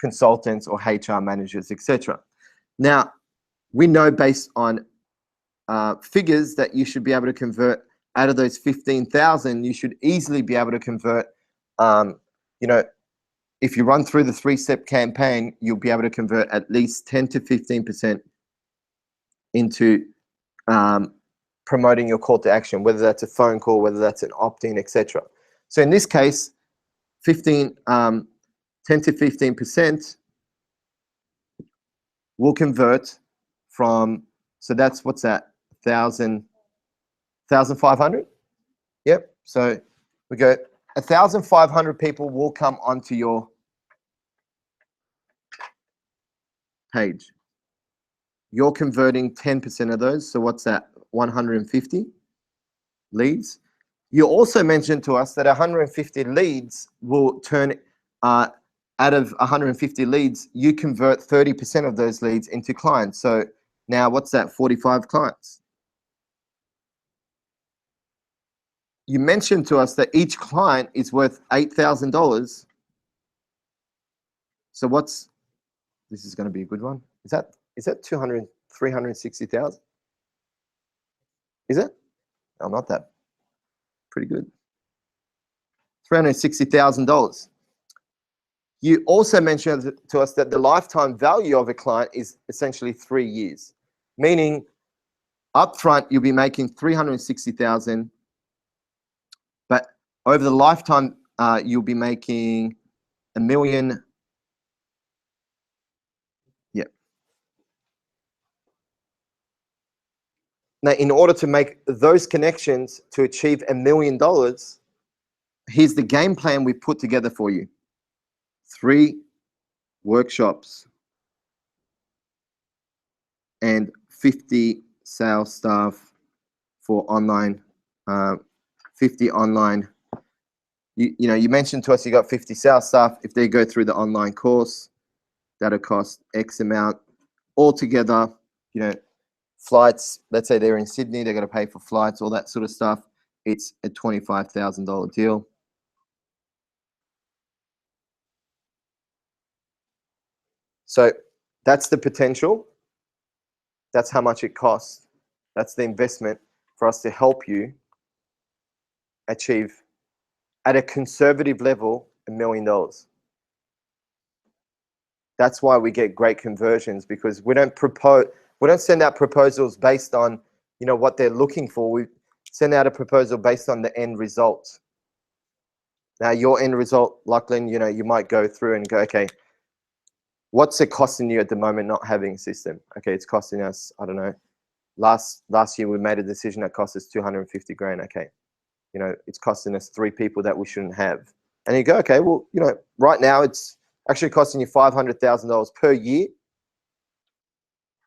consultants or HR managers, etc. Now, we know based on figures that you should be able to convert out of those 15,000, you should easily be able to convert, if you run through the 3-step campaign, you'll be able to convert at least 10 to 15% into promoting your call to action, whether that's a phone call, whether that's an opt-in, etc. So in this case, 10 to 15% will convert from, so that's, what's that, 1,500? Yep. So we go, 1,500 people will come onto your page. You're converting 10% of those. So what's that? 150. leads. You also mentioned to us that 150 leads will turn, out of 150 leads, you convert 30% of those leads into clients. So now what's that, 45 clients? You mentioned to us that each client is worth $8,000. So what's, this is going to be a good one. Is that 360,000? Is it? No, not that. Pretty good. $360,000. You also mentioned to us that the lifetime value of a client is essentially 3 years, meaning upfront you'll be making 360,000, but over the lifetime you'll be making $1 million. Yeah. Now, in order to make those connections to achieve $1 million, here's the game plan we put together for you. 3 workshops and 50 sales staff for online, 50 online. You know, you mentioned to us you got 50 sales staff. If they go through the online course, that'll cost X amount. Altogether, you know, flights, let's say they're in Sydney, they're going to pay for flights, all that sort of stuff. It's a $25,000 deal. So that's the potential. That's how much it costs. That's the investment for us to help you achieve, at a conservative level, $1 million. That's why we get great conversions, because we don't send out proposals based on, you know, what they're looking for. We send out a proposal based on the end result. Now, your end result, Lachlan, you know, you might go through and go, okay, what's it costing you at the moment not having a system? Okay, it's costing us, I don't know, last year we made a decision that cost us 250 grand. Okay, you know, it's costing us 3 people that we shouldn't have. And you go, okay, well, you know, right now it's actually costing you $500,000 per year.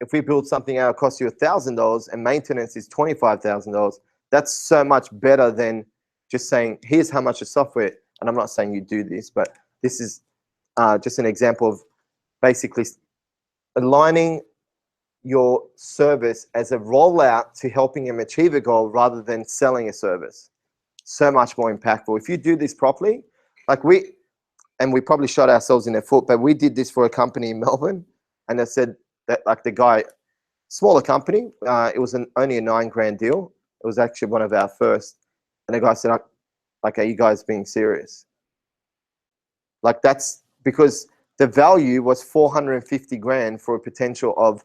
If we build something out, it'll cost you $1,000 and maintenance is $25,000. That's so much better than just saying, here's how much the software, and I'm not saying you do this, but this is just an example of basically aligning your service as a rollout to helping them achieve a goal rather than selling a service. So much more impactful. If you do this properly, like we probably shot ourselves in the foot, but we did this for a company in Melbourne, and they said that, like, the guy, smaller company, it was only a $9 grand deal. It was actually one of our first, and the guy said, like, are you guys being serious? Like, that's because the value was 450 grand for a potential of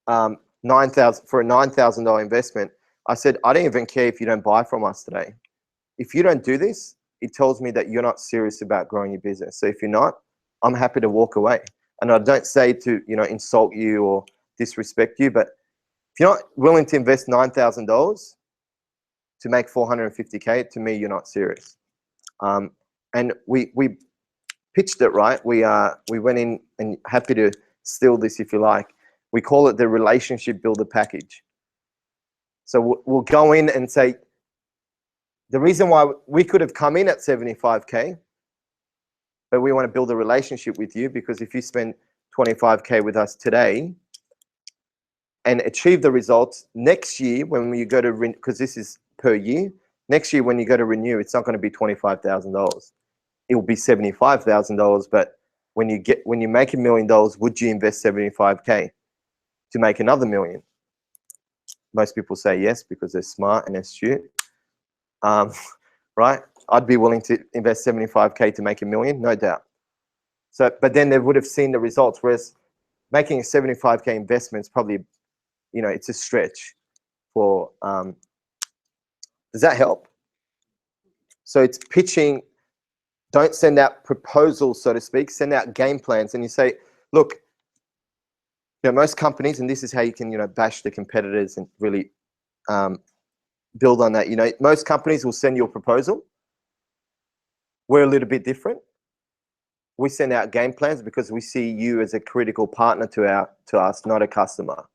$9,000 for a $9,000 investment. I said, I don't even care if you don't buy from us today. If you don't do this, it tells me that you're not serious about growing your business. So if you're not, I'm happy to walk away. And I don't say to, you know, insult you or disrespect you, but if you're not willing to invest $9,000 to make 450K, to me, you're not serious. And we pitched it right. We went in, and happy to steal this if you like. We call it the relationship builder package. So we'll go in and say, the reason why we could have come in at 75K, but we want to build a relationship with you, because if you spend 25K with us today and achieve the results next year, when you go to, because this is per year, next year when you go to renew, it's not going to be $25,000. It will be $75,000. But when you make $1 million, would you invest 75K to make another $1 million? Most people say yes, because they're smart and astute. Right? I'd be willing to invest 75K to make $1 million, no doubt. So, but then they would have seen the results. Whereas making a 75K investment is probably, you know, it's a stretch for. Does that help? So it's pitching. Don't send out proposals, so to speak. Send out game plans, and you say, look, you know, most companies, and this is how you can, you know, bash the competitors and really build on that. You know, most companies will send you a proposal. We're a little bit different. We send out game plans because we see you as a critical partner to us, not a customer.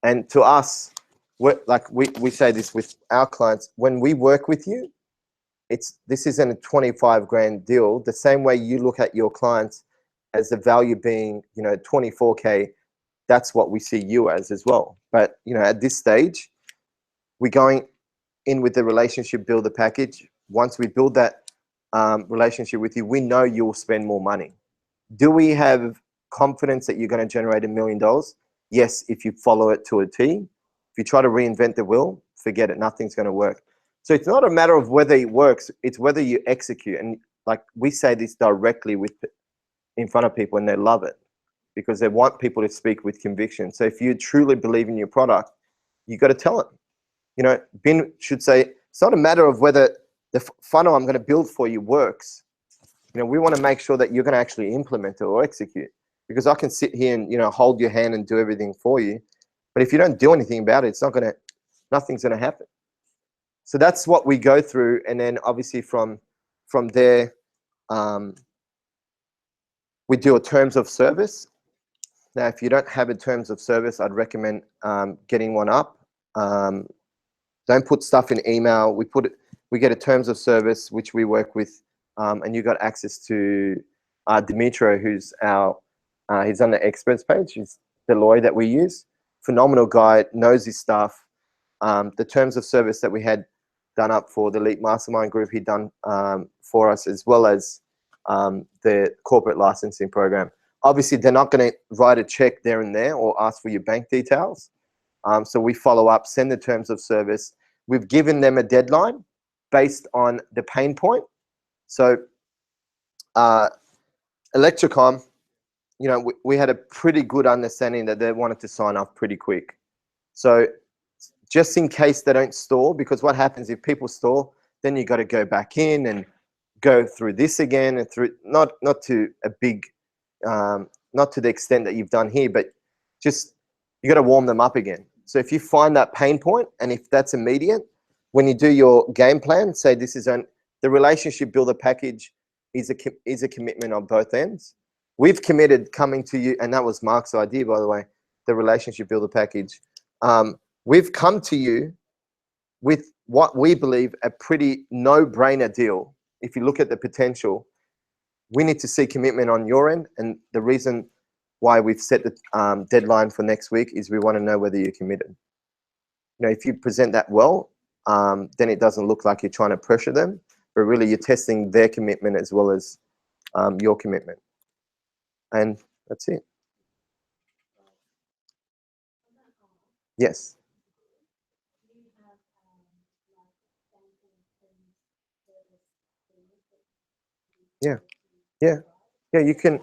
And to us, we say this with our clients, when we work with you, this isn't a 25 grand deal. The same way you look at your clients as the value being, 24K, that's what we see you as well. But, at this stage, we're going in with the relationship builder package. Once we build that relationship with you, we know you'll spend more money. Do we have confidence that you're going to generate $1 million? Yes, if you follow it to a T. If you try to reinvent the wheel, forget it. Nothing's going to work. So it's not a matter of whether it works. It's whether you execute. And like we say this directly in front of people, and they love it because they want people to speak with conviction. So if you truly believe in your product, you got to tell it. Ben should say, it's not a matter of whether the funnel I'm going to build for you works. We want to make sure that you're going to actually implement it or execute, because I can sit here and, hold your hand and do everything for you. But if you don't do anything about it, nothing's going to happen. So that's what we go through. And then obviously from there, we do a terms of service. Now, if you don't have a terms of service, I'd recommend getting one up. Don't put stuff in email. We get a terms of service, which we work with, and you got access to Dimitro, who's he's on the experts page. He's the lawyer that we use. Phenomenal guy, knows his stuff. The terms of service that we had done up for the Elite Mastermind group, he'd done for us, as well as the corporate licensing program. Obviously, they're not going to write a check there and there or ask for your bank details. So we follow up, send the terms of service. We've given them a deadline based on the pain point. So Electricom, we had a pretty good understanding that they wanted to sign off pretty quick. So just in case they don't store, because what happens if people store, then you got to go back in and go through this again, and through not to a big, not to the extent that you've done here, but just you got to warm them up again. So if you find that pain point, and if that's immediate, when you do your game plan, say this is the relationship builder package is a commitment on both ends. We've committed coming to you, and that was Mark's idea, by the way, the relationship builder package. We've come to you with what we believe a pretty no-brainer deal. If you look at the potential, we need to see commitment on your end, and the reason why we've set the deadline for next week is we want to know whether you're committed. If you present that well, then it doesn't look like you're trying to pressure them, but really you're testing their commitment as well as your commitment. And that's it. Yes. Yeah, you can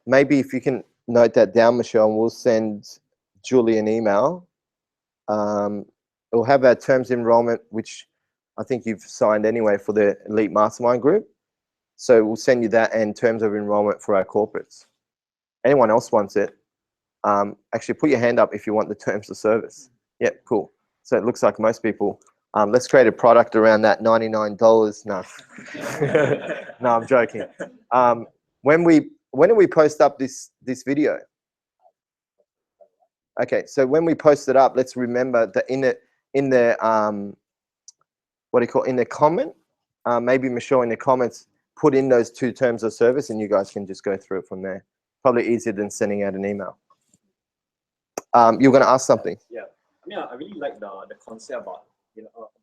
maybe if you can note that down, Michelle, and we'll send Julie an email. We'll have our terms of enrollment, which I think you've signed anyway for the Elite Mastermind group. So we'll send you that and terms of enrollment for our corporates. Anyone else wants it? Actually, put your hand up if you want the terms of service. Yeah, cool. So it looks like most people. Let's create a product around that $99. No, no, I'm joking. When do we post up this video? Okay, so when we post it up, let's remember that in the what do you call in the comment? Maybe Michelle in the comments put in those 2 terms of service, and you guys can just go through it from there. Probably easier than sending out an email. You're going to ask something. Yeah, I really like the concept about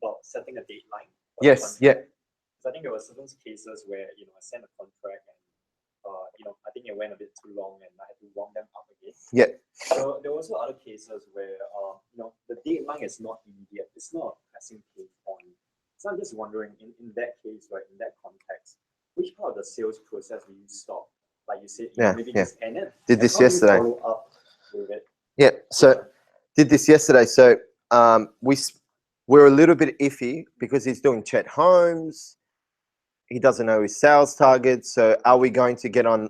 about setting a deadline. Yes, yeah. I think there were certain cases where I sent a contract and I think it went a bit too long and I had to warm them up again. Yeah. So there were also other cases where the deadline is not immediate. It's not a pressing pain point. So I'm just wondering, in that case, right, in that context, which part of the sales process do you stop? Like you said, maybe just end it. Did this yesterday. Follow up with it? Yeah. So did this yesterday. So we're a little bit iffy because he's doing Chet Holmes. He doesn't know his sales targets. So are we going to get on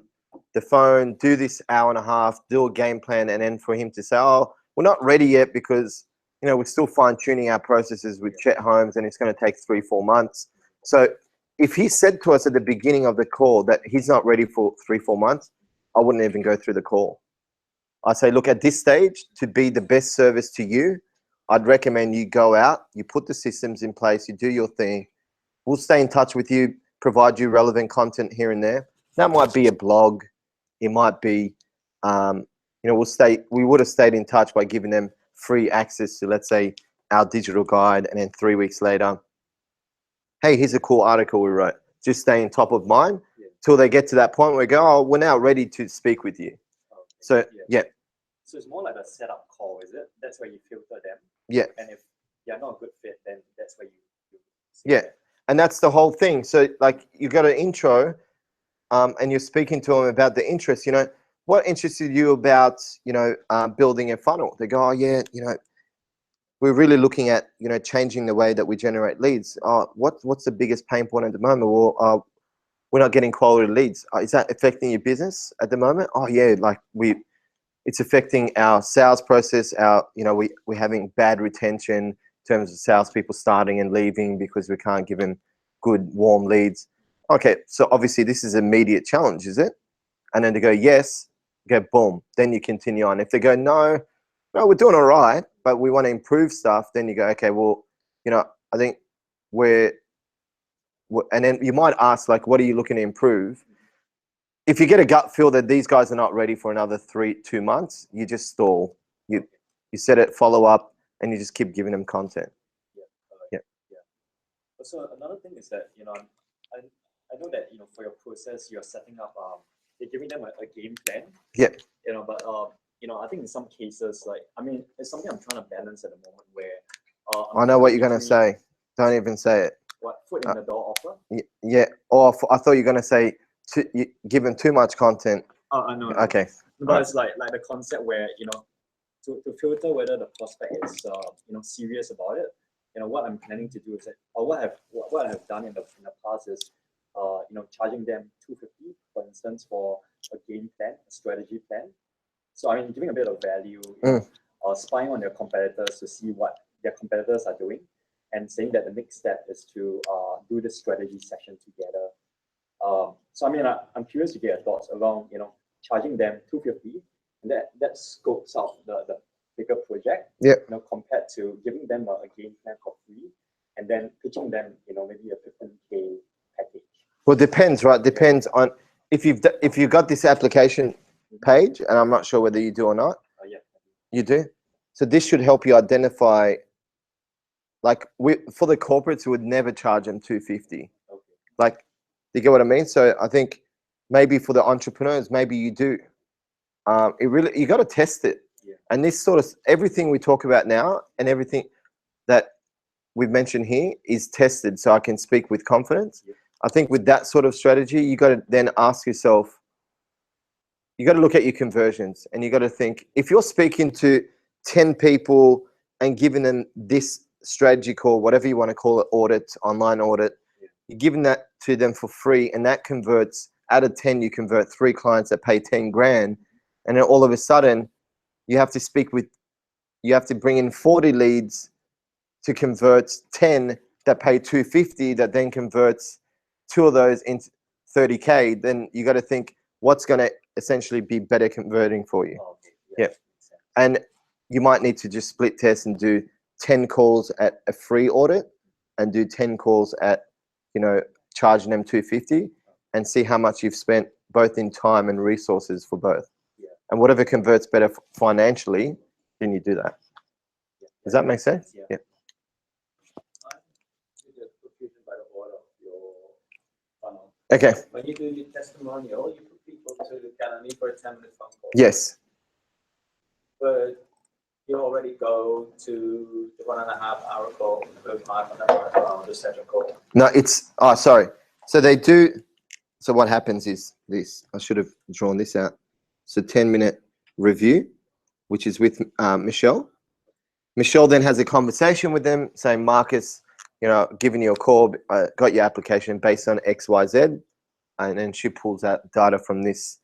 the phone, do this hour and a half, do a game plan, and then for him to say, oh, we're not ready yet because, we're still fine tuning our processes with Chet Holmes and it's going to take 3-4 months. So if he said to us at the beginning of the call that he's not ready for 3-4 months, I wouldn't even go through the call. I say, look, at this stage, to be the best service to you, I'd recommend you go out, you put the systems in place, you do your thing. We'll stay in touch with you, provide you relevant content here and there. That might be a blog. It might be, you know, we would have stayed in touch by giving them free access to, let's say, our digital guide, and then 3 weeks later, hey, here's a cool article we wrote. Just staying top of mind till they get to that point where we go, oh, we're now ready to speak with you. Okay. So, yeah. So it's more like a setup call, is it? That's where you filter them. Yeah. And if you're not a good fit, then that's where you yeah. them. And that's the whole thing. So, like, you got an intro, and you're speaking to them about the interest. You know, what interested you about, you know, building a funnel? They go, oh yeah, you know, we're really looking at, you know, changing the way that we generate leads. What's the biggest pain point at the moment? Well, we're not getting quality leads. Is that affecting your business at the moment? Oh yeah, like it's affecting our sales process. You know, we're having bad retention in terms of salespeople starting and leaving because we can't give them good warm leads. Okay, so obviously this is an immediate challenge, is it? And then they go, yes, go boom. Then you continue on. If they go, no, we're doing all right, but we want to improve stuff, then you go, okay, well, you know, I think and then you might ask, like, what are you looking to improve? If you get a gut feel that these guys are not ready for another 2 months, you just stall. You set it, follow up, and you just keep giving them content. Yeah. So another thing is that, you know, I know that, you know, for your process, you're setting up, you're giving them a game plan. Yeah. You know, but you know, I think in some cases, like, I mean, it's something I'm trying to balance at the moment where I know what you're gonna say. Don't even say it. What, foot in the door offer? Yeah. Or I thought you were gonna say you give them too much content. Oh, no. Okay. But it's like the concept where, you know, to filter whether the prospect is you know, serious about it. You know, what I'm planning to do is that, or what I have done in the past is, you know, charging them $250, for instance, for a game plan, a strategy plan. So I mean, giving a bit of value, you know, spying on their competitors to see what their competitors are doing, and saying that the next step is to do the strategy session together. So I mean, I'm curious to get your thoughts around, you know, charging them $250, and that scopes out the bigger project. Yeah. You know, compared to giving them a game plan for free, and then pitching them, you know, maybe a 15K package. Well, depends, right? Depends on if you've got this application page, and I'm not sure whether you do or not. Yeah. You do. So this should help you identify. Like, for the corporates, we would never charge them $250. Okay. Like, you get what I mean? So I think maybe for the entrepreneurs, maybe you do. You got to test it. Yeah. And this sort of everything we talk about now and everything that we've mentioned here is tested, so I can speak with confidence. Yeah. I think with that sort of strategy, you got to then ask yourself. You got to look at your conversions, and you got to think, if you're speaking to 10 people and giving them this strategy call, whatever you want to call it, audit, online audit, you're giving that to them for free, and that converts, out of 10, you convert 3 clients that pay 10 grand. And then all of a sudden you have to bring in 40 leads to convert 10 that pay 250, that then converts 2 of those into 30K. Then you got to think, what's going to essentially be better converting for you. Okay. Yeah. And you might need to just split test and do 10 calls at a free audit and do 10 calls at, you know, charging them 250, and see how much you've spent both in time and resources for both. Yeah. And whatever converts better financially, then you do that. Yeah. Does that make sense? Yeah. Yeah. By the order of your funnel. Okay. When you do your testimonial, you put people to the gallery for a 10-minute phone call. Yes. But you already go to the 1.5-hour call, the 5.5-hour the session call. No, it's sorry. So they do. So what happens is this. I should have drawn this out. So 10-minute review, which is with Michelle. Michelle then has a conversation with them, saying, Marcus, you know, giving you a call, got your application based on X, Y, Z, and then she pulls out data from this,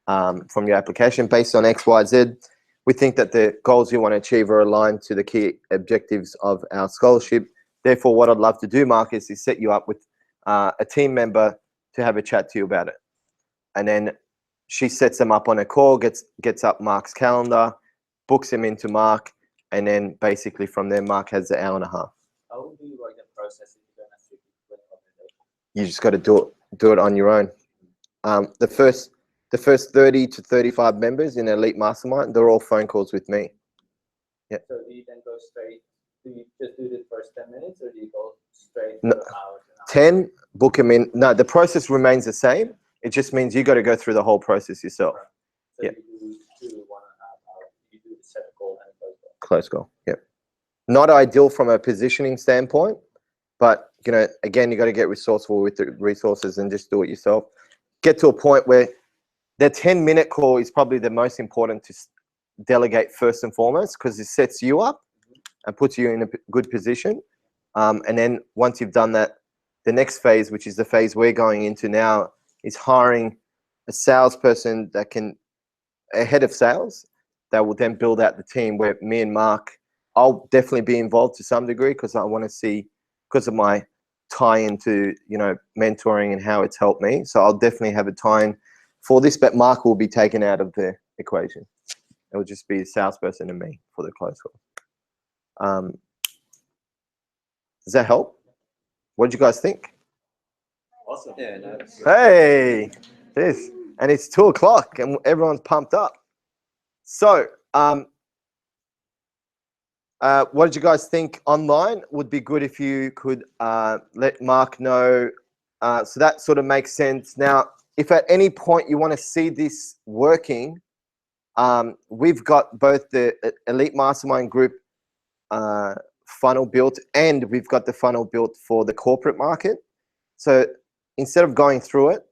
from your application based on X, Y, Z. We think that the goals you want to achieve are aligned to the key objectives of our scholarship. Therefore, what I'd love to do, Marcus, is set you up with a team member to have a chat to you about it. And then she sets them up on a call, gets up Mark's calendar, books him into Mark, and then basically from there, Mark has the hour and a half. How do you work the process if you don't have to click on it? You just got to do it on your own. The first 30 to 35 members in Elite Mastermind, they're all phone calls with me. Yeah. So do you then go straight? Do you just do the first 10 minutes, or do you go straight No, to hours and hours? 10, book them in. No, the process remains the same. It just means you got to go through the whole process yourself. So Yeah. you do 1.5 hours. You do the set call and close call. Close call. Yep. Not ideal from a positioning standpoint, but you know, again, you got to get resourceful with the resources and just do it yourself. Get to a point where the 10-minute call is probably the most important to delegate first and foremost, because it sets you up and puts you in a good position. And then once you've done that, the next phase, which is the phase we're going into now, is hiring a salesperson that can, a head of sales, that will then build out the team where me and Mark, I'll definitely be involved to some degree, because I want to see, because of my tie into, you know, mentoring and how it's helped me. So I'll definitely have a tie-in for this, but Mark will be taken out of the equation. It will just be a salesperson and me for the close call. Does that help? What did you guys think? Awesome. Yeah, no, Hey, this, and it's 2 o'clock and everyone's pumped up. So, what did you guys think online? Would be good if you could let Mark know. So that sort of makes sense. Now, if at any point you want to see this working, we've got both the Elite Mastermind group funnel built, and we've got the funnel built for the corporate market. So instead of going through it,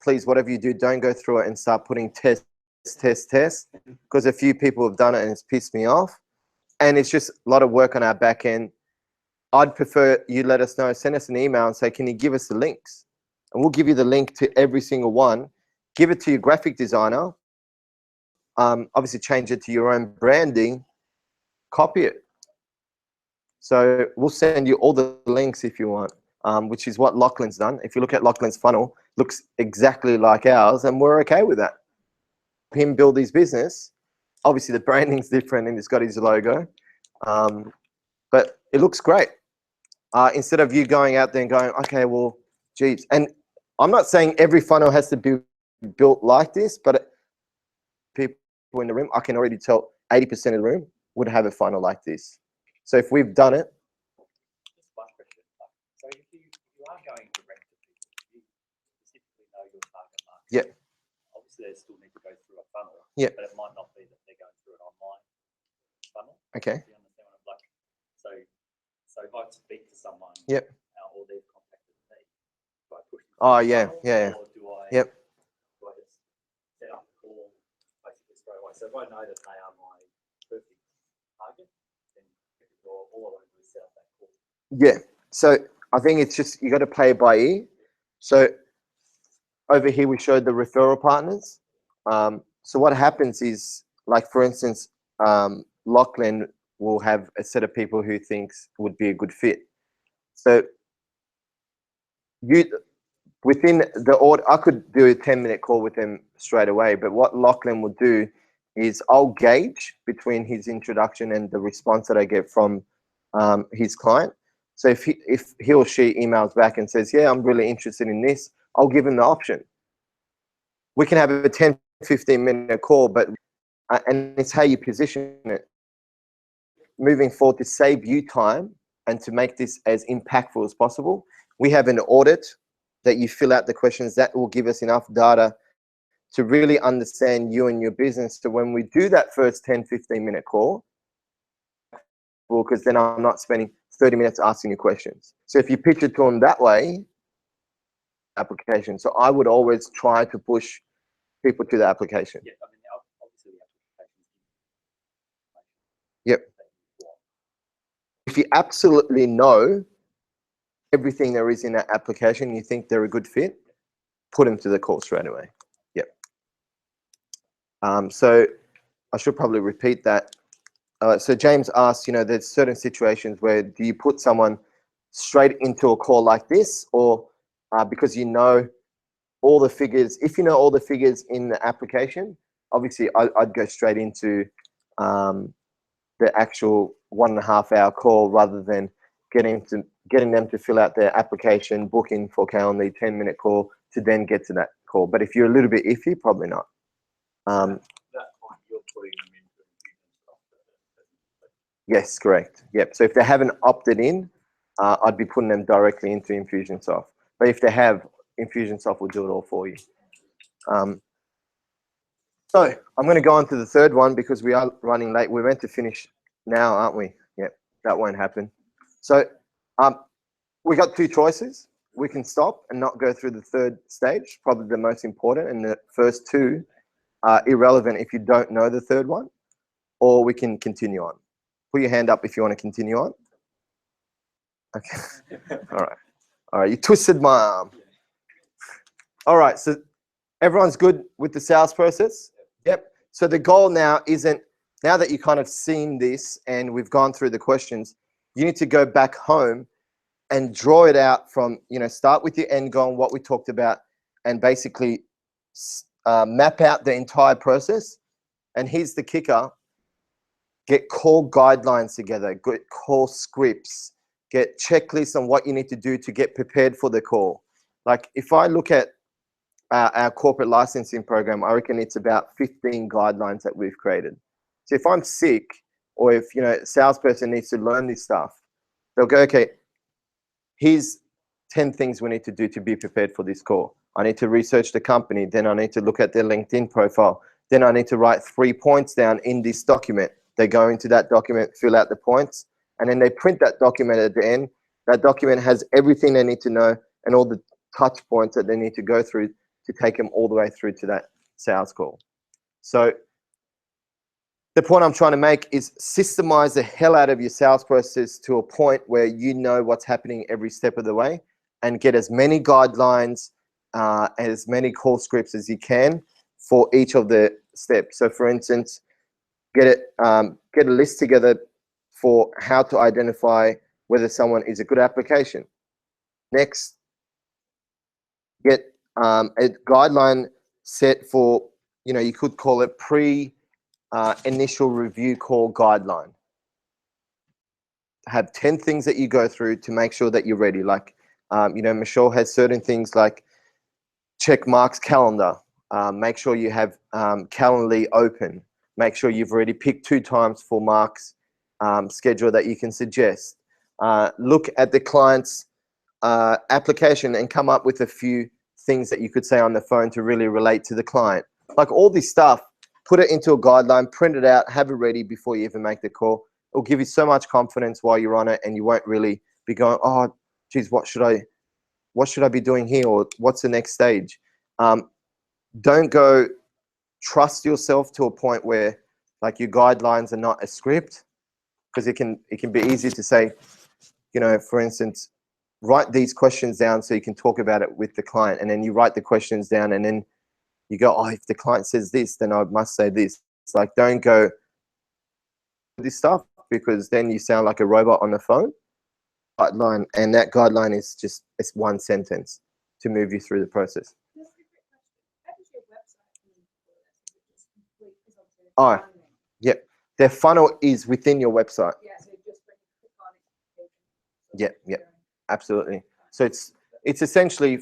please, whatever you do, don't go through it and start putting tests, because a few people have done it and it's pissed me off. And it's just a lot of work on our back end. I'd prefer you let us know, send us an email and say, can you give us the links? And we'll give you the link to every single one. Give it to your graphic designer. Obviously change it to your own branding, copy it. So we'll send you all the links if you want, which is what Lachlan's done. If you look at Lachlan's funnel, looks exactly like ours, and we're okay with that. Him build his business. Obviously the branding's different and it's got his logo, but it looks great. Instead of you going out there and going, okay, well, geez. And I'm not saying every funnel has to be built like this, but people in the room, I can already tell 80% of the room would have a funnel like this. So if we've done it. Just one question. So if you are going direct to people, you specifically know your target market. Yeah. Obviously, they still need to go through a funnel. Yeah. But it might not be that they're going through an online funnel. Okay. Do you understand what I'm like? So if I speak to someone, yep, or they've contacted me, do I push them oh through the yeah, funnel, yeah, or do I, yep, do I just set up a call basically straight away? So if I know that they are my perfect target, then all I want to do is set up that call. yeah. So I think it's just, you got to play it by ear. So over here we showed the referral partners. So what happens is, like for instance, Lachlan will have a set of people who thinks would be a good fit. So you, within the order, I could do a 10-minute call with him straight away, but what Lachlan will do is I'll gauge between his introduction and the response that I get from his client. So if he or she emails back and says, yeah, I'm really interested in this, I'll give him the option. We can have a 10, 15-minute call, but and it's how you position it. Moving forward, to save you time and to make this as impactful as possible, we have an audit that you fill out the questions that will give us enough data to really understand you and your business. So when we do that first 10, 15-minute call, well, because then I'm not spending 30 minutes asking you questions. So if you pitch it to them that way, application. So I would always try to push people to the application. Yeah, I mean, obviously the application. Yep. If you absolutely know everything there is in that application, you think they're a good fit, put them to the call straight away. Yep. So I should probably repeat that. So James asked, you know, there's certain situations where do you put someone straight into a call like this, or because you know all the figures, if you know all the figures in the application, obviously I'd go straight into the actual 1.5 hour call rather than getting them to fill out their application, booking for Calendly, 10-minute call to then get to that call. But if you're a little bit iffy, probably not. That point, you're putting them into Yes, correct. Yep. So if they haven't opted in, I'd be putting them directly into Infusionsoft. But if they have, Infusionsoft will do it all for you. So I'm going to go on to the third one because we are running late. We're meant to finish now, aren't we? Yep, that won't happen. So we got two choices. We can stop and not go through the third stage, probably the most important, and the first two are irrelevant if you don't know the third one, or we can continue on. Put your hand up if you want to continue on. Okay. All right. All right. You twisted my arm. All right. So everyone's good with the sales process? Yep. So the goal now isn't, now that you kind of seen this and we've gone through the questions, you need to go back home and draw it out from, start with your end goal, what we talked about, and basically map out the entire process. And here's the kicker. Get call guidelines together, get call scripts, get checklists on what you need to do to get prepared for the call. Like if I look at our corporate licensing program, I reckon it's about 15 guidelines that we've created. So if I'm sick, or if a salesperson needs to learn this stuff, they'll go, okay, here's 10 things we need to do to be prepared for this call. I need to research the company, then I need to look at their LinkedIn profile, then I need to write 3 points down in this document. They go into that document, fill out the points, and then they print that document at the end. That document has everything they need to know and all the touch points that they need to go through to take them all the way through to that sales call. So the point I'm trying to make is systemize the hell out of your sales process to a point where you know what's happening every step of the way, and get as many guidelines, as many call scripts as you can for each of the steps. So for instance, get a list together for how to identify whether someone is a good application. Next, get a guideline set for, you could call it initial review call guideline. Have 10 things that you go through to make sure that you're ready. Like, Michelle has certain things like check Mark's calendar. Make sure you have Calendly open. Make sure you've already picked 2 times for Mark's schedule that you can suggest. Look at the client's application and come up with a few things that you could say on the phone to really relate to the client. Like all this stuff, put it into a guideline, print it out, have it ready before you even make the call. It'll give you so much confidence while you're on it, and you won't really be going, oh, geez, what should I be doing here, or what's the next stage? Don't go trust yourself to a point where like your guidelines are not a script, because it can be easy to say, for instance, write these questions down so you can talk about it with the client, and then you write the questions down, and then you go, oh, if the client says this, then I must say this. It's like, don't go this stuff, because then you sound like a robot on the phone. Guideline, and that guideline is just, it's 1 sentence to move you through the process. Oh, yep. Their funnel is within your website. Yep, absolutely. So it's essentially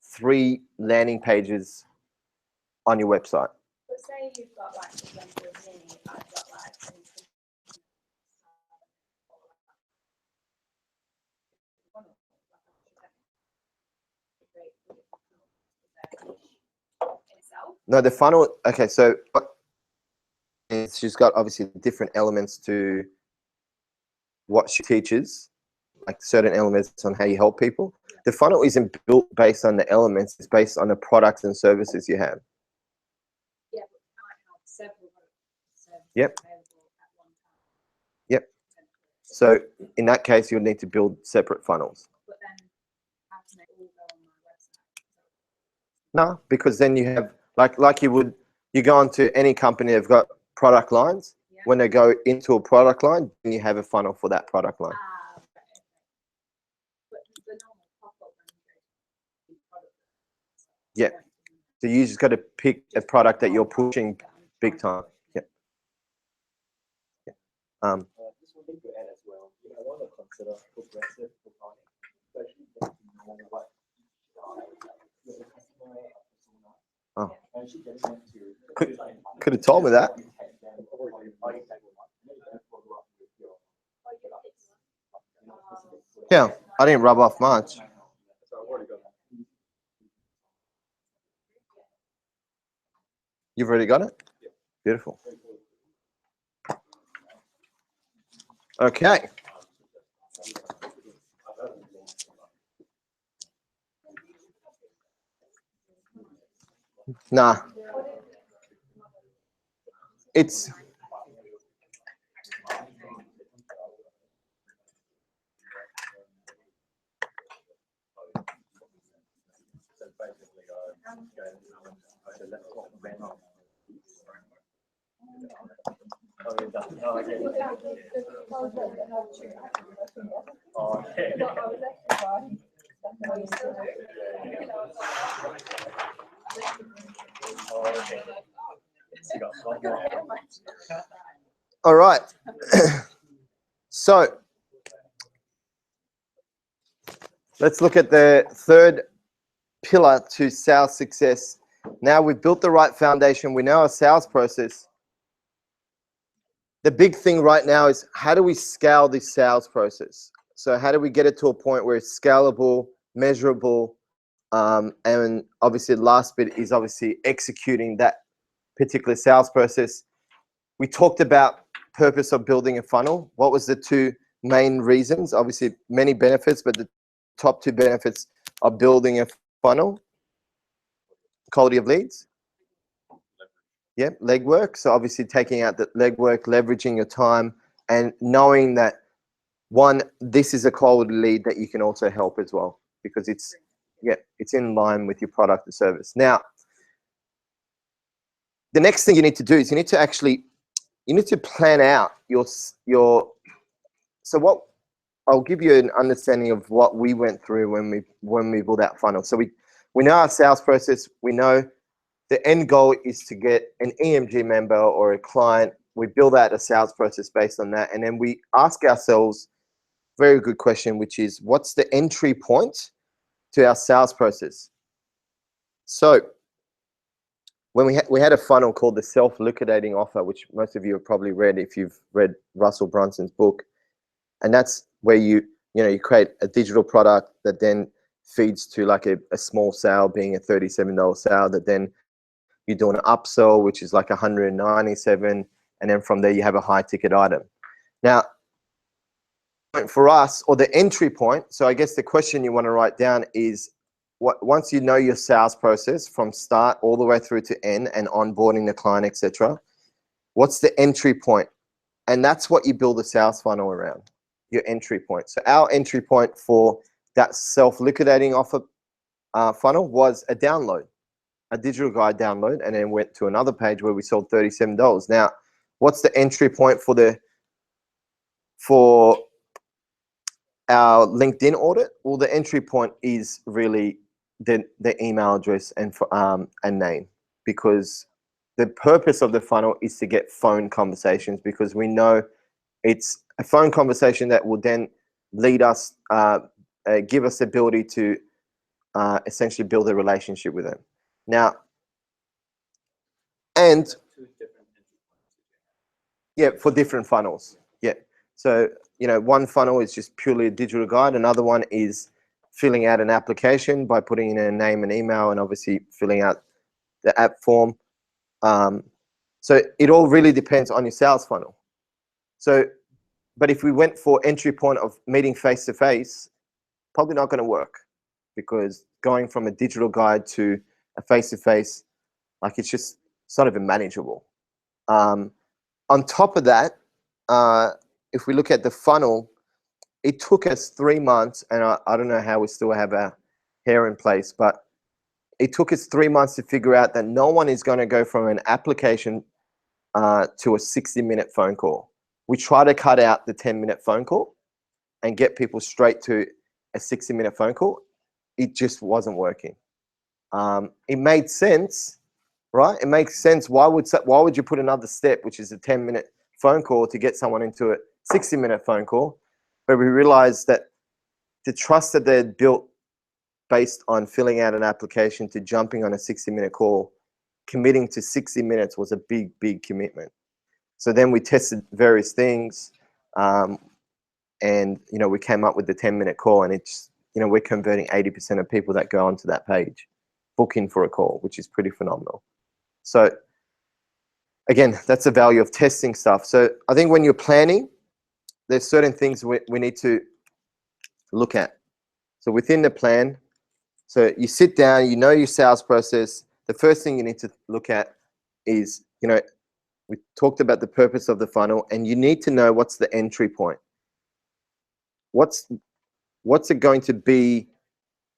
3 landing pages on your website. But say you've got like, for example, with me, I've got like no, the funnel, okay, so she's got obviously different elements to what she teaches, like certain elements on how you help people. The funnel isn't built based on the elements, it's based on the products and services you have. Yeah, but you might have several services Yep. available at one time. Yep. So in that case, you'll need to build separate funnels. But then I have to make all go on my website. No, because then you have, like you go onto any company, they've got product lines. Yeah. When they go into a product line, then you have a funnel for that product line. Okay. But the normal pop-up when you go to the product. Yeah. So you just got to pick a product that you're pushing big time. Yeah. Just one thing to add as well. I want to consider progressive accounting, especially get to know what the customer persona. Oh. Actually getting them to Could have told me that. Yeah, I didn't rub off much. You've already got it? Beautiful. Okay. Nah. It's all right. So let's look at the third pillar to sales success. Now we've built the right foundation. We know our sales process. The big thing right now is how do we scale this sales process? So how do we get it to a point where it's scalable, measurable, and obviously the last bit is obviously executing that particular sales process. We talked about purpose of building a funnel. What was the two main reasons? Obviously many benefits, but the top two benefits of building a funnel: quality of leads. Yeah, legwork. So obviously taking out the legwork, leveraging your time, and knowing that one, this is a quality lead that you can also help as well, because it's in line with your product or service. Now, the next thing you need to do is you need to plan out your. So what I'll give you an understanding of what we went through when we built that funnel. So we know our sales process. We know the end goal is to get an EMG member or a client. We build out a sales process based on that. And then we ask ourselves, very good question, which is, what's the entry point to our sales process? So when we had a funnel called the self-liquidating offer, which most of you have probably read if you've read Russell Brunson's book. And that's where you create a digital product that then feeds to like a small sale, being a $37 sale, that then you do an upsell, which is like $197, and then from there you have a high ticket item. Now, for us, or the entry point, so I guess the question you want to write down is, once you know your sales process from start all the way through to end and onboarding the client, etc., what's the entry point? And that's what you build a sales funnel around, your entry point. So our entry point for that self-liquidating offer funnel was a download, a digital guide download, and then went to another page where we sold $37. Now, what's the entry point for our LinkedIn audit? Well, the entry point is really the email address and name, because the purpose of the funnel is to get phone conversations, because we know it's a phone conversation that will then lead us, give us the ability to essentially build a relationship with them. Now, and yeah, for different funnels. Yeah. So, one funnel is just purely a digital guide. Another one is filling out an application by putting in a name and email, and obviously filling out the app form. So it all really depends on your sales funnel. So, but if we went for entry point of meeting face to face, probably not going to work, because going from a digital guide to a face to face, like, it's not even manageable. On top of that, if we look at the funnel, it took us 3 months, and I don't know how we still have our hair in place, but it took us 3 months to figure out that no one is going to go from an application to a 60-minute phone call. We try to cut out the 10-minute phone call and get people straight to a 60-minute phone call. It just wasn't working. it made sense, right? It makes sense. Why would you put another step, which is a 10-minute phone call, to get someone into a 60-minute phone call? But we realized that the trust that they had built based on filling out an application to jumping on a 60-minute call, committing to 60 minutes was a big, big commitment. So then we tested various things, and we came up with the 10-minute call, and it's we're converting 80% of people that go onto that page, book in for a call, which is pretty phenomenal. So again, that's the value of testing stuff. So I think when you're planning, there's certain things we need to look at. So within the plan, so you sit down, you know your sales process. The first thing you need to look at is, we talked about the purpose of the funnel, and you need to know what's the entry point. What's it going to be?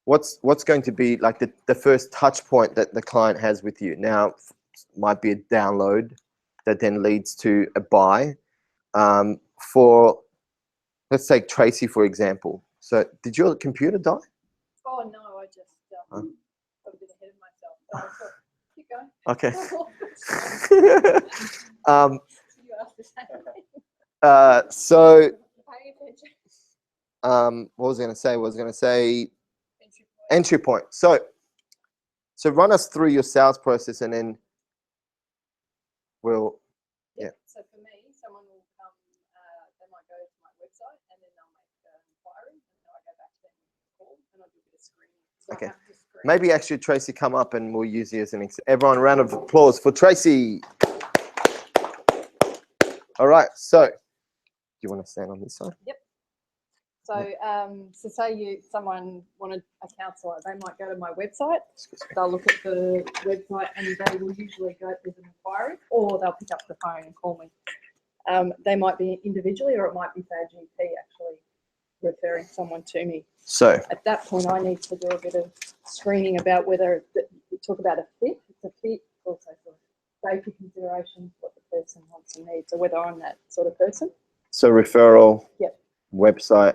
What's going to be like the first touch point that the client has with you? Now, might be a download that then leads to a buy. For, let's take Tracy, for example. So did your computer die? Oh, no, I just got a bit ahead of myself. Keep going. Okay. You asked the same thing. So, Pay attention. what was I going to say? Entry point. So run us through your sales process, and then we'll. Yeah. So for me, someone will come, they might go to my website, and then they'll make an inquiry, and then I go back to them with a call, and I'll do a bit of screening. So Okay. I have to screen. Maybe actually Tracy come up, and we'll use you as an example. Everyone, a round of applause for Tracy. All right. So, do you want to stand on this side? Yep. So, say someone wanted a counsellor, they might go to my website. They'll look at the website, and they will usually go with an inquiry, or they'll pick up the phone and call me. They might be individually, or it might be say a GP actually referring someone to me. So at that point, I need to do a bit of screening about whether we talk about a fit. It's a fit, also sort of safety considerations, what the person wants and needs, or whether I'm that sort of person. So referral, Yep. Website,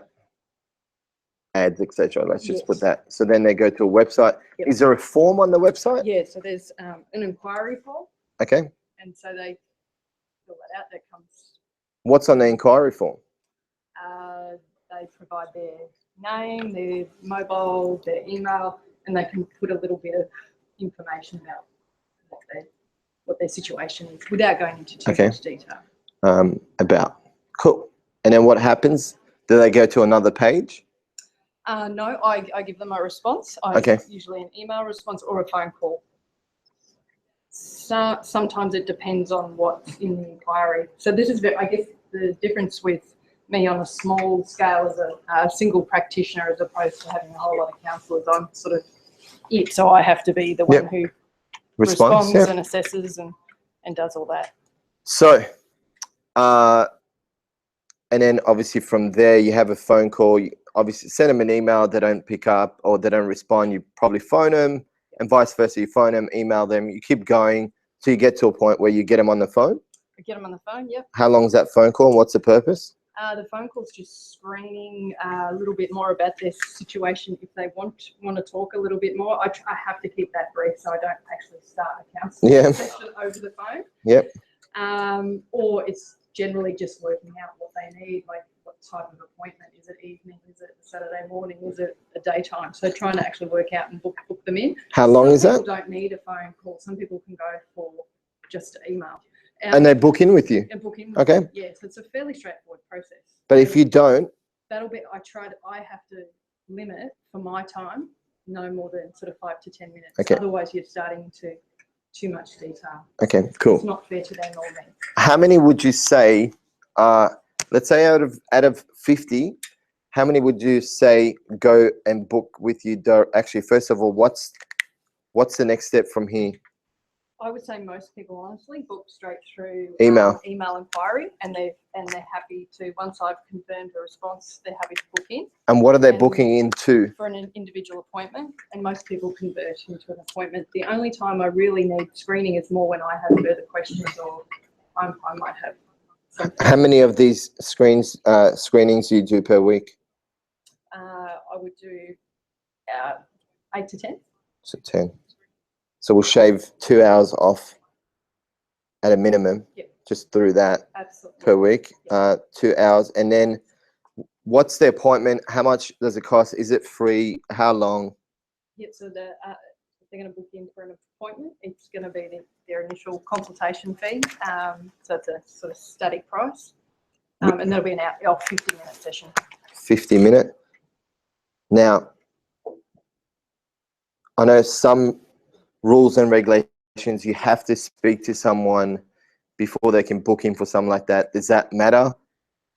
ads, etc. Let's just put that. So then they go to a website. Yep. Is there a form on the website? Yeah, so there's an inquiry form, Okay. and so they fill that out. That comes. What's on the inquiry form? They provide their name, their mobile, their email, and they can put a little bit of information about what their situation is without going into too much detail. Cool. And then what happens? Do they go to another page? No, I give them a response. Usually an email response or a phone call. So sometimes it depends on what's in the inquiry. So this is, I guess, the difference with me on a small scale as a single practitioner as opposed to having a whole lot of counsellors. I'm sort of it, so I have to be the one who responds and assesses and does all that. So, and then obviously from there you have a phone call. You obviously send them an email. They don't pick up or they don't respond. You probably phone them, and vice versa. You phone them, email them. You keep going till you get to a point where you get them on the phone. I get them on the phone. Yep. How long is that phone call, and what's the purpose? The phone call's just screening a little bit more about their situation. If they want to talk a little bit more, I have to keep that brief so I don't actually start a counselling session over the phone. Yep. Or it's generally just working out what they need, like what type of appointment. Is it evening? Is it Saturday morning? Is it a daytime? So trying to actually work out and book them in. How long is that? Some people don't need a phone call. Some people can go for just email. And they book in with you? And book in. Okay. Yeah, so it's a fairly straightforward process. But if you don't? That'll be, I have to limit for my time, no more than sort of 5 to 10 minutes. Okay. Otherwise you're starting into too much detail. Okay, cool. It's not fair to them or me. How many would you say, let's say out of 50, how many would you say go and book with you? Actually, first of all, what's the next step from here? I would say most people honestly book straight through email inquiry, and they're happy to, once I've confirmed a response, they're happy to book in. And what are they booking into? For an individual appointment, and most people convert into an appointment. The only time I really need screening is more when I have further questions or I might have something. How many of these screenings do you do per week? I would do 8 to 10. So 10. So we'll shave 2 hours off at a minimum, just through that per week, 2 hours. And then what's the appointment? How much does it cost? Is it free? How long? Yep, so they're going to book in for an appointment. It's going to be their initial consultation fee. So it's a sort of static price. And that'll be an 50-minute session. 50-minute. Now, I know some rules and regulations, you have to speak to someone before they can book in for something like that. Does that matter?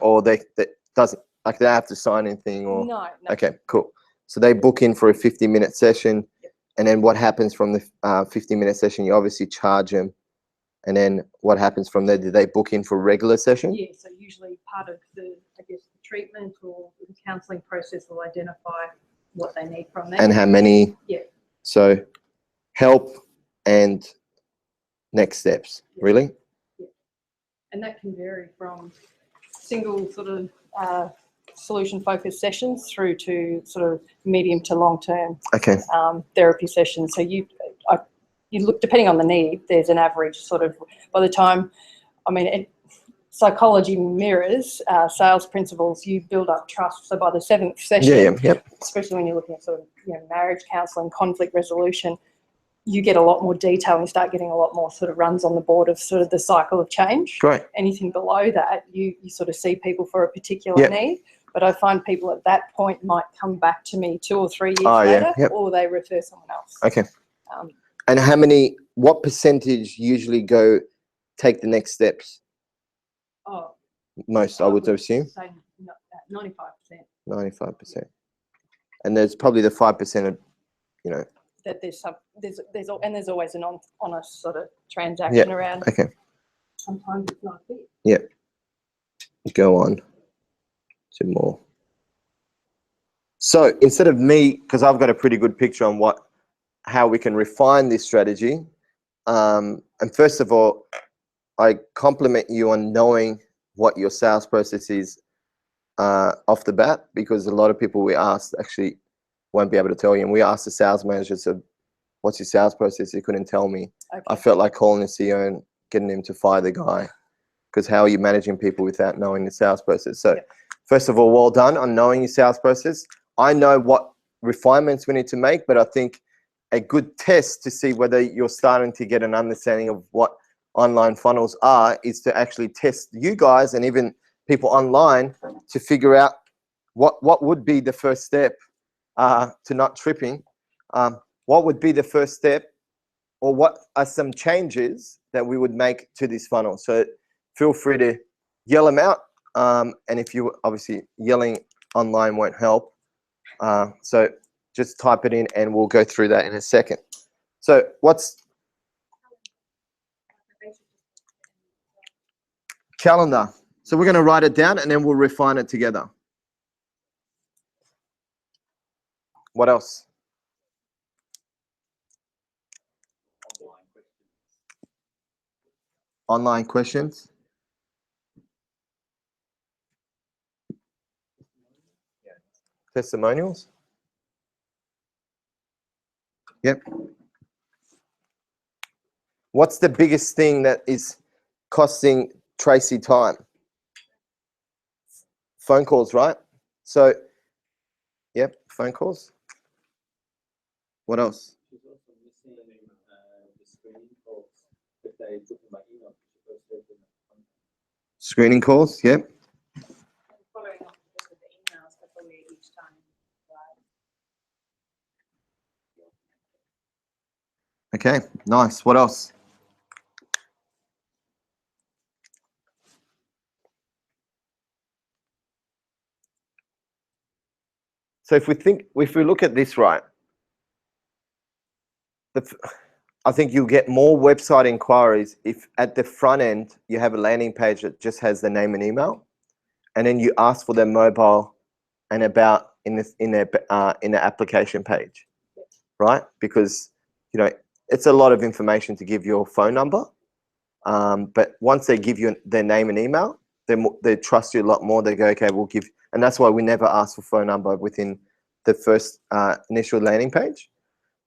Or that doesn't, like they have to sign anything or? No. Okay, cool. So they book in for a 50-minute session. And then what happens from the 50-minute session? You obviously charge them. And then what happens from there? Do they book in for a regular session? Yeah, so usually part of the treatment or the counselling process will identify what they need from there. And how many? Yeah. So help and next steps, really? Yeah. And that can vary from single sort of solution-focused sessions through to sort of medium to long-term therapy sessions. So you look, depending on the need, there's an average sort of, by the time, psychology mirrors sales principles. You build up trust. So by the 7th session, especially when you're looking at sort of marriage counselling, conflict resolution, you get a lot more detail and you start getting a lot more sort of runs on the board of sort of the cycle of change. Great. Anything below that, you sort of see people for a particular need. But I find people at that point might come back to me 2 or 3 years later, or they refer someone else. Okay. And what percentage usually take the next steps? Most, I would assume. Say 95%. 95%. And there's probably the 5% of, that there's always an honest sort of transaction around. Okay. Sometimes it's not fit. Yeah. Go on to more. So instead of me, because I've got a pretty good picture on how we can refine this strategy. And first of all, I compliment you on knowing what your sales process is off the bat, because a lot of people we asked actually won't be able to tell you. And we asked the sales manager, so what's your sales process? He couldn't tell me. Okay. I felt like calling the CEO and getting him to fire the guy, because how are you managing people without knowing the sales process? So first of all, well done on knowing your sales process. I know what refinements we need to make, but I think a good test to see whether you're starting to get an understanding of what online funnels are is to actually test you guys and even people online to figure out what would be the first step to not tripping. What would be the first step, or what are some changes that we would make to this funnel? So feel free to yell them out. And if you obviously yelling online won't help. So just type it in and we'll go through that in a second. So what's calendar? So we're going to write it down and then we'll refine it together. What else? Online questions. Testimonials. Yep. What's the biggest thing that is costing Tracy time? Phone calls, right? So, yep, phone calls. What else? She's also missing the screening calls if they book my email. Screening calls, yep. Following up with the emails before each time. Okay, nice. What else? So if we look at this right, I think you'll get more website inquiries if at the front end you have a landing page that just has their name and email, and then you ask for their mobile and about in the application page, right? Because it's a lot of information to give your phone number, but once they give you their name and email, they trust you a lot more. They go, okay, we'll give, and that's why we never ask for phone number within the first initial landing page.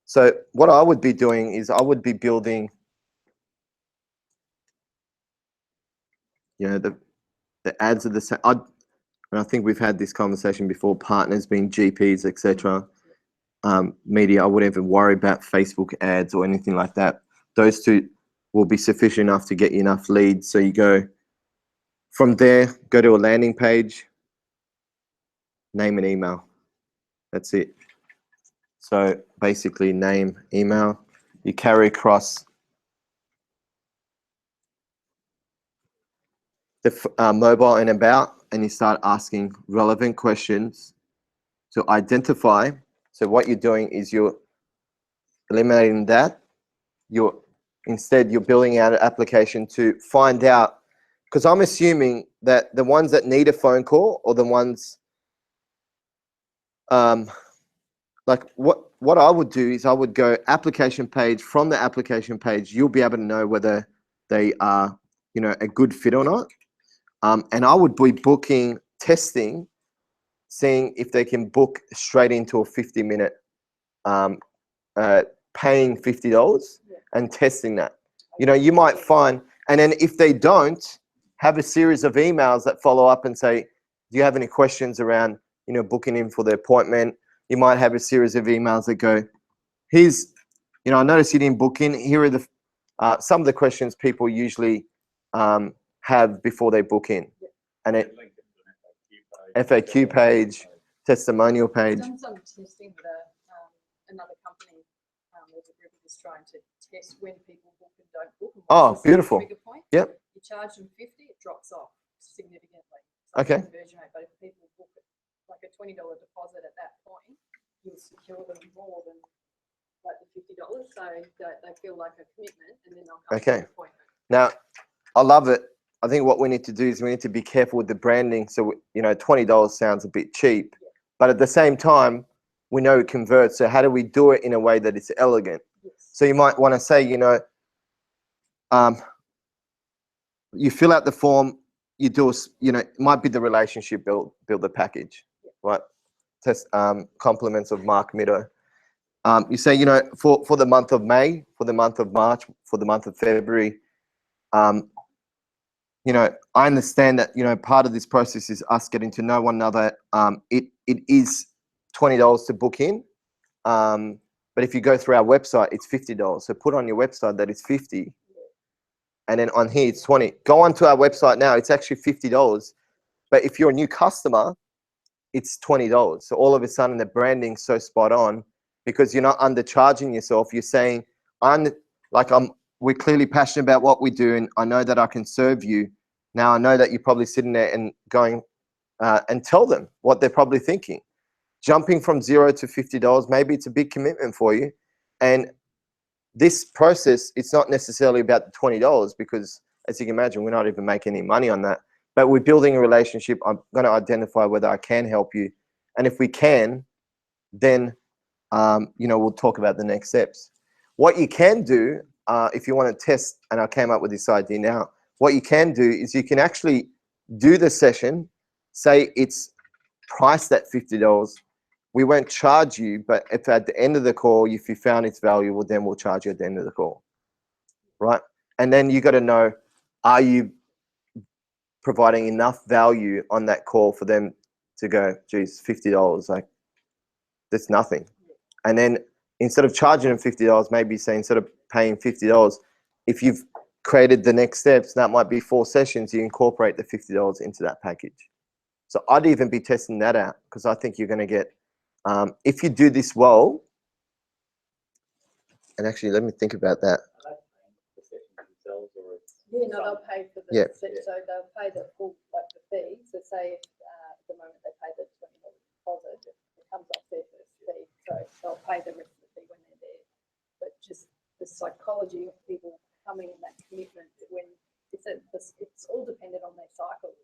So what I would be doing is I would be building, you know, the ads are the same. And I think we've had this conversation before, partners being GPs, etc. Media, I wouldn't even worry about Facebook ads or anything like that. Those two will be sufficient enough to get you enough leads. So you go from there, go to a landing page, name and email. That's it. So basically name, email, you carry across the mobile and about, and you start asking relevant questions to identify. So what you're doing is you're eliminating that. Instead you're building out an application to find out, because I'm assuming that the ones that need a phone call, or the ones like what I would do is I would go application page. From the application page, you'll be able to know whether they are, you know, a good fit or not. And I would be booking, testing, seeing if they can book straight into a 50-minute, paying $50 and testing that. You know, you might find, and then if they don't, have a series of emails that follow up and say, do you have any questions around, you know, booking in for the appointment? You might have a series of emails that go, here's, you know, I noticed you didn't book in. Here are the some of the questions people usually have before they book in. And it FAQ page, testimonial page. I've done some testing with another company where the group is trying to test when people book and don't book. And Oh, what's the beautiful. trigger point. Yep. You charge them 50, it drops off significantly. Okay. Conversion rate, but if people book it like a $20 deposit at that point, you'll secure them more than like the $50, so they feel like a commitment, and then they'll come to the appointment. Now, I love it. I think what we need to do is we need to be careful with the branding. So, you know, $20 sounds a bit cheap, but at the same time, we know it converts. So how do we do it in a way that it's elegant? Yes. So you might want to say, you know, you fill out the form, you do, you know, it might be the relationship builder package, right? Test compliments of Mark Middo. You say, you know, for the month of May, for the month of March, for the month of February, you know, I understand that, you know, part of this process is us getting to know one another. It is $20 to book in. But if you go through our website, it's $50. So put on your website that it's 50. And then on here, it's 20. Go onto our website now, it's actually $50. But if you're a new customer, it's $20. So all of a sudden the branding's so spot on, because you're not undercharging yourself. You're saying, we're clearly passionate about what we do, and I know that I can serve you. Now I know that you're probably sitting there and going, and tell them what they're probably thinking. Jumping from $0 to $50, maybe it's a big commitment for you. And this process, it's not necessarily about the $20, because as you can imagine, we're not even making any money on that. But we're building a relationship. I'm going to identify whether I can help you. And if we can, then, you know, we'll talk about the next steps. What you can do, if you want to test, and I came up with this idea now, what you can do is you can actually do the session, say it's priced at $50. We won't charge you, but if at the end of the call, if you found it's valuable, then we'll charge you at the end of the call, right? And then you got to know, are you providing enough value on that call for them to go, geez, $50, like, that's nothing. And then instead of charging them $50, maybe say instead of paying $50, if you've created the next steps, that might be 4 sessions, you incorporate the $50 into that package. So I'd even be testing that out, because I think you're going to get, if you do this well, and actually let me think about that. Yeah, no, they'll pay for the so they'll pay the full, like the fee. So say if at the moment they pay the $20 deposit, it comes off their first fee, so they'll pay the rest of the fee when they're there. But just the psychology of people coming in that commitment, when it's all dependent on their cycle,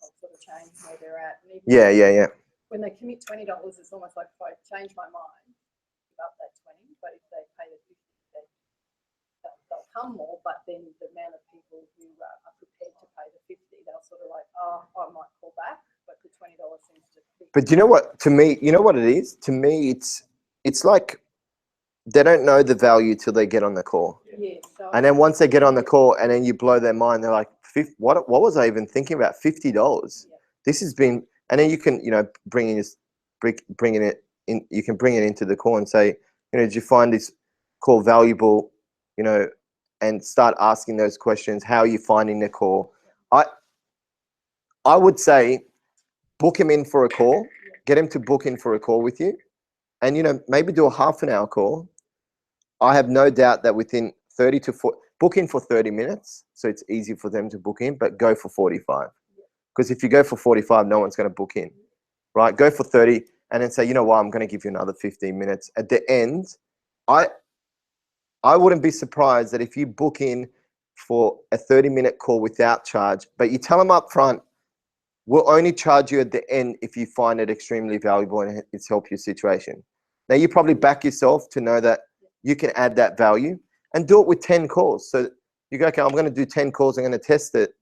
they'll sort of change where they're at. And even when they commit $20, it's almost like if I change my mind, give up that 20, but if they pay the 50, they'll come more, but then the amount of people who are prepared to pay the 50, they'll sort of like, oh, I might call back, but the $20 seems to be. But you know what, to me, you know what it is? To me, it's like they don't know the value till they get on the call. Yeah. So And then once they get on the call and then you blow their mind, they're like, what was I even thinking about? $50. This has been, and then you can, you know, bringing it in, you can bring it into the call and say, you know, did you find this call valuable, you know, and start asking those questions. How are you finding the call? I would say book him in for a call, get him to book in for a call with you, and, you know, maybe do a half an hour call. I have no doubt that within 30 to 40, book in for 30 minutes. So it's easy for them to book in, but go for 45. Because if you go for 45, no one's going to book in, right? Go for 30 and then say, you know what, I'm going to give you another 15 minutes. At the end, I wouldn't be surprised that if you book in for a 30-minute call without charge, but you tell them up front, we'll only charge you at the end if you find it extremely valuable and it's helped your situation. Now, you probably back yourself to know that you can add that value and do it with 10 calls. So you go, okay, I'm going to do 10 calls. I'm going to test it.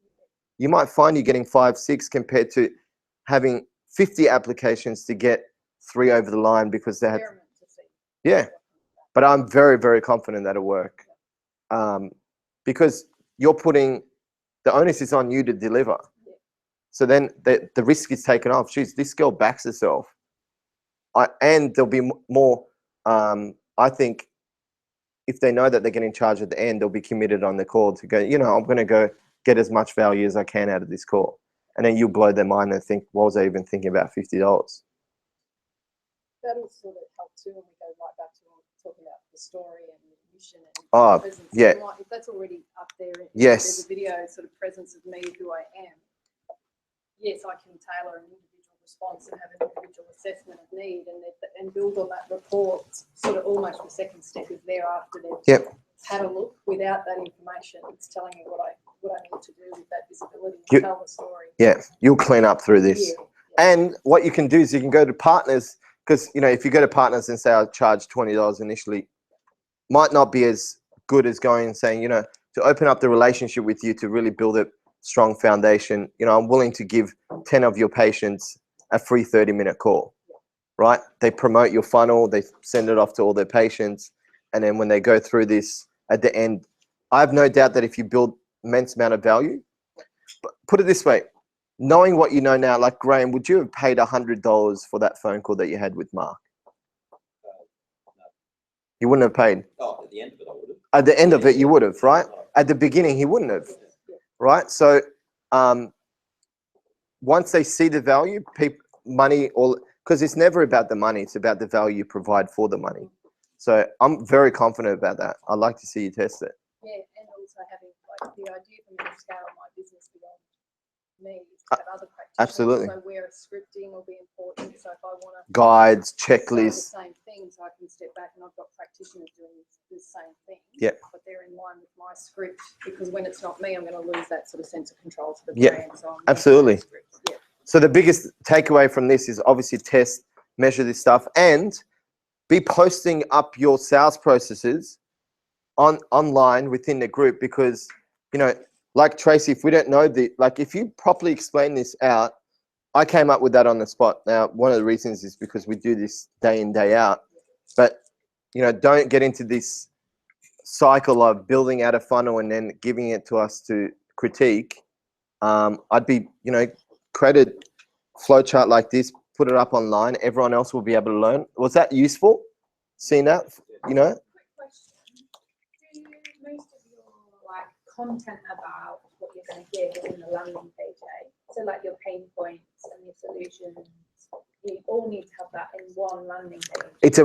You might find you're getting 5, 6 compared to having 50 applications to get 3 over the line because they had, yeah. But I'm very, very confident that'll work because you're putting, the onus is on you to deliver. So then the risk is taken off. Geez, this girl backs herself. And there'll be more, I think, if they know that they're getting charged at the end, they'll be committed on the call to go, you know, I'm going to go get as much value as I can out of this call. And then you blow their mind and think, what was I even thinking about $50? That'll sort of help too when we go right back to talking about the story and the mission and presence. Yeah. If that's already up there, yes, there's a video sort of presence of me, who I am. Yes, I can tailor an individual response and have an individual assessment of need and build on that report. Sort of almost the second step is there after they've had a look. Without that information, it's telling you what I need to do with that visibility and tell the story. Yeah, you'll clean up through this. Yeah. And what you can do is you can go to partners, because, you know, if you go to partners and say I charge $20 initially, might not be as good as going and saying, you know, to open up the relationship with you, to really build a strong foundation. You know, I'm willing to give 10 of your patients a free 30-minute call, right? They promote your funnel, they send it off to all their patients. And then when they go through this at the end, I have no doubt that if you build immense amount of value, but put it this way, knowing what you know now, like Graham, would you have paid $100 for that phone call that you had with Mark? No. You wouldn't have paid? Oh, at the end of it, I would have. At the end of it, you would have, right? At the beginning, he wouldn't have, right? So once they see the value, money, because it's never about the money, it's about the value you provide for the money. So I'm very confident about that. I'd like to see you test it. Yeah, and also having like the idea for me to scale my business beyond me is to have other practitioners. Absolutely. So where scripting will be important. So if I want to guides, say checklists. the same thing, so I can step back and I've got practitioners doing the same thing. Yeah. But they're in line with my script, because when it's not me, I'm going to lose that sort of sense of control to the brand. So I'm absolutely. Yeah. So the biggest takeaway from this is obviously test, measure this stuff, and be posting up your sales processes online within the group, because, you know, like Tracy, if we don't know like if you properly explain this out, I came up with that on the spot. Now, one of the reasons is because we do this day in, day out, but, you know, don't get into this cycle of building out a funnel and then giving it to us to critique. I'd be, you know, create a flowchart like this, put it up online. Everyone else will be able to learn. Was that useful? Seeing that, you know? Quick question. Do most of your like content about what you're going to give is in the landing page, eh? So like your pain points and your solutions, you all need to have that in one landing page.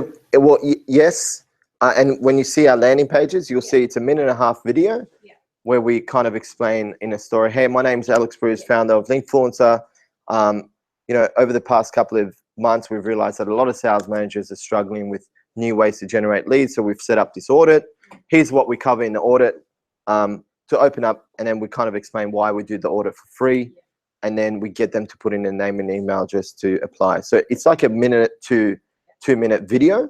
Yes. And when you see our landing pages, you'll see it's a 1.5-minute video where we kind of explain in a story, hey, my name's Alex Bruce, founder of Linkfluencer. You know, over the past couple of months, we've realized that a lot of sales managers are struggling with new ways to generate leads. So we've set up this audit. Here's what we cover in the audit to open up. And then we kind of explain why we do the audit for free. And then we get them to put in their name and email address to apply. So it's like a 1 to 2-minute video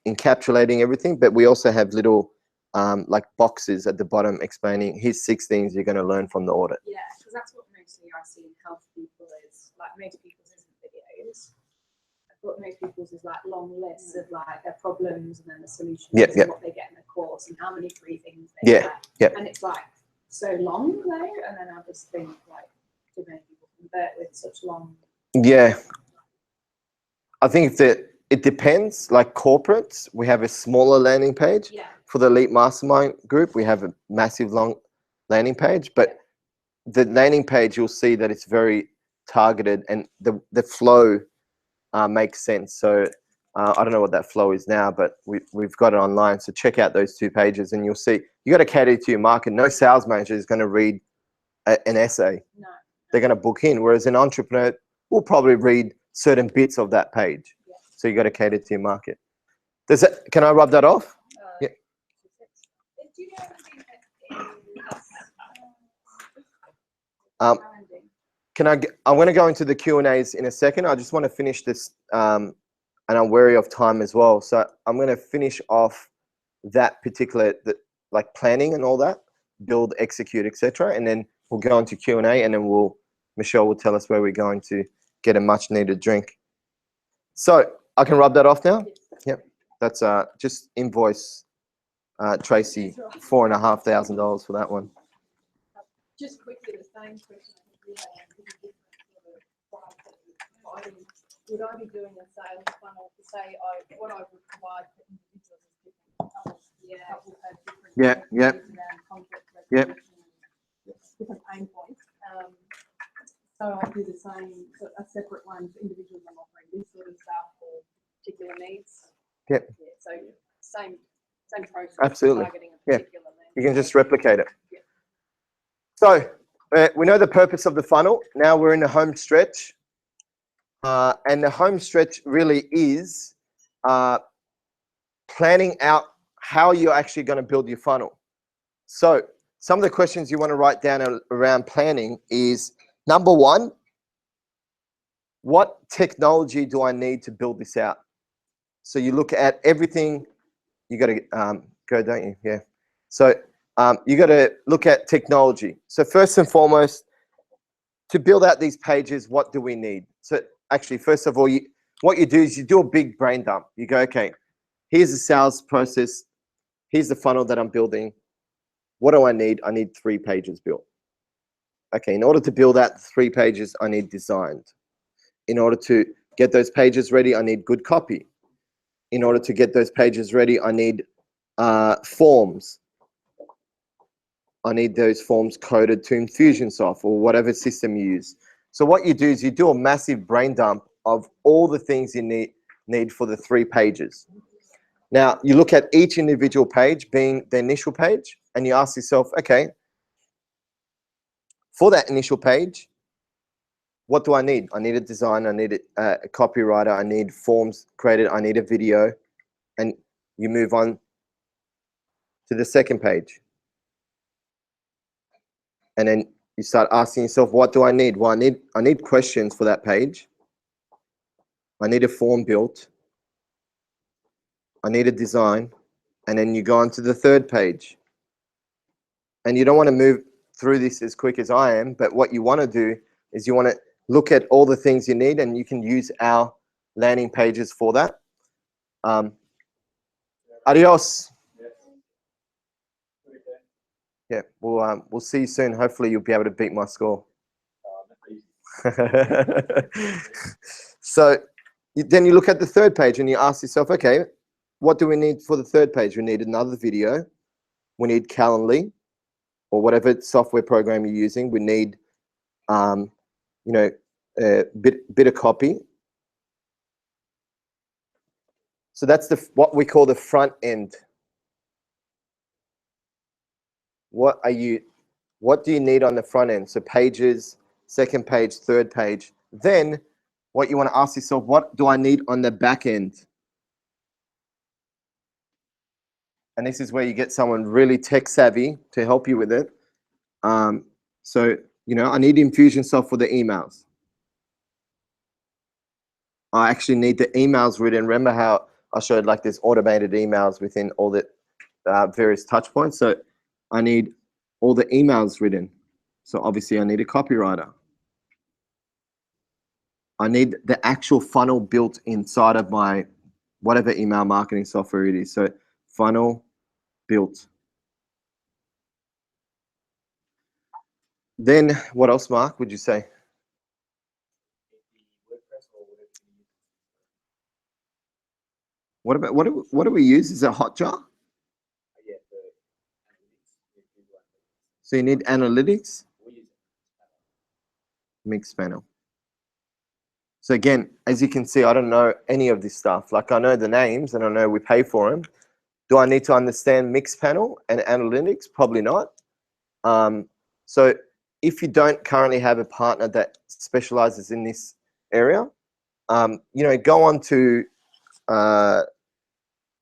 encapsulating everything. But we also have little like boxes at the bottom explaining, here's 6 things you're going to learn from the audit. Yeah, because that's what mostly I see in health people is, like most people's isn't videos. what most people's is like long lists of like their problems and then the solutions Yeah, and yeah. what they get in the course and how many free things they Yeah, get. yeah. And it's like so long though, and then I just think like, do many people convert with such long? Yeah. I think that it depends. Like corporates, we have a smaller landing page. Yeah. For the elite mastermind group, we have a massive long landing page, but the landing page, you'll see that it's very targeted and the flow makes sense. So I don't know what that flow is now, but we've got it online. So check out those 2 pages and you'll see you got to cater to your market. No sales manager is going to read an essay. No. They're going to book in, whereas an entrepreneur will probably read certain bits of that page. Yeah. So you got to cater to your market. Does that? Can I rub that off? Yeah. Do you know I'm going to go into the Q&As in a second. I just want to finish this, and I'm wary of time as well. So I'm going to finish off that particular, like planning and all that, build, execute, etc. And then we'll go into Q&A, and then Michelle will tell us where we're going to get a much needed drink. So I can rub that off now? Yep. That's just invoice Tracy $4,500 for that one. Just quickly, the same question I think we had, would I be doing a sales funnel to say what I would provide for individuals is different? Couples have different needs around conflict resolution, different pain points. So I do the same, a separate one for individuals. I'm offering this sort of stuff for particular needs. Yep. Yeah, so same process. Absolutely. Targeting a Yeah. particular need. You can just replicate it. Yeah. So we know the purpose of the funnel. Now we're in the home stretch. And the home stretch really is planning out how you're actually going to build your funnel. So some of the questions you want to write down around planning is, number 1, what technology do I need to build this out? So you look at everything. You got to go, don't you? Yeah. So you got to look at technology. So first and foremost, to build out these pages, what do we need? So actually, first of all, what you do is you do a big brain dump. You go, okay, here's the sales process. Here's the funnel that I'm building. What do I need? I need 3 pages built. Okay, in order to build out 3 pages, I need designed. In order to get those pages ready, I need good copy. In order to get those pages ready, I need forms. I need those forms coded to Infusionsoft or whatever system you use. So what you do is you do a massive brain dump of all the things you need for the 3 pages. Now, you look at each individual page being the initial page, and you ask yourself, okay, for that initial page, what do I need? I need a design, I need a copywriter, I need forms created, I need a video, and you move on to the second page. And then you start asking yourself, what do I need? Well, I need questions for that page. I need a form built. I need a design. And then you go on to the third page. And you don't want to move through this as quick as I am, but what you want to do is you want to look at all the things you need, and you can use our landing pages for that. Adios. Yeah, we'll see you soon. Hopefully you'll be able to beat my score. So then you look at the third page and you ask yourself, okay, what do we need for the third page? We need another video. We need Calendly or whatever software program you're using. We need, a bit of copy. So that's what we call the front end. What do you need on the front end? So pages, second page, third page. Then what you want to ask yourself, what do I need on the back end? And this is where you get someone really tech savvy to help you with it. So, I need Infusionsoft for the emails. I actually need the emails written. Remember how I showed like this automated emails within all the various touch points? So I need all the emails written. So obviously I need a copywriter. I need the actual funnel built inside of my whatever email marketing software it is. So funnel built. Then what else, Mark, would you say? What about what do we use? Is it Hotjar? So you need analytics, Mixpanel. So again, as you can see, I don't know any of this stuff. Like I know the names and I know we pay for them. Do I need to understand Mixpanel and analytics? Probably not. So if you don't currently have a partner that specializes in this area, go on to,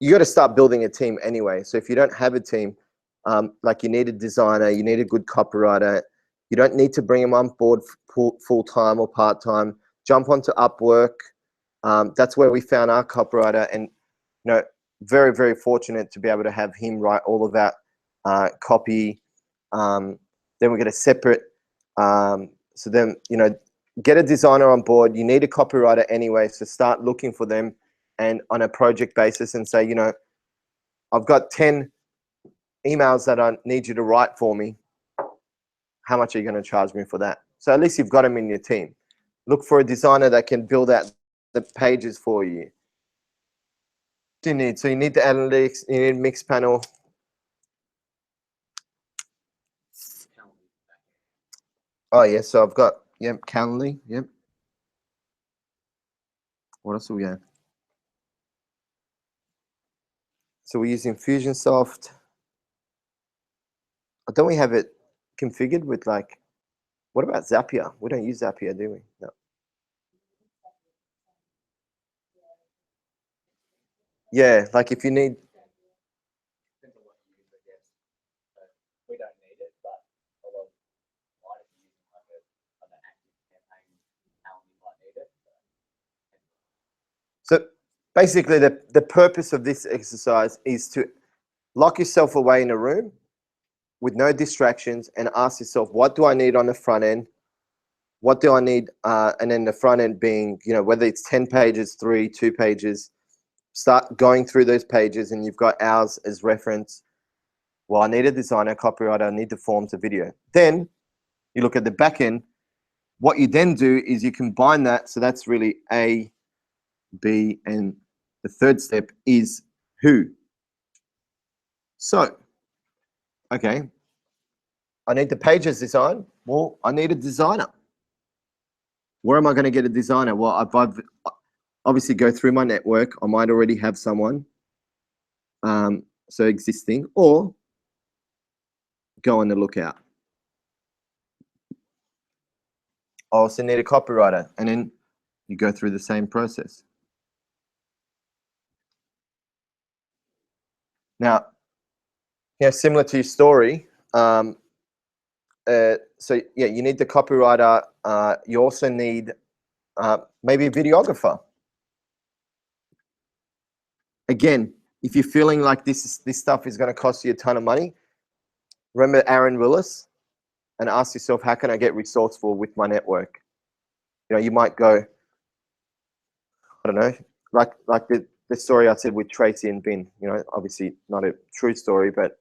you got to start building a team anyway. So if you don't have a team, like you need a designer, you need a good copywriter, you don't need to bring them on board full-time or part-time. Jump onto Upwork. That's where we found our copywriter, and very, very fortunate to be able to have him write all of that copy. Then we get a separate, so then, get a designer on board. You need a copywriter anyway, so start looking for them and on a project basis and say, I've got 10 emails that I need you to write for me. How much are you going to charge me for that? So at least you've got them in your team. Look for a designer that can build out the pages for you. What do you need? So you need the analytics, you need Mixpanel. Oh yeah, so I've got, Calendly, What else do we have? So we're using Fusionsoft. Don't we have it configured with what about Zapier? We don't use Zapier, do we? No. Yeah, like if you need. We don't need it, but a lot of might be using an active campaign, Calendly might need it. So basically the purpose of this exercise is to lock yourself away in a room with no distractions and ask yourself, what do I need on the front end? What do I need? And then the front end being, whether it's 10 pages, 3, 2 pages, start going through those pages and you've got ours as reference. Well, I need a designer, copywriter, I need the forms, a video. Then you look at the back end. What you then do is you combine that. So that's really A, B, and the third step is who. So, okay, I need the pages designed. Well, I need a designer. Where am I going to get a designer? Well, I've obviously go through my network. I might already have someone, so existing, or go on the lookout. I also need a copywriter, and then you go through the same process. Now, similar to your story, so yeah, you need the copywriter. You also need maybe a videographer. Again, if you're feeling like this stuff is going to cost you a ton of money, remember Aaron Willis and ask yourself, how can I get resourceful with my network? You might go, I don't know, like the story I said with Tracy and Ben. Obviously not a true story, but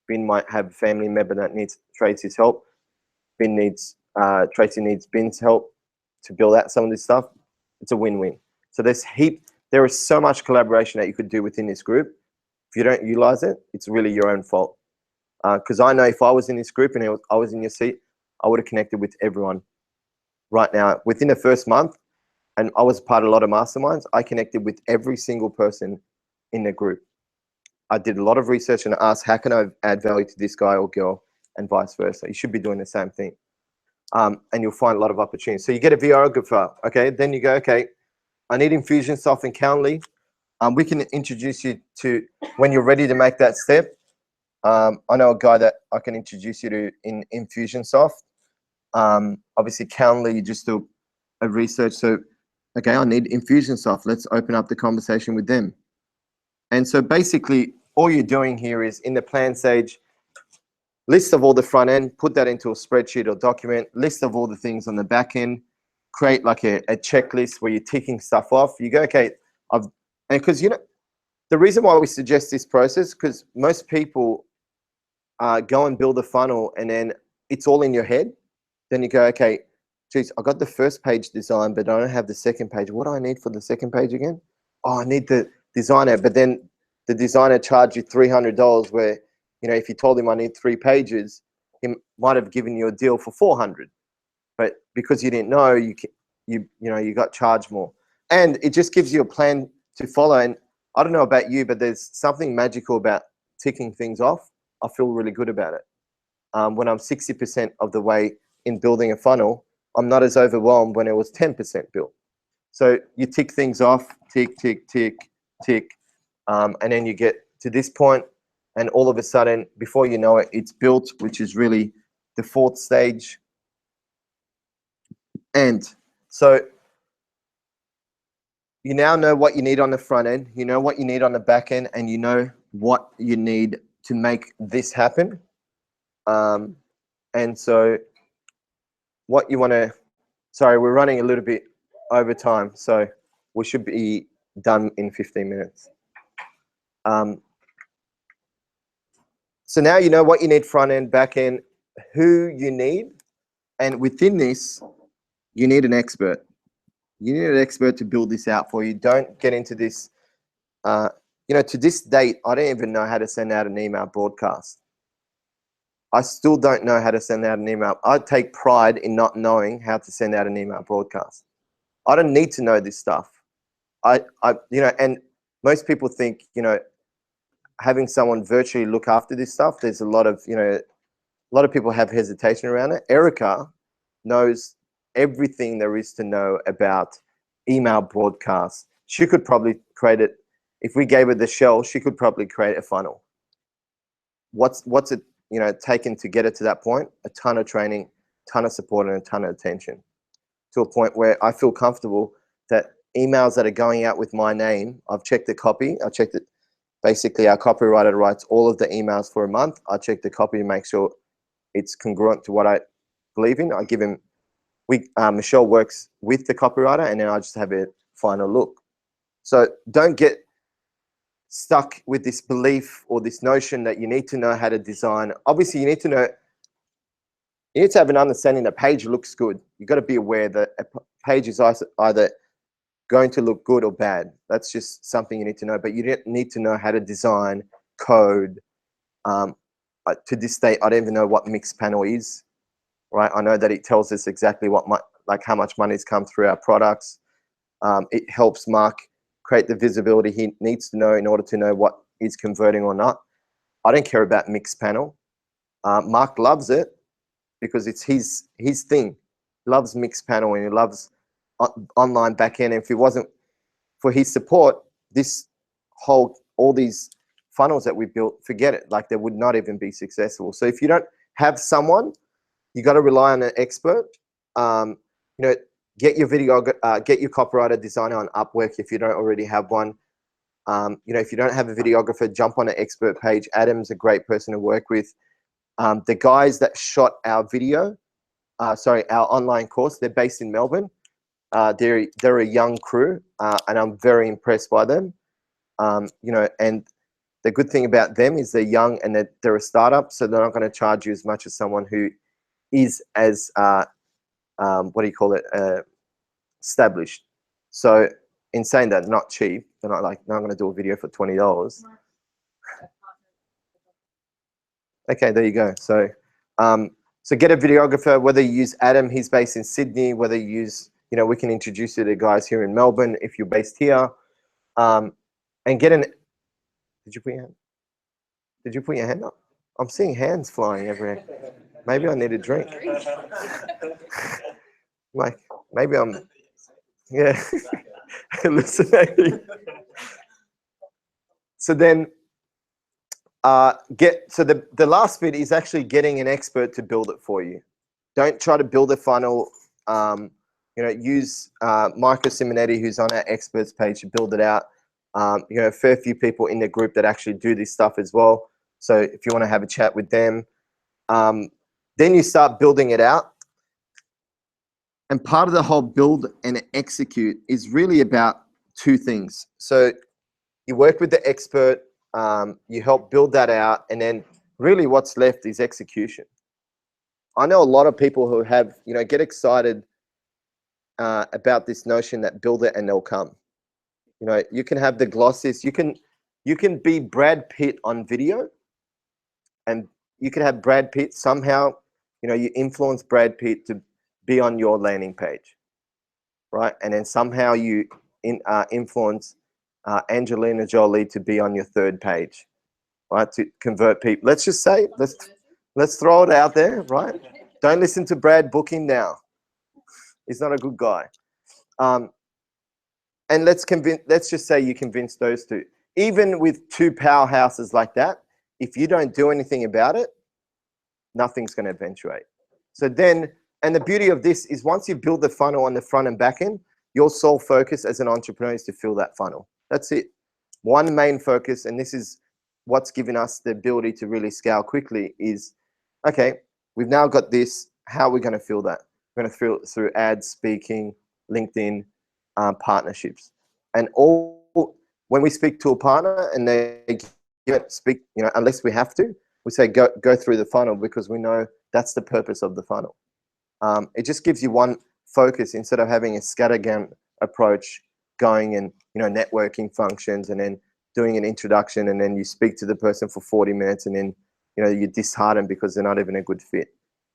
Ben might have a family member that needs Tracy's help. Tracy needs Ben's help to build out some of this stuff. It's a win-win. So there is so much collaboration that you could do within this group. If you don't utilize it, it's really your own fault. Because I know if I was in this group and I was in your seat, I would have connected with everyone. Right now, within the first month, and I was part of a lot of masterminds, I connected with every single person in the group. I did a lot of research and asked, how can I add value to this guy or girl, and vice versa. You should be doing the same thing. And you'll find a lot of opportunities. So you get a videographer, okay? Then you go, okay, I need Infusionsoft and Calendly. We can introduce you to, when you're ready to make that step, I know a guy that I can introduce you to in Infusionsoft. Obviously, Calendly, you just do a research. So, okay, I need Infusionsoft. Let's open up the conversation with them. And so basically, all you're doing here is in the plan stage, list of all the front end, put that into a spreadsheet or document, list of all the things on the back end. create like a checklist where you're ticking stuff off. You go, okay, and because the reason why we suggest this process, because most people go and build a funnel and then it's all in your head. Then you go, okay, geez, I got the first page design, but I don't have the second page. What do I need for the second page again? Oh, I need the designer. But then the designer charged you $300 where, if you told him I need 3 pages, he might have given you a deal for 400. But because you didn't know, you got charged more. And it just gives you a plan to follow. And I don't know about you, but there's something magical about ticking things off. I feel really good about it. When I'm 60% of the way in building a funnel, I'm not as overwhelmed when it was 10% built. So you tick things off, tick, tick, tick, tick, and then you get to this point, and all of a sudden, before you know it, it's built, which is really the 4th stage. And so you now know what you need on the front end, you know what you need on the back end, and you know what you need to make this happen. And so what you want to, sorry, we're running a little bit over time, so we should be done in 15 minutes. So now you know what you need front end, back end, who you need, and within this, you need an expert. You need an expert to build this out for you. Don't get into this, to this date, I don't even know how to send out an email broadcast. I still don't know how to send out an email. I take pride in not knowing how to send out an email broadcast. I don't need to know this stuff. And most people think, having someone virtually look after this stuff, there's a lot of people have hesitation around it. Erica knows everything there is to know about email broadcasts. She could probably create it. If we gave her the shell, she could probably create a funnel. What's it, taken to get it to that point? A ton of training, ton of support, and a ton of attention, to a point where I feel comfortable that emails that are going out with my name, I've checked the copy, I checked it. Basically, our copywriter writes all of the emails for a month. I check the copy to make sure it's congruent to what I believe in. I give him, Michelle works with the copywriter, and then I just have a final look. So don't get stuck with this belief or this notion that you need to know how to design. Obviously, you need to have an understanding that page looks good. You've got to be aware that a page is either going to look good or bad. That's just something you need to know, but you don't need to know how to design code. To this day, I don't even know what Mixpanel is, right? I know that it tells us exactly how much money's come through our products. It helps Mark create the visibility he needs to know in order to know what is converting or not. I don't care about Mixpanel. Mark loves it because it's his thing. He loves Mixpanel and he loves online backend. If it wasn't for his support, all these funnels that we built, forget it. Like, they would not even be successful. So if you don't have someone, you got to rely on an expert. Get your copywriter designer on Upwork if you don't already have one. If you don't have a videographer, jump on an expert page. Adam's a great person to work with. The guys that shot our our online course, they're based in Melbourne. They're a young crew, and I'm very impressed by them. And the good thing about them is they're young and they're a startup, so they're not going to charge you as much as someone who is as established. So in saying that, not cheap. They're not like, no, I'm going to do a video for $20. Okay, there you go. So get a videographer, whether you use Adam, he's based in Sydney, whether you use, we can introduce you to guys here in Melbourne if you're based here. And get an, did you put your hand up? I'm seeing hands flying everywhere. Maybe I need a drink. Like, maybe I'm, yeah, hallucinating. So then, the last bit is actually getting an expert to build it for you. Don't try to build a funnel. Use Michael Simonetti, who's on our experts page, to build it out. A fair few people in the group that actually do this stuff as well. So if you want to have a chat with them, then you start building it out. And part of the whole build and execute is really about two things. So you work with the expert, you help build that out, and then really what's left is execution. I know a lot of people who have, get excited about this notion that build it and they'll come. You can have the glossies, you can be Brad Pitt on video, and you can have Brad Pitt somehow, you influence Brad Pitt to be on your landing page, right? And then somehow you influence Angelina Jolie to be on your third page, right? To convert people. Let's just say, let's throw it out there, right? Don't listen to Brad, book him now. He's not a good guy. And let's just say you convince those two. Even with two powerhouses like that, if you don't do anything about it, nothing's going to eventuate. So then, and the beauty of this is once you build the funnel on the front and back end, your sole focus as an entrepreneur is to fill that funnel. That's it. One main focus, and this is what's given us the ability to really scale quickly is, okay, we've now got this. How are we going to fill that? We're going to fill it through ads, speaking, LinkedIn, partnerships. And when we speak to a partner and they speak, unless we have to, we say go through the funnel because we know that's the purpose of the funnel. It just gives you one focus instead of having a scattergun approach, going and networking functions and then doing an introduction and then you speak to the person for 40 minutes and then you're disheartened because they're not even a good fit.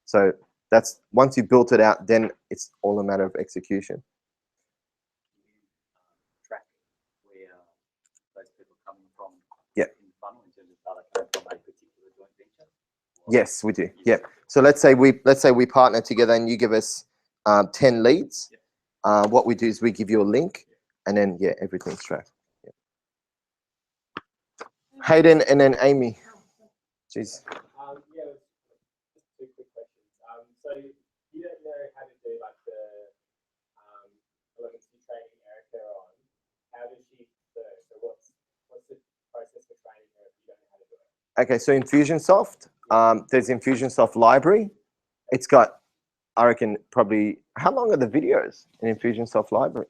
So that's once you built it out, then it's all a matter of execution. Track where those people coming from Yeah. in the funnel in terms of data coming from a particular joint venture? Yes, we do. Yeah. So let's say we partner together and you give us 10 leads. What we do is we give you a link and then everything's tracked. Yeah. Hayden and then Amy. Jeez. Yeah, just two quick questions. So you don't know how to do like the relevancy training Erica on. How does she learn? So what's the process for training her if you don't know how to do it? Okay, so Infusionsoft, there's Infusionsoft library. It's got, I reckon, probably, how long are the videos in Infusionsoft library?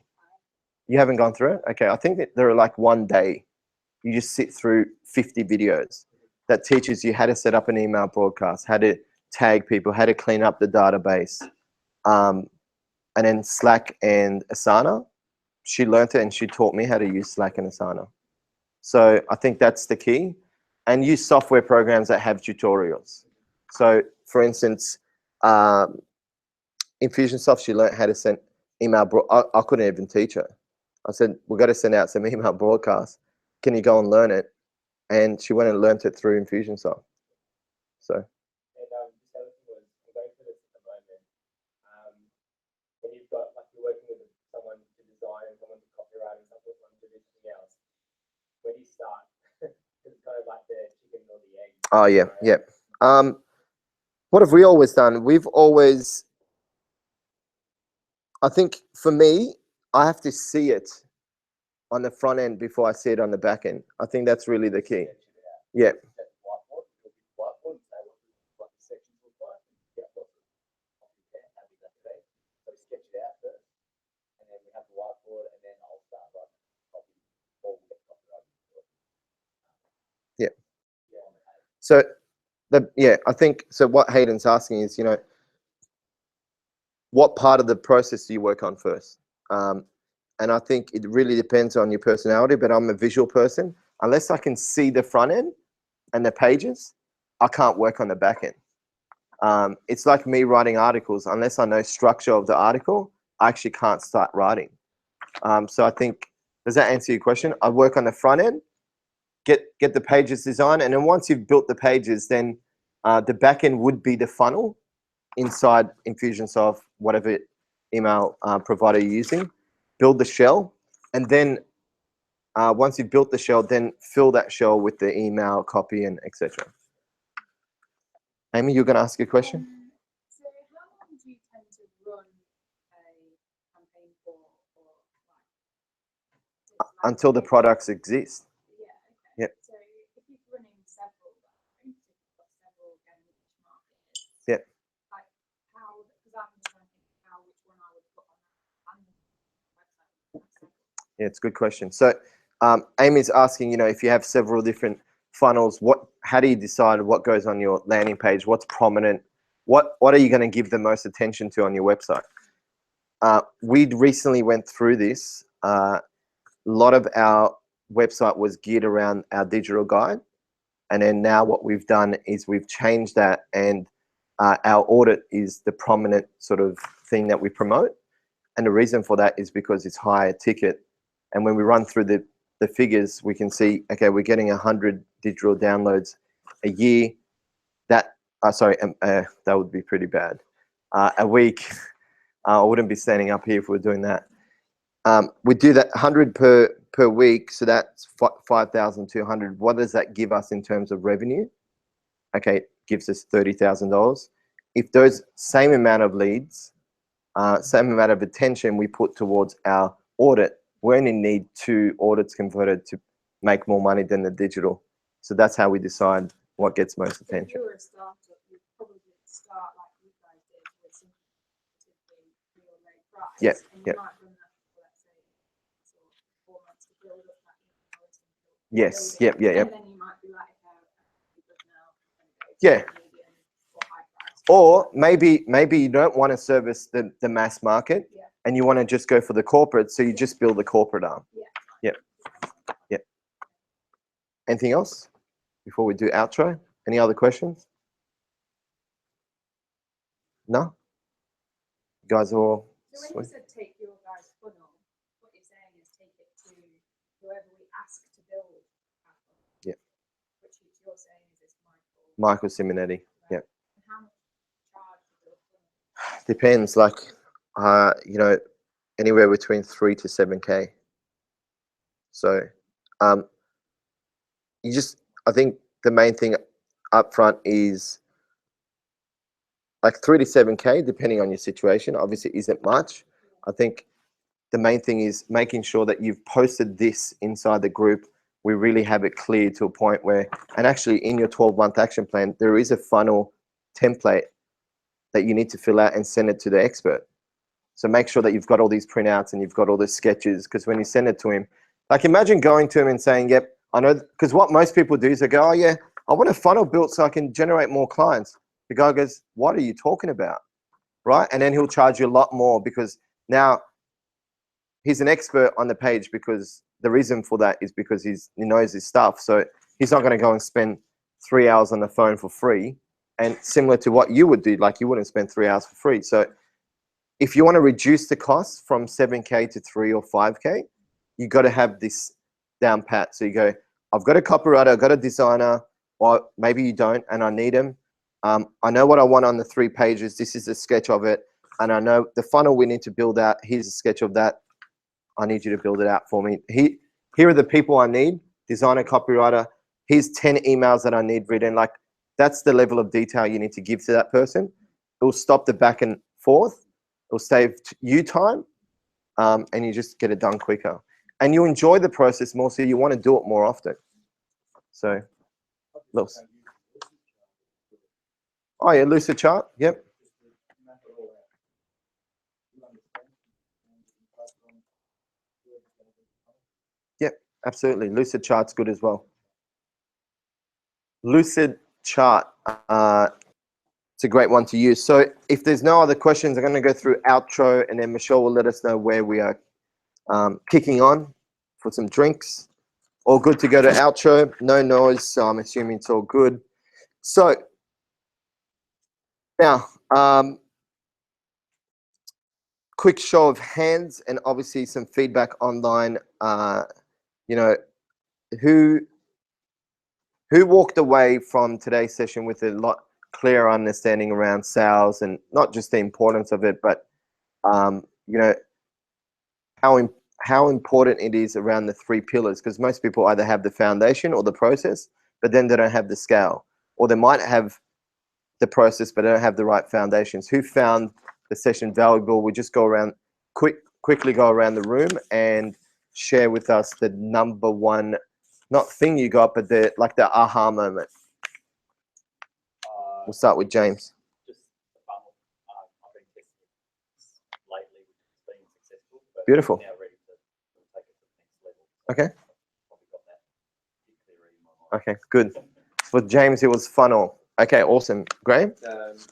You haven't gone through it? Okay, I think that there are like one day. You just sit through 50 videos that teaches you how to set up an email broadcast, how to tag people, how to clean up the database. And then Slack and Asana, she learned it and she taught me how to use Slack and Asana. So I think that's the key. And use software programs that have tutorials. So for instance, Infusionsoft, she learned how to send email. I couldn't even teach her. I said, we've got to send out some email broadcasts. Can you go and learn it? And she went and learned it through Infusionsoft. So. And just the other thing was, I'm going through this at the moment. When you've got, like, you're working with someone to design and someone to copyright and someone to do everything else, where do you start? It's kind of like the chicken or the egg. Oh, yeah, yeah. What have we always done? We've always, I think for me, I have to see it on the front end before I see it on the back end. I think that's really the key. Yeah. Yeah. So I think so. What Hayden's asking is, what part of the process do you work on first? And I think it really depends on your personality, but I'm a visual person. Unless I can see the front end and the pages, I can't work on the back end. It's like me writing articles. Unless I know structure of the article, I actually can't start writing. So I think, does that answer your question? I work on the front end, get the pages designed, and then once you've built the pages, then the back end would be the funnel inside Infusionsoft, whatever email provider you're using. Build the shell, and then once you've built the shell, then fill that shell with the email, copy, and etc. Amy, you're going to ask a question? So how long do you tend to run a campaign for like, Until the products exist. Yeah, okay. Yep. So if you're running several, if you've got several niche markets, Yep. like how, because I'm trying to think how which one I would Yeah, it's a good question. So Amy's asking, you know, if you have several different funnels, how do you decide what goes on your landing page? What's prominent? What are you going to give the most attention to on your website? We recently went through this. A lot of our website was geared around our digital guide. And then now what we've done is we've changed that, and our audit is the prominent sort of thing that we promote. And the reason for that is because it's higher ticket. And when we run through the figures, we can see, okay, we're getting 100 digital downloads a year. That would be pretty bad. A week, I wouldn't be standing up here if we were doing that. We do that 100 per week, so that's 5,200. What does that give us in terms of revenue? Okay, it gives us $30,000. If those same amount of leads, same amount of attention we put towards our audit, we only need 2 audits converted to make more money than the digital. So that's how we decide what gets most attention. If you were a startup, you'd probably start like you guys did with some relatively real low price. Yeah, and you yeah. might run that for, let's say, sort of 4 months to build up that knowledge and Yes, build it. yep. And then you might be like, okay, I'm good now. And go to Yeah. medium or high price. Or maybe you don't want to service the mass market, Yeah. and you want to just go for the corporate, so you just build the corporate arm. Yeah. Yep. Yep. Anything else before we do outro? Any other questions? No? You guys are all So when sweet? you said take your guys' funnel, what you're saying is take it to whoever we ask to build our funnel. Yeah. Which you're saying is this Michael Simonetti. Right. Yeah. And how much charge to build a funnel? Depends, like, you know, anywhere between 3 to 7K. So, I think the main thing up front is like 3 to 7K, depending on your situation. Obviously, it isn't much. I think the main thing is making sure that you've posted this inside the group. We really have it clear to a point where, and actually in your 12-month action plan, there is a funnel template that you need to fill out and send it to the expert. So make sure that you've got all these printouts and you've got all the sketches, because when you send it to him, like imagine going to him and saying, yep, I know, because what most people do is they go, oh yeah, I want a funnel built so I can generate more clients. The guy goes, what are you talking about? Right? And then he'll charge you a lot more, because now he's an expert on the page, because the reason for that is because he knows his stuff. So he's not going to go and spend 3 hours on the phone for free. And similar to what you would do, like you wouldn't spend 3 hours for free. So if you want to reduce the cost from 7K to 3 or 5K, you got to have this down pat. So you go, I've got a copywriter, I've got a designer, or maybe you don't, and I need them. I know what I want on the 3 pages. This is a sketch of it. And I know the funnel we need to build out. Here's a sketch of that. I need you to build it out for me. Here are the people I need, designer, copywriter. Here's 10 emails that I need written. Like, that's the level of detail you need to give to that person. It will stop the back and forth. It'll save you time, and you just get it done quicker. And you enjoy the process more, so you want to do it more often. So, Lewis. Oh yeah, Lucid chart. Yep. Yep, absolutely. Lucid chart's good as well. Lucid chart. It's a great one to use. So if there's no other questions, I'm going to go through outro, and then Michelle will let us know where we are kicking on for some drinks. All good to go to outro. No noise, so I'm assuming it's all good. So now, quick show of hands, and obviously some feedback online. You know, who walked away from today's session with a lot clearer understanding around sales, and not just the importance of it, but you know, how important it is around the 3 pillars, because most people either have the foundation or the process, but then they don't have the scale, or they might have the process but they don't have the right foundations. Who found the session valuable? We just go around, quickly go around the room and share with us the number one, not thing you got, but the aha moment. We'll start with James. Just the funnel. I've been testing it lately, which has been successful. But Beautiful. Now ready to take it to Okay. Probably got that pretty clear in my mind. Okay, good. For James, it was funnel. Okay, awesome. Graham? It was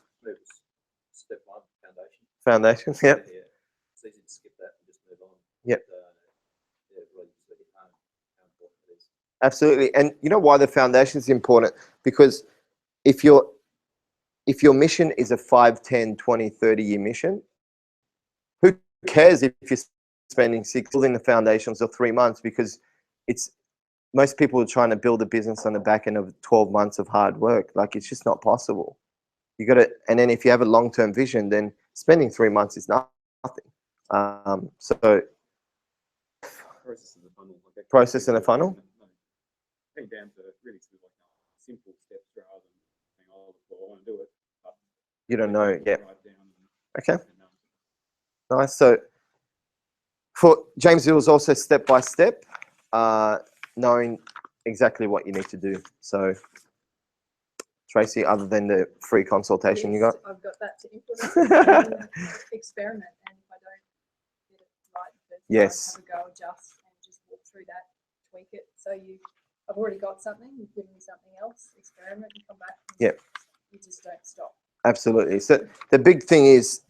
step one, foundation. Foundations, yep. Yeah, it's easy to skip that and just move on. Yep. But, yeah, really just let you know how important it is. Absolutely. And you know why the foundation is important? Because if your mission is a 5, 10, 20, 30-year mission, who cares if you're spending 6 building the foundations or 3 months? Because it's most people are trying to build a business on the back end of 12 months of hard work. Like, it's just not possible. You got to, and then if you have a long-term vision, then spending 3 months is nothing. So Process in the funnel. Like process in the funnel. Getting down to really sort of like simple steps rather than saying, oh, well, I want to do it. But You don't know yet. write down Okay. and, Nice. So for James, it was also step by step, knowing exactly what you need to do. So Tracy, other than the free consultation you got? Yes, I've got that to implement and experiment. And if I don't get it right the first Yes. time, have a go, adjust, and just walk through that, tweak it. So I've already got something, you've given me something else, experiment and come back. And Yep. You just don't stop. Absolutely. So the big thing is,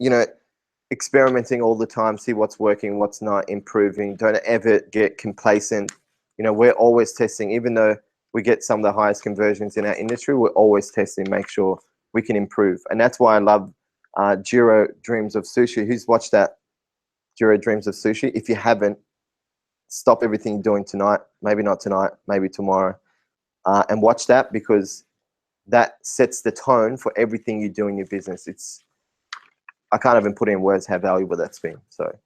experimenting all the time, see what's working, what's not, improving. Don't ever get complacent. We're always testing, even though we get some of the highest conversions in our industry, we're always testing, make sure we can improve. And that's why I love Jiro Dreams of Sushi. Who's watched that? Jiro Dreams of Sushi? If you haven't, stop everything you're doing tonight, maybe not tonight, maybe tomorrow, and watch that, because that sets the tone for everything you do in your business. I can't even put in words how valuable that's been. So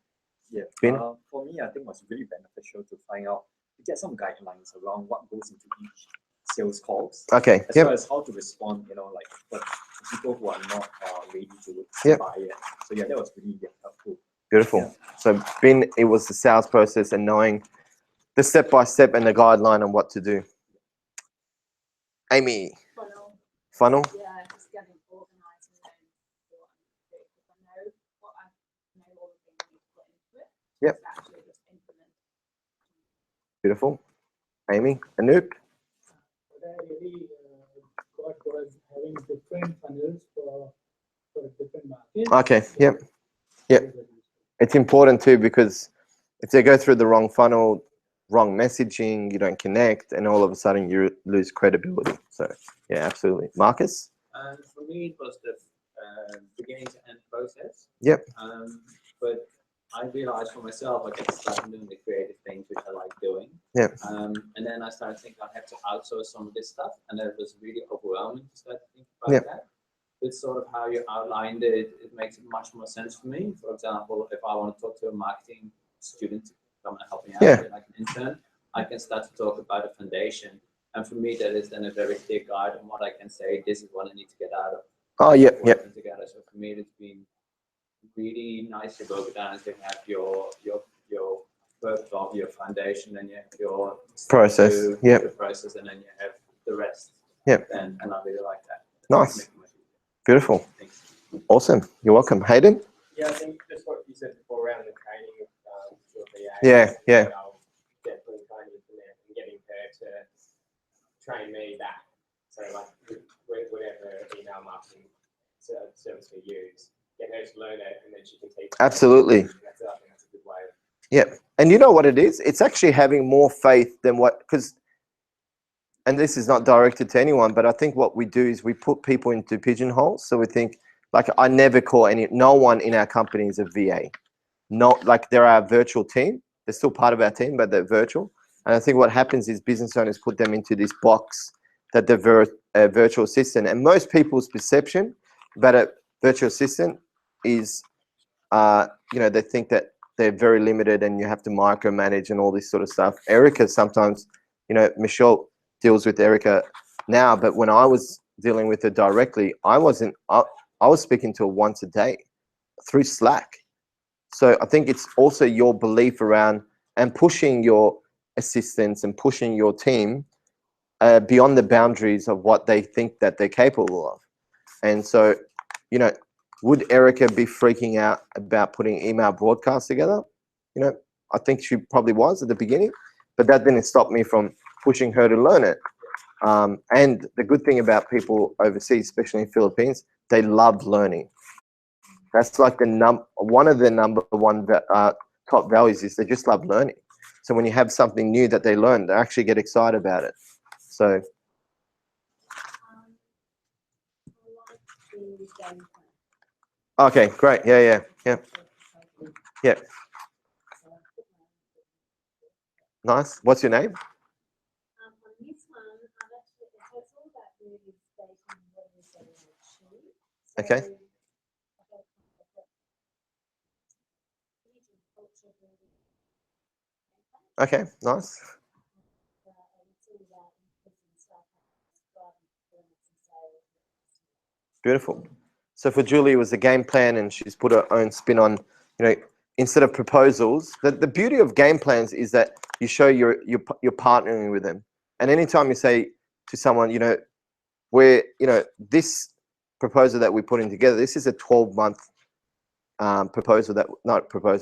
Yeah. Ben? For me, I think it was really beneficial to find out, to get some guidelines around what goes into each sales calls. Okay. As Yep. well as how to respond, like for people who are not ready to Yep. buy it. So yeah, that was really helpful. Beautiful. Yeah. So Ben, it was the sales process and knowing the step-by-step and the guideline on what to do. Amy, funnel? Yeah, just getting organised and knowing what I need to do. Because I know all the things I need to put into it. Yep. Just actually just implement. Beautiful. Amy, Anoop? What I really got was having different funnels for different markets. Okay. Yep. Yep. It's important too, because if they go through the wrong funnel, wrong messaging, you don't connect, and all of a sudden you lose credibility. So yeah, absolutely. Marcus? For me, it was the beginning to end process. Yep. But I realized for myself, I kept starting doing the creative things which I like doing. Yep. And then I started thinking I have to outsource some of this stuff, and it was really overwhelming to start to think about Yep. that. It's sort of how you outlined it. It makes much more sense for me. For example, if I want to talk to a marketing student to come and help me out, Yeah. like an intern, I can start to talk about a foundation. And for me, that is then a very clear guide on what I can say. This is what I need to get out of. Oh, yep. Yep. Working together. So for me, it's been really nice to broke it down to have your first of your foundation, then you have your Process. Yep. the process, and then you have the rest. Yep. And I really like that. Nice. Beautiful. Thanks. Awesome. You're welcome. Hayden? Yeah, I think just what you said before around the training of your VA. Yeah, yeah. I'll definitely try and implement and getting her to train me that. So like whatever email marketing service we use, get her to learn it and then she can teach. Absolutely. I think that's a good way. Yep. And you know what it is? It's actually having more faith than and this is not directed to anyone, but I think what we do is we put people into pigeonholes. So we think, like, I never call no one in our company is a VA. Not like they're our virtual team. They're still part of our team, but they're virtual. And I think what happens is business owners put them into this box that they're a virtual assistant. And most people's perception about a virtual assistant is, they think that they're very limited and you have to micromanage and all this sort of stuff. Erica sometimes, Michelle deals with Erica now, but when I was dealing with her directly, I was speaking to her once a day through Slack. So I think it's also your belief around and pushing your assistants and pushing your team beyond the boundaries of what they think that they're capable of. And so, would Erica be freaking out about putting email broadcasts together? I think she probably was at the beginning, but that didn't stop me from pushing her to learn it. And the good thing about people overseas, especially in Philippines, they love learning. That's like one of the number one top values is they just love learning. So when you have something new that they learn, they actually get excited about it. So. Okay, great. Yeah. Nice. What's your name? On this one, I've actually, it's all about really stating what it is that we achieve. Okay. Okay, nice. Beautiful. So for Julie, it was a game plan, and she's put her own spin on, instead of proposals. The beauty of game plans is that you show you're partnering with them. And anytime you say to someone, this proposal that we're putting together, this is a 12-month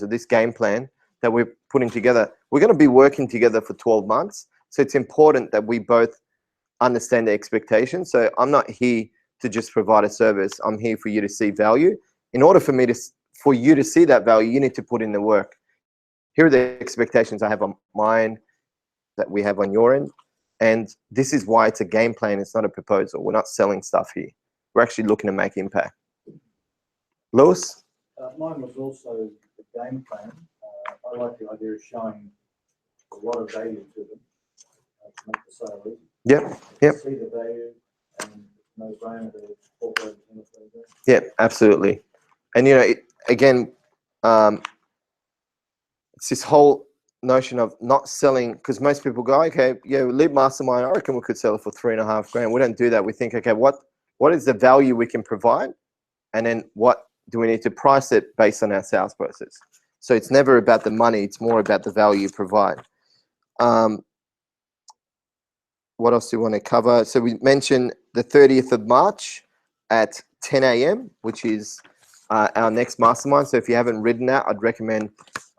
this game plan that we're putting together. We're going to be working together for 12 months. So it's important that we both understand the expectations. So I'm not here to just provide a service. I'm here for you to see value. In order for you to see that value, you need to put in the work. Here are the expectations I have on mine, that we have on your end. And this is why it's a game plan. It's not a proposal. We're not selling stuff here. We're actually looking to make impact. Lewis? Mine was also the game plan. I like the idea of showing a lot of value to them to make the sale easy. Yep. See the value and no brainer to incorporate it in the program. Yeah, absolutely. And again, it's this whole notion of not selling, because most people go, okay, yeah, lead mastermind, I reckon we could sell it for $3.5 grand. We don't do that. We think, okay, what is the value we can provide, and then what do we need to price it based on our sales process? So it's never about the money. It's more about the value you provide. What else do we want to cover? So we mentioned the 30th of March at 10 a.m., which is our next mastermind. So if you haven't written that, I'd recommend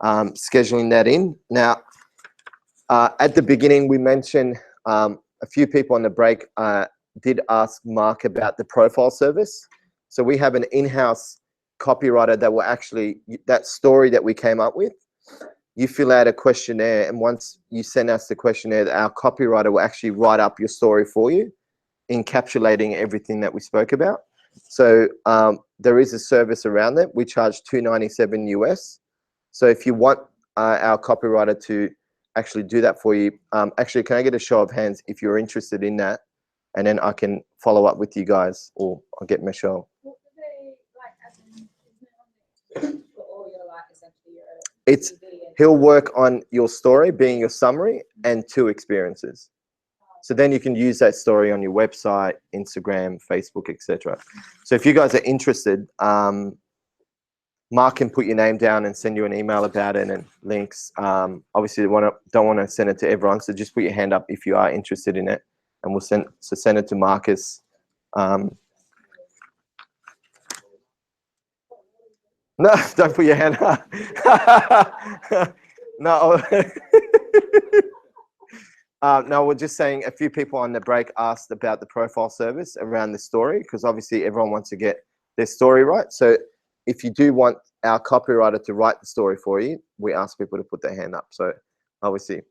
scheduling that in. Now, at the beginning, we mentioned a few people on the break did ask Mark about the profile service. So we have an in-house copywriter that will actually, that story that we came up with, you fill out a questionnaire, and once you send us the questionnaire, our copywriter will actually write up your story for you, encapsulating everything that we spoke about. So there is a service around it. We charge $297 US. So if you want our copywriter to actually do that for you, actually, can I get a show of hands if you're interested in that? And then I can follow up with you guys, or I'll get Michelle. What do they like? As in, isn't it on for all your like essentially your It's he'll work on your story being your summary and 2 experiences. So then you can use that story on your website, Instagram, Facebook, etc. So if you guys are interested, Mark can put your name down and send you an email about it and links. Obviously, don't want to send it to everyone, so just put your hand up if you are interested in it, and we'll send it to Marcus. No, don't put your hand up. No. No, we're just saying a few people on the break asked about the profile service around the story, because obviously everyone wants to get their story right. So if you do want our copywriter to write the story for you, we ask people to put their hand up. So obviously,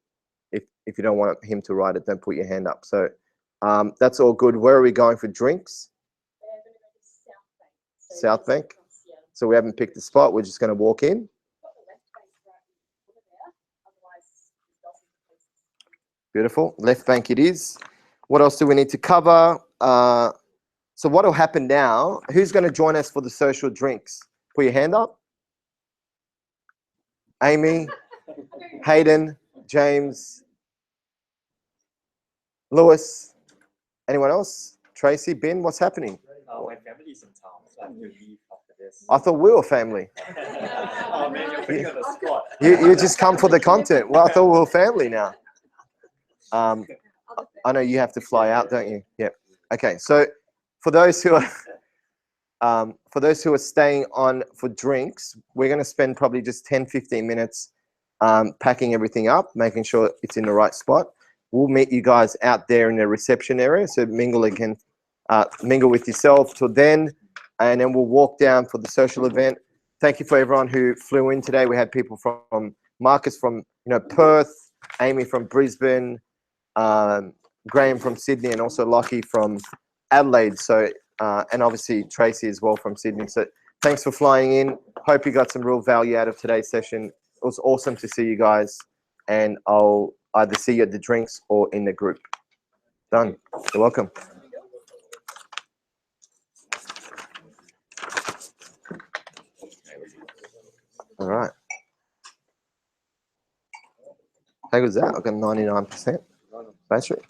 if you don't want him to write it, don't put your hand up. So that's all good. Where are we going for drinks? South Bank. So we haven't picked a spot. We're just going to walk in. Beautiful. Left bank it is. What else do we need to cover? So what will happen now? Who's going to join us for the social drinks? Put your hand up. Amy, Hayden, James, Lewis. Anyone else? Tracy, Ben, what's happening? My family is in town, so I have to leave after this. I thought we were family. Oh man, you're putting on the spot. You just come for the content. Well, I thought we were family now. I know you have to fly out, don't you? Yep. Okay. So for those who are staying on for drinks, we're going to spend probably just 10, 15 minutes packing everything up, making sure it's in the right spot. We'll meet you guys out there in the reception area, so mingle again, mingle with yourself till then, and then we'll walk down for the social event. Thank you for everyone who flew in today. We had people from Marcus from Perth, Amy from Brisbane, Graham from Sydney, and also Lockie from Adelaide. So and obviously Tracy as well from Sydney. So thanks for flying in. Hope you got some real value out of today's session. It was awesome to see you guys, and I'll either see you at the drinks or in the group. Done. You're welcome. All right. How good is that? I've got 99% battery.